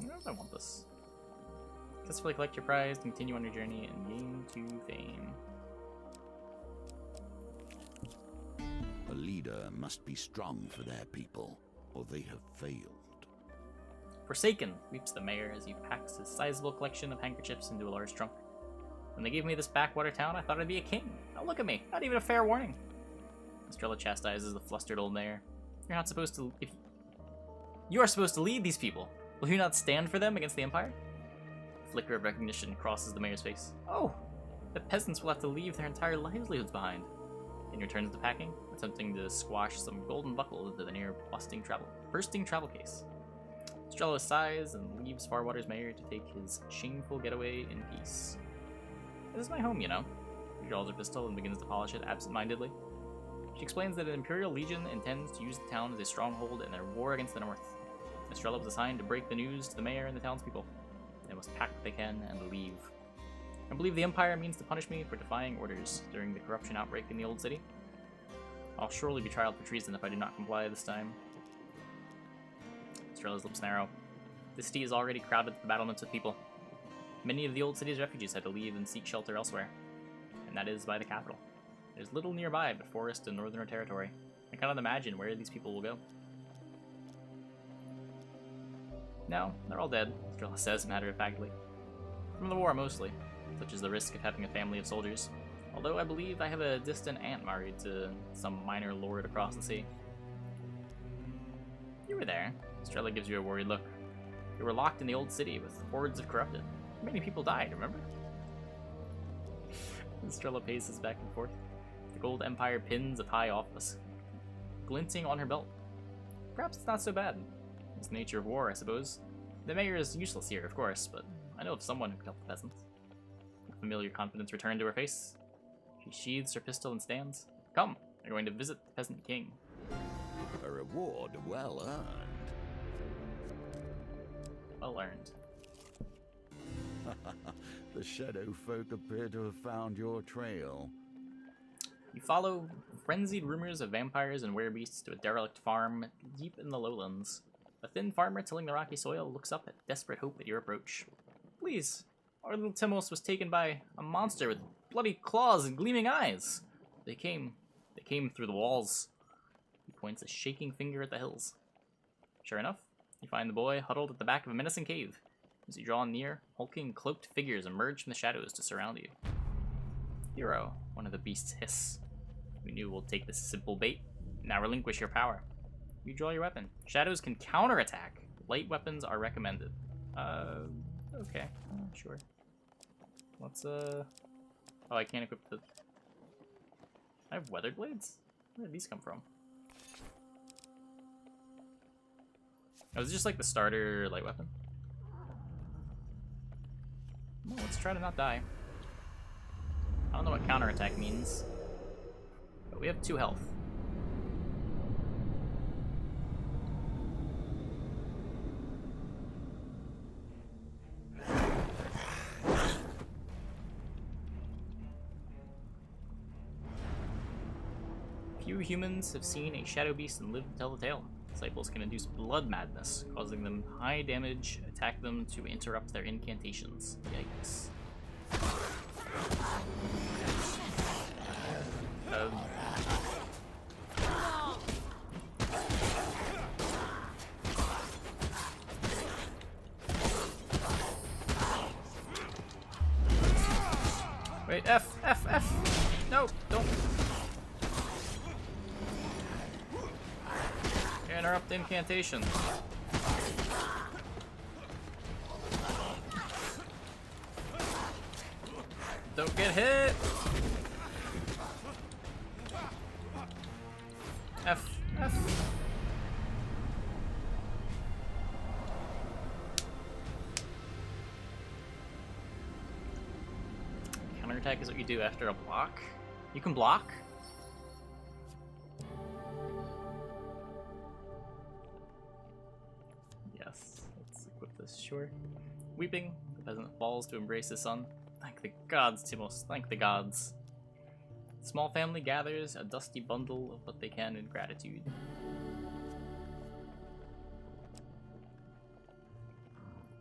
Speaker 1: don't know if I want this. Successfully collect your prize, continue on your journey, and gain 2 fame.
Speaker 4: A leader must be strong for their people, or they have failed.
Speaker 1: Forsaken, weeps the mayor as he packs his sizable collection of handkerchiefs into a large trunk. When they gave me this backwater town, I thought I'd be a king. Now look at me, not even a fair warning. Estrella chastises the flustered old mayor. You're not supposed to... You are supposed to lead these people. Will you not stand for them against the Empire? A flicker of recognition crosses the mayor's face. Oh, the peasants will have to leave their entire livelihoods behind. He returns to packing, attempting to squash some golden buckles into the near bursting travel case. Estrella sighs and leaves Farwater's mayor to take his shameful getaway in peace. This is my home, you know. He draws her pistol and begins to polish it absent-mindedly. She explains that an Imperial Legion intends to use the town as a stronghold in their war against the North. Estrella was assigned to break the news to the mayor and the townspeople. They must pack what they can and leave. I believe the Empire means to punish me for defying orders during the corruption outbreak in the Old City. I'll surely be tried for treason if I do not comply this time. Estrella's lips narrow. The city is already crowded with battlements with people. Many of the Old City's refugees had to leave and seek shelter elsewhere, and that is by the capital. There's little nearby but forest and northern territory. I cannot imagine where these people will go. No, they're all dead, Estrella says matter-of-factly. From the war, mostly, such as the risk of having a family of soldiers. Although I believe I have a distant aunt married to some minor lord across the sea. You were there. Estrella gives you a worried look. You were locked in the old city with hordes of corrupted. Many people died, remember? Estrella paces back and forth. The gold empire pins of high office, glinting on her belt. Perhaps it's not so bad. It's the nature of war, I suppose. The mayor is useless here, of course, but I know of someone who could help the peasants. A familiar confidence returned to her face. She sheathes her pistol and stands. Come, we're going to visit the peasant king.
Speaker 4: A reward well earned.
Speaker 1: Well earned.
Speaker 4: The shadow folk appear to have found your trail.
Speaker 1: You follow frenzied rumors of vampires and werebeasts to a derelict farm deep in the lowlands. A thin farmer tilling the rocky soil looks up at desperate hope at your approach. Please, our little Timos was taken by a monster with bloody claws and gleaming eyes. They came through the walls. He points a shaking finger at the hills. Sure enough, you find the boy huddled at the back of a menacing cave. As you draw near, hulking, cloaked figures emerge from the shadows to surround you. Hero, one of the beasts hiss. We knew we'll take this simple bait. Now relinquish your power. You draw your weapon. Shadows can counterattack. Light weapons are recommended. Okay. Sure. Let's, Oh, I can't equip the... I have weathered blades? Where did these come from? Oh, is it just like the starter light weapon? Well, let's try to not die. I don't know what counterattack means, but we have 2 health. Few humans have seen a shadow beast and lived to tell the tale. Disciples can induce blood madness, causing them high damage, attack them to interrupt their incantations. Yikes. Wait, F! No, don't. Interrupt incantation. Don't get hit! F. Counterattack is what you do after a block. You can block? Yes, let's equip this, sure. Weeping, the peasant falls to embrace his son. Thank the gods, Timos, thank the gods. Small family gathers a dusty bundle of what they can in gratitude.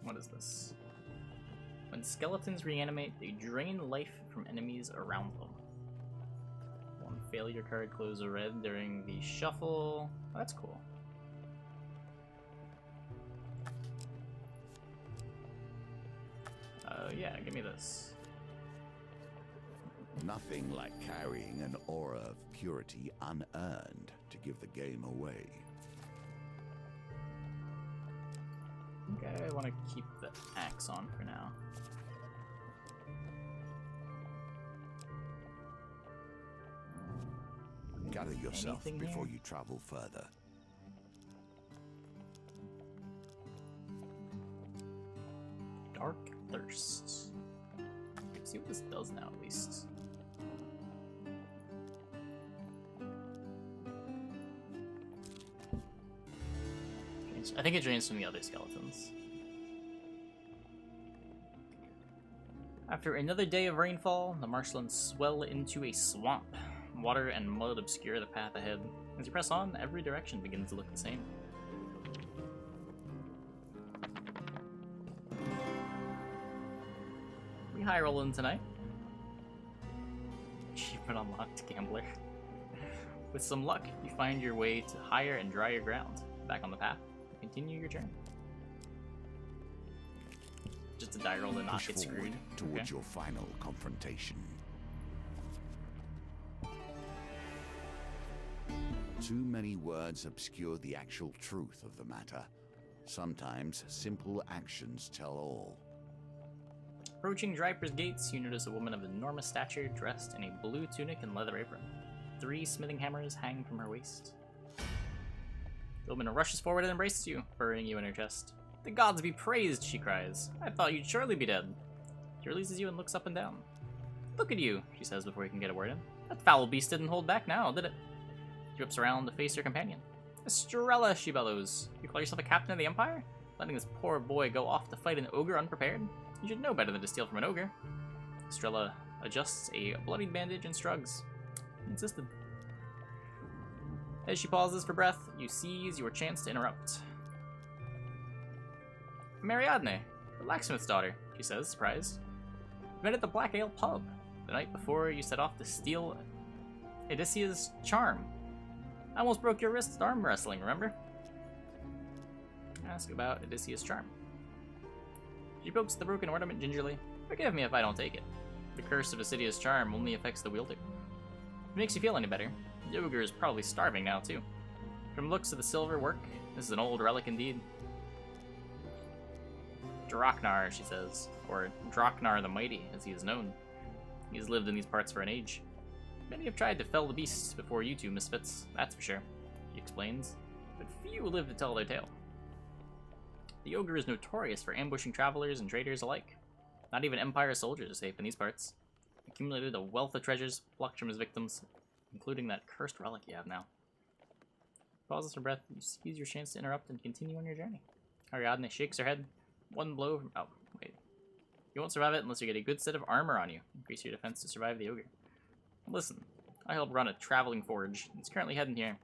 Speaker 1: What is this? When skeletons reanimate, they drain life from enemies around them. 1 failure card glows red during the shuffle. Oh, that's cool. Yeah, give me this.
Speaker 4: Nothing like carrying an aura of purity unearned to give the game away.
Speaker 1: Okay, I want to keep the axe on for now.
Speaker 4: Gather yourself
Speaker 1: Anything
Speaker 4: before
Speaker 1: here?
Speaker 4: you travel further.
Speaker 1: Dark Thirst. Let's see what this does now, at least. I think it drains from the other skeletons. After another day of rainfall, the marshlands swell into a swamp. Water and mud obscure the path ahead. As you press on, every direction begins to look the same. We high rolling tonight. Achievement unlocked, gambler. With some luck, you find your way to higher and drier ground. Back on the path, continue your journey. Just a die roll to not
Speaker 4: Push
Speaker 1: get screwed.
Speaker 4: forward towards
Speaker 1: Okay.
Speaker 4: your final confrontation. Too many words obscure the actual truth of the matter. Sometimes simple actions tell all.
Speaker 1: Approaching Dryper's gates, you notice a woman of enormous stature dressed in a blue tunic and leather apron. 3 smithing hammers hang from her waist. The woman rushes forward and embraces you, burying you in her chest. "The gods be praised," she cries. "I thought you'd surely be dead." She releases you and looks up and down. "Look at you," she says before you can get a word in. "That foul beast didn't hold back now, did it?" She whips around to face her companion. "Estrella," she bellows. "You call yourself a captain of the Empire? Letting this poor boy go off to fight an ogre unprepared? You should know better than to steal from an ogre." Estrella adjusts a bloodied bandage and shrugs. He insisted. As she pauses for breath, you seize your chance to interrupt. "Mariadne, the blacksmith's daughter," she says, surprised. "We met at the Black Ale pub the night before you set off to steal Odyssea's charm. I almost broke your wrist arm wrestling, remember?" Ask about Odyssea's charm. She pokes the broken ornament gingerly. "Forgive me if I don't take it. The curse of Odyssea's charm only affects the wielder. If it makes you feel any better, the ogre is probably starving now, too. From looks of the silver work, this is an old relic indeed." Draknar, she says, or Draknar the Mighty, as he is known. He has lived in these parts for an age. Many have tried to fell the beasts before you two misfits, that's for sure, she explains, but few live to tell their tale. The ogre is notorious for ambushing travelers and traders alike. Not even Empire soldiers are safe in these parts. Accumulated a wealth of treasures plucked from his victims, including that cursed relic you have now. Pauses for breath, you seize your chance to interrupt and continue on your journey. Ariadne shakes her head. One blow from... Oh, wait. You won't survive it unless you get a good set of armor on you. Increase your defense to survive the ogre. Listen, I help run a traveling forge. It's currently heading here.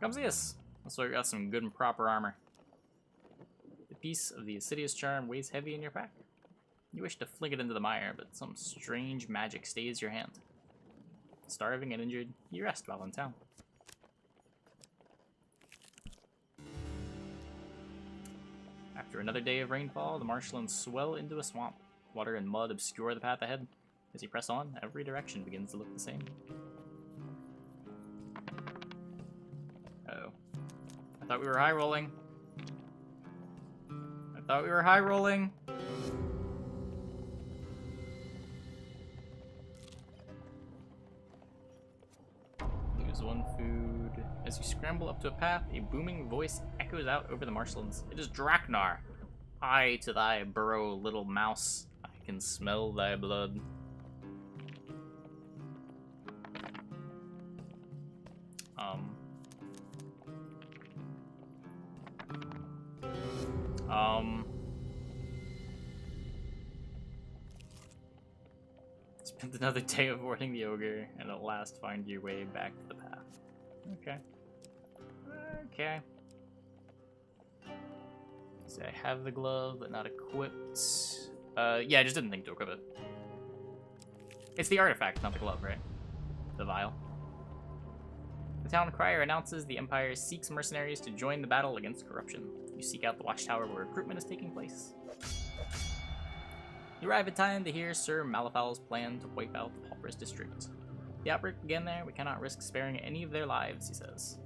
Speaker 1: Come see us. Looks like we got some good and proper armor. The piece of the Assidious charm weighs heavy in your pack. You wish to fling it into the mire, but some strange magic stays your hand. Starving and injured, you rest while in town. After another day of rainfall, the marshlands swell into a swamp. Water and mud obscure the path ahead. As you press on, every direction begins to look the same. Uh-oh. I thought we were high rolling. I thought we were high rolling. Lose 1 food. As you scramble up to a path, a booming voice echoes out over the marshlands. It is Draknar. "Aye to thy burrow, little mouse. I can smell thy blood." Spend another day avoiding the ogre, and at last find your way back to the path. Okay. Okay. So I have the glove, but not equipped. Yeah, I just didn't think to equip it. It's the artifact, not the glove, right? The vial. The town crier announces the Empire seeks mercenaries to join the battle against corruption. You seek out the watchtower where recruitment is taking place. You arrive in time to hear Sir Malifau's plan to wipe out the Pauper's district. The outbreak began there. We cannot risk sparing any of their lives, he says.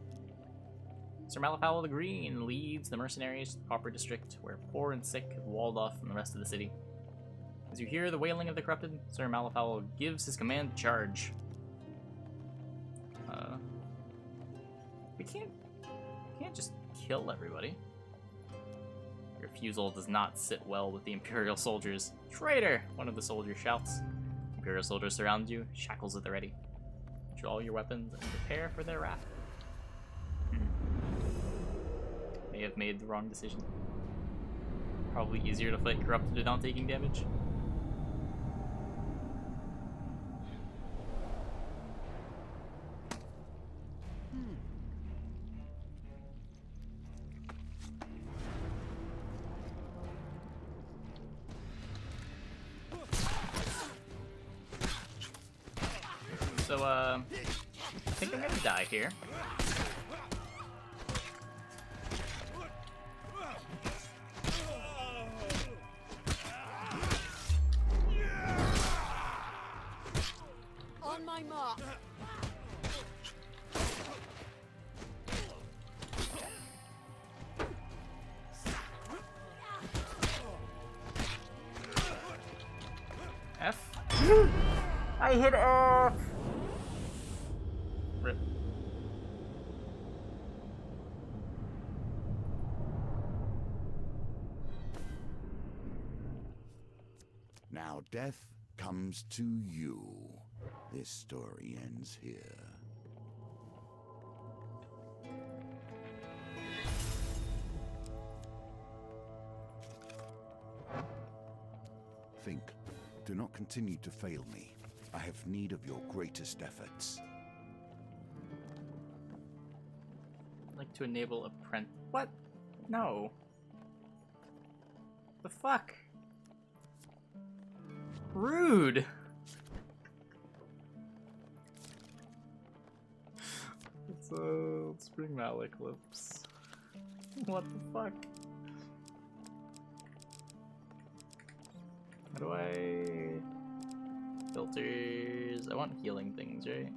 Speaker 1: Sir Malifau the Green leads the mercenaries to the Pauper district, where poor and sick have walled off from the rest of the city. As you hear the wailing of the corrupted, Sir Malifau gives his command to charge. We can't just kill everybody. Your refusal does not sit well with the Imperial soldiers. "Traitor!" one of the soldiers shouts. Imperial soldiers surround you, shackles at the ready. Draw your weapons and prepare for their wrath. May have made the wrong decision. Probably easier to fight corrupted without taking damage. So, I think I'm gonna die here.
Speaker 3: On my mark.
Speaker 1: I hit F! Rip.
Speaker 4: Now death comes to you. This story ends here. Think. Do not continue to fail me. I have need of your greatest efforts.
Speaker 1: I'd like to enable apprentice. What? No. The fuck? Rude. Let's bring Malaclips. What the fuck? How do I... Filters... I want healing things, right?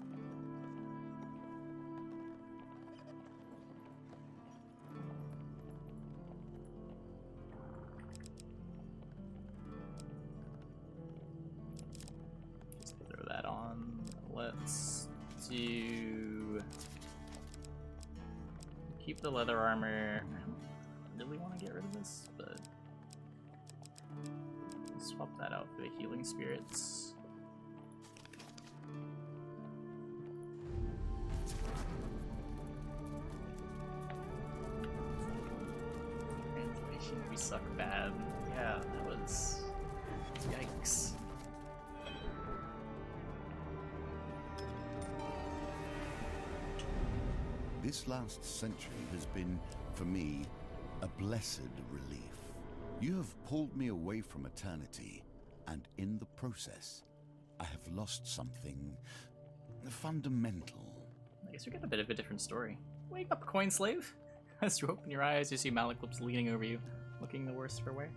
Speaker 1: Just throw that on. Let's do... Keep the leather armor. I don't really want to get rid of this, but... Swap that out for the healing spirits. Translation, we suck bad. Yeah, that was... Yikes.
Speaker 4: This last century has been, for me, a blessed relief. You have pulled me away from eternity, and in the process, I have lost something fundamental.
Speaker 1: I guess we get a bit of a different story. Wake up, coin slave! As you open your eyes, you see Malaclips leaning over you, looking the worse for wear.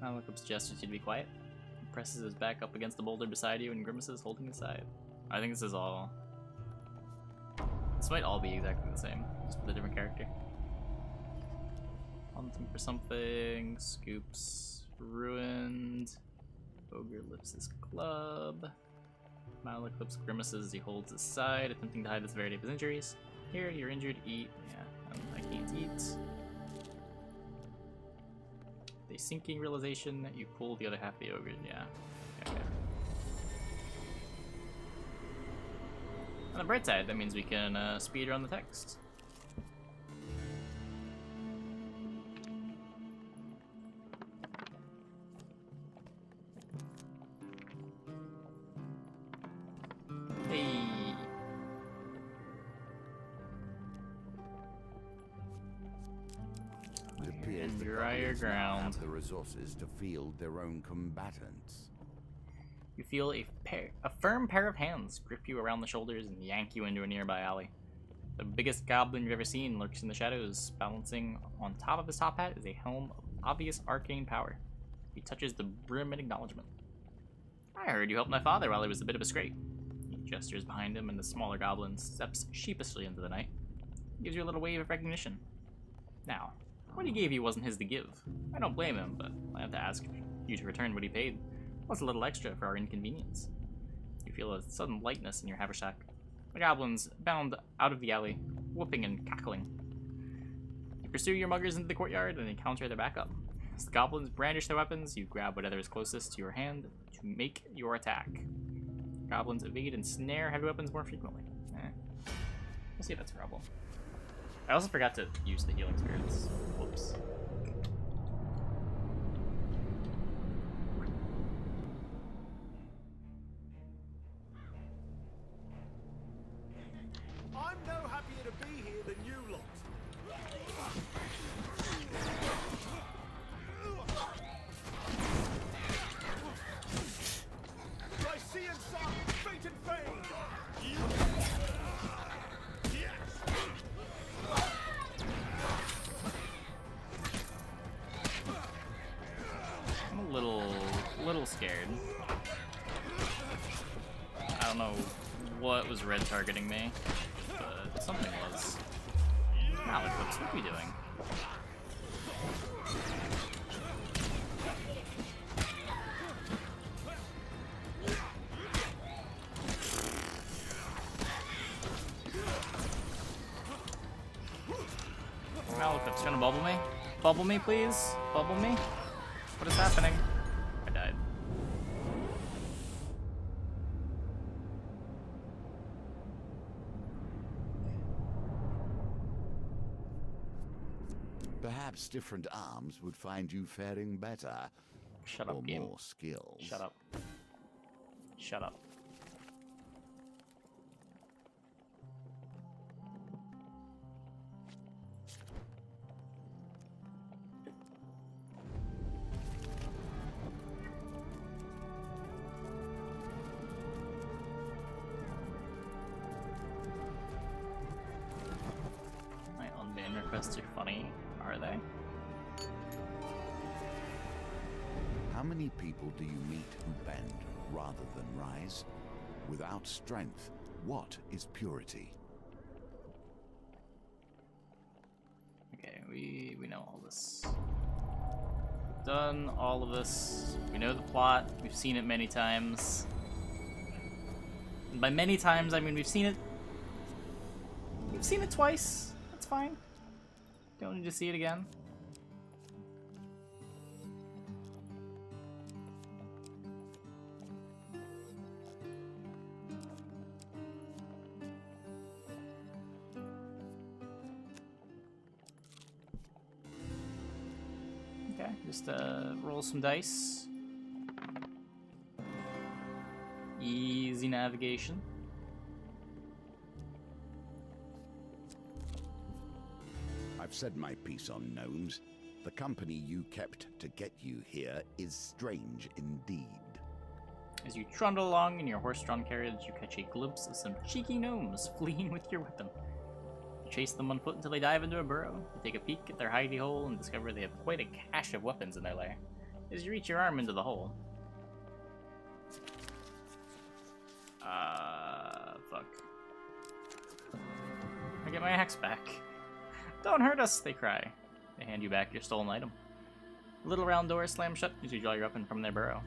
Speaker 1: Malaclips gestures you to be quiet. He presses his back up against the boulder beside you and grimaces, holding his side. I think this is all... This might all be exactly the same, just with a different character. Hunting for something, Scoops ruined. Ogre lifts his club. Malaclips grimaces as he holds his side, attempting to hide the severity of his injuries. Here, you're injured, eat. Yeah, I can't eat. The sinking realization that you pull the other half of the ogre, yeah. Okay. On the bright side, that means we can speed run the text. Hey.
Speaker 4: It appears
Speaker 1: And
Speaker 4: the
Speaker 1: drier
Speaker 4: goblins now
Speaker 1: ground.
Speaker 4: have the resources to field their own combatants.
Speaker 1: You feel a firm pair of hands grip you around the shoulders and yank you into a nearby alley. The biggest goblin you've ever seen lurks in the shadows. Balancing on top of his top hat is a helm of obvious arcane power. He touches the brim in acknowledgement. I heard you helped my father while he was a bit of a scrape. He gestures behind him and the smaller goblin steps sheepishly into the night. He gives you a little wave of recognition. Now, what he gave you wasn't his to give. I don't blame him, but I have to ask you to return what he paid. Plus a little extra for our inconvenience. You feel a sudden lightness in your haversack. The goblins bound out of the alley, whooping and cackling. You pursue your muggers into the courtyard and encounter their backup. As the goblins brandish their weapons, you grab whatever is closest to your hand to make your attack. Goblins evade and snare heavy weapons more frequently. We'll see if that's a problem. I also forgot to use the healing spirits. Whoops.
Speaker 5: I'm no happier to be here than you lot. Lycian son, fate and fame!
Speaker 1: I'm a little scared. I don't know what was red targeting me, but something was. Malaclips, what are you doing? Malachips, trying to bubble me? Bubble me, please? Bubble me? What is happening? I died.
Speaker 4: Perhaps different arms would find you faring better.
Speaker 1: Shut up,
Speaker 4: or
Speaker 1: game.
Speaker 4: more skills.
Speaker 1: Shut up. Shut up. My unbanned requests are funny, are they?
Speaker 4: How many people do you meet who bend rather than rise? Without strength, what is purity?
Speaker 1: Okay, we know all this. We've done all of this. We know the plot. We've seen it many times. And by many times, I mean we've seen it. We've seen it twice. That's fine. Don't need to see it again. Okay, just roll some dice. Easy navigation.
Speaker 4: I've said my piece on gnomes. The company you kept to get you here is strange indeed.
Speaker 1: As you trundle along in your horse-drawn carriage, you catch a glimpse of some cheeky gnomes fleeing with your weapon. You chase them on foot until they dive into a burrow. You take a peek at their hidey hole and discover they have quite a cache of weapons in their lair. As you reach your arm into the hole. Fuck. I get my axe back. Don't hurt us, they cry. They hand you back your stolen item. The little round door slams shut as you draw your weapon from their burrow.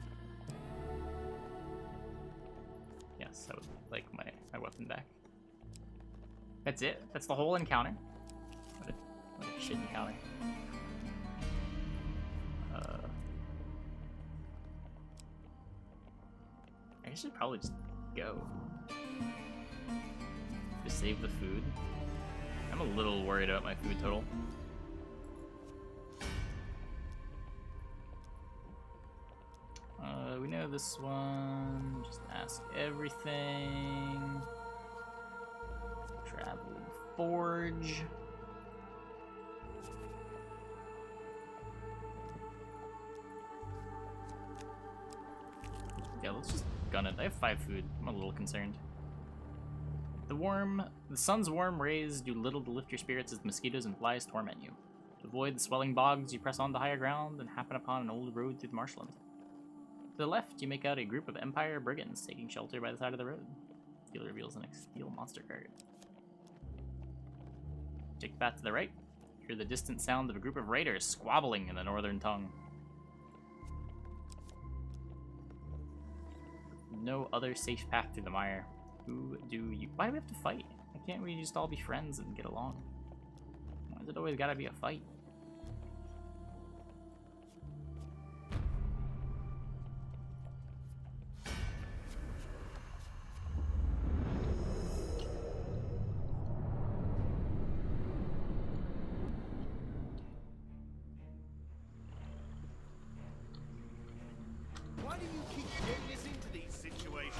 Speaker 1: Yes, I would like my weapon back. That's it? That's the whole encounter? What a shit encounter. I should probably just go. Just save the food. I'm a little worried about my food total. We know this one. Just ask everything. Travel forge. Yeah, let's just gun it. I have 5 food. I'm a little concerned. The sun's warm rays do little to lift your spirits as the mosquitoes and flies torment you. To avoid the swelling bogs, you press on to higher ground and happen upon an old road through the marshland. To the left, you make out a group of Empire brigands taking shelter by the side of the road. Dealer reveals an steel monster card. Take the path to the right. Hear the distant sound of a group of raiders squabbling in the northern tongue. No other safe path through the mire. Who do you... Why do we have to fight? Why can't we just all be friends and get along? Why's it always gotta be a fight?
Speaker 5: Why do you keep getting us into these situations?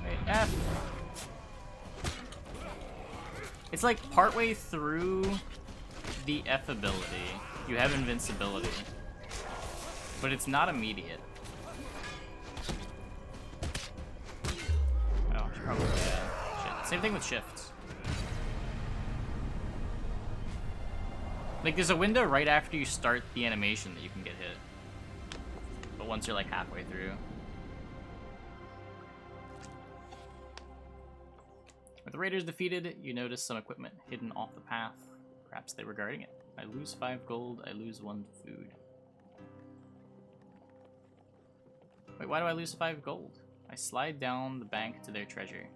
Speaker 1: Wait, F. It's like partway through the F ability, you have invincibility, but it's not immediate. Oh, I should probably shit. Same thing with shifts. Like, there's a window right after you start the animation that you can get hit, but once you're like halfway through. With the raiders defeated, you notice some equipment hidden off the path. Perhaps they were guarding it. I lose 5 gold, I lose 1 food. Wait, why do I lose 5 gold? I slide down the bank to their treasure.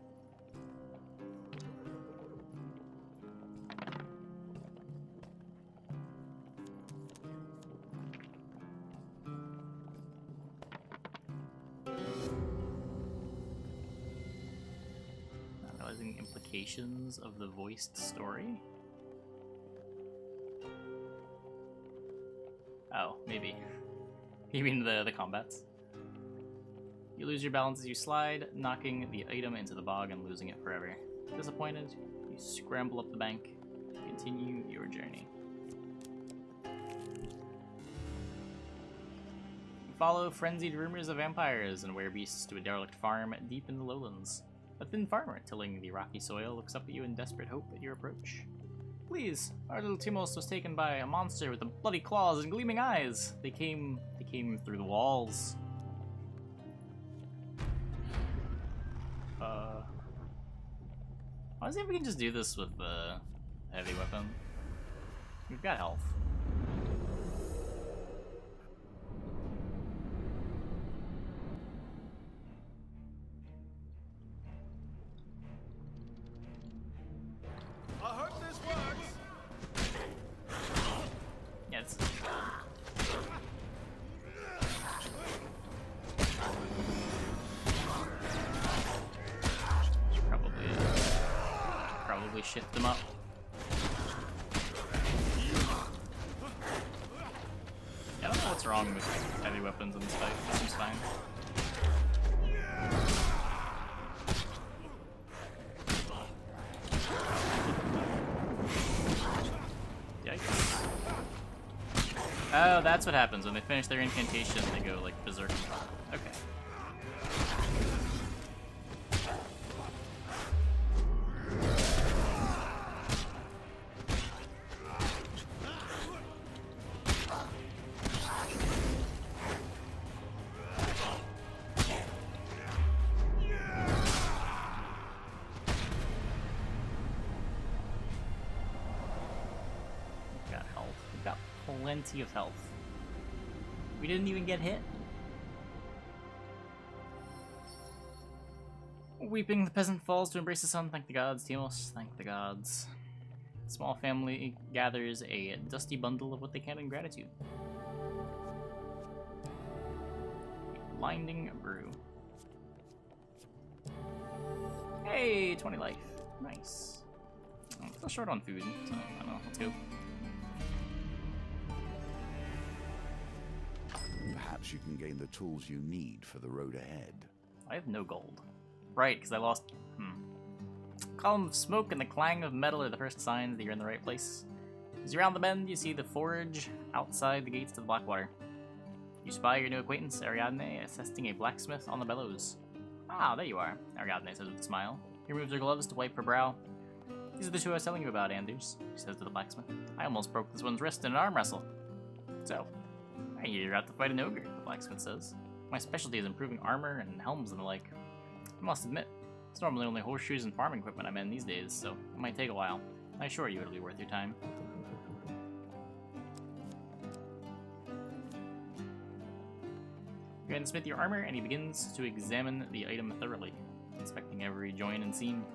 Speaker 1: Not realizing the implications of the voiced story? Oh, maybe. You mean the combats? You lose your balance as you slide, knocking the item into the bog and losing it forever. Disappointed, you scramble up the bank to continue your journey. You follow frenzied rumors of vampires and werebeasts to a derelict farm deep in the lowlands. A thin farmer tilling the rocky soil looks up at you in desperate hope at your approach. Please, our little Timos was taken by a monster with bloody claws and gleaming eyes. They came through the walls. I want to see if we can just do this with the heavy weapon. We've got health.
Speaker 5: I hope this works.
Speaker 1: Yeah, it's... Probably shift them up. Yeah, I don't know what's wrong with heavy weapons in this fight. It seems fine. Yikes. Oh, that's what happens. When they finish their incantation, they go, like, berserk. Okay. Plenty of health. We didn't even get hit. Weeping, the peasant falls to embrace the sun. Thank the gods, Timos. Thank the gods. The small family gathers a dusty bundle of what they can in gratitude. A blinding brew. Hey, 20 life. Nice. I'm still short on food, so I don't know. Let's go.
Speaker 4: Perhaps you can gain the tools you need for the road ahead.
Speaker 1: I have no gold. Right, because I lost... Column of smoke and the clang of metal are the first signs that you're in the right place. As you round the bend, you see the forge outside the gates to the Blackwater. You spy your new acquaintance, Ariadne, assisting a blacksmith on the bellows. Ah, there you are, Ariadne says with a smile. He removes her gloves to wipe her brow. These are the two I was telling you about, Anders, she says to the blacksmith. I almost broke this one's wrist in an arm wrestle. So, I hear you're out to fight an ogre, the blacksmith says. My specialty is improving armor and helms and the like. I must admit, it's normally only horseshoes and farming equipment I'm in these days, so it might take a while. I assure you it'll be worth your time. You unsmith your armor, and he begins to examine the item thoroughly, inspecting every joint and seam.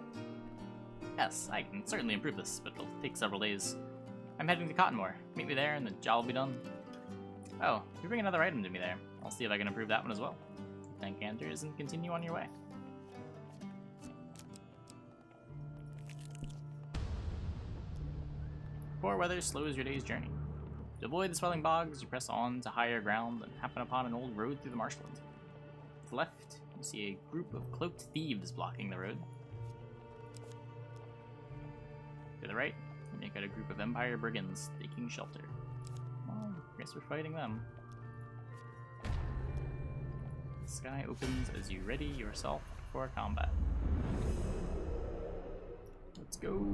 Speaker 1: Yes, I can certainly improve this, but it'll take several days. I'm heading to Cottonmore. Meet me there, and the job will be done. Oh, you bring another item to me there. I'll see if I can improve that one as well. Thank Anders and continue on your way. Poor weather slows your day's journey. To avoid the swelling bogs, you press on to higher ground and happen upon an old road through the marshland. To the left, you see a group of cloaked thieves blocking the road. To the right, you make out a group of Empire brigands taking shelter. Well, I guess we're fighting them. The sky opens as you ready yourself for combat. Let's go!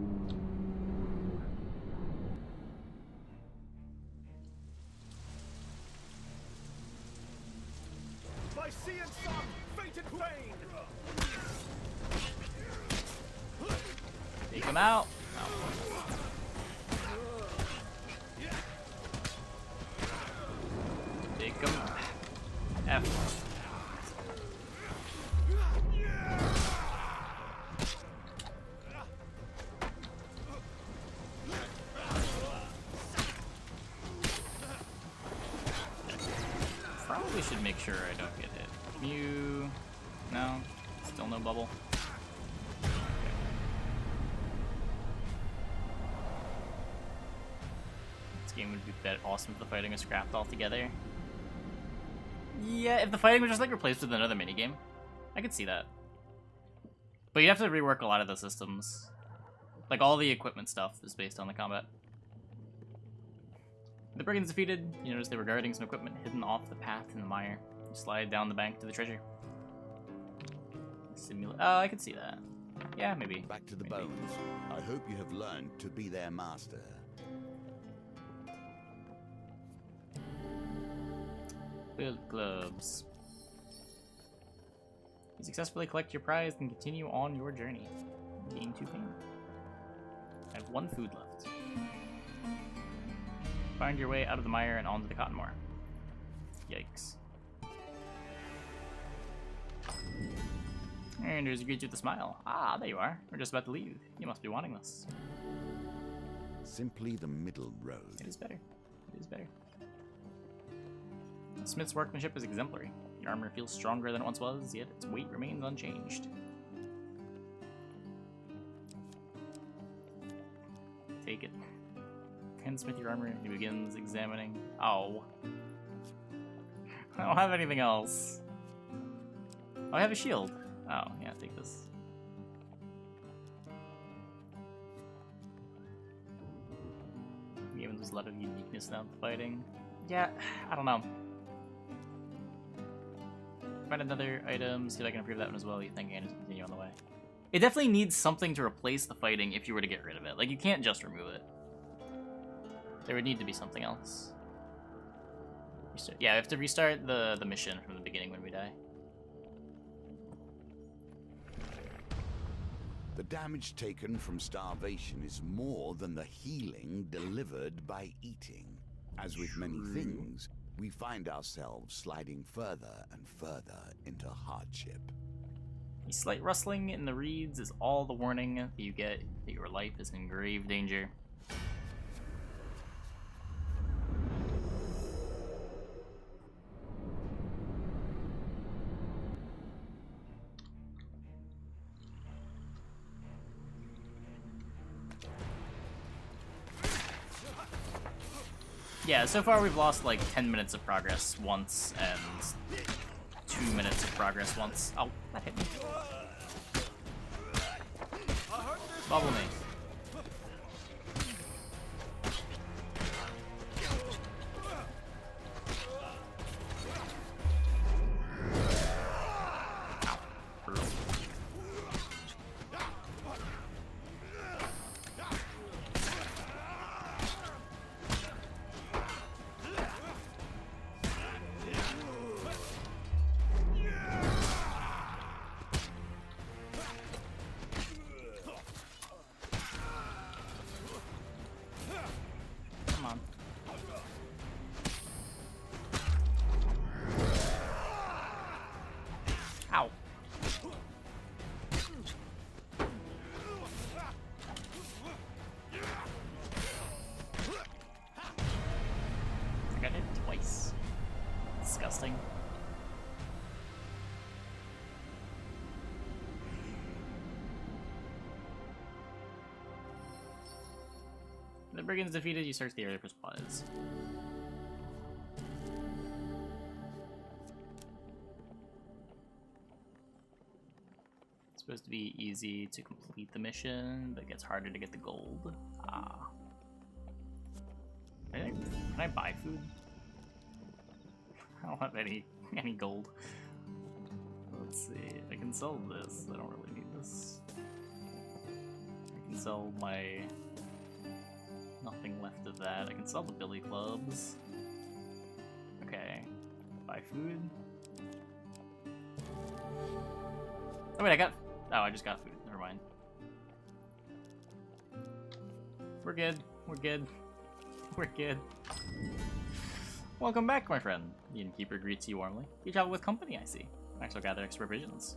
Speaker 5: By sea and sun, fate and fame!
Speaker 1: Take him out! Oh. Take him. F. Probably should make sure I don't get hit. Mew. No. Still no bubble. Okay. This game would be awesome if the fighting was scrapped altogether. Yeah, if the fighting was just like replaced with another minigame, I could see that. But you have to rework a lot of the systems. Like all the equipment stuff is based on the combat. The brigands defeated, you notice they were guarding some equipment hidden off the path in the mire. You slide down the bank to the treasure. Oh, I could see that. Yeah, maybe.
Speaker 4: Back to the
Speaker 1: Maybe.
Speaker 4: bones. I hope you have learned to be their master.
Speaker 1: Build gloves. You successfully collect your prize and continue on your journey. Gain 2 fame. I have 1 food left. Find your way out of the mire and onto the cotton moor. Yikes. And here's a greet you with a smile. Ah, there you are. We're just about to leave. You must be wanting this.
Speaker 4: Simply the middle road.
Speaker 1: It is better. It is better. Smith's workmanship is exemplary. Your armor feels stronger than it once was, yet its weight remains unchanged. Take it. Handsmith your armor, he begins examining. Oh. I don't have anything else. Oh, I have a shield. Oh, yeah, take this. Even there's a lot of uniqueness now with fighting. Yeah, I don't know. Find another item, see if I can improve that one as well. You think, and just continue on the way. It definitely needs something to replace the fighting if you were to get rid of it. Like, you can't just remove it. There would need to be something else. Restart. Yeah, we have to restart the mission from the beginning when we die.
Speaker 4: The damage taken from starvation is more than the healing delivered by eating. As with many things, we find ourselves sliding further and further into hardship.
Speaker 1: A slight rustling in the reeds is all the warning that you get that your life is in grave danger. Yeah, so far we've lost like 10 minutes of progress once and 2 minutes of progress once. Oh, that hit me. Bubble me. Come on. Ow. I got hit twice. Disgusting. The brigands defeated, you search the area for supplies. It's supposed to be easy to complete the mission, but it gets harder to get the gold. Ah. Can I buy food? I don't have any gold. Let's see. I can sell this. I don't really need this. I can sell my... Nothing left of that. I can sell the billy clubs. Okay. Buy food. Oh wait, I just got food. Never mind. We're good. We're good. We're good. Welcome back, my friend. The innkeeper greets you warmly. You travel with company, I see. Next I'll gather extra provisions.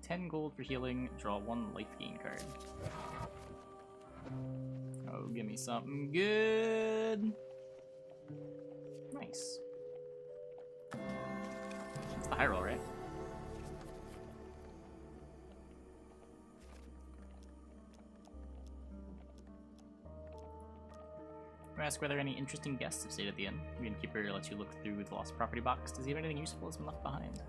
Speaker 1: 10 gold for healing. Draw 1 life gain card. Oh, give me something good. Nice. It's the high roll, right? We ask whether any interesting guests have stayed at the inn. The innkeeper lets you look through the lost property box to see if anything useful has been left behind.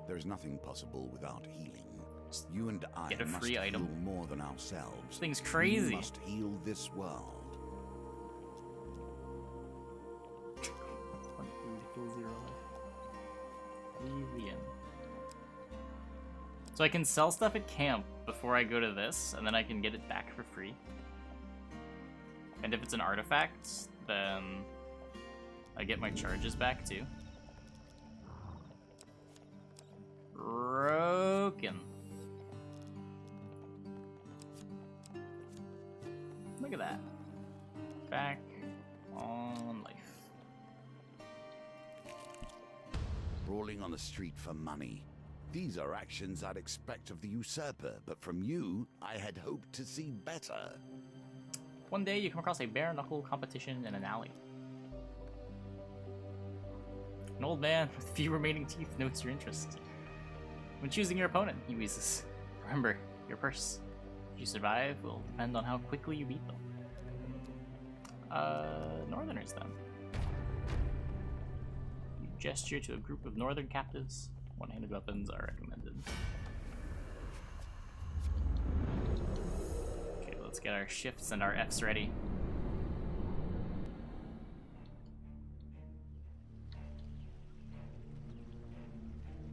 Speaker 4: There's nothing possible without healing. You and I
Speaker 1: Get a
Speaker 4: must
Speaker 1: free item.
Speaker 4: heal more than ourselves.
Speaker 1: This thing's crazy.
Speaker 4: We must heal this world.
Speaker 1: One food, heal 0 life. Leave the inn. So I can sell stuff at camp before I go to this, and then I can get it back for free. And if it's an artifact, then I get my charges back too. Broken. Look at that. Back on life.
Speaker 4: Brawling on the street for money. These are actions I'd expect of the usurper, but from you, I had hoped to see better.
Speaker 1: One day you come across a bare knuckle competition in an alley. An old man with few remaining teeth notes your interest. When choosing your opponent, he wheezes. Remember, your purse. If you survive will depend on how quickly you beat them. Northerners then. You gesture to a group of northern captives. One-handed weapons are recommended. Okay, let's get our shifts and our Fs ready.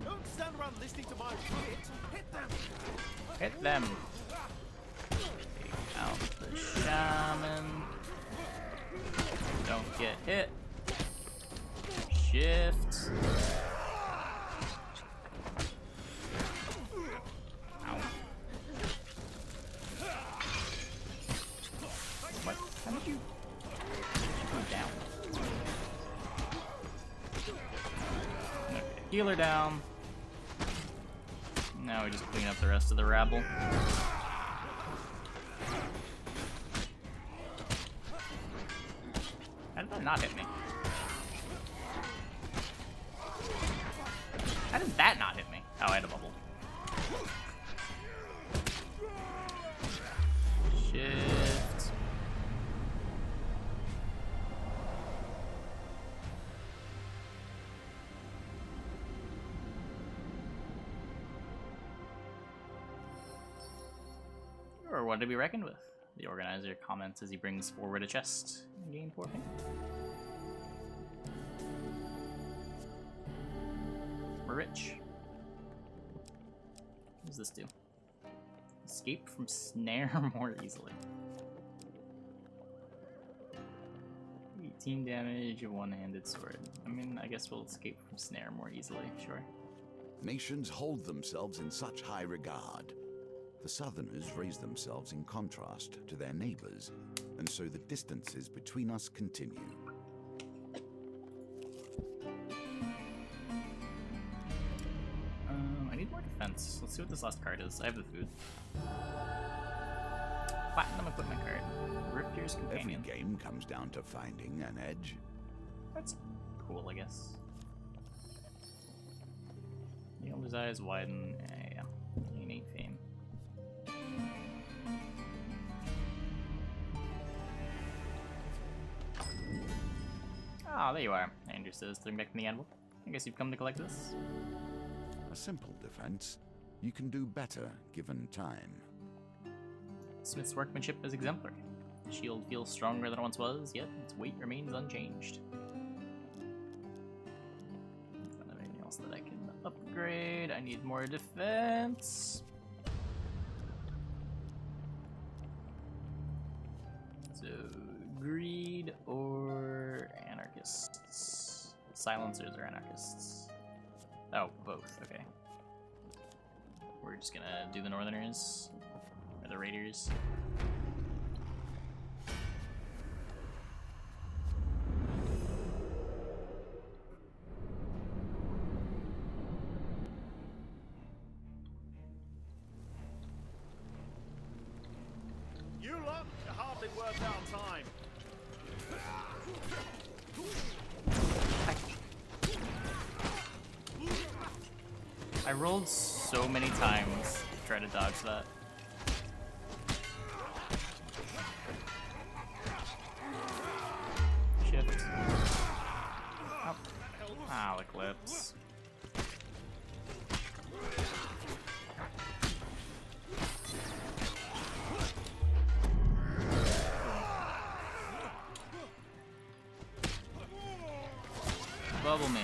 Speaker 5: Don't stand around listening to my shit. Hit them.
Speaker 1: Hit them. Take out the shaman. Don't get hit. Shift. Ow. What? How did you go down? Okay, healer down. Now we just clean up the rest of the rabble. How did that not hit me? How did that not hit me? Oh, I had a bubble. Shift. Or what to be reckoned with? The organizer comments as he brings forward a chest and gain 4 ping. We're rich. What does this do? Escape from snare more easily. 18 damage, a one-handed sword. I mean, I guess we'll escape from snare more easily, sure.
Speaker 4: Nations hold themselves in such high regard. The Southerners raise themselves in contrast to their neighbors, and so the distances between us continue.
Speaker 1: I need more defense. Let's see what this last card is. I have the food. Platinum equipment card. Rifter's
Speaker 4: Every
Speaker 1: Companion.
Speaker 4: game comes down to finding an edge.
Speaker 1: That's cool, I guess. The elder's eyes widen. Yeah. Innate fame. Ah, there you are. Andrew says, throwing back in the anvil. I guess you've come to collect this.
Speaker 4: A simple defense. You can do better given time.
Speaker 1: Smith's workmanship is exemplary. The shield feels stronger than it once was, yet its weight remains unchanged. Don't have anything else that I can upgrade. I need more defense. So, greed or anarchists? Silencers or anarchists? Oh, both, okay. We're just gonna do the northerners, or the raiders.
Speaker 5: luck, hardly worth our time.
Speaker 1: I rolled so many times to try to dodge that. Shift. Oh. Ah, Eclipse. Bubble me.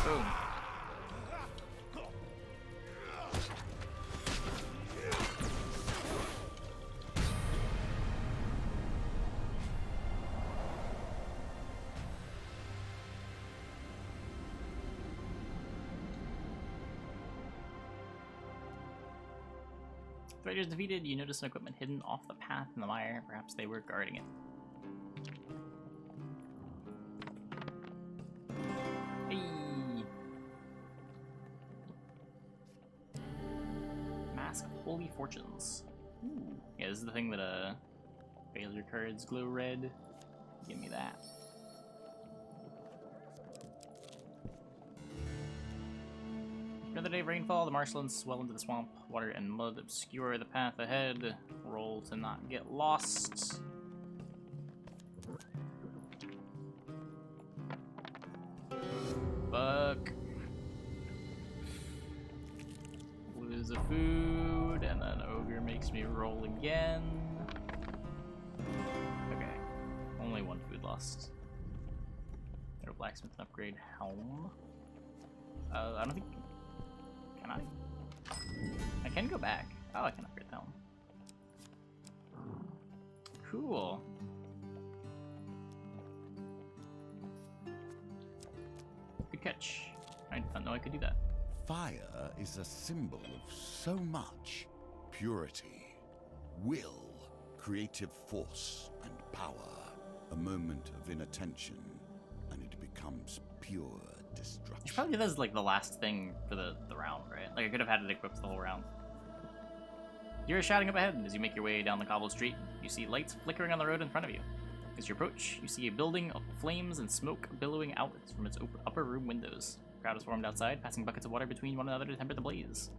Speaker 1: Boom. Raiders defeated, you notice some equipment hidden off the path in the mire. Perhaps they were guarding it. Hey! Mask of Holy Fortunes. Ooh. Yeah, this is the thing that, failure cards glow red. Give me that. Another day of rainfall, the marshlands swell into the swamp. Water and mud obscure the path ahead. Roll to not get lost. Fuck. Lose a food, and then Ogre makes me roll again. Okay. Only one food lost. Go blacksmith and upgrade helm. I don't think... Can I? I can go back. Oh, I can upgrade that one. Cool. Good catch. I didn't know I could do that.
Speaker 4: Fire is a symbol of so much. Purity, will, creative force, and power. A moment of inattention, and it becomes pure
Speaker 1: You
Speaker 4: destruction.
Speaker 1: should probably do this as like the last thing for the round, right? Like I could have had it equipped the whole round. You're shouting up ahead as you make your way down the cobbled street. You see lights flickering on the road in front of you. As you approach, you see a building of flames and smoke billowing out from its upper room windows. A crowd is formed outside, passing buckets of water between one another to temper the blaze.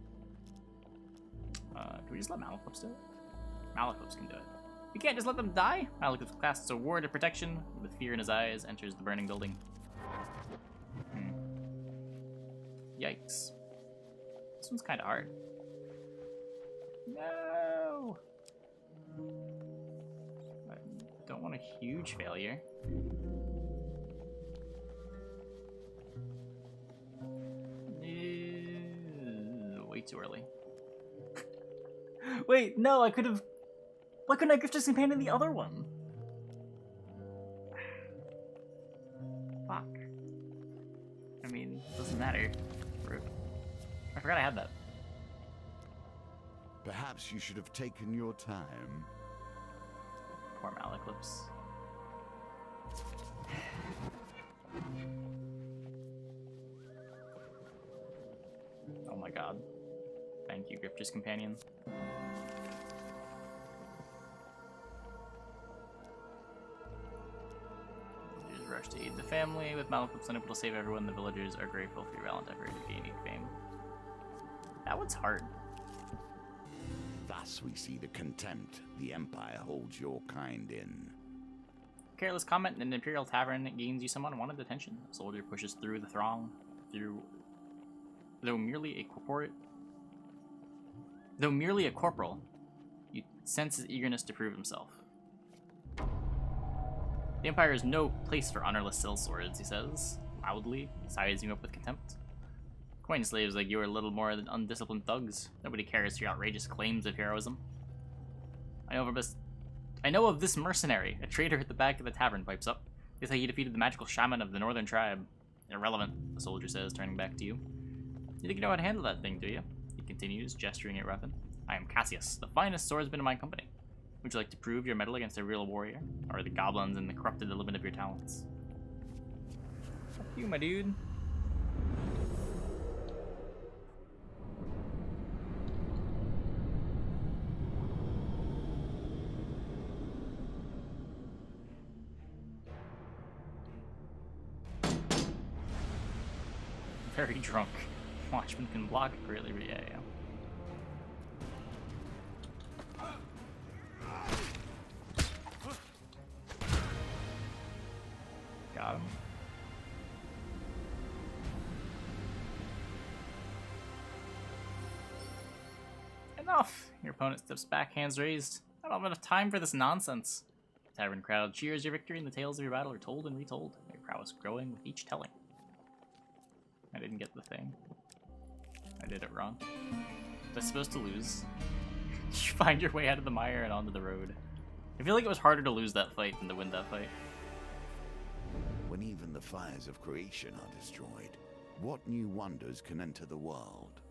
Speaker 1: Can we just let Malaclips do it? Malaclips can do it. We can't just let them die? Malaclips casts a ward of protection. With fear in his eyes, enters the burning building. Yikes. This one's kind of hard. No! I don't want a huge failure. Way too early. Wait, no, I could have... Why couldn't I Grifter's Companion the other one? Fuck. I mean, doesn't matter. I forgot I had that.
Speaker 4: Perhaps you should have taken your time.
Speaker 1: Poor Malaclips. Oh my god. Thank you, Grifter's Companion. Villagers rush to aid the family. With Malaclips unable to save everyone, the villagers are grateful for your valiant effort gaining fame. That one's hard.
Speaker 4: Thus we see the contempt the Empire holds your kind in.
Speaker 1: Careless comment in an Imperial tavern gains you some unwanted attention. A soldier pushes through the throng. Though merely a corporal, you sense his eagerness to prove himself. The Empire is no place for honorless sellswords, he says, loudly, sizing you up with contempt. Coin slaves like you are little more than undisciplined thugs. Nobody cares for your outrageous claims of heroism. I know of this mercenary, a traitor at the back of the tavern pipes up. They say he defeated the magical shaman of the northern tribe. Irrelevant, the soldier says, turning back to you. You think you know how to handle that thing, do you? He continues, gesturing at your weapon. I am Cassius, the finest swordsman in my company. Would you like to prove your mettle against a real warrior? Or are the goblins and the corrupted the limit of your talents? Fuck you, my dude. Very drunk. Watchman can block greatly, but yeah. Got him. Enough! Your opponent steps back, hands raised. I don't have enough time for this nonsense. The tavern crowd cheers your victory, and the tales of your battle are told and retold, your prowess growing with each telling. I didn't get the thing. I did it wrong. Was I supposed to lose? You find your way out of the mire and onto the road. I feel like it was harder to lose that fight than to win that fight.
Speaker 4: When even the fires of creation are destroyed, what new wonders can enter the world?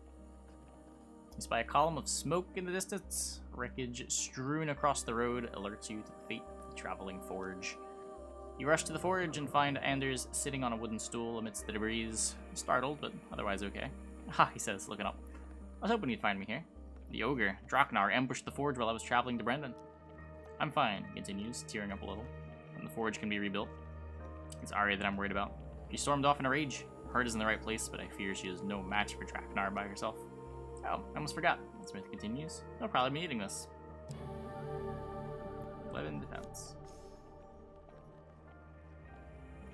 Speaker 1: You spy a column of smoke in the distance. Wreckage strewn across the road alerts you to the fate of the traveling forge. You rush to the forge and find Anders sitting on a wooden stool amidst the debris. Startled, but otherwise okay. Ha, he says, looking up. I was hoping you'd find me here. The ogre, Draknar, ambushed the forge while I was traveling to Brendan. I'm fine, he continues, tearing up a little. And the forge can be rebuilt. It's Arya that I'm worried about. She stormed off in a rage. Her heart is in the right place, but I fear she is no match for Draknar by herself. Oh, I almost forgot. Smith continues. They'll probably be needing this. 11 defense.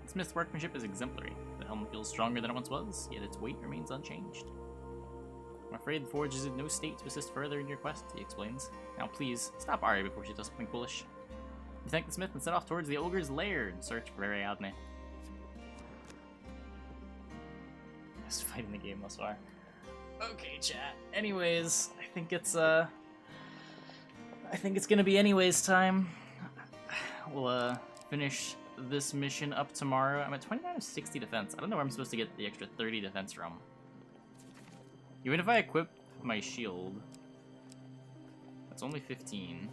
Speaker 1: Smith's workmanship is exemplary. The helm feels stronger than it once was, yet its weight remains unchanged. I'm afraid the forge is in no state to assist further in your quest, he explains. Now please, stop Arya before she does something foolish. You thank the smith and set off towards the ogre's lair in search for Ariadne. Best fight in the game thus far. Okay, chat. Anyways, I think it's gonna be anyways time. We'll finish this mission up tomorrow. I'm at 29 of 60 defense. I don't know where I'm supposed to get the extra 30 defense from. Even if I equip my shield, that's only 15.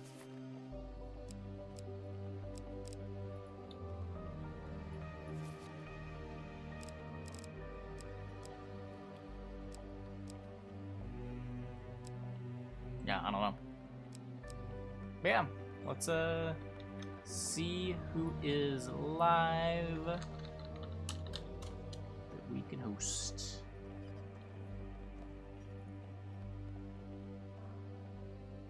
Speaker 1: Yeah, I don't know. But yeah, let's see who is live that we can host.